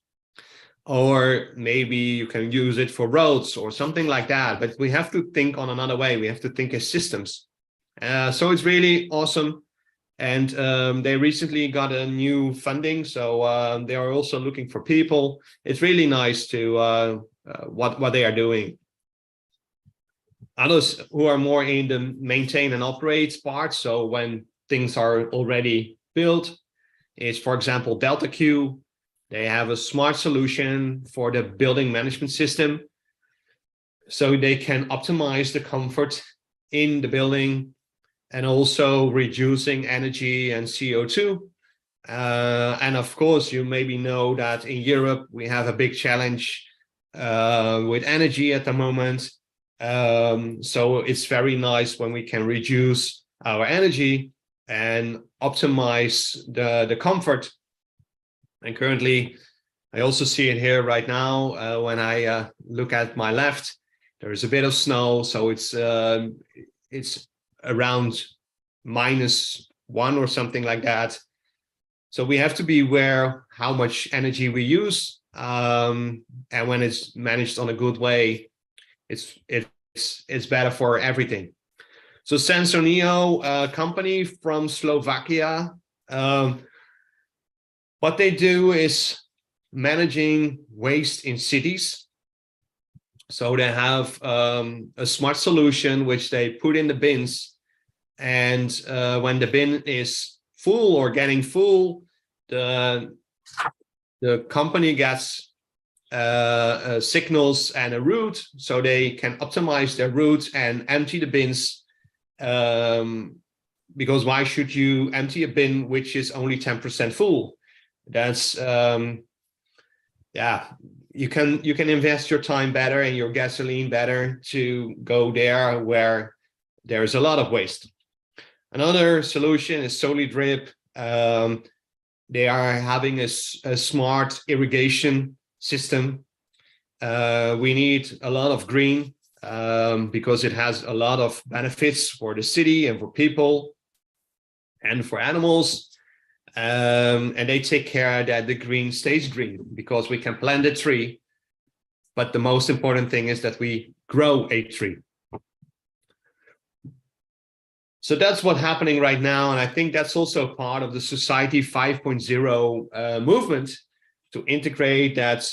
Or maybe you can use it for roads or something like that. But we have to think on another way. We have to think as systems. So it's really awesome. And they recently got a new funding. So they are also looking for people. It's really nice to what they are doing. Others who are more in the maintain and operate part, so when things are already built, is, for example, DeltaQ. They have a smart solution for the building management system, so they can optimize the comfort in the building and also reducing energy and CO2. And of course, you maybe know that in Europe, we have a big challenge with energy at the moment. So it's very nice when we can reduce our energy and optimize the comfort. And currently, I also see it here right now. When I look at my left, there is a bit of snow, so it's around -1 or something like that. So we have to be aware how much energy we use, and when it's managed on a good way, it's better for everything. So Sensoneo, a company from Slovakia, what they do is managing waste in cities. So they have a smart solution which they put in the bins, and when the bin is full or getting full, the company gets signals and a route, so they can optimize their route and empty the bins. Because why should you empty a bin which is only 10% full? That's you can invest your time better and your gasoline better to go there where there's a lot of waste. Another solution is Solidrip. They are having a smart irrigation system. We need a lot of green because it has a lot of benefits for the city and for people and for animals. And they take care that the green stays green, because we can plant a tree, but the most important thing is that we grow a tree. So that's what's happening right now, and I think that's also part of the Society 5.0 movement, to integrate that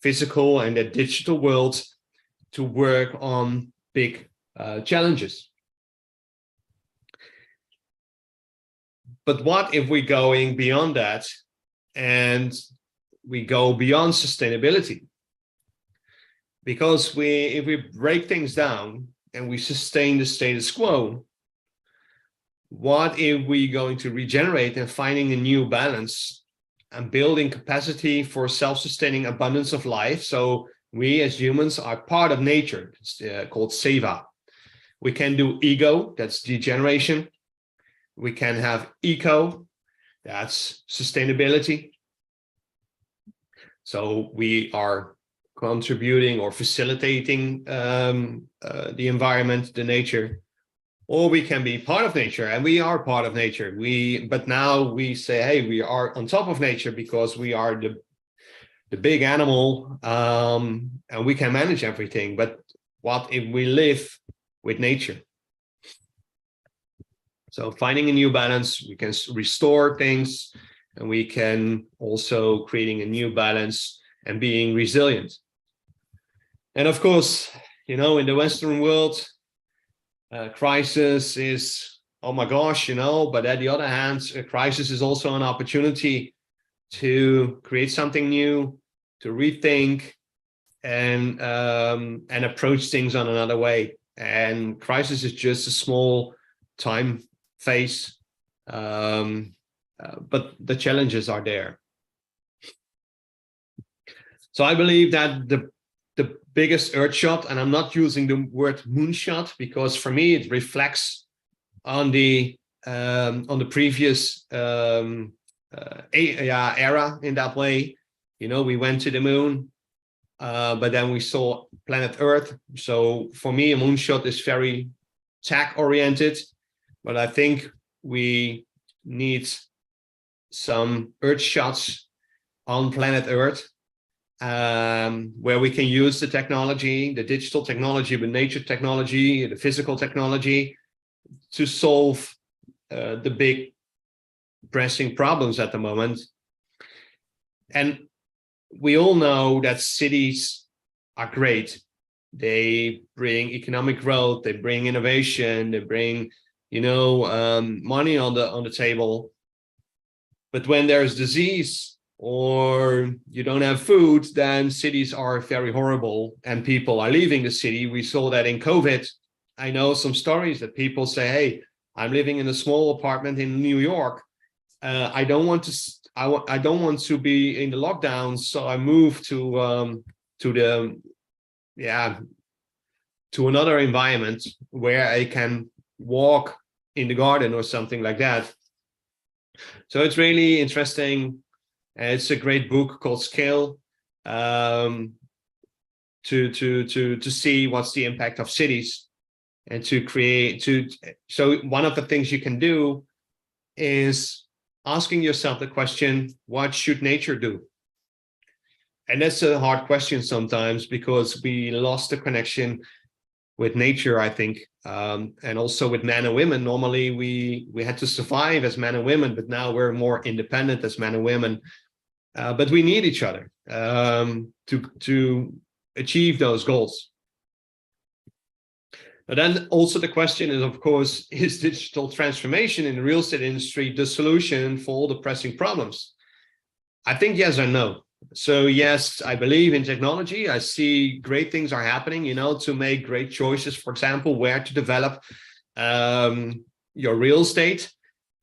physical and the digital world to work on big challenges. But what if we're going beyond that and we go beyond sustainability? Because if we break things down and we sustain the status quo, what if we're going to regenerate and finding a new balance and building capacity for self-sustaining abundance of life? So we as humans are part of nature. It's called seva. We can do ego, that's degeneration. We can have eco, that's sustainability. So we are contributing or facilitating the environment, the nature, or we can be part of nature, and we are part of nature. But now we say, hey, we are on top of nature because we are the big animal, and we can manage everything. But what if we live with nature? So finding a new balance, we can restore things, and we can also creating a new balance and being resilient. And of course, you know, in the Western world, crisis is, oh my gosh, you know, but at the other hand, a crisis is also an opportunity to create something new, to rethink and approach things on another way. And crisis is just a small time phase, but the challenges are there. So I believe that the biggest earth shot, and I'm not using the word moonshot because for me it reflects on the previous era in that way. You know, we went to the moon, but then we saw planet Earth. So for me, a moonshot is very tech oriented, but I think we need some earth shots on planet Earth, where we can use the technology, the digital technology, the nature technology, the physical technology to solve the big pressing problems at the moment. And we all know that cities are great. They bring economic growth, they bring innovation, they bring, you know, money on the table. But when there's disease or you don't have food, then cities are very horrible and people are leaving the city. We saw that in COVID. I know some stories that people say, hey, I'm living in a small apartment in New York. I don't want to be in the lockdown, so I moved to another environment where I can walk in the garden or something like that. So it's really interesting. It's a great book called Scale, to see what's the impact of cities and to create. So one of the things you can do is asking yourself the question, what should nature do? And that's a hard question sometimes because we lost the connection with nature, I think, and also with men and women. Normally we had to survive as men and women, but now we're more independent as men and women. But we need each other to achieve those goals. But then also the question is, of course, is digital transformation in the real estate industry the solution for all the pressing problems? I think yes or no. So yes, I believe in technology. I see great things are happening, you know, to make great choices. For example, where to develop your real estate,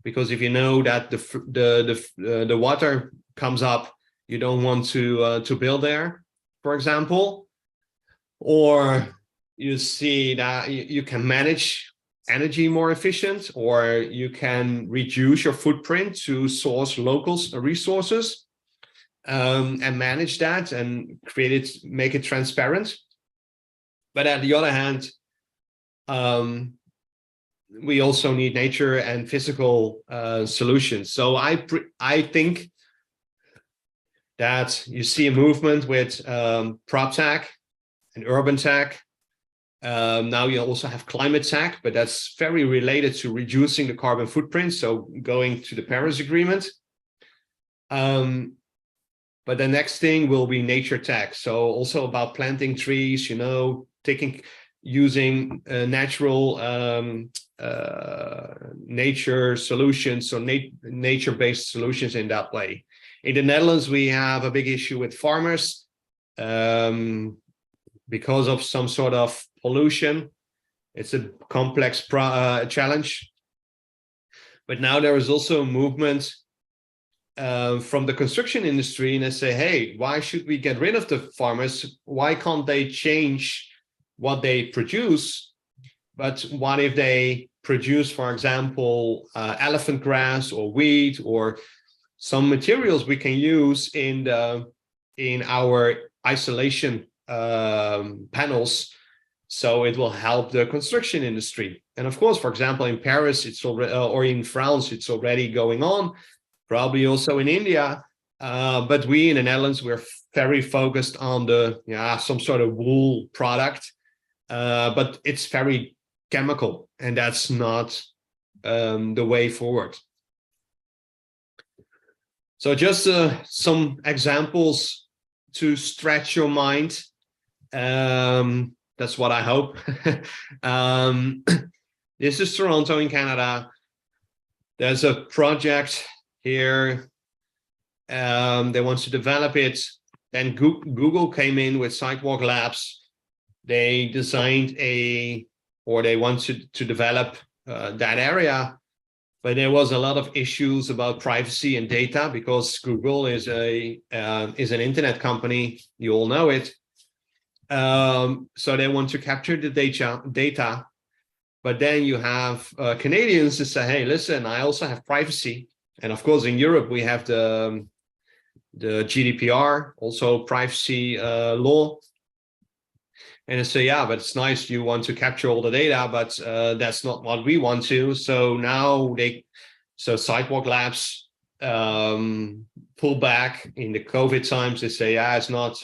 because if you know that the water comes up, you don't want to build there, for example, or you see that you can manage energy more efficient, or you can reduce your footprint to source local resources. And manage that and create it, make it transparent. But at the other hand, we also need nature and physical solutions. So I think that you see a movement with prop tech and urban tech. Now you also have climate tech, but that's very related to reducing the carbon footprint. So going to the Paris Agreement. But the next thing will be nature tech. So also about planting trees, you know, using natural nature solutions, so nature-based solutions in that way. In the Netherlands, we have a big issue with farmers because of some sort of pollution. It's a complex challenge. But now there is also a movement from the construction industry, and they say, hey, why should we get rid of the farmers? Why can't they change what they produce? But what if they produce, for example, elephant grass or wheat or some materials we can use in our isolation panels, so it will help the construction industry. And of course, for example, in Paris, it's already, or in France, it's already going on, probably also in India. But we in the Netherlands, we're very focused on the some sort of wool product, but it's very chemical, and that's not the way forward. So just some examples to stretch your mind. That's what I hope. This is Toronto in Canada. There's a project here. They want to develop it. Then Google came in with Sidewalk Labs. They designed they wanted to develop that area, but there was a lot of issues about privacy and data because Google is an internet company. You all know it. So they want to capture the data, but then you have Canadians that say, hey, listen, I also have privacy. And of course, in Europe, we have the GDPR, also privacy law. And they say, yeah, but it's nice you want to capture all the data, but that's not what we want to. So now Sidewalk Labs pull back in the COVID times. They say, yeah, it's not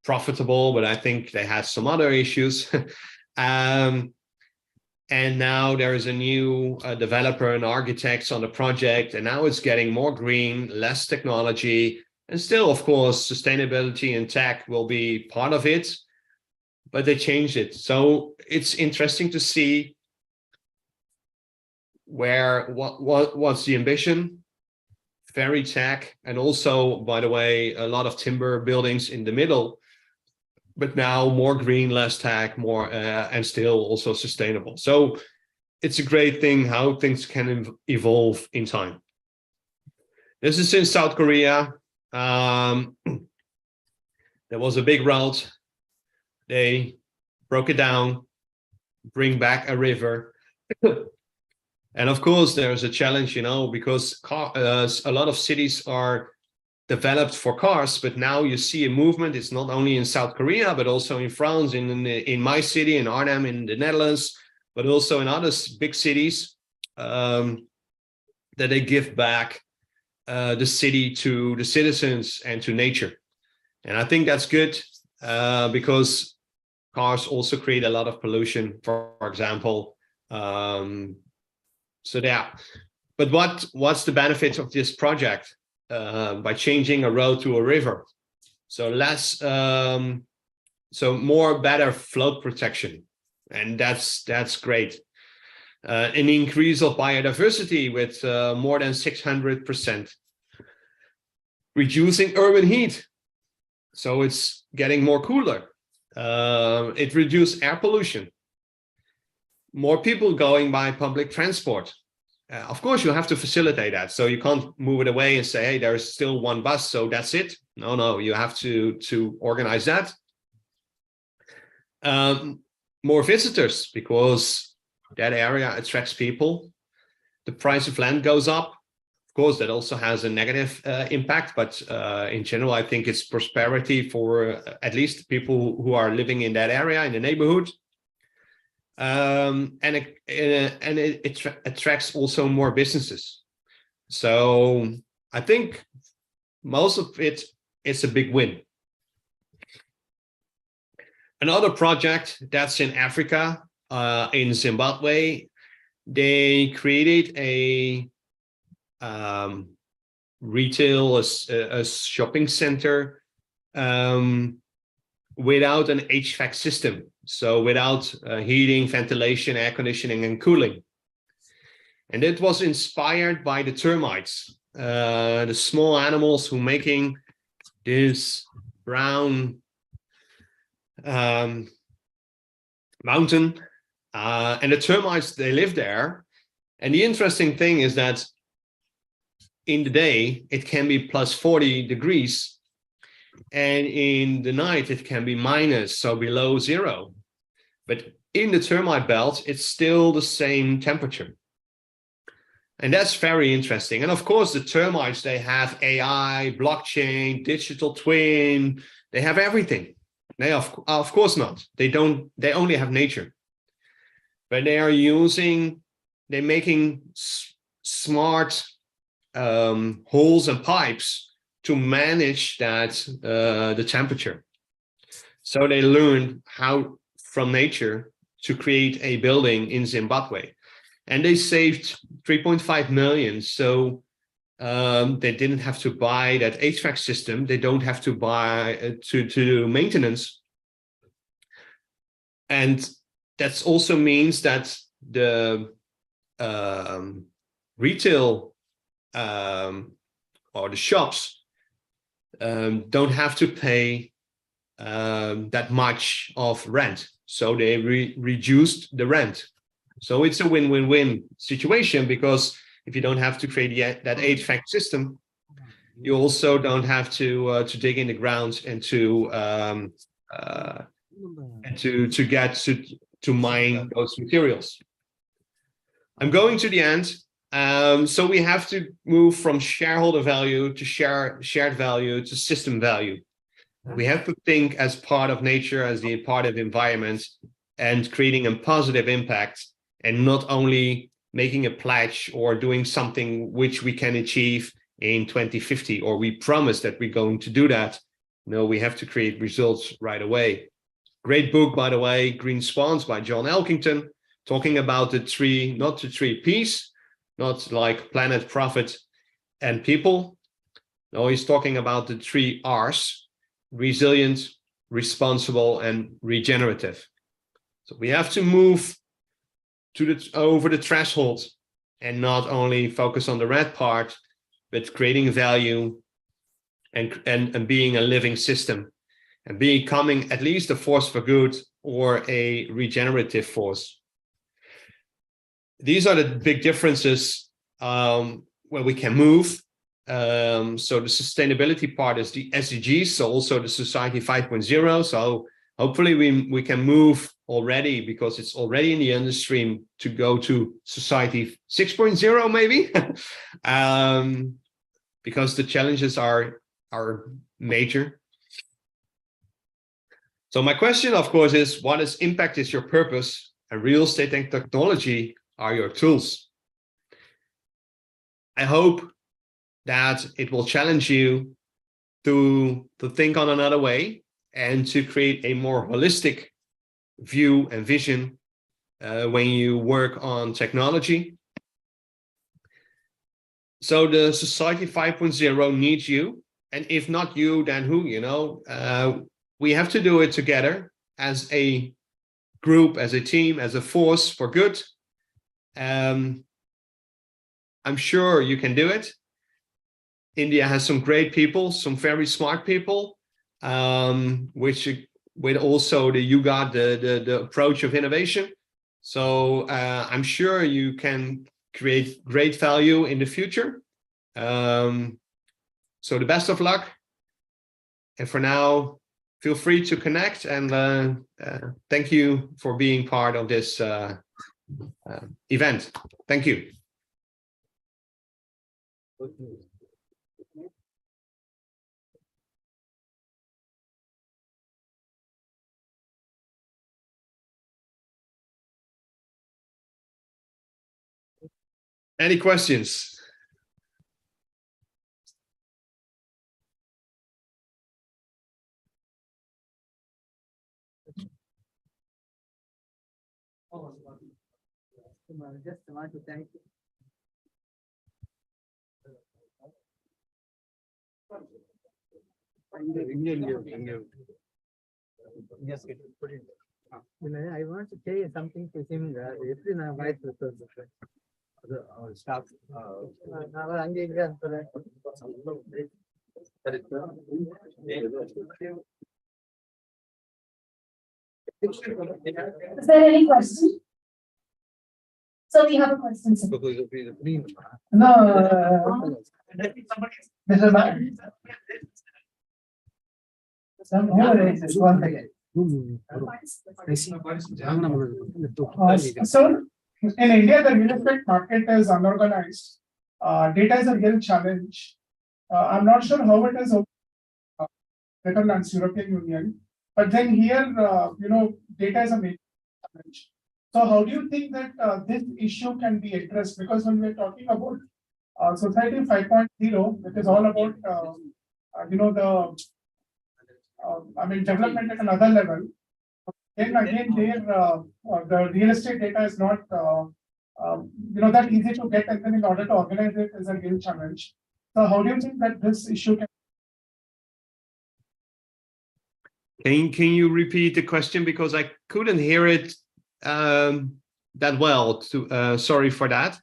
profitable, but I think they had some other issues. And now there is a new developer and architects on the project, and now it's getting more green, less technology, and still, of course, sustainability and tech will be part of it, but they changed it. So it's interesting to see what's the ambition, very tech, and also, by the way, a lot of timber buildings in the middle, but now more green, less tech, more and still also sustainable. So it's a great thing how things can evolve in time. This is in South Korea. There was a big road. They broke it down, bring back a river. And of course, there's a challenge, because a lot of cities are developed for cars, but now you see a movement. It's not only in South Korea, but also in France, in my city, in Arnhem, in the Netherlands, but also in other big cities, that they give back the city to the citizens and to nature. And I think that's good because cars also create a lot of pollution, for example. So yeah, but what's the benefit of this project? By changing a road to a river, so better flood protection, and that's great. An increase of biodiversity with more than 600%, reducing urban heat, so it's getting more cooler. It reduced air pollution, more people going by public transport. Of course, you have to facilitate that. So you can't move it away and say, hey, there's still one bus, so that's it. No, you have to organize that. More visitors, because that area attracts people. The price of land goes up. Of course, that also has a negative impact, but in general, I think it's prosperity for at least people who are living in that area, in the neighborhood. And it attracts also more businesses. So I think most of it is a big win. Another project that's in Africa, in Zimbabwe, they created a retail, a shopping center, without an HVAC system. So without heating, ventilation, air conditioning, and cooling. And it was inspired by the termites, the small animals who making this brown mountain. And the termites, they live there. And the interesting thing is that in the day, it can be plus 40 degrees. And in the night, it can be minus, so below zero. But in the termite belt, it's still the same temperature. And that's very interesting. And of course, the termites, they have AI, blockchain, digital twin, they have everything. They of course not. They only have nature. But they're making smart holes and pipes to manage that the temperature. So they learned how from nature to create a building in Zimbabwe. And they saved 3.5 million. So they didn't have to buy that HVAC system. They don't have to buy to do maintenance. And that also means that the retail or the shops don't have to pay that much of rent. So they reduced the rent. So it's a win-win-win situation, because if you don't have to create that HVAC system, you also don't have to dig in the ground and to mine those materials. I'm going to the end. So we have to move from shareholder value to shared value to system value. We have to think as part of nature, as the part of the environment, and creating a positive impact, and not only making a pledge or doing something which we can achieve in 2050, or we promise that we're going to do that. No, we have to create results right away. Great book, by the way, Green Swans by John Elkington, talking about the three, not the three P's, not like planet, profit, and people. No, he's talking about the three R's: resilient, responsible, and regenerative. So we have to move over the threshold and not only focus on the red part, but creating value and being a living system and becoming at least a force for good or a regenerative force. These are the big differences where we can move. So the sustainability part is the SDGs, so also the Society 5.0. So hopefully we can move already, because it's already in the industry, to go to Society 6.0 maybe, because the challenges are major. So my question, of course, is what is impact is your purpose, and real estate and technology are your tools. I hope that it will challenge you to think on another way and to create a more holistic view and vision when you work on technology. So the Society 5.0 needs you, and if not you, then who? We have to do it together as a group, as a team, as a force for good. I'm sure you can do it. India has some great people, some very smart people, which with also the YouGov, the approach of innovation. So I'm sure you can create great value in the future. So the best of luck. And for now, feel free to connect, and thank you for being part of this event. Thank you. Any questions? Just want to thank you. Yes, put it. I want to say something to him. Every now vice staff. Is there any question? So we have a question, sir. No, Mr. So in India, the real estate market is unorganized. Data is a real challenge. I'm not sure how it is Netherlands, European Union, but then here, data is a major challenge. So how do you think that this issue can be addressed? Because when we're talking about Society 5.0, it is all about, development at another level. Then again, there, the real estate data is not, that easy to get, and then in order to organize it is a real challenge. So how do you think that this issue Can you repeat the question, because I couldn't hear it that well? Sorry for that.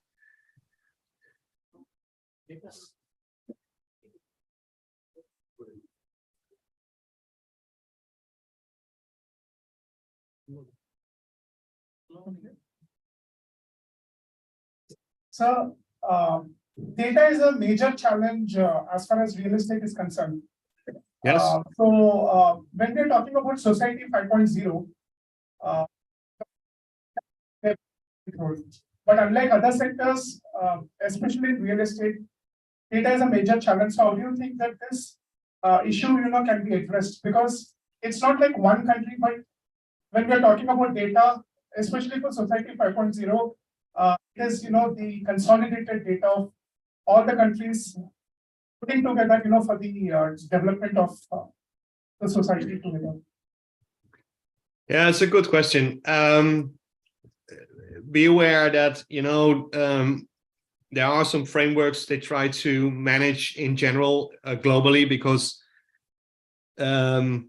So, data is a major challenge as far as real estate is concerned. Yes. When we're talking about Society 5.0, but unlike other sectors, especially in real estate, data is a major challenge. So how do you think that this issue, can be addressed? Because it's not like one country, but when we're talking about data, especially for Society 5.0, it is, the consolidated data of all the countries putting together, for the development of the society together. Yeah, it's a good question. Be aware that, there are some frameworks they try to manage in general globally, because, when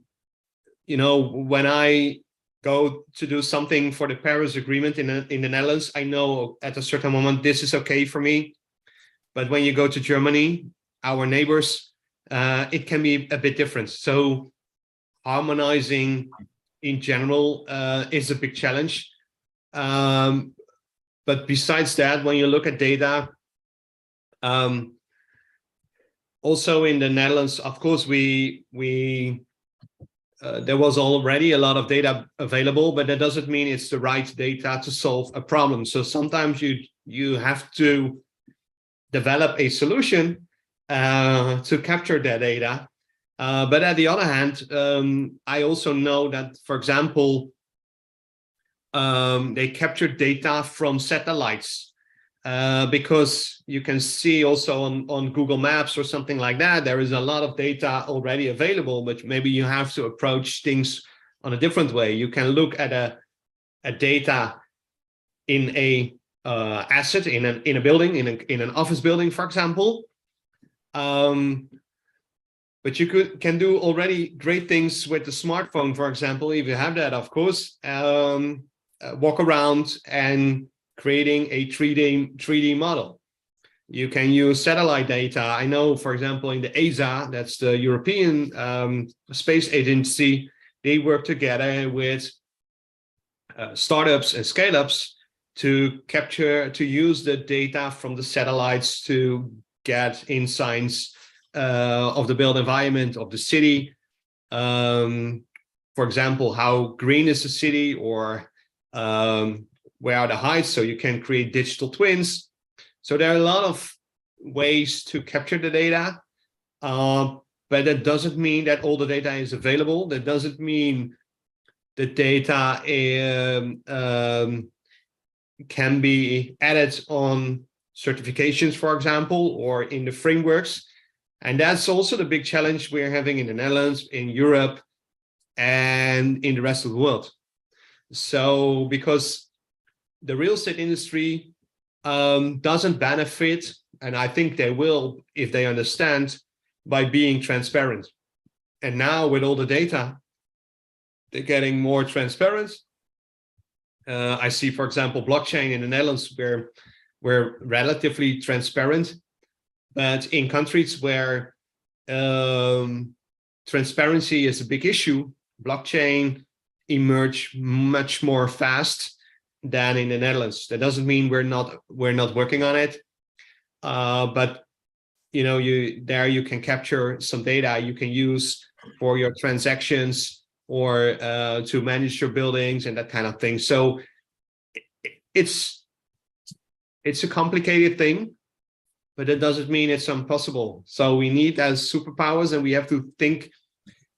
I go to do something for the Paris Agreement in the Netherlands, I know at a certain moment this is okay for me. But when you go to Germany, our neighbors, it can be a bit different. So harmonizing in general is a big challenge. But besides that, when you look at data, also in the Netherlands, of course, there was already a lot of data available, but that doesn't mean it's the right data to solve a problem. So sometimes you have to develop a solution to capture that data. But at the other hand, I also know that, for example, they capture data from satellites, because you can see also on Google Maps or something like that, there is a lot of data already available, but maybe you have to approach things on a different way. You can look at a data in a asset in a building, in an office building, for example. But you can do already great things with the smartphone, for example, if you have that, of course. Walk around and creating a 3D model. You can use satellite data. I know, for example, in the ESA, that's the European Space Agency, they work together with startups and scale-ups to use the data from the satellites to get insights of the built environment of the city. For example, how green is the city, or where are the heights, so you can create digital twins. So there are a lot of ways to capture the data, but that doesn't mean that all the data is available. That doesn't mean the data can be added on certifications, for example, or in the frameworks. And that's also the big challenge we're having in the Netherlands, in Europe, and in the rest of the world. So because the real estate industry doesn't benefit, and I think they will if they understand, by being transparent. And now with all the data, they're getting more transparent. I see, for example, blockchain in the Netherlands where we're relatively transparent, but in countries where transparency is a big issue, blockchain emerge much more fast than in the Netherlands. That doesn't mean we're not working on it, but you can capture some data you can use for your transactions or to manage your buildings and that kind of thing. So it's a complicated thing, but it doesn't mean it's impossible. So we need as superpowers, and we have to think,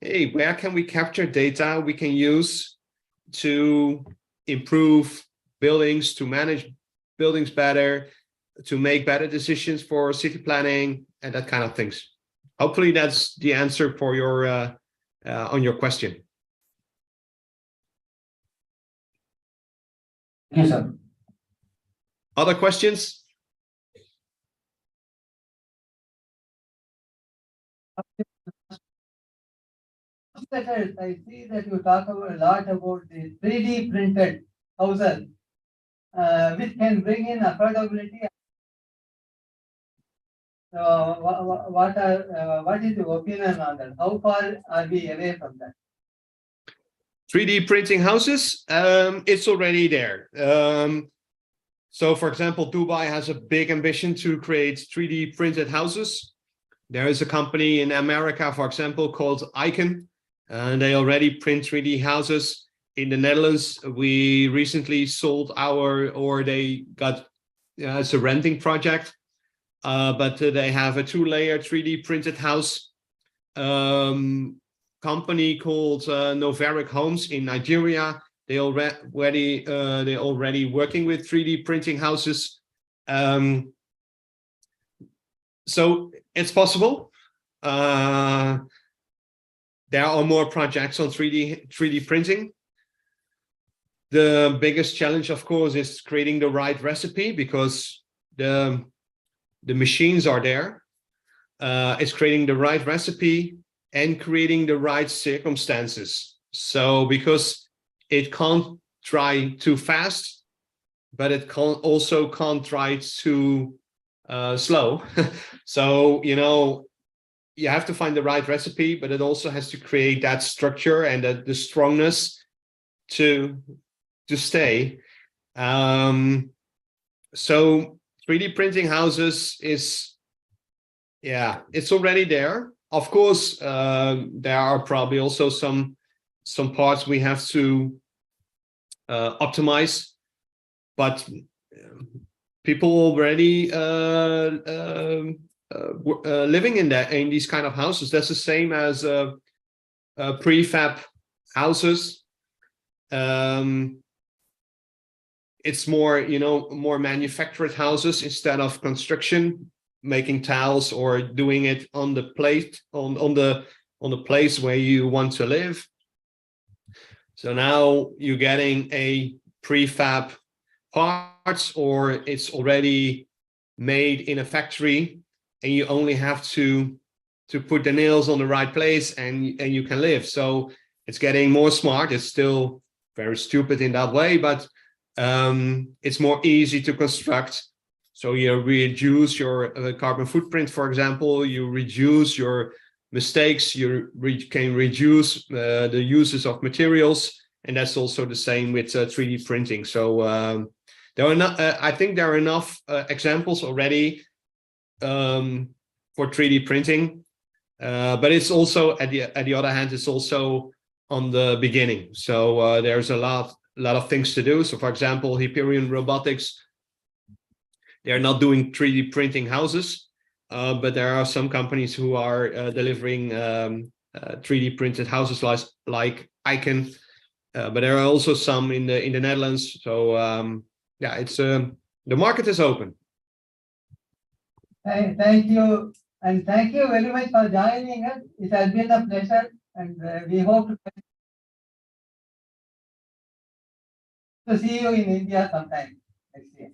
hey, where can we capture data we can use to improve buildings, to manage buildings better, to make better decisions for city planning and that kind of things. Hopefully that's the answer for your on your question. Yes, sir. Other questions? I see that you talk a lot about the 3D printed houses, which can bring in affordability. What is your opinion on that? How far are we away from that? 3D printing houses, it's already there. So for example, Dubai has a big ambition to create 3D printed houses. There is a company in America, for example, called Icon, and they already print 3D houses. In the Netherlands, we recently sold they got, it's a renting project, but they have a 2-layer 3D printed house. Company called Novaric Homes in Nigeria. They already working with 3D printing houses. So it's possible. There are more projects on 3D printing. The biggest challenge, of course, is creating the right recipe, because the machines are there. It's creating the right recipe and creating the right circumstances. So because it can't dry too fast, but it also can't dry too slow. So, you have to find the right recipe, but it also has to create that structure and the strongness to stay. So 3D printing houses is, it's already there. Of course, there are probably also some parts we have to optimize, but people already living in these kind of houses. That's the same as prefab houses. It's more, more manufactured houses instead of construction, making tiles or doing it on the plate on the place where you want to live. So now you're getting a prefab parts, or it's already made in a factory, and you only have to put the nails on the right place, and you can live. So it's getting more smart. It's still very stupid in that way, but it's more easy to construct. So you reduce your carbon footprint, for example. You reduce your mistakes. You can reduce the uses of materials, and that's also the same with 3D printing. So there are I think there are enough examples already for 3D printing, but it's also at the other hand, it's also on the beginning. So there's a lot of things to do. So for example, Hyperion Robotics, they're not doing 3D printing houses, but there are some companies who are delivering 3D printed houses like Icon, but there are also some in the Netherlands. So it's the market is open. Thank you, and thank you very much for joining us. It has been a pleasure, and we hope to see you in India sometime next year.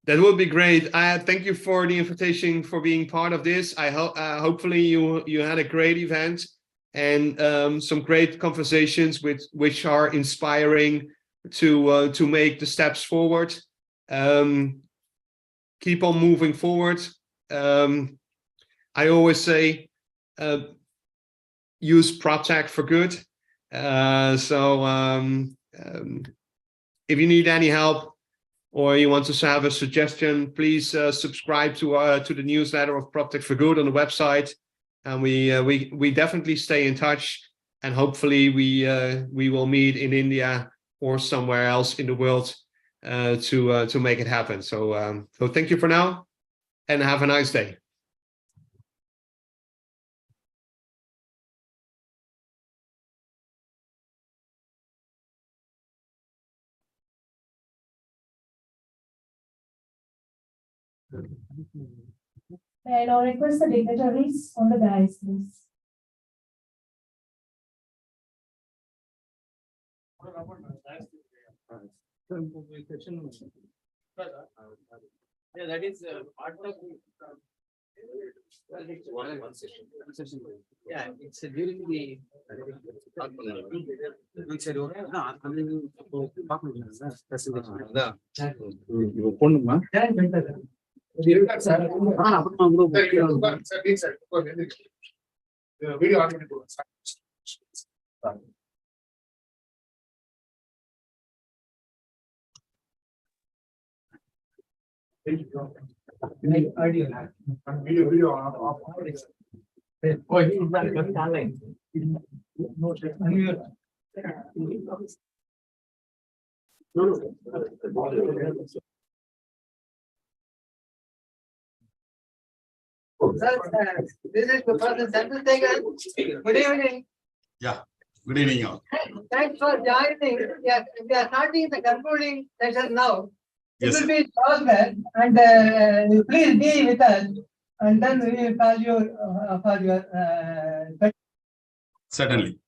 That would be great. Thank you for the invitation, for being part of this. I hope hopefully you had a great event. and some great conversations which are inspiring to make the steps forward. Keep on moving forward. I always say, use PropTech for good. If you need any help or you want to have a suggestion, please subscribe to the newsletter of PropTech for Good on the website, and we definitely stay in touch, and hopefully we will meet in India or somewhere else in the world to make it happen. So thank you for now, and have a nice day. May I now request the dignitaries on the dais, please. Yeah, that is part of one session. Yeah, it's during the. This is Professor Chandrasekar. Good evening. Yeah, good evening all. Thanks for joining. Yeah, we are starting the concluding session now. It will be shorter, and please be with us, and then we will call you for your Certainly.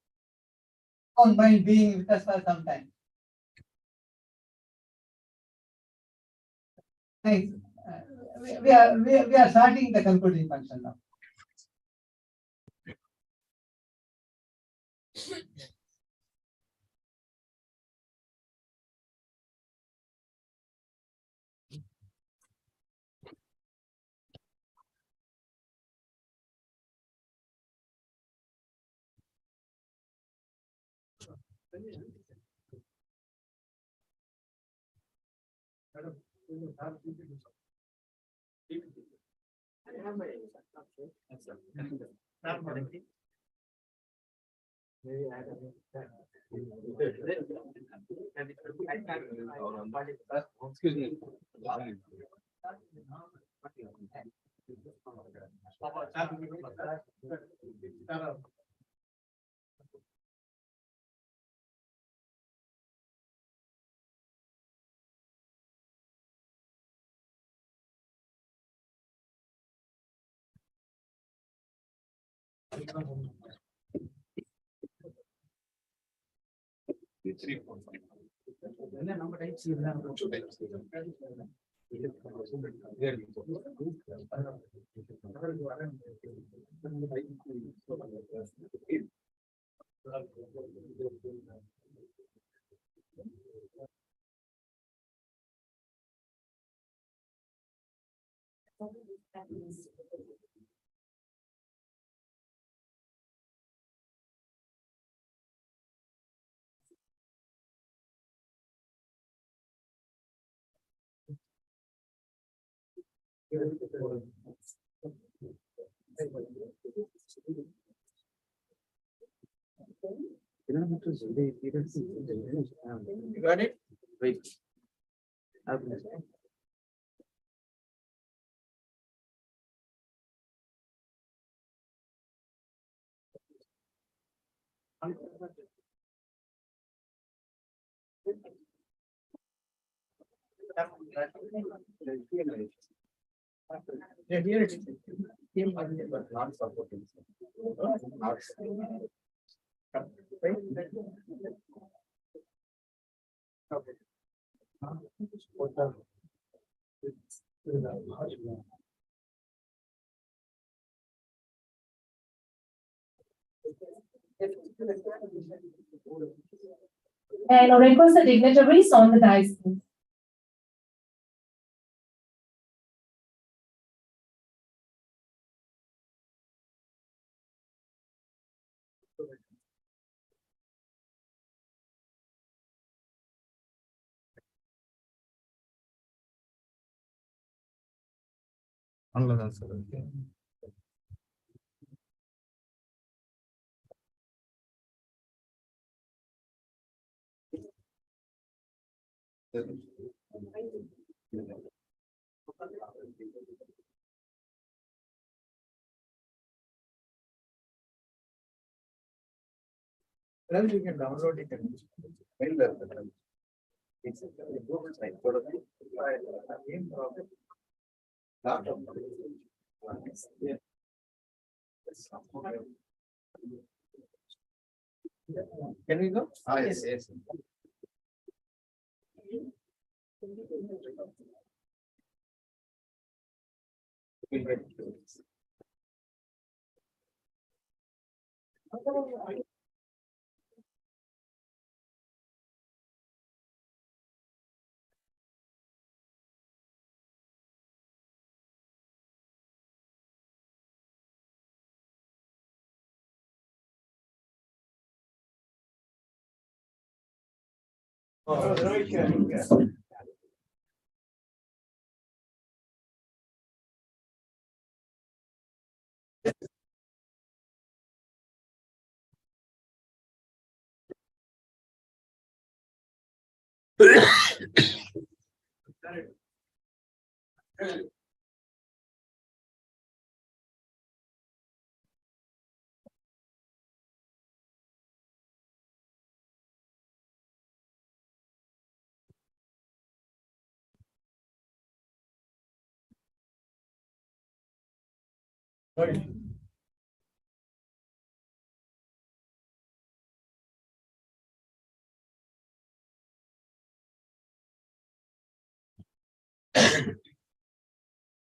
don't mind being with us for some time. Thanks. We are starting the concluding function now. Excuse me. You got it? Wait. Yeah, here it is. Not supporting. And I request the dignitaries on the dais. Please. அவ்வளவுதான் sir. Then you can download it and mail them. It's a Google site. Laptop. Yeah. Can we go? Ah, yes, yes.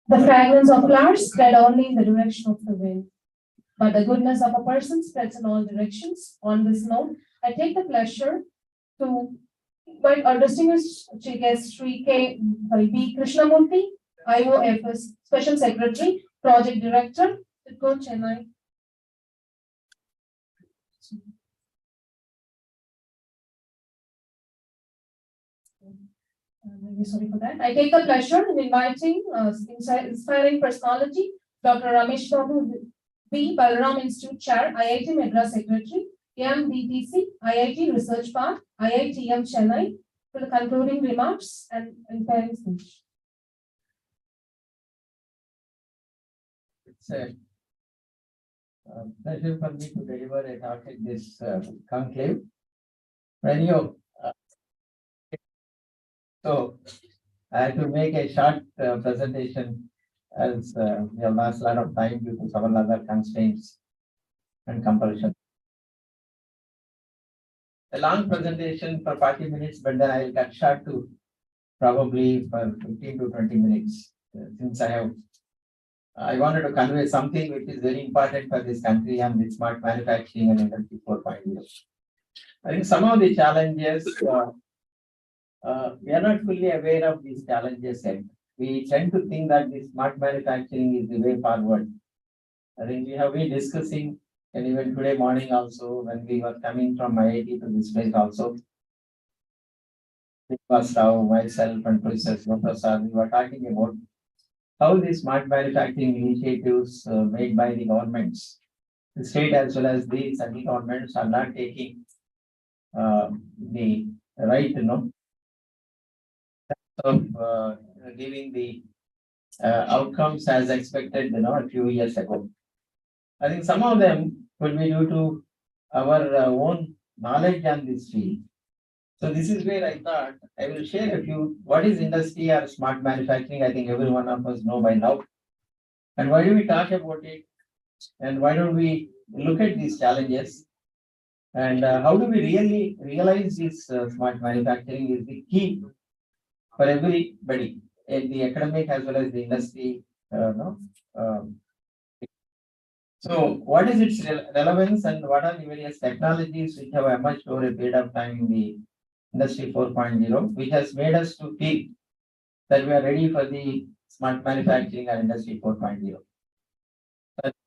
The fragrance of flowers spread only in the direction of the wind, but the goodness of a person spreads in all directions. On this note, I take the pleasure to invite our distinguished guest, Sri B. Krishnamurthy, IOFS Special Secretary, Project Director, CIDCO Chennai. I'm really sorry for that. I take the pleasure in inviting inspiring personality, Dr. Ramesh Babu B. Balaram Institute Chair, IIT Madras Secretary, MDTC, IIT Research Park, IITM Chennai, for the concluding remarks and inspiring speech. It's a pleasure for me to deliver a talk at this conclave. So I have to make a short presentation as we have lost a lot of time due to several other constraints and compulsion. A long presentation for 40 minutes, but then I will cut short to probably for 15 to 20 minutes, since I wanted to convey something which is very important for this country and with smart manufacturing and industry 4.0. I think some of the challenges, we are not fully aware of these challenges yet. We tend to think that the smart manufacturing is the way forward. I think we have been discussing, and even today morning also, when we were coming from IIT to this place also, Rao, myself and Professor Prasad, we were talking about how the smart manufacturing initiatives made by the governments, the state as well as the central governments, are not taking the right, of giving the outcomes as expected, a few years ago. I think some of them will be due to our own knowledge on this field. So this is where I thought I will share a few. What is industry or smart manufacturing? I think every one of us know by now. And why do we talk about it? And why don't we look at these challenges? And how do we really realize this smart manufacturing is the key for everybody in the academic as well as the industry, So what is its relevance and what are the various technologies which have emerged over a period of time in the Industry 4.0, which has made us to feel that we are ready for the smart manufacturing and Industry 4.0.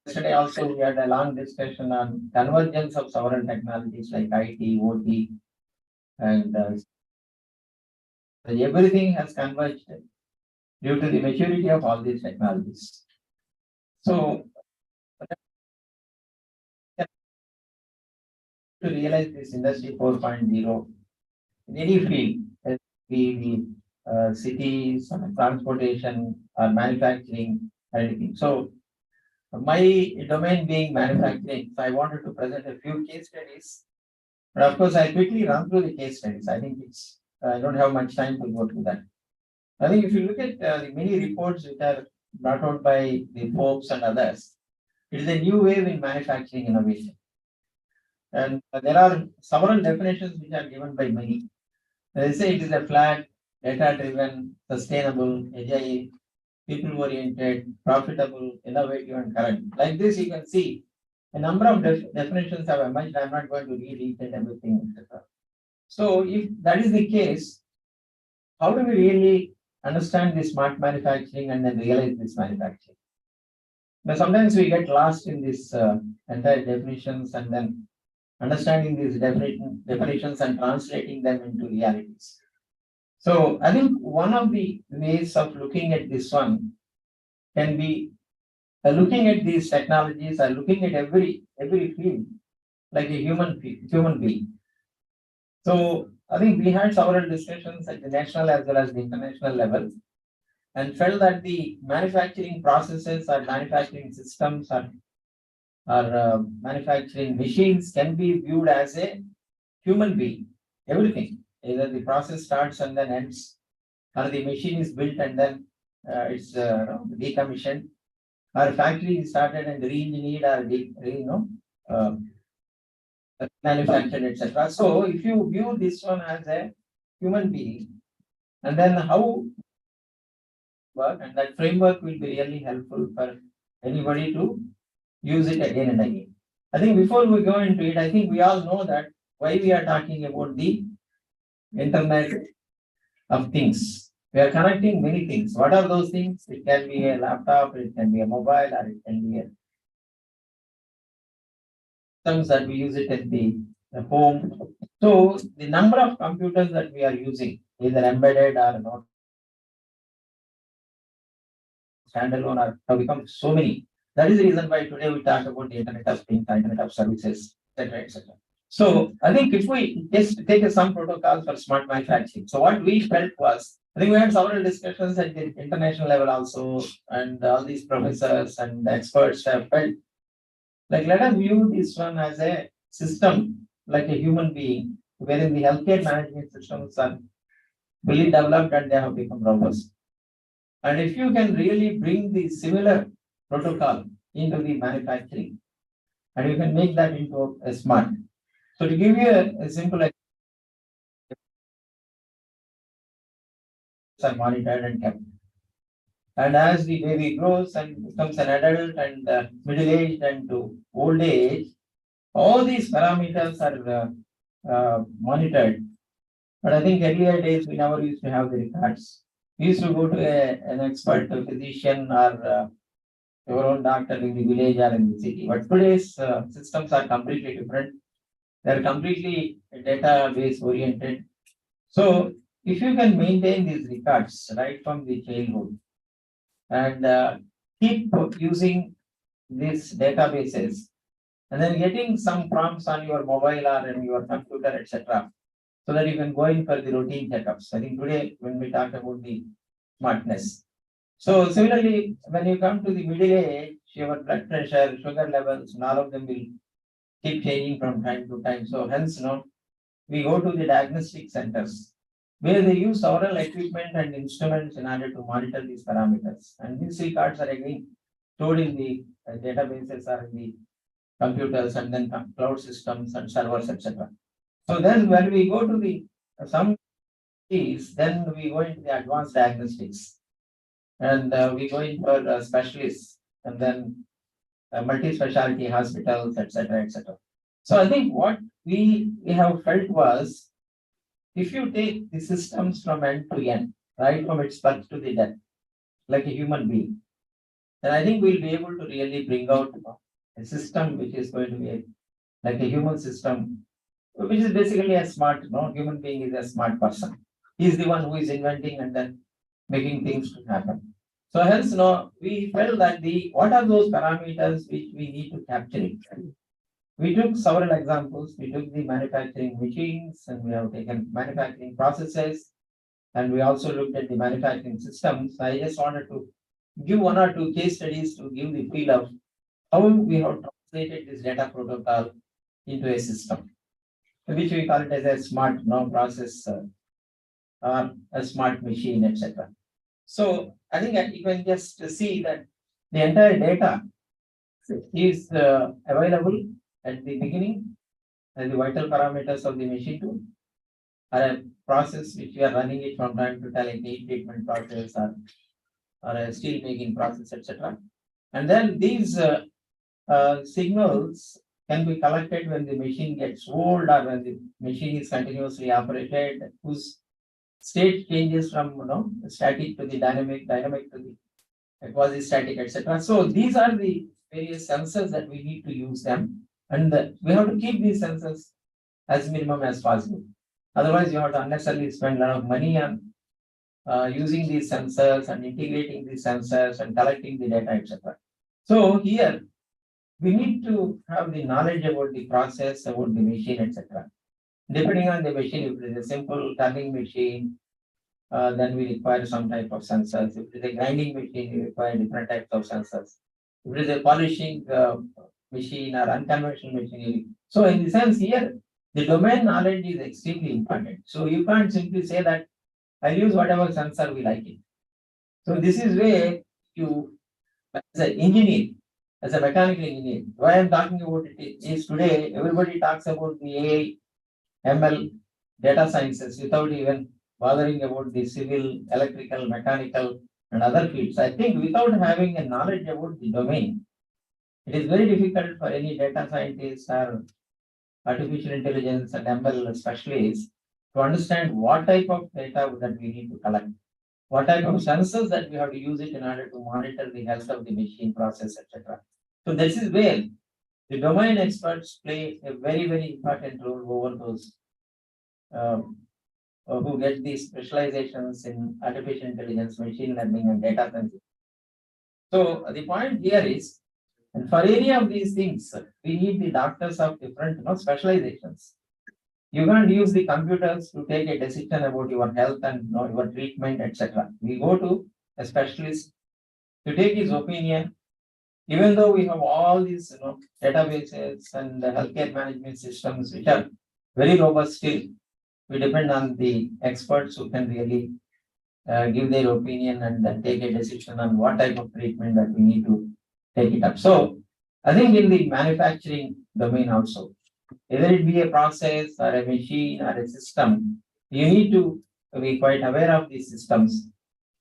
Yesterday also we had a long discussion on convergence of several technologies like IT, OT, and everything has converged due to the maturity of all these technologies. So to realize this Industry 4.0 in any field, be the cities, transportation, or manufacturing, anything. So my domain being manufacturing, so I wanted to present a few case studies. But of course, I quickly run through the case studies. I think I don't have much time to go through that. I think if you look at the many reports which are brought out by the Forbes and others, it is a new wave in manufacturing innovation. And there are several definitions which are given by many. They say it is a flat, data-driven, sustainable, agile, people-oriented, profitable, innovative, and current. Like this, you can see a number of definitions have emerged. I'm not going to read each and everything, etc. So, if that is the case, how do we really understand this smart manufacturing and then realize this manufacturing? Now, sometimes we get lost in this entire definitions and then understanding these definitions and translating them into realities. So I think one of the ways of looking at this one can be looking at these technologies or looking at every field like a human being. So I think we had several discussions at the national as well as the international level and felt that the manufacturing processes or manufacturing systems or manufacturing machines can be viewed as a human being. Everything, either the process starts and then ends, or the machine is built and then it's decommissioned, or factory is started and re-engineered or manufactured, etc. So if you view this one as a human being, and then how work, and that framework will be really helpful for anybody to use it again and again. I think before we go into it, I think we all know that why we are talking about the Internet of Things. We are connecting many things. What are those things? It can be a laptop, it can be a mobile, or it can be a systems that we use it at the home. So the number of computers that we are using, either embedded or not standalone, or have become so many. That is the reason why today we talk about the Internet of Things, Internet of Services, etc., etc. So I think if we just take some protocols for smart manufacturing. So what we felt was, I think we had several discussions at the international level also, and all these professors and experts have felt like, let us view this one as a system, like a human being, wherein the healthcare management systems are fully developed and they have become robust. And if you can really bring the similar protocol into the manufacturing, and you can make that into a smart. So to give you a simple example, are monitored and kept. And as the baby grows and becomes an adult and middle-aged and to old age, all these parameters are monitored. But I think earlier days we never used to have the records. We used to go to an expert, a physician, or your own doctor in the village or in the city. But today's systems are completely different. They're completely database oriented. So if you can maintain these records right from the childhood and keep using these databases and then getting some prompts on your mobile or in your computer, etc., so that you can go in for the routine checkups. I think today when we talk about the smartness. So similarly, when you come to the middle age, your blood pressure, sugar levels, and all of them will keep changing from time to time. So hence, we go to the diagnostic centers where they use several equipment and instruments in order to monitor these parameters. And these records are again stored in the databases or in the computers and then cloud systems and servers, etc. So then when we go to the some keys, then we go into the advanced diagnostics and we go in for specialists and then multi-specialty hospitals, etc., etc. So I think what we have felt was, if you take the systems from end to end, right from its birth to the death, like a human being, then I think we'll be able to really bring out a system which is going to be like a human system, which is basically a smart, human being is a smart person. He is the one who is inventing and then making things to happen. So hence, we felt that what are those parameters which we need to capture it. We took several examples. We took the manufacturing machines, and we have taken manufacturing processes, and we also looked at the manufacturing systems. I just wanted to give one or two case studies to give the feel of how we have translated this data protocol into a system, which we call it as a smart process or a smart machine, etc. So I think you can just see that the entire data is available at the beginning as the vital parameters of the machine tool, or a process which we are running it from time to time, like heat treatment process or a steel making process, etc. And then these signals can be collected when the machine gets old or when the machine is continuously operated, whose state changes from static to the dynamic to the quasi-static, etc. So these are the various sensors that we need to use them, and we have to keep these sensors as minimum as possible. Otherwise, you have to unnecessarily spend a lot of money on using these sensors and integrating these sensors and collecting the data, etc. So here we need to have the knowledge about the process, about the machine, etc. Depending on the machine, if it is a simple turning machine, then we require some type of sensors. If it is a grinding machine, we require different types of sensors. If it is a polishing machine or unconventional machine. So in the sense here, the domain knowledge is extremely important. So you can't simply say that I'll use whatever sensor we like it. So this is where you, as an engineer, as a mechanical engineer, why I'm talking about it is today, everybody talks about the AI, ML, data sciences without even bothering about the civil, electrical, mechanical, and other fields. I think without having a knowledge about the domain, it is very difficult for any data scientist or artificial intelligence and ML specialists to understand what type of data that we need to collect, what type of sensors that we have to use it in order to monitor the health of the machine process, etc. So this is where the domain experts play a very, very important role over those who get these specializations in artificial intelligence, machine learning, and data science. So the point here is, and for any of these things, we need the doctors of different specializations. You can't use the computers to take a decision about your health and your treatment, etc. We go to a specialist to take his opinion. Even though we have all these databases and the healthcare management systems which are very robust still, we depend on the experts who can really give their opinion and then take a decision on what type of treatment that we need to take it up. So I think in the manufacturing domain also, either it be a process or a machine or a system, you need to be quite aware of these systems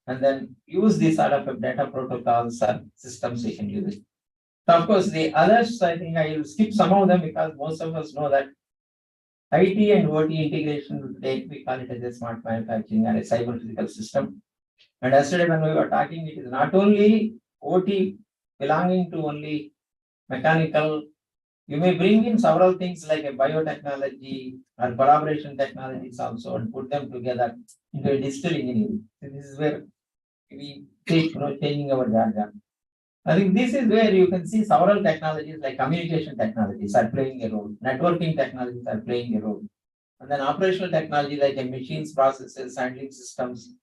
and then use these sort of data protocols or systems we can use it. So of course, the others, I think I will skip some of them because most of us know that IT and OT integration today, we call it as a smart manufacturing or a cyber physical system. And yesterday when we were talking, it is not only OT belonging to only mechanical. You may bring in several things like a biotechnology or collaboration technologies also and put them together into a digital engineering. So this is where we take changing our jargon. I think this is where you can see several technologies like communication technologies are playing a role, networking technologies are playing a role, and then operational technology like machines, processes, handling systems,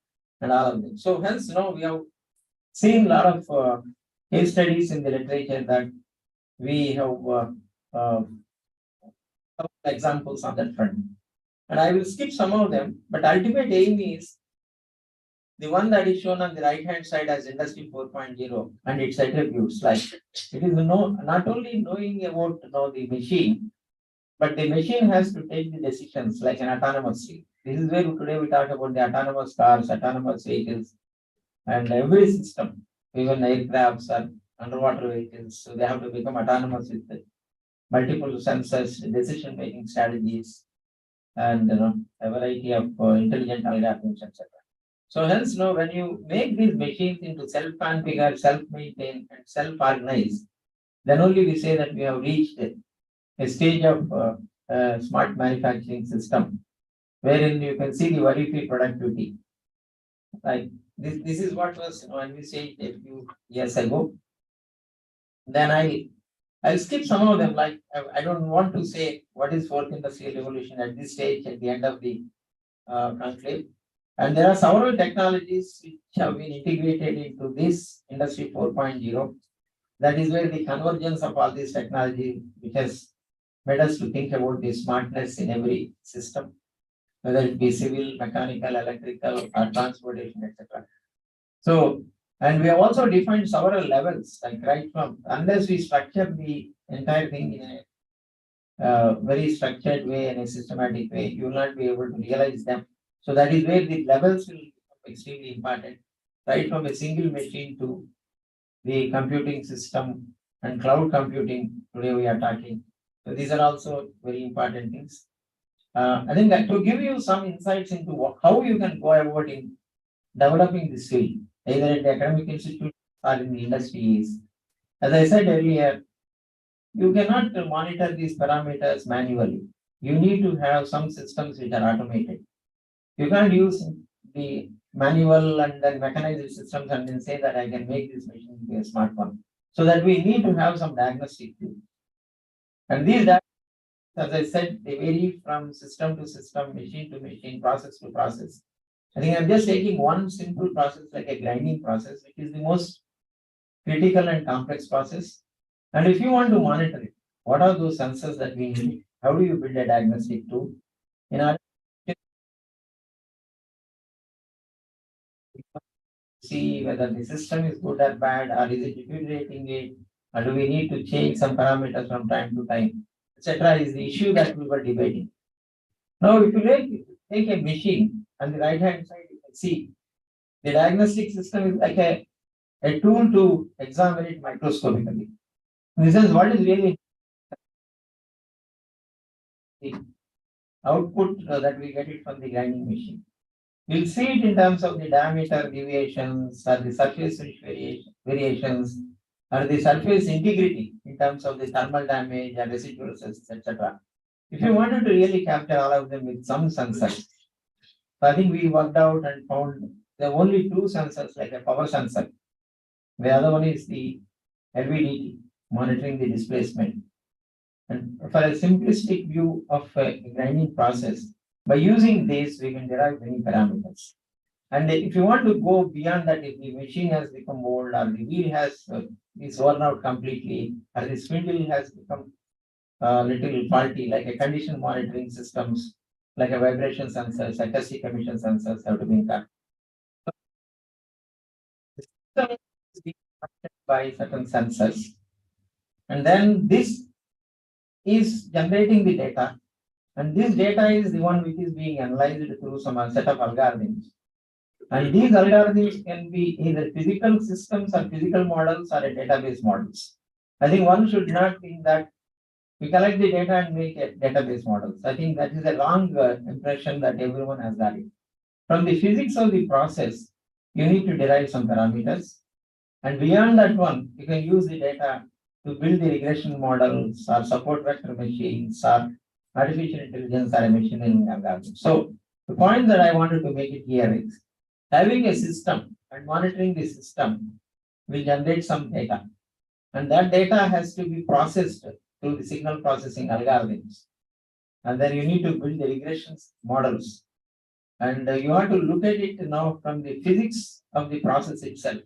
and all of them. So hence, we have seen a lot of case studies in the literature that we have examples on that front. And I will skip some of them, but ultimate aim is the one that is shown on the right hand side as Industry 4.0 and its attributes. Like it is not only knowing about the machine, but the machine has to take the decisions like an autonomous. This is where today we talk about the autonomous cars, autonomous vehicles, and every system, even aircrafts or underwater vehicles, so they have to become autonomous with multiple sensors, decision-making strategies, and a variety of intelligent algorithms, etc. So hence, when you make these machines into self-configure, self-maintain, and self-organize, then only we say that we have reached a stage of smart manufacturing system, wherein you can see the worry-free productivity. Like this is what was when we said a few years ago. Then I'll skip some of them. Like I don't want to say what is fourth industrial revolution at this stage at the end of the conclave. And there are several technologies which have been integrated into this industry 4.0. That is where the convergence of all these technology, which has made us to think about the smartness in every system, whether it be civil, mechanical, electrical, or transportation, etc. So, and we have also defined several levels, like right from, unless we structure the entire thing in a very structured way, in a systematic way, you will not be able to realize them. So that is where the levels will become extremely important, right from a single machine to the computing system and cloud computing. Today we are talking. So these are also very important things. I think that to give you some insights into how you can go about in developing this field, either at the academic institute or in the industries. As I said earlier, you cannot monitor these parameters manually. You need to have some systems which are automated. You can't use the manual and then mechanized systems and then say that I can make this machine into a smartphone. So that we need to have some diagnostic tools. And these, as I said, they vary from system to system, machine to machine, process to process. I think I'm just taking one simple process like a grinding process, which is the most critical and complex process. And if you want to monitor it, what are those sensors that we need? How do you build a diagnostic tool? In our see whether the system is good or bad, or is it deteriorating it, or do we need to change some parameters from time to time, etc. is the issue that we were debating. Now, if you take a machine on the right hand side, you can see the diagnostic system is like a tool to examine it microscopically. In this sense, what is really the output that we get it from the grinding machine? We'll see it in terms of the diameter deviations or the surface variations or the surface integrity in terms of the thermal damage and residual cells, etc. If you wanted to really capture all of them with some sensors, I think we worked out and found there are only two sensors, like a power sensor. The other one is the LVDT, monitoring the displacement. And for a simplistic view of a grinding process, by using this, we can derive many parameters. And if you want to go beyond that, if the machine has become old, or the wheel has is worn out completely, or the spindle has become little faulty, like a condition monitoring systems, like a vibration sensors, acoustic emission sensors have to be done. The system is being affected by certain sensors, and then this is generating the data. And this data is the one which is being analyzed through some set of algorithms. And these algorithms can be either physical systems or physical models or a database models. I think one should not think that we collect the data and make a database models. I think that is a wrong impression that everyone has got it. From the physics of the process, you need to derive some parameters. And beyond that one, you can use the data to build the regression models or support vector machines or artificial intelligence or a machine learning algorithm. So the point that I wanted to make it here is having a system and monitoring the system will generate some data. And that data has to be processed through the signal processing algorithms. And then you need to build the regression models. And you have to look at it now from the physics of the process itself.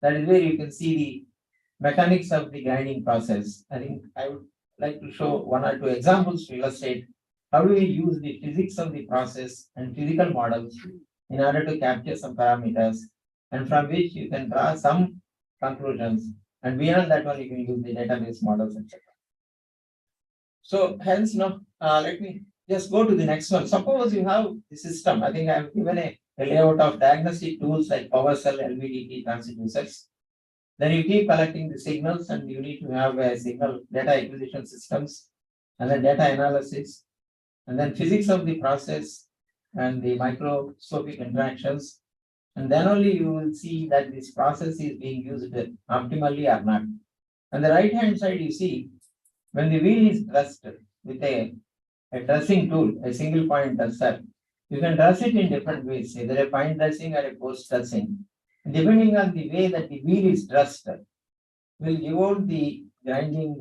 That is where you can see the mechanics of the grinding process. I think I would like to show one or two examples to illustrate how do we use the physics of the process and physical models in order to capture some parameters, and from which you can draw some conclusions. And beyond that one, you can use the database models, etc. So hence now, let me just go to the next one. Suppose you have the system. I think I have given a layout of diagnostic tools like power cell, LVDT, transducers. Then you keep collecting the signals and you need to have a signal data acquisition systems and then data analysis and then physics of the process and the microscopic interactions. And then only you will see that this process is being used optimally or not. On the right hand side, you see when the wheel is dressed with a dressing tool, a single point dresser, you can dress it in different ways, either a fine dressing or a post dressing. Depending on the way that the wheel is dressed, will give out the grinding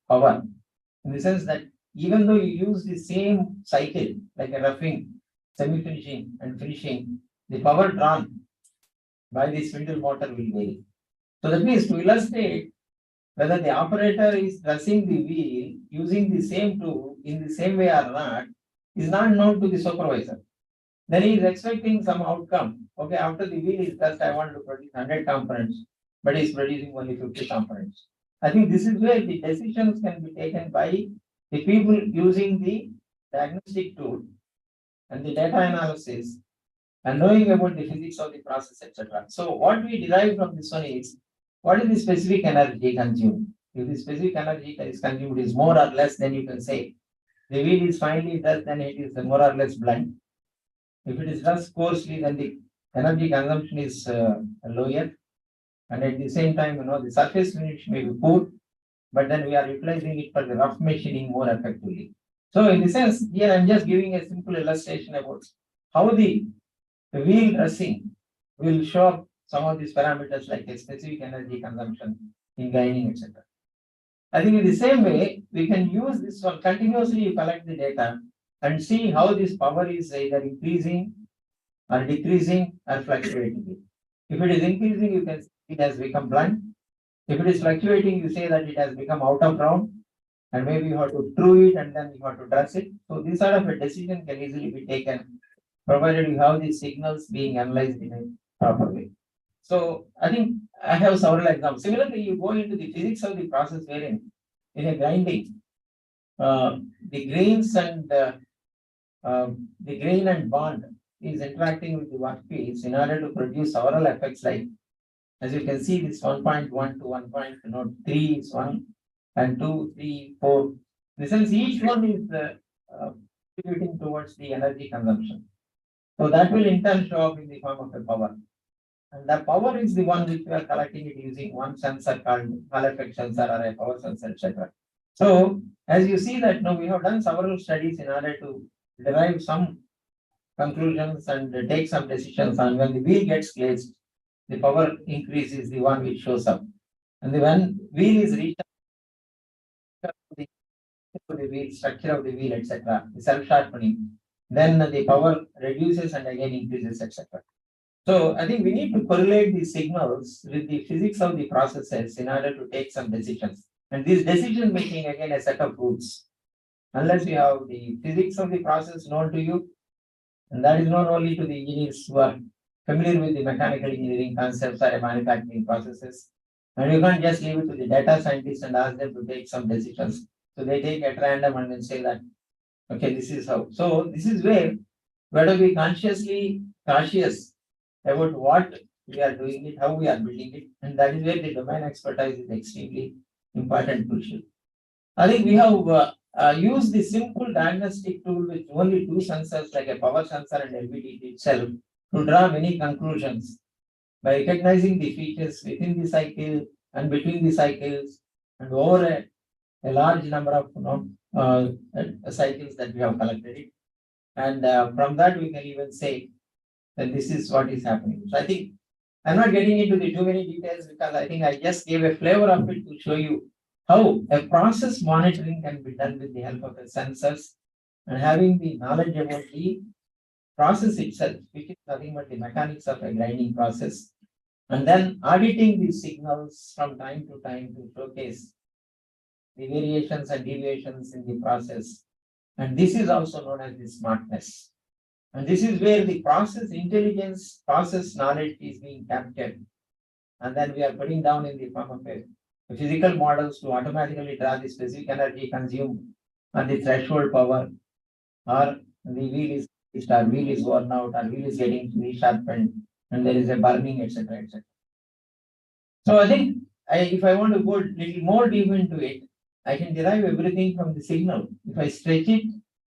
power. In the sense that even though you use the same cycle, like a roughing, semi-finishing and finishing, the power drawn by the spindle motor will vary. So that means to illustrate whether the operator is dressing the wheel using the same tool in the same way or not is not known to the supervisor. Then he is expecting some outcome. Okay, after the wheel is dressed, I want to produce 100 components, but he is producing only 50 components. I think this is where the decisions can be taken by the people using the diagnostic tool and the data analysis and knowing about the physics of the process, etc. So what we derive from this one is, what is the specific energy consumed? If the specific energy that is consumed is more or less, then you can say the wheel is finely dressed, then it is more or less blunt. If it is dressed coarsely, then the energy consumption is lower. And at the same time, the surface finish may be poor, but then we are utilizing it for the rough machining more effectively. So in the sense, here I'm just giving a simple illustration about how the wheel dressing will show up some of these parameters like a specific energy consumption in grinding, etc. I think in the same way, we can use this one continuously. You collect the data and see how this power is either increasing or decreasing or fluctuating. If it is increasing, you can see it has become blunt. If it is fluctuating, you say that it has become out of round, and maybe you have to true it and then you have to dress it. So this sort of a decision can easily be taken, provided you have these signals being analyzed in a proper way. So I think I have several examples. Similarly, you go into the physics of the process wherein in a grinding, the grains and the grain and bond is interacting with the workpiece in order to produce several effects like, as you can see, this 1.1 to 1.3 is 1 and 2, 3, 4. In the sense, each one is contributing towards the energy consumption. So that will in turn show up in the form of a power. And the power is the one which we are collecting it using one sensor called Hall effect sensor or a power sensor, etc. So as you see that now we have done several studies in order to derive some conclusions and take some decisions on when the wheel gets glazed, the power increase is the one which shows up. And when wheel is reached, the wheel, structure of the wheel, etc., the self-sharpening, then the power reduces and again increases, etc. So I think we need to correlate these signals with the physics of the processes in order to take some decisions. And this decision making again a set of rules. Unless you have the physics of the process known to you, and that is known only to the engineers who are familiar with the mechanical engineering concepts or manufacturing processes. And you can't just leave it to the data scientists and ask them to take some decisions. So they take at random and then say that, okay, this is how. So this is where we have to be consciously cautious about what we are doing it, how we are building it. And that is where the domain expertise is extremely important, crucial. I think we have used the simple diagnostic tool with only two sensors like a power sensor and LVDT itself to draw many conclusions by recognizing the features within the cycle and between the cycles and over a large number of cycles that we have collected it. And from that we can even say that this is what is happening. So I think I'm not getting into the too many details because I think I just gave a flavor of it to show you how a process monitoring can be done with the help of the sensors and having the knowledge about the process itself, which is nothing but the mechanics of a grinding process, and then auditing these signals from time to time to showcase the variations and deviations in the process. And this is also known as the smartness. And this is where the process intelligence, process knowledge is being captured. And then we are putting down in the form of a physical models to automatically draw the specific energy consumed and the threshold power, or the wheel is worn out, or wheel is getting resharpened, and there is a burning, etc., etc. So I think if I want to go little more deep into it, I can derive everything from the signal. If I stretch it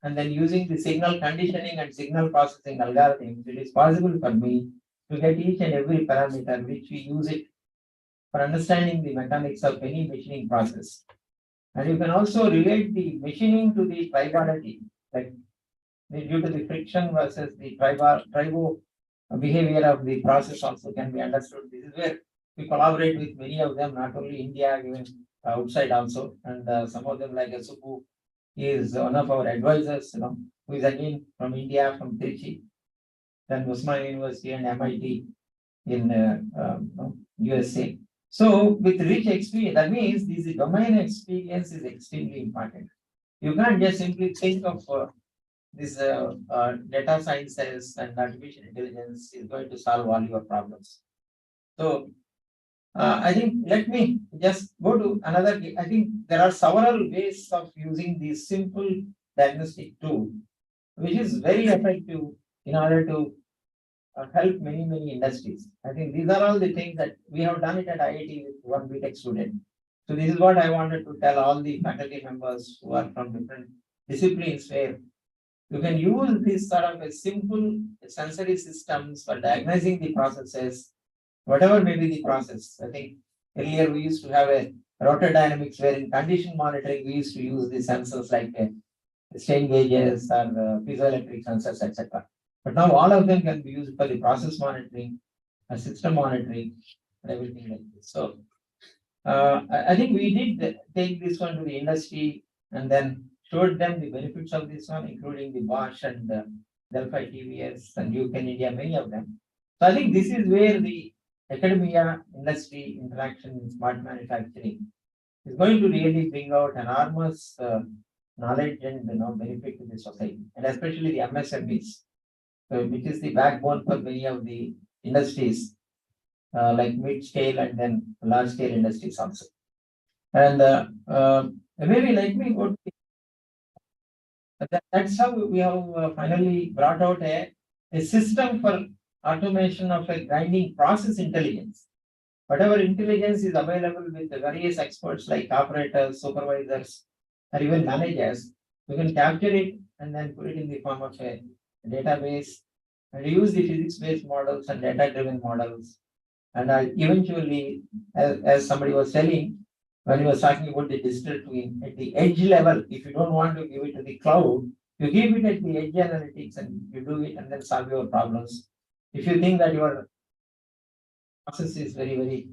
and then using the signal conditioning and signal processing algorithms, it is possible for me to get each and every parameter which we use it for understanding the mechanics of any machining process. And you can also relate the machining to the tribology, like due to the friction versus the tribo behavior of the process also can be understood. This is where we collaborate with many of them, not only India, even outside also. And some of them like Asuku is one of our advisors, who is again from India, from Trichy, then Usman University and MIT in USA. So with rich experience, that means this domain experience is extremely important. You can't just simply think of this data sciences and artificial intelligence is going to solve all your problems. So I think let me just go to another. I think there are several ways of using this simple diagnostic tool, which is very effective in order to help many industries. I think these are all the things that we have done it at IIT with one BTech student. So this is what I wanted to tell all the faculty members who are from different disciplines, where you can use this sort of a simple sensory systems for diagnosing the processes, whatever may be the process. I think earlier we used to have a rotor dynamics where in condition monitoring we used to use the sensors like strain gauges or piezoelectric sensors, etc. But now all of them can be used for the process monitoring, system monitoring, and everything like this. So I think we did take this one to the industry and then showed them the benefits of this one, including the Bosch and Delphi TVS and UK India, many of them. So I think this is where the academia industry interaction in smart manufacturing is going to really bring out enormous knowledge and benefit to the society, and especially the MSMEs, which is the backbone for many of the industries like mid-scale and then large-scale industries also. And maybe let me go to that's how we have finally brought out a system for automation of a grinding process intelligence. Whatever intelligence is available with the various experts like operators, supervisors, or even managers, we can capture it and then put it in the form of a database and use the physics-based models and data-driven models. And eventually, as somebody was telling, when he was talking about the digital twin at the edge level, if you don't want to give it to the cloud, you give it at the edge analytics and you do it and then solve your problems. If you think that your process is very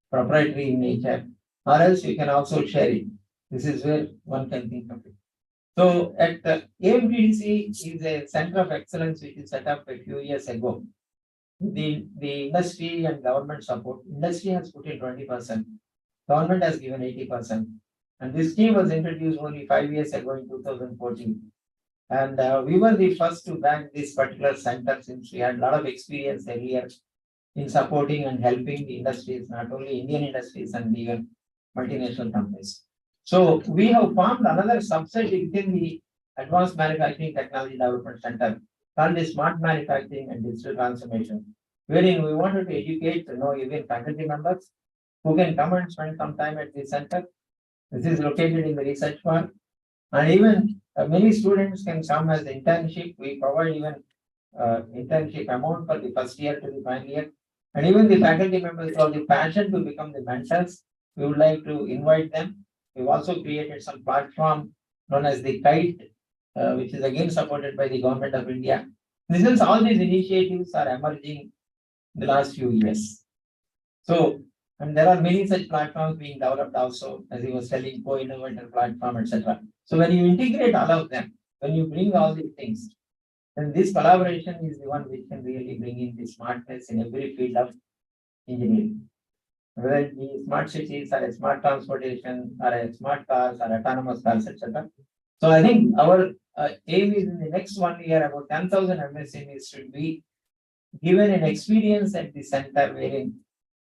proprietary in nature, or else you can also share it. This is where one can think of it. So at AMTDC is a center of excellence which is set up a few years ago. The industry and government support. Industry has put in 20%. Government has given 80%. And this scheme was introduced only 5 years ago in 2014. And we were the first to back this particular center since we had a lot of experience earlier in supporting and helping the industries, not only Indian industries and even multinational companies. So we have formed another subset within the Advanced Manufacturing Technology Development Center called the Smart Manufacturing and Digital Transformation, wherein we wanted to educate, even faculty members who can come and spend some time at the center. This is located in the research park, and even many students can come as internship. We provide even internship amount for the first year to the final year, and even the faculty members who have the passion to become the mentors, we would like to invite them. We've also created some platform known as the KITE, which is again supported by the Government of India. Since all these initiatives are emerging in the last few years. So, and there are many such platforms being developed also, as he was telling, co-innovator platform, etc. So when you integrate all of them, when you bring all these things, then this collaboration is the one which can really bring in the smartness in every field of engineering. Whether it be smart cities or a smart transportation or a smart cars or autonomous cars, etc. So I think our aim is in the next 1 year, about 10,000 MSMEs should be given an experience at the center wherein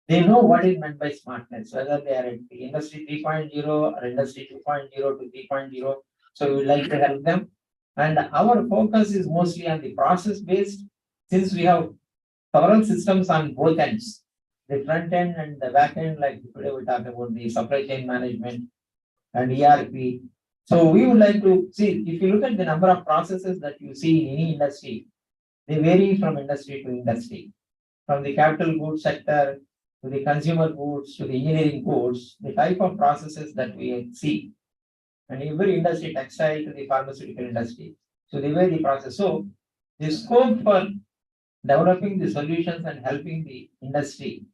they know what is meant by smartness, whether they are at the industry 3.0 or industry 2.0 to 3.0. So we would like to help them. And our focus is mostly on the process based, since we have several systems on both ends. the front end and the back end, like today we talk about the supply chain management and ERP. So we would like to see, if you look at the number of processes that you see in any industry, they vary from industry to industry. From the capital goods sector to the consumer goods to the engineering goods, the type of processes that we see. And every industry, textile to the pharmaceutical industry. So the way the process. So the scope for developing the solutions and helping the industry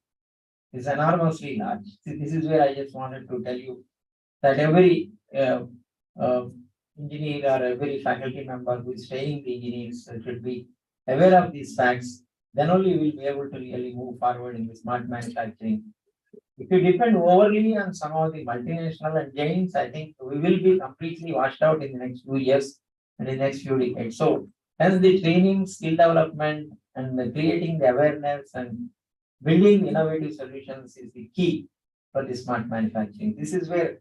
is enormously large. See, this is where I just wanted to tell you that every engineer or every faculty member who is training the engineers should be aware of these facts. Then only we will be able to really move forward in the smart manufacturing. If you depend overly on some of the multinational and giants, I think we will be completely washed out in the next 2 years and in the next few decades. So, hence the training, skill development, and the creating the awareness and building innovative solutions is the key for the smart manufacturing. This is where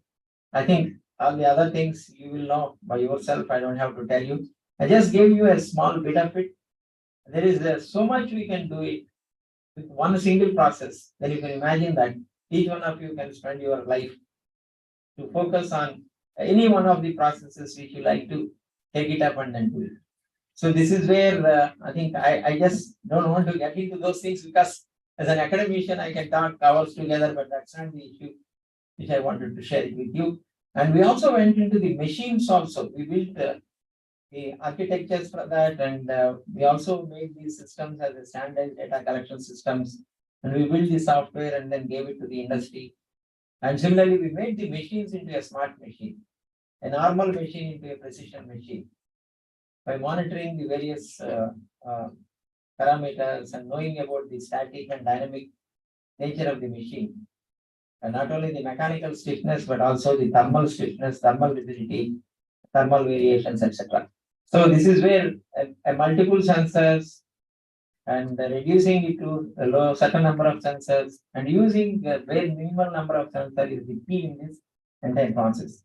I think all the other things you will know by yourself. I don't have to tell you. I just gave you a small bit of it. There is so much we can do it with one single process. Then you can imagine that each one of you can spend your life to focus on any one of the processes which you like to take it up and then do it. So this is where I think I just don't want to get into those things because as an academician, I can talk hours together, but that's not the issue which I wanted to share it with you. And we also went into the machines also. We built the architectures for that, and we also made these systems as a standard data collection systems. And we built the software and then gave it to the industry. And similarly, we made the machines into a smart machine, a normal machine into a precision machine. By monitoring the various parameters and knowing about the static and dynamic nature of the machine. And not only the mechanical stiffness, but also the thermal stiffness, thermal rigidity, thermal variations, etc. So this is where a multiple sensors and reducing it to a low certain number of sensors and using a very minimal number of sensors is the key in this entire process.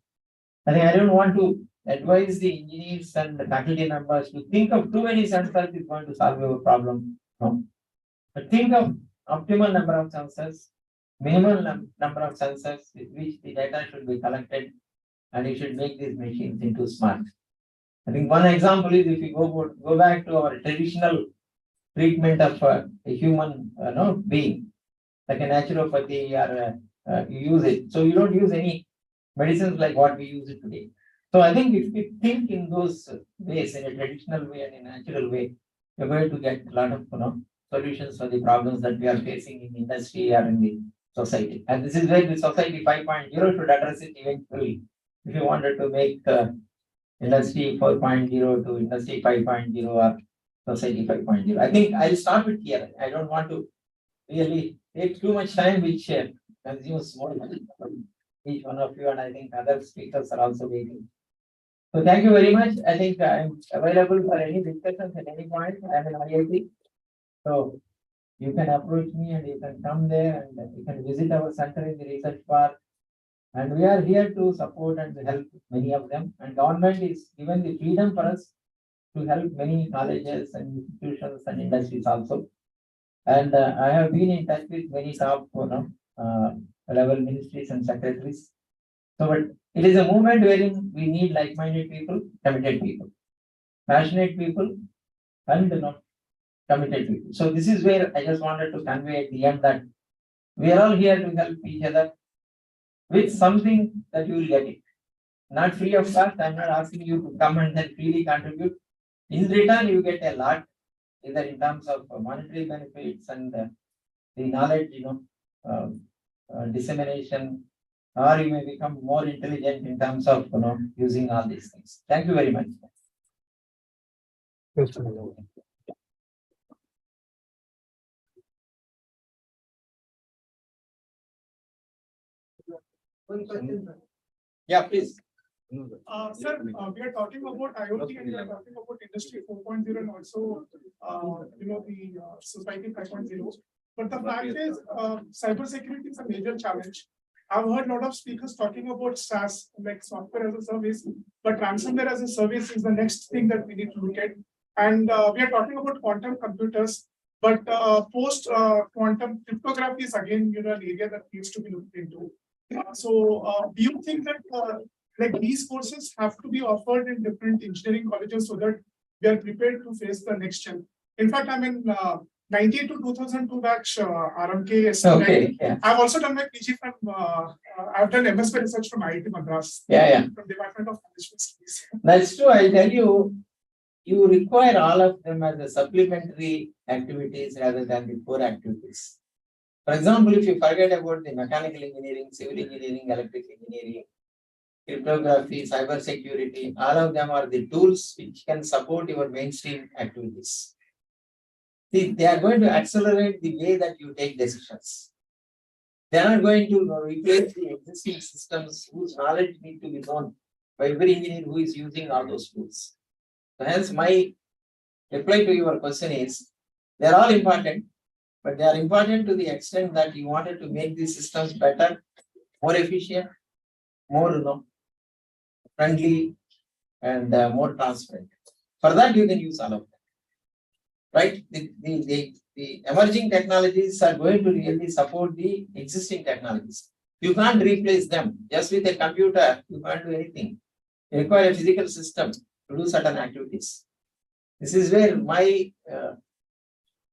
I think I don't want to advise the engineers and the faculty members to think of too many sensors is going to solve your problem. No. But think of optimal number of sensors, minimal number of sensors with which the data should be collected, and you should make these machines into smart. I think one example is if you go back to our traditional treatment of a human being, like a naturopathy or you use it. So you don't use any medicines like what we use it today. So I think if we think in those ways, in a traditional way and in a natural way, we're going to get a lot of solutions for the problems that we are facing in the industry or in the society. And this is where the society 5.0 should address it eventually. If you wanted to make industry 4.0 to industry 5.0 or society 5.0. I think I'll stop it here. I don't want to really take too much time, which consumes more money from each one of you, and I think other speakers are also waiting. So thank you very much. I think I'm available for any discussions at any point. I'm in IIT. So you can approach me and you can come there and you can visit our center in the research park. And we are here to support and to help many of them. And government is given the freedom for us to help many colleges and institutions and industries also. And I have been in touch with many top level ministries and secretaries. So but it is a movement wherein we need like-minded people, committed people, passionate people, and committed people. So this is where I just wanted to convey at the end that we are all here to help each other with something that you will get it. Not free of cost. I'm not asking you to come and then freely contribute. In return, you get a lot, either in terms of monetary benefits and the knowledge, dissemination, or you may become more intelligent in terms of using all these things. Thank you very much. Yeah, please. Sir, we are talking about IoT and we are talking about industry 4.0 and also, the society 5.0. But the fact is, cybersecurity is a major challenge. I've heard a lot of speakers talking about SaaS, like software as a service, but ransomware as a service is the next thing that we need to look at. And we are talking about quantum computers. But post quantum cryptography is again, an area that needs to be looked into. Do you think that like these courses have to be offered in different engineering colleges so that we are prepared to face the next gen? In fact, I'm in 98 to 2002 batch RMK. Okay, yeah. I've also done my PG from, I've done MSc research from IIT Madras. Yeah. From Department of Management Studies. That's true. I tell you, you require all of them as a supplementary activities rather than the core activities. For example, if you forget about the mechanical engineering, civil engineering, electrical engineering, cryptography, cyber security, all of them are the tools which can support your mainstream activities. See, they are going to accelerate the way that you take decisions. They are not going to replace the existing systems whose knowledge need to be known by every engineer who is using all those tools. So hence, my reply to your question is, they are all important, but they are important to the extent that you wanted to make these systems better, more efficient, more friendly, and more transparent. For that, you can use all of them. Right? The emerging technologies are going to really support the existing technologies. You can't replace them. Just with a computer, you can't do anything. You require a physical system to do certain activities. This is where my,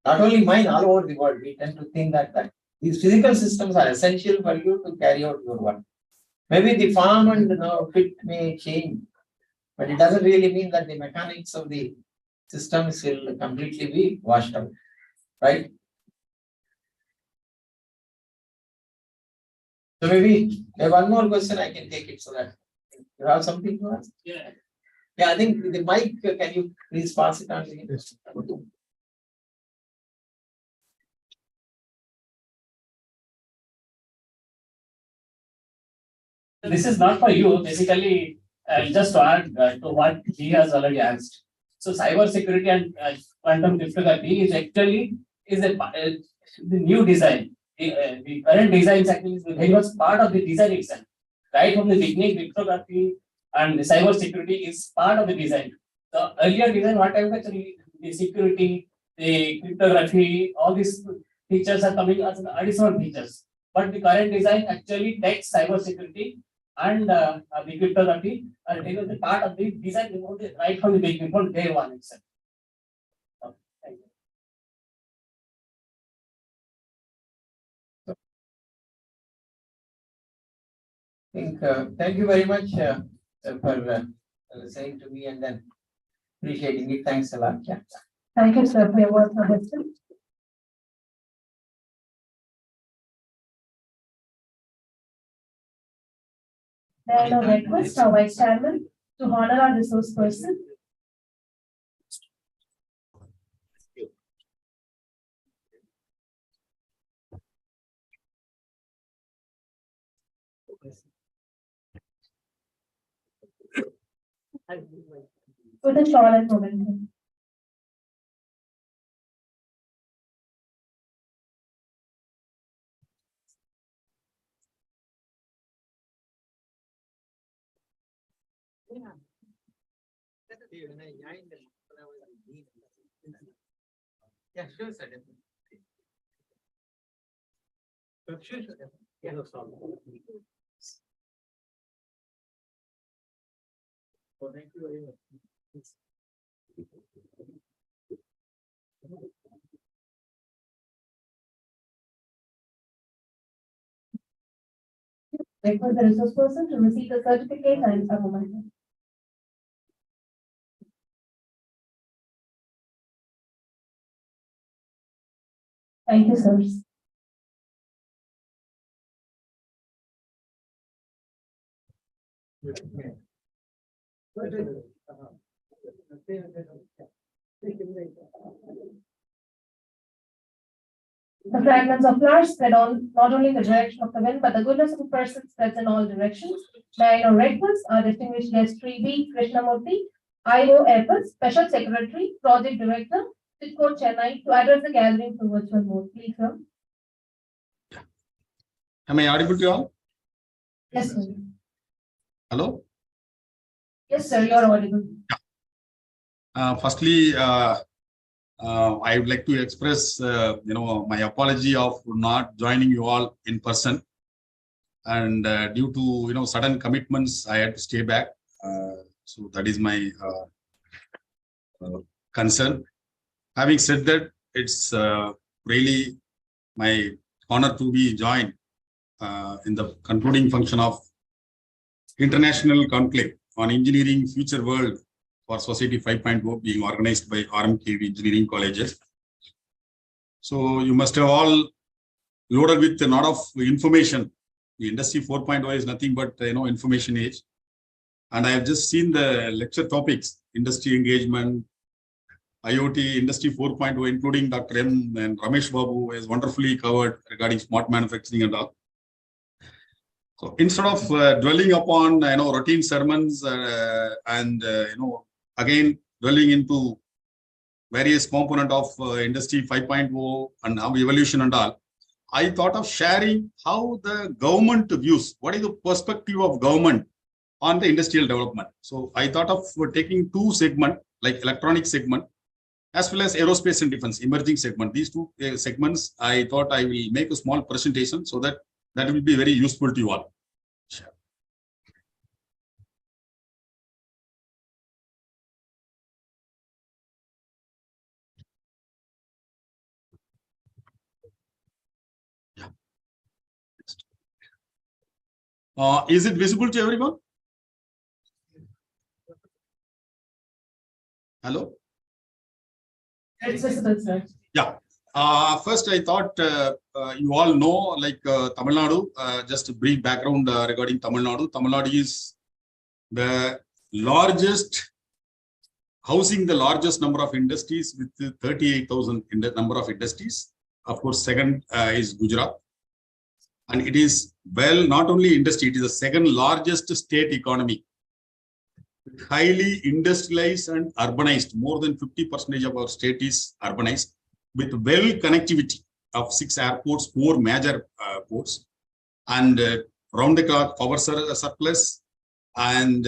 not only mine, all over the world, we tend to think that these physical systems are essential for you to carry out your work. Maybe the form and fit may change, but it doesn't really mean that the mechanics of the systems will completely be washed out, right? So maybe one more question I can take it so that you have something to ask. Yeah, I think the mic, can you please pass it on to me? This is not for you. Basically, just to add to what he has already asked. So cyber security and quantum cryptography is actually the new design. The current designs actually is very much part of the design itself. Right from the beginning, cryptography and the cyber security is part of the design. The earlier design, whatever actually the security, the cryptography, all these features are coming as additional features. But the current design actually takes cyber security and the cryptography are the part of the design right from the beginning, from day one itself. Thank you. Thank you very much for saying to me and then appreciating it. Thanks a lot. Yeah. Thank you, sir, for your words of wisdom. There are no requests or Vice Chairman to honor our resource person. Put a shawl and momentum. Yeah, sure, sir. Sure, sure. Yeah, no problem. Oh, thank you very much. Wait for the resource person to receive the certificate and a moment. Thank you, sirs. The fragments of flowers spread on not only the direction of the wind, but the goodness of the person spreads in all directions. May I now request our distinguished guest 3B Krishnamurthy, IO Airport Special Secretary, Project Director, CITCO Chennai, to address the gathering through virtual mode. Please, sir. Am I audible to you all? Yes, sir. Hello? Yes, sir, you're audible. Firstly, I would like to express, my apology of not joining you all in person. And due to, sudden commitments, I had to stay back. So that is my concern. Having said that, it's really my honor to be joined in the concluding function of International Conclave on Engineering Future World for Society 5.0 being organized by RMKV Engineering Colleges. So you must have all loaded with a lot of information. The Industry 4.0 is nothing but information age. And I have just seen the lecture topics, industry engagement, IoT, Industry 4.0, including Dr. M and Ramesh Babu has wonderfully covered regarding smart manufacturing and all. So instead of dwelling upon routine sermons and again dwelling into various component of Industry 5.0 and how evolution and all, I thought of sharing how the government views, what is the perspective of government on the industrial development. So I thought of taking two segments, like electronic segment, as well as aerospace and defense, emerging segment. These two segments, I thought I will make a small presentation so that will be very useful to you all. Sure. Is it visible to everyone? Hello? It's visible, sir. Yeah. First, I thought you all know, like Tamil Nadu, just a brief background regarding Tamil Nadu. Tamil Nadu is the largest, housing the largest number of industries with 38,000 in the number of industries. Of course, second is Gujarat. And it is, well, not only industry, it is the second largest state economy. Highly industrialized and urbanized. More than 50% of our state is urbanized, with well connectivity of 6 airports, 4 major ports, and round the clock power surplus, and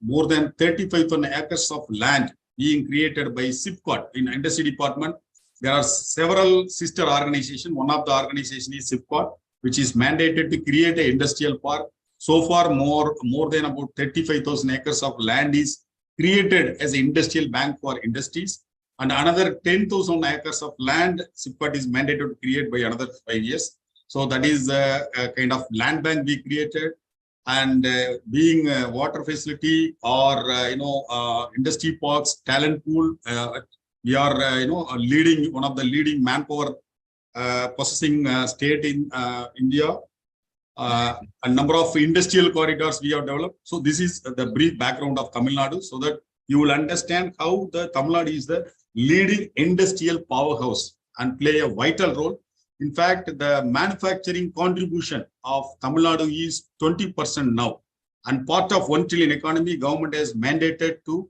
more than 35,000 acres of land being created by SIPCOT in industry department. There are several sister organizations. One of the organizations is SIPCOT, which is mandated to create an industrial park. So far, more than about 35,000 acres of land is created as an industrial bank for industries. And another 10,000 acres of land, SIPCOT is mandated to create by another 5 years. So that is a kind of land bank we created. And being a water facility or, industry parks, talent pool, we are, leading, one of the leading manpower processing state in India. A number of industrial corridors we have developed. So this is the brief background of Tamil Nadu, so that you will understand how the Tamil Nadu is the leading industrial powerhouse and play a vital role. In fact, the manufacturing contribution of Tamil Nadu is 20% now. And part of 1 trillion economy, government has mandated to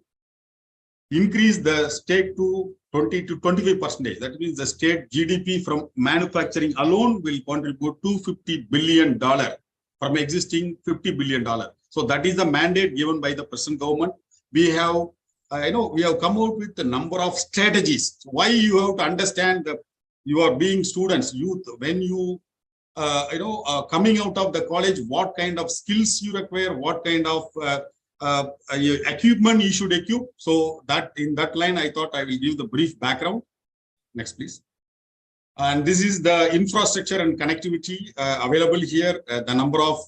increase the stake to 20 to 25%. That means the state GDP from manufacturing alone will contribute $250 billion from existing $50 billion. So that is the mandate given by the present government. We have, we have come out with a number of strategies. So why you have to understand that you are being students, youth, when you, coming out of the college, what kind of skills you require, what kind of equipment you should equip. So that in that line, I thought I will give the brief background. Next, please. And this is the infrastructure and connectivity available here. The number of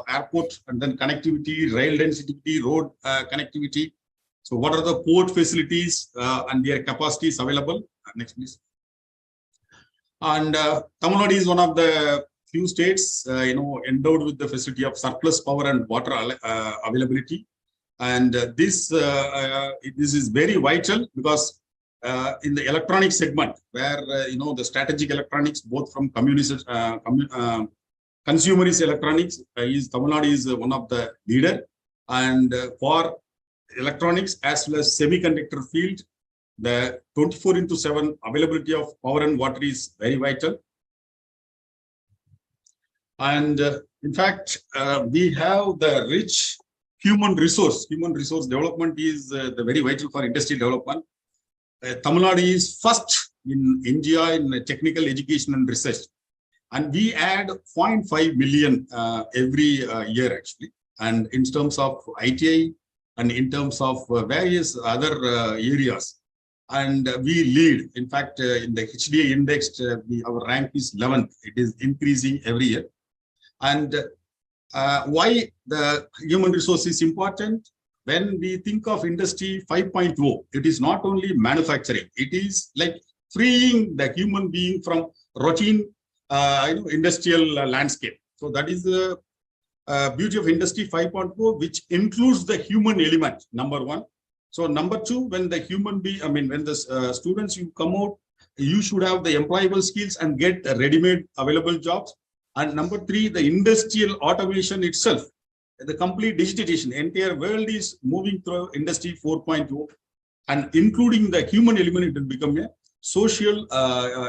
airport and then connectivity, rail density, road connectivity. So what are the port facilities and their capacities available? Next, please. And Tamil Nadu is one of the few states, endowed with the facility of surplus power and water availability. And this is very vital because in the electronic segment, where the strategic electronics, both from consumerist electronics, Tamil Nadu is one of the leader. And for electronics as well as semiconductor field, the 24/7 availability of power and water is very vital. And in fact, we have the rich human resource. Human resource development is the very vital for industry development. Tamil Nadu is first in India in technical education and research. And we add 0.5 million every year actually. And in terms of ITI and in terms of various other areas. And we lead. In fact, in the HDA index, our rank is 11th. It is increasing every year. And why the human resource is important? When we think of industry 5.0, it is not only manufacturing. It is like freeing the human being from routine industrial landscape. So that is the beauty of industry 5.0, which includes the human element, number one. So number two, when the human being, when the students you come out, you should have the employable skills and get ready-made available jobs. And number three, the industrial automation itself, the complete digitization, entire world is moving through industry 4.0, and including the human element, it will become a social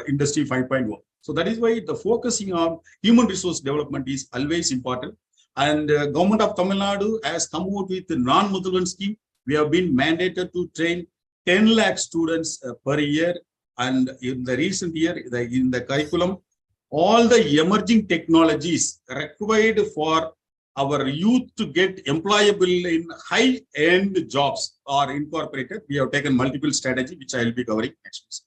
industry 5.0. So that is why the focusing on human resource development is always important. And government of Tamil Nadu has come out with the non-Muthuvan scheme. We have been mandated to train 10 lakh students per year. And in the recent year, in the curriculum, all the emerging technologies required for our youth to get employable in high-end jobs are incorporated. We have taken multiple strategies, which I will be covering next week.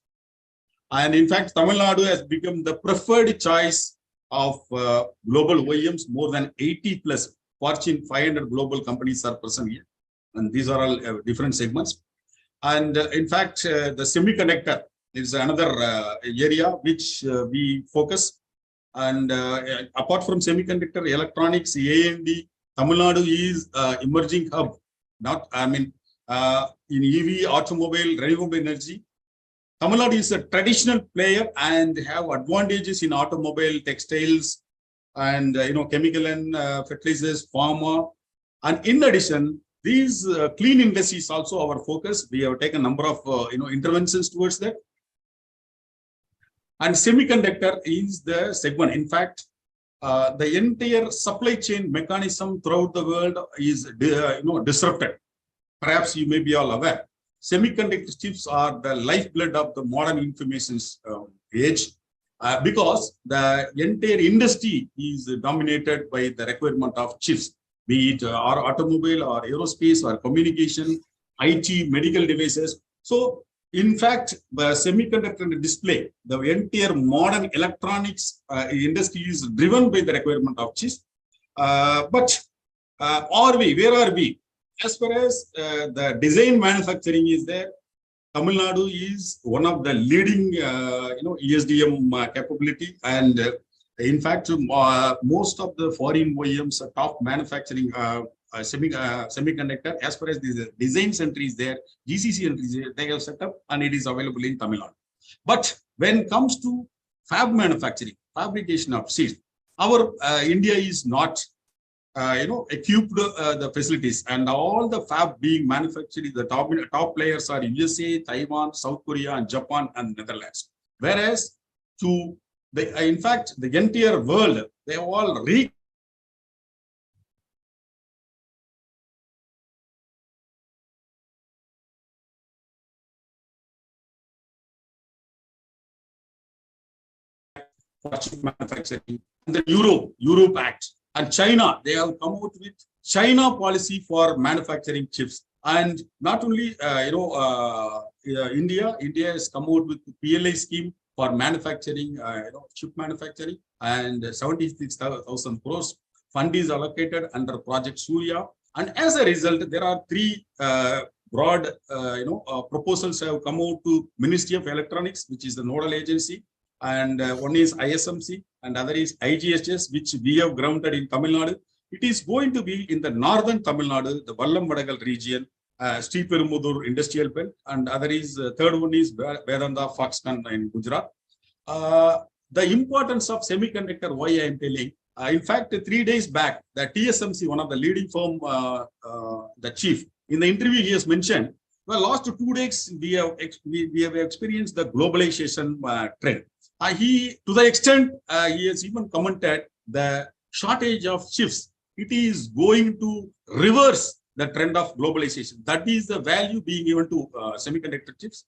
And in fact, Tamil Nadu has become the preferred choice of global OEMs. More than 80 plus Fortune 500 global companies are present here. And these are all different segments. And in fact, the semiconductor is another area which we focus. And apart from semiconductor, electronics, A&D, Tamil Nadu is emerging hub. Not, in EV, automobile, renewable energy. Tamil Nadu is a traditional player and have advantages in automobile, textiles, and chemical and fertilizers, pharma. And in addition, these clean industries also our focus. We have taken a number of interventions towards that. And semiconductor is the segment. In fact, the entire supply chain mechanism throughout the world is disrupted. Perhaps you may be all aware. Semiconductor chips are the lifeblood of the modern information age, because the entire industry is dominated by the requirement of chips, be it or automobile or aerospace or communication, IT, medical devices. So in fact, the semiconductor display, the entire modern electronics industry is driven by the requirement of chips. But where are we? As far as the design manufacturing is there, Tamil Nadu is one of the leading, ESDM capability. And in fact, most of the foreign OEMs are top manufacturing semiconductor. As far as the design center is there, GCC is there, they have set up, and it is available in Tamil Nadu. But when it comes to fab manufacturing, fabrication of seats, our India is not equipped the facilities, and all the fab being manufactured, the top players are USA, Taiwan, South Korea, and Japan, and Netherlands. Whereas in fact, the entire world, they all manufacturing. And the Europe Act. And China, they have come out with China policy for manufacturing chips. And not only, India has come out with the PLI scheme for manufacturing, chip manufacturing, and 76,000 crores fund is allocated under Project Surya. And as a result, there are three broad, proposals have come out to Ministry of Electronics, which is the nodal agency. And one is ISMC, and other is IGSS, which we have grounded in Tamil Nadu. It is going to be in the northern Tamil Nadu, the Vallam Vadagal region, Sri Perumbudur Industrial Belt, and other is third one is Vedanta Foxconn in Gujarat. The importance of semiconductor, why I am telling. In fact, 3 days back, the TSMC, one of the leading firm, the chief, in the interview he has mentioned, well, last 2 days we have experienced the globalization trend. To the extent he has even commented the shortage of chips, it is going to reverse the trend of globalization. That is the value being given to semiconductor chips.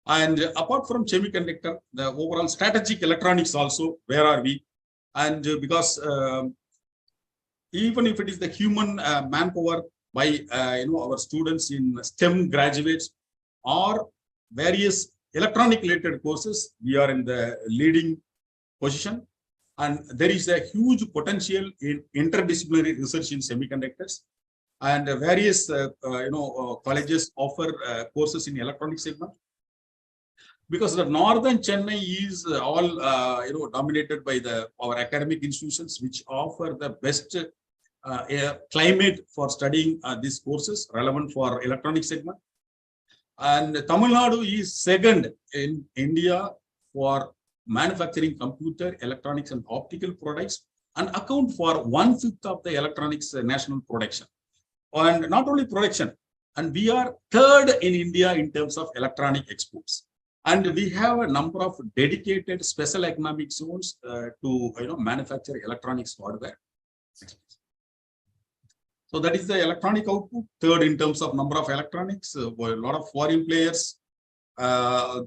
And apart from semiconductor, the overall strategic electronics also, where are we? And because even if it is the human manpower by our students in STEM graduates or various electronic related courses, we are in the leading position. And there is a huge potential in interdisciplinary research in semiconductors. And various colleges offer courses in electronic segment. Because the northern Chennai is all dominated by our academic institutions, which offer the best climate for studying these courses relevant for electronic segment. And Tamil Nadu is second in India for manufacturing computer, electronics, and optical products, and account for 1/5 of the electronics national production. And not only production, and we are third in India in terms of electronic exports. And we have a number of dedicated special economic zones to manufacture electronics hardware. So that is the electronic output, third in terms of number of electronics. A lot of foreign players,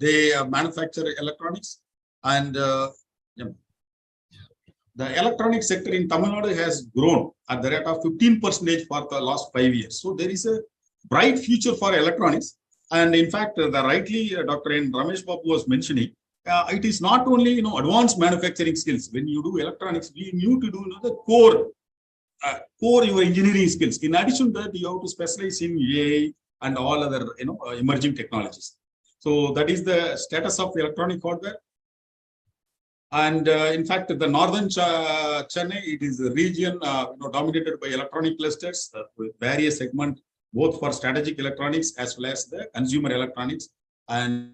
they manufacture electronics. And the electronic sector in Tamil Nadu has grown at the rate of 15% for the last 5 years. So there is a bright future for electronics. And in fact, rightly Dr. N. Ramesh Babu was mentioning, it is not only advanced manufacturing skills. When you do electronics, we need to do the core your engineering skills. In addition to that, you have to specialize in AI and all other emerging technologies. So that is the status of electronic hardware. And in fact, the northern Chennai, it is a region dominated by electronic clusters with various segments, both for strategic electronics as well as the consumer electronics. And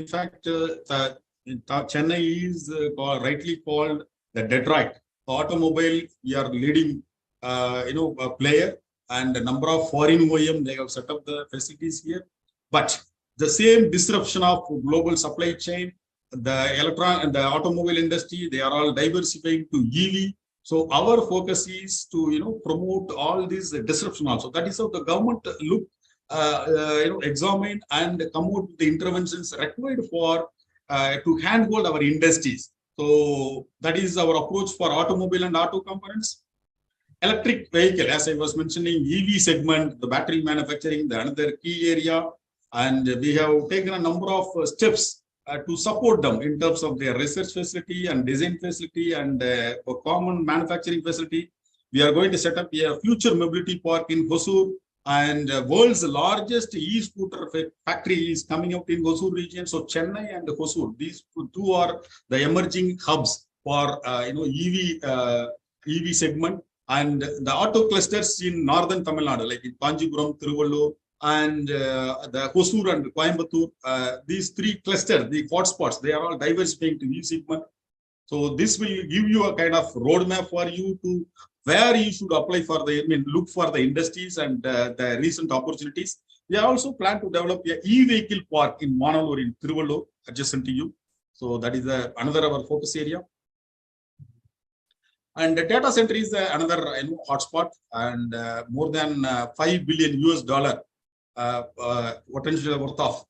in fact, Chennai is rightly called the Detroit. Automobile, we are leading, player, and a number of foreign OEM, they have set up the facilities here. But the same disruption of global supply chain, the automobile industry, they are all diversifying to EV. So our focus is to promote all these disruption also. That is how the government examine and come out with the interventions required for to handhold our industries. So that is our approach for automobile and auto components. Electric vehicle, as I was mentioning, EV segment, the battery manufacturing, the another key area. And we have taken a number of steps to support them in terms of their research facility and design facility and a common manufacturing facility. We are going to set up a future mobility park in Hosur, and world's largest e-scooter factory is coming out in Hosur region. So Chennai and Hosur, these two are the emerging hubs for EV segment. And the auto clusters in northern Tamil Nadu, like in Kanchipuram, Tiruvallur, and the Hosur and Coimbatore, these three clusters, the hotspots, they are all diversifying to EV segment. So this will give you a kind of roadmap for you to where you should apply for look for the industries and the recent opportunities. We also plan to develop a e-vehicle park in Manalur in Tiruvallur, adjacent to you. So that is another our focus area. And the data center is another hotspot, and more than $5 billion potential worth of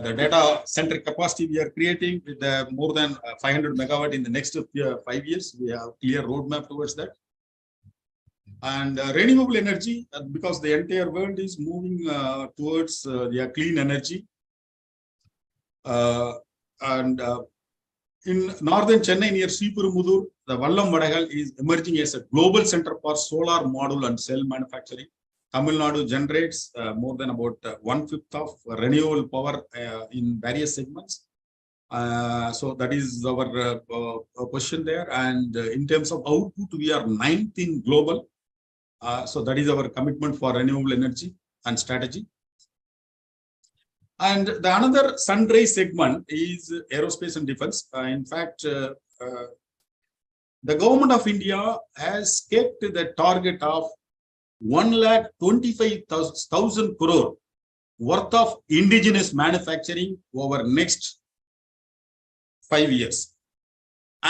the data center capacity we are creating with more than 500 megawatt in the next 5 years. We have clear roadmap towards that. And renewable energy, because the entire world is moving towards clean energy. In northern Chennai near Sriperumbudur, the Vallam Vadagal is emerging as a global center for solar module and cell manufacturing. Tamil Nadu generates more than about 1/5 of renewable power in various segments. So that is our position there. And in terms of output, we are 9th in global. So that is our commitment for renewable energy and strategy. And the another sunrise segment is aerospace and defense. In fact, the government of India has kept the target of 1,25,000 crore worth of indigenous manufacturing over next 5 years.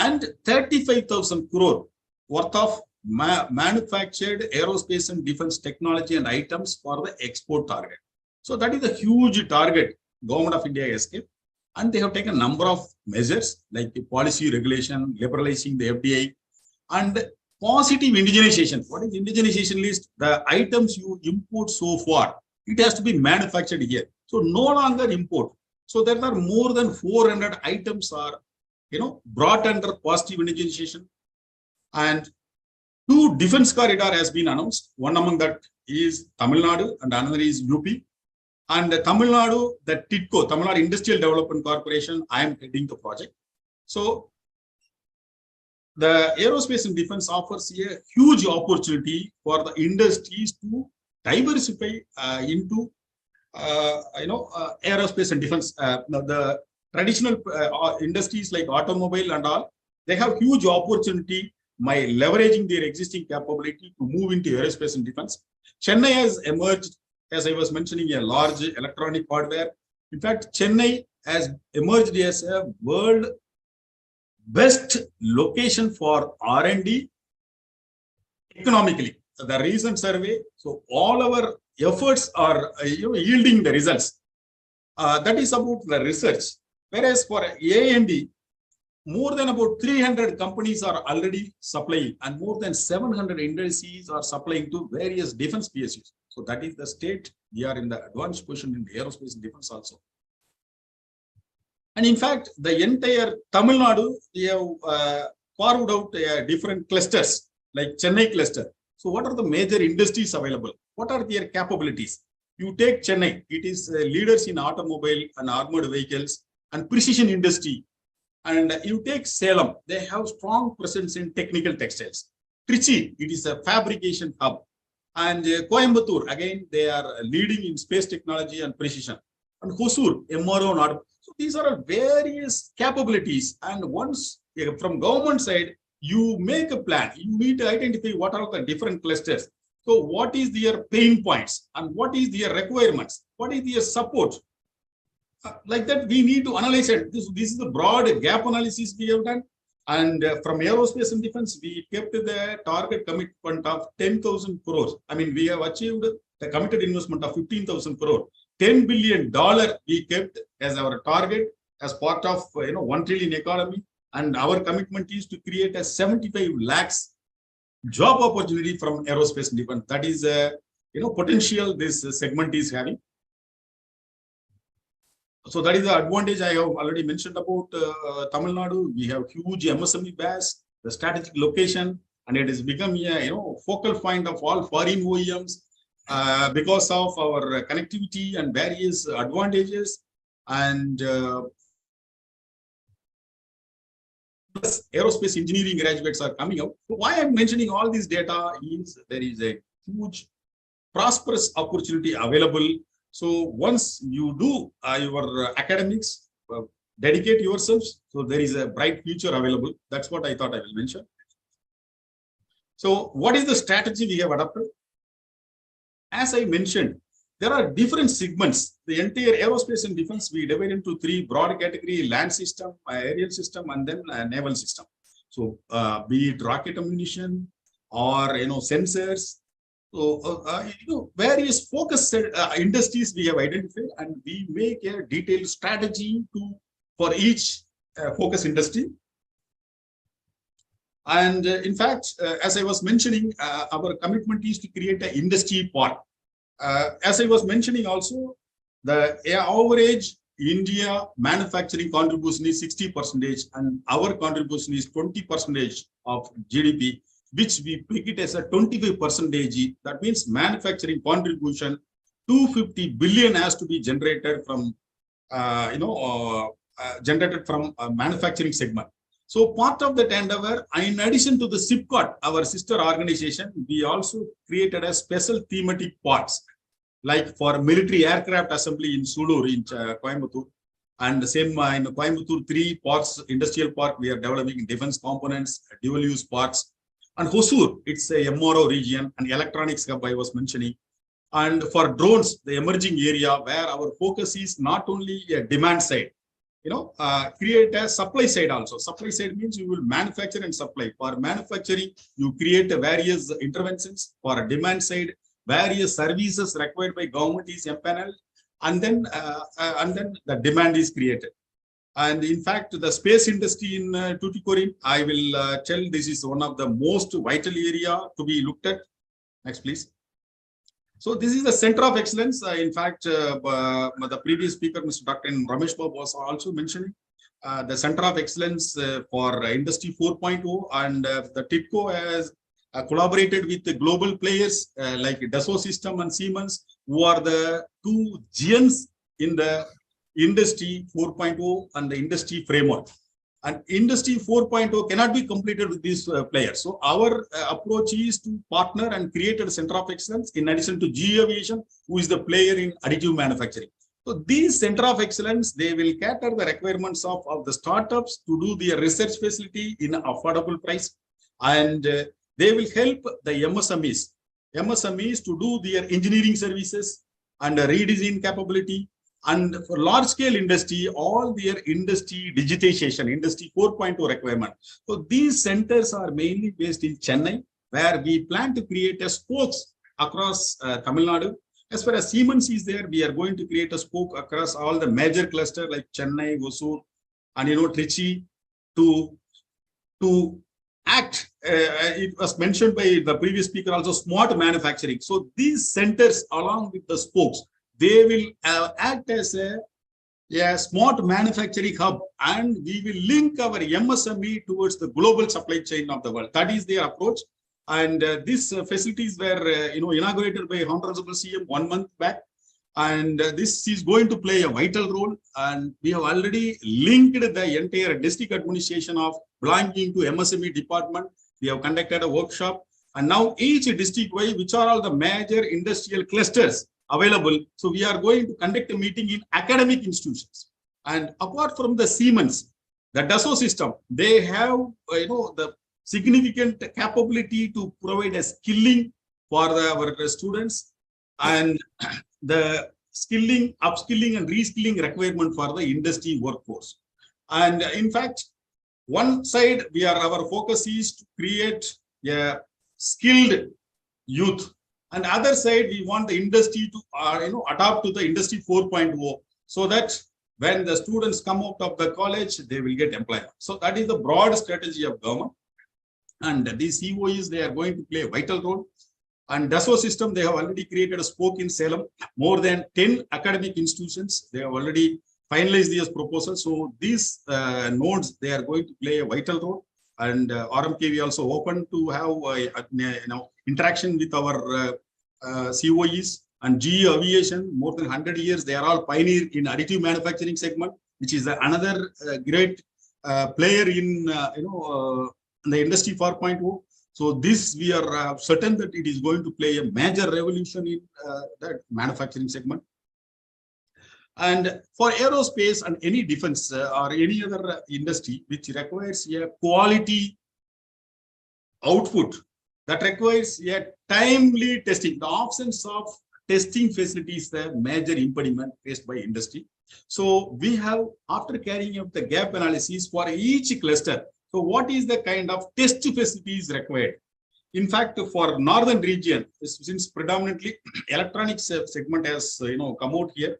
and 35,000 crore worth of manufactured aerospace and defense technology and items for the export target. So that is a huge target Government of India has kept, and they have taken a number of measures like policy regulation, liberalizing the FDI, and positive indigenization. What is indigenization list? The items you import so far, it has to be manufactured here. So no longer import. So there are more than 400 items are, brought under positive indigenization. And 2 defense corridor has been announced. One among that is Tamil Nadu and another is UP. And Tamil Nadu, the TIDCO, Tamil Nadu Industrial Development Corporation, I am heading the project. So the aerospace and defense offers a huge opportunity for the industries to diversify into, aerospace and defense. The traditional industries like automobile and all, they have huge opportunity by leveraging their existing capability to move into aerospace and defense. Chennai has emerged, as I was mentioning, a large electronic hardware. In fact, Chennai has emerged as a world best location for R&D economically. So the recent survey, so all our efforts are yielding the results. That is about the research. Whereas for A&D, more than about 300 companies are already supplying, and more than 700 industries are supplying to various defense PSUs. So that is the state. We are in the advanced position in aerospace and defense also. And in fact, the entire Tamil Nadu, we have carved out different clusters, like Chennai cluster. So what are the major industries available? What are their capabilities? You take Chennai, it is leaders in automobile and armored vehicles and precision industry. And you take Salem, they have strong presence in technical textiles. Trichy, it is a fabrication hub. And Coimbatore, again, they are leading in space technology and precision. And Hosur, MRO and so these are various capabilities. And once from government side, you make a plan, you need to identify what are the different clusters. So what is their pain points and what is their requirements? What is their support? Like that, we need to analyze it. This is the broad gap analysis we have done. And from aerospace and defense, we kept the target commitment of 10,000 crores. I mean, we have achieved the committed investment of 15,000 crore. $10 billion we kept as our target as part of 1 trillion economy. And our commitment is to create a 75 lakhs job opportunity from aerospace and defense. That is potential this segment is having. So that is the advantage I have already mentioned about Tamil Nadu. We have huge MSME base, the strategic location, and it has become a focal point of all foreign OEMs because of our connectivity and various advantages. And aerospace engineering graduates are coming out. So why I'm mentioning all this data is there is a huge prosperous opportunity available. So once you do your academics, dedicate yourselves, so there is a bright future available. That's what I thought I will mention. So what is the strategy we have adopted? As I mentioned, there are different segments. The entire aerospace and defense, we divide into 3 broad categories: land system, aerial system, and then naval system. So be it rocket ammunition or sensors. So various focus industries we have identified, and we make a detailed strategy for each focus industry. And in fact, as I was mentioning, our commitment is to create an industry park. As I was mentioning also, the average India manufacturing contribution is 60%, and our contribution is 20% of GDP, which we pick it as a 25%. That means manufacturing contribution, 250 billion has to be generated from, manufacturing segment. So part of that endeavor, in addition to the SIPCOT, our sister organization, we also created a special thematic parks, like for military aircraft assembly in Sulur in Coimbatore, and the same in Coimbatore 3 parks, industrial park, we are developing defense components, dual use parks. And Hosur, it's a MRO region, and electronics hub I was mentioning. And for drones, the emerging area where our focus is not only a demand side, create a supply side also. Supply side means you will manufacture and supply. For manufacturing, you create various interventions. For demand side, various services required by government is empaneled, and then the demand is created. And in fact, the space industry in Tuticorin, I will tell this is one of the most vital area to be looked at. Next, please. So this is the center of excellence. In fact, the previous speaker, Mr. Dr. Ramesh Babu, was also mentioning the center of excellence for Industry 4.0, and the TIDCO has collaborated with the global players like Dassault System and Siemens, who are the two giants in the Industry 4.0 and the industry framework. And Industry 4.0 cannot be completed with these players. So our approach is to partner and create a center of excellence in addition to GE Aviation, who is the player in additive manufacturing. So these center of excellence, they will cater the requirements of the startups to do their research facility in affordable price. And they will help the MSMEs to do their engineering services and redesign capability. And for large scale industry, all their industry digitization, Industry 4.0 requirement. So these centers are mainly based in Chennai, where we plan to create a spokes across Tamil Nadu. As far as Siemens is there, we are going to create a spoke across all the major clusters like Chennai, Hosur, and Trichy to act. It was mentioned by the previous speaker also, smart manufacturing. So these centers, along with the spokes, they will act as a smart manufacturing hub, and we will link our MSME towards the global supply chain of the world. That is their approach. And these facilities were inaugurated by Honorable CM 1 month back. And this is going to play a vital role. And we have already linked the entire district administration of belonging to MSME department. We have conducted a workshop. And now each district wise, which are all the major industrial clusters available. So we are going to conduct a meeting in academic institutions. And apart from the Siemens, the Dassault System, they have the significant capability to provide a skilling for our students, and the skilling, upskilling and reskilling requirement for the industry workforce. And in fact, one side our focus is to create a skilled youth. And other side, we want the industry to adapt to the Industry 4.0, so that when the students come out of the college, they will get employment. So that is the broad strategy of government. And these COEs, they are going to play a vital role. And Dassault System, they have already created a spoke in Salem. More than 10 academic institutions, they have already finalized these proposals. So these nodes, they are going to play a vital role. And RMKV also open to have interaction with our COEs. And GE Aviation, more than 100 years, they are all pioneer in additive manufacturing segment, which is another great player in the Industry 4.0. So this, we are certain that it is going to play a major revolution in that manufacturing segment. And for aerospace and any defense or any other industry which requires a quality output, that requires a timely testing. The absence of testing facilities, the major impediment faced by industry. So we have, after carrying out the gap analysis for each cluster, so what is the kind of test facilities required? In fact, for northern region, since predominantly electronics segment has come out here,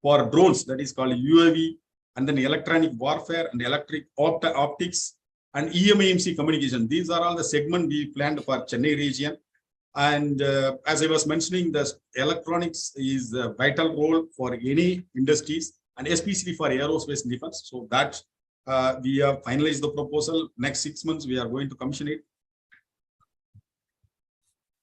for drones, that is called UAV, and then electronic warfare and electric optics and EMAMC communication. These are all the segment we planned for Chennai region. And as I was mentioning, the electronics is a vital role for any industries, and especially for aerospace and defense. So that we have finalized the proposal. Next 6 months, we are going to commission it.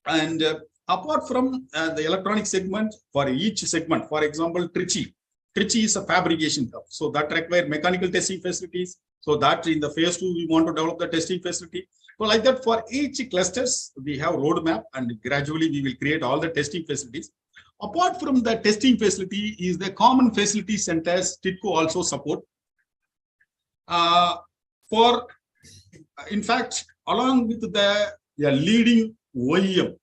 And apart from the electronic segment, for each segment, for example, Trichy is a fabrication hub. So that requires mechanical testing facilities. So that in the phase 2, we want to develop the testing facility. So like that, for each clusters, we have roadmap, and gradually we will create all the testing facilities. Apart from the testing facility is the common facility centers TIDCO also support. In fact, along with the leading OEM,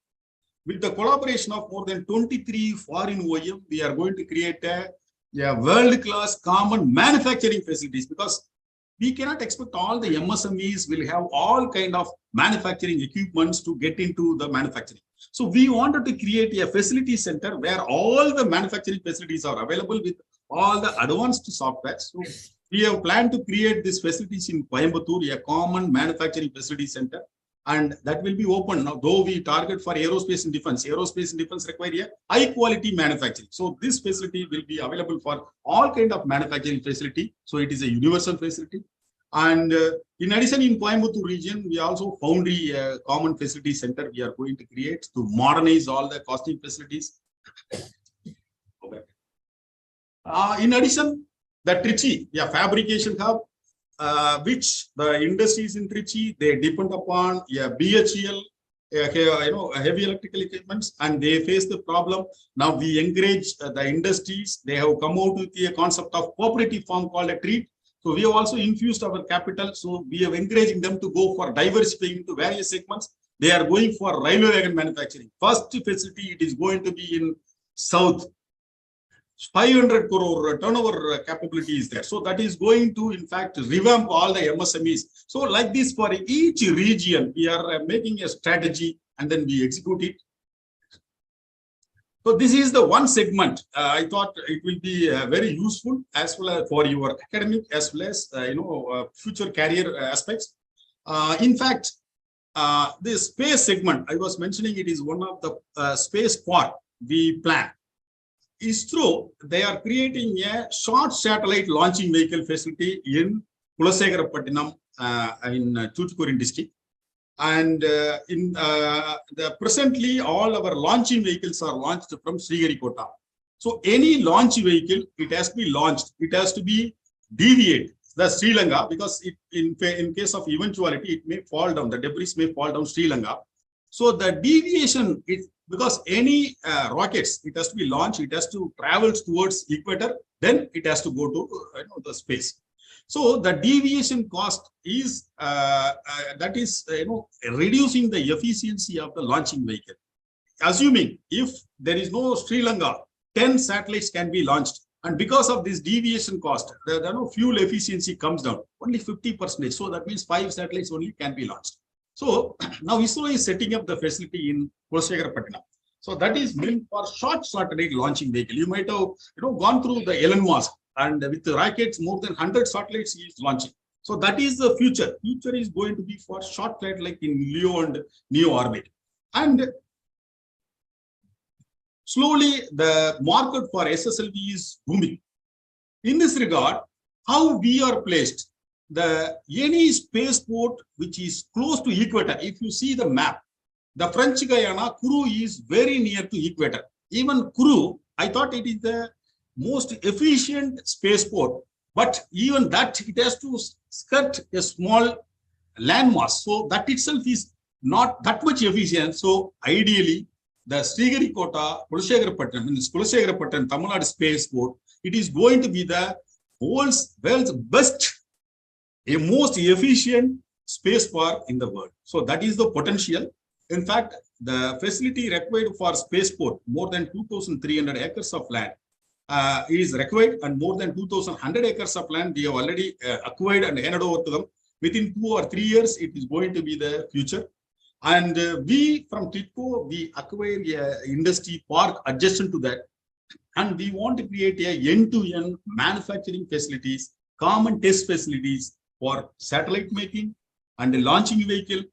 with the collaboration of more than 23 foreign OEM, we are going to create a world-class common manufacturing facilities, because we cannot expect all the MSMEs will have all kind of manufacturing equipments to get into the manufacturing. So we wanted to create a facility center where all the manufacturing facilities are available with all the advanced software. So we have planned to create these facilities in Coimbatore, a common manufacturing facility center, and that will be open now. Though we target for aerospace and defense require a high quality manufacturing. So this facility will be available for all kind of manufacturing facility. So it is a universal facility. And in addition, in Coimbatore region, we also found a common facility center we are going to create to modernize all the costing facilities. Okay. In addition, the Trichy, fabrication hub, which the industries in Trichy, they depend upon BHEL, heavy electrical equipments, and they face the problem. Now we encourage the industries. They have come out with a concept of cooperative firm called a TREAT. So we have also infused our capital. So we are encouraging them to go for diversifying into various segments. They are going for railway wagon manufacturing. First facility, it is going to be in South. 500 crore turnover capability is there. So that is going to, in fact, revamp all the MSMEs. So like this, for each region, we are making a strategy and then we execute it. So this is the one segment. I thought it will be very useful as well as for your academic as well as future career aspects. In fact, the space segment I was mentioning, it is one of the space part we plan. ISRO, they are creating a short satellite launching vehicle facility in Kulasegarapattinam in Tuticorin district. And presently, all our launching vehicles are launched from Sriharikota. So any launch vehicle, it has to be launched. It has to be deviate the Sri Lanka, because in case of eventuality, it may fall down. The debris may fall down Sri Lanka. So the deviation is because any rockets, it has to be launched. It has to travel towards equator. Then it has to go to the space. So the deviation cost is that is reducing the efficiency of the launching vehicle. Assuming if there is no Sri Lanka, 10 satellites can be launched, and because of this deviation cost, the fuel efficiency comes down only 50%. So that means 5 satellites only can be launched. So now ISRO is setting up the facility in Kulasegarapattinam. So that is meant for short satellite launching vehicle. You might have gone through the Elon Musk. And with the rockets, more than 100 satellites he is launching. So that is the future. Future is going to be for short flight like in LEO and NEO orbit. And slowly the market for SSLV is booming. In this regard, how we are placed, any spaceport which is close to equator, if you see the map, the French Guiana, Kourou is very near to equator. Even Kourou, I thought it is the most efficient spaceport, but even that it has to skirt a small landmass. So that itself is not that much efficient. So ideally, the Sriharikota, Kulasegarapattinam, in Kulasegarapattinam, Tamil Nadu spaceport, it is going to be the world's best, a most efficient space park in the world. So that is the potential. In fact, the facility required for spaceport, more than 2,300 acres of land, is required, and more than 2,100 acres of land we have already acquired and handed over to them. Within 2 or 3 years, it is going to be the future. And we from TITCO, we acquired an industry park adjacent to that. And we want to create a end-to-end manufacturing facilities, common test facilities for satellite making and the launching vehicle.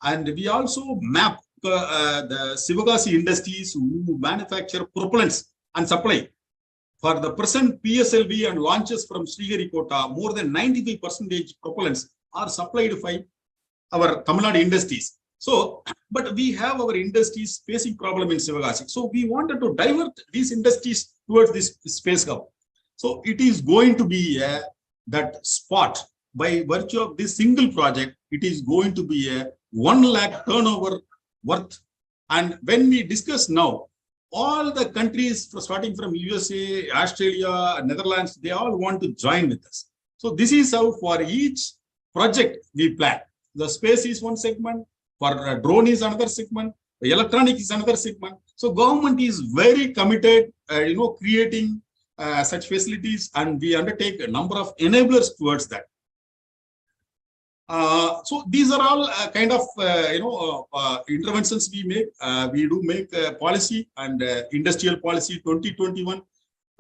And we also map the Sivagasi industries who manufacture propellants and supply. For the present PSLV and launches from Sriharikota, more than 95% propellants are supplied by our Tamil Nadu industries. So, but we have our industries facing problem in Sivagasi. So we wanted to divert these industries towards this space hub. So it is going to be that spot. By virtue of this single project, it is going to be a 1 lakh turnover worth. And when we discuss now, all the countries starting from USA, Australia, Netherlands, they all want to join with us. So this is how for each project we plan. The space is one segment, for drone is another segment, the electronic is another segment. So government is very committed, creating such facilities, and we undertake a number of enablers towards that. So these are all kind of interventions we make. We do make policy and industrial policy 2021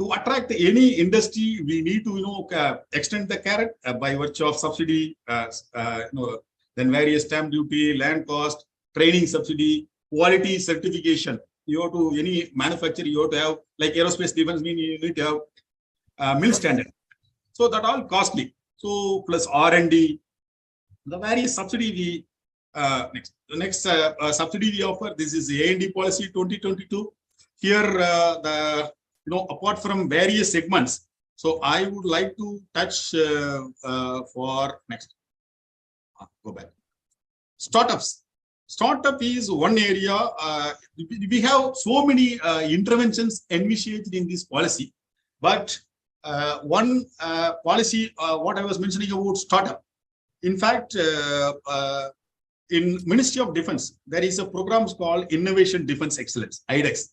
to attract any industry. We need to extend the carrot by virtue of subsidy, then various stamp duty, land cost, training subsidy, quality certification. You have to any manufacturer, you have to have like aerospace defense. You need to have mill standard. So that all costly. So plus R&D. The various subsidy we next subsidy we offer. This is the A&D policy 2022. Here apart from various segments, so I would like to touch for next. Go back. Startups. Startup is one area. We have so many interventions envisaged in this policy, but one policy what I was mentioning about startup. In fact, in Ministry of Defense, there is a program called Innovation Defense Excellence, IDEX.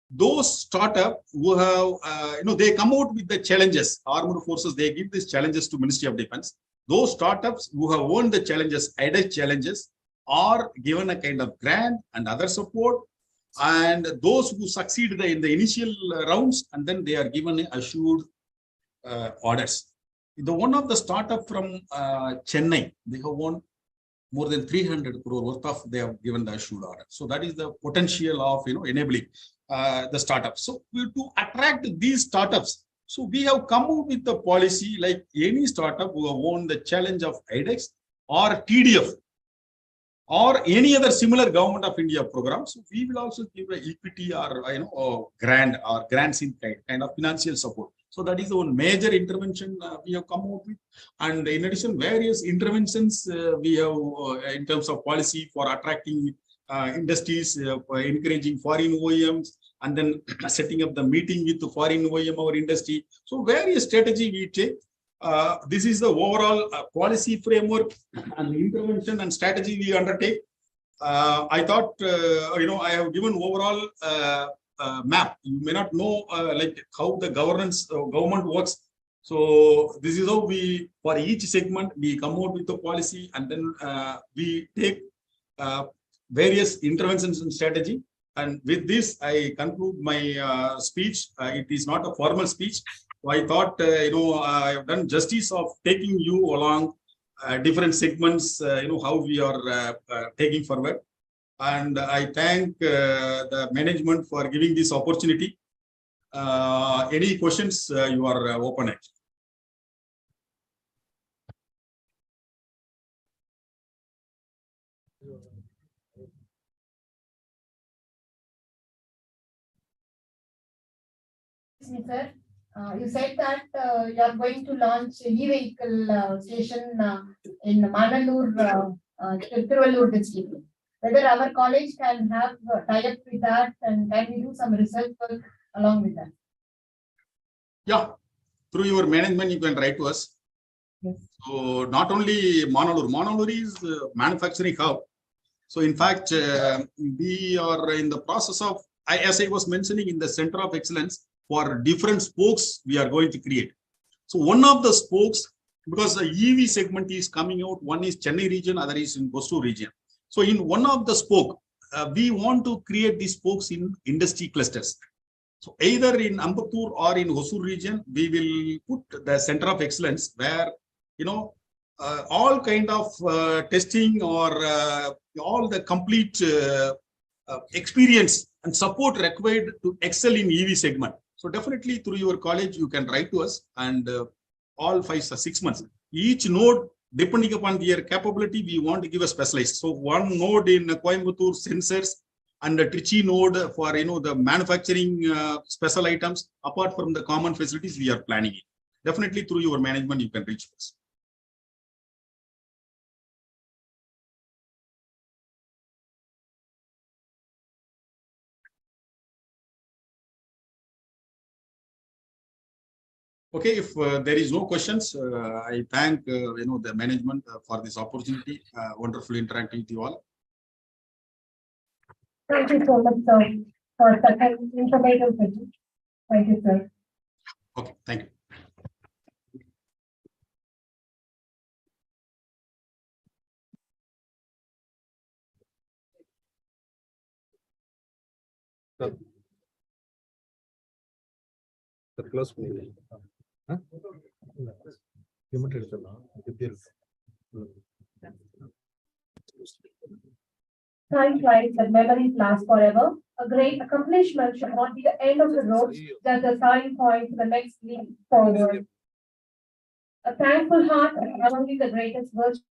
Those startups who have, they come out with the challenges, armed forces, they give these challenges to Ministry of Defense. Those startups who have won the challenges, IDEX challenges, are given a kind of grant and other support. And those who succeed in the initial rounds, and then they are given assured orders. The one of the startup from Chennai, they have won more than 300 crore worth of, they have given the assured order. So that is the potential of enabling the startups. So to attract these startups, so we have come up with the policy like any startup who have won the challenge of IDEX or TDF or any other similar Government of India programs. So we will also give an equity or grant or grants in kind of financial support. So that is one major intervention we have come up with. And in addition, various interventions we have in terms of policy for attracting industries, encouraging foreign OEMs, and then setting up the meeting with the foreign OEM or industry. So various strategy we take. This is the overall policy framework and the intervention and strategy we undertake. I thought, I have given overall map. You may not know like how the government works. So this is how we, for each segment, we come out with the policy, and then we take various interventions and strategy. And with this, I conclude my speech. It is not a formal speech. So I thought, I have done justice of taking you along different segments, how we are taking forward. And I thank the management for giving this opportunity. Any questions, you are open actually. Sir, you said that you are going to launch e-vehicle station in Manalur, Tiruvallur district. Whether our college can have tie-up with that, and can we do some research work along with that? Yeah, through your management, you can write to us. Yes. So not only Manalur, Manalur is manufacturing hub. So in fact, we are in the process of, as I was mentioning, in the Center of Excellence for different spokes we are going to create. So one of the spokes, because the EV segment is coming out, one is Chennai region, other is in Hosur region. So in one of the spoke, we want to create these spokes in industry clusters. So either in Ambattur or in Hosur region, we will put the Center of Excellence where, all kind of testing or all the complete experience and support required to excel in EV segment. So definitely through your college, you can write to us, and all 5 or 6 months. Each node, depending upon their capability, we want to give a specialized. So one node in Coimbatore sensors, and the Trichy node for the manufacturing special items. Apart from the common facilities, we are planning it. Definitely through your management, you can reach us. Okay, if there is no questions, I thank the management for this opportunity. Wonderful interacting with you all. Thank you so much, sir, for such an informative session. Thank you, sir. Okay, thank you. Close பண்ணி. Remote எடுத்துடலாம். எப்படி இருக்கு? Time flies, but memories last forever. A great accomplishment should not be the end of the road, just the starting point for the next leap forward. A thankful heart is not only the greatest virtue.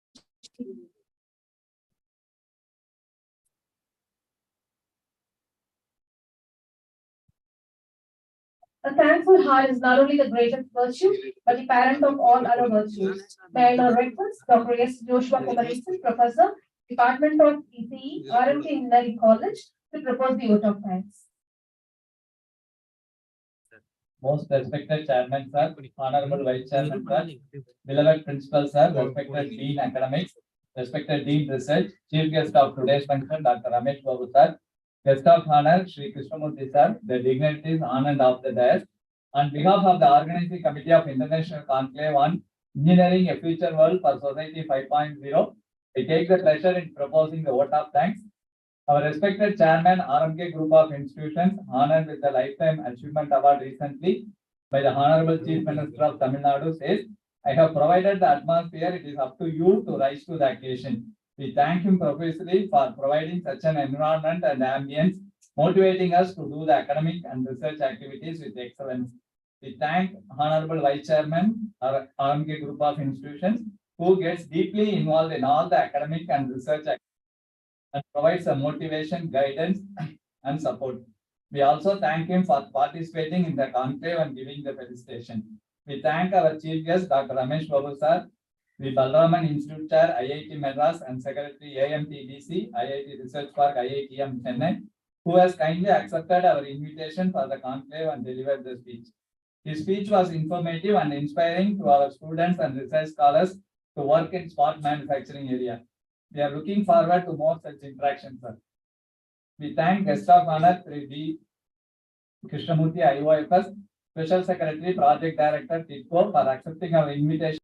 A thankful heart is not only the greatest virtue, but the parent of all other virtues. May I now request Dr. S. Joshua Kumaresan, Professor, Department of ECE, RMK Engineering College, to propose the vote of thanks. Most respected Chairman Sir, Honorable Vice Chairman Sir, beloved Principal Sir, respected Dean Academics, respected Dean Research, Chief Guest of today's function, Dr. Ramesh Babu Sir, Guest of Honor, Shri Krishnamurthy Sir, the dignitaries on and off the dais. On behalf of the Organizing Committee of International Conclave on Engineering a Future World for Society 5.0, I take the pleasure in proposing the vote of thanks. Our respected Chairman, RMK Group of Institutions, honored with the Lifetime Achievement Award recently by the Honorable Chief Minister of Tamil Nadu, says, I have provided the atmosphere, it is up to you to rise to the occasion. We thank him profusely for providing such an environment and ambience, motivating us to do the academic and research activities with excellence. We thank Honorable Vice Chairman, RMK Group of Institutions, who gets deeply involved in all the academic and research activities and provides some motivation, guidance, and support. We also thank him for participating in the conclave and giving the felicitation. We thank our Chief Guest, Dr. Ramesh Babu Sir, the Balraman Institute Chair, IIT Madras, and Secretary AMTDC, IIT Research Park, IITM Chennai, who has kindly accepted our invitation for the conclave and delivered the speech. His speech was informative and inspiring to our students and research scholars to work in smart manufacturing area. We are looking forward to more such interactions, sir. We thank Guest of Honor, D. Krishnamurthy, IOFS, Special Secretary, Project Director, TIDCO, for accepting our invitation.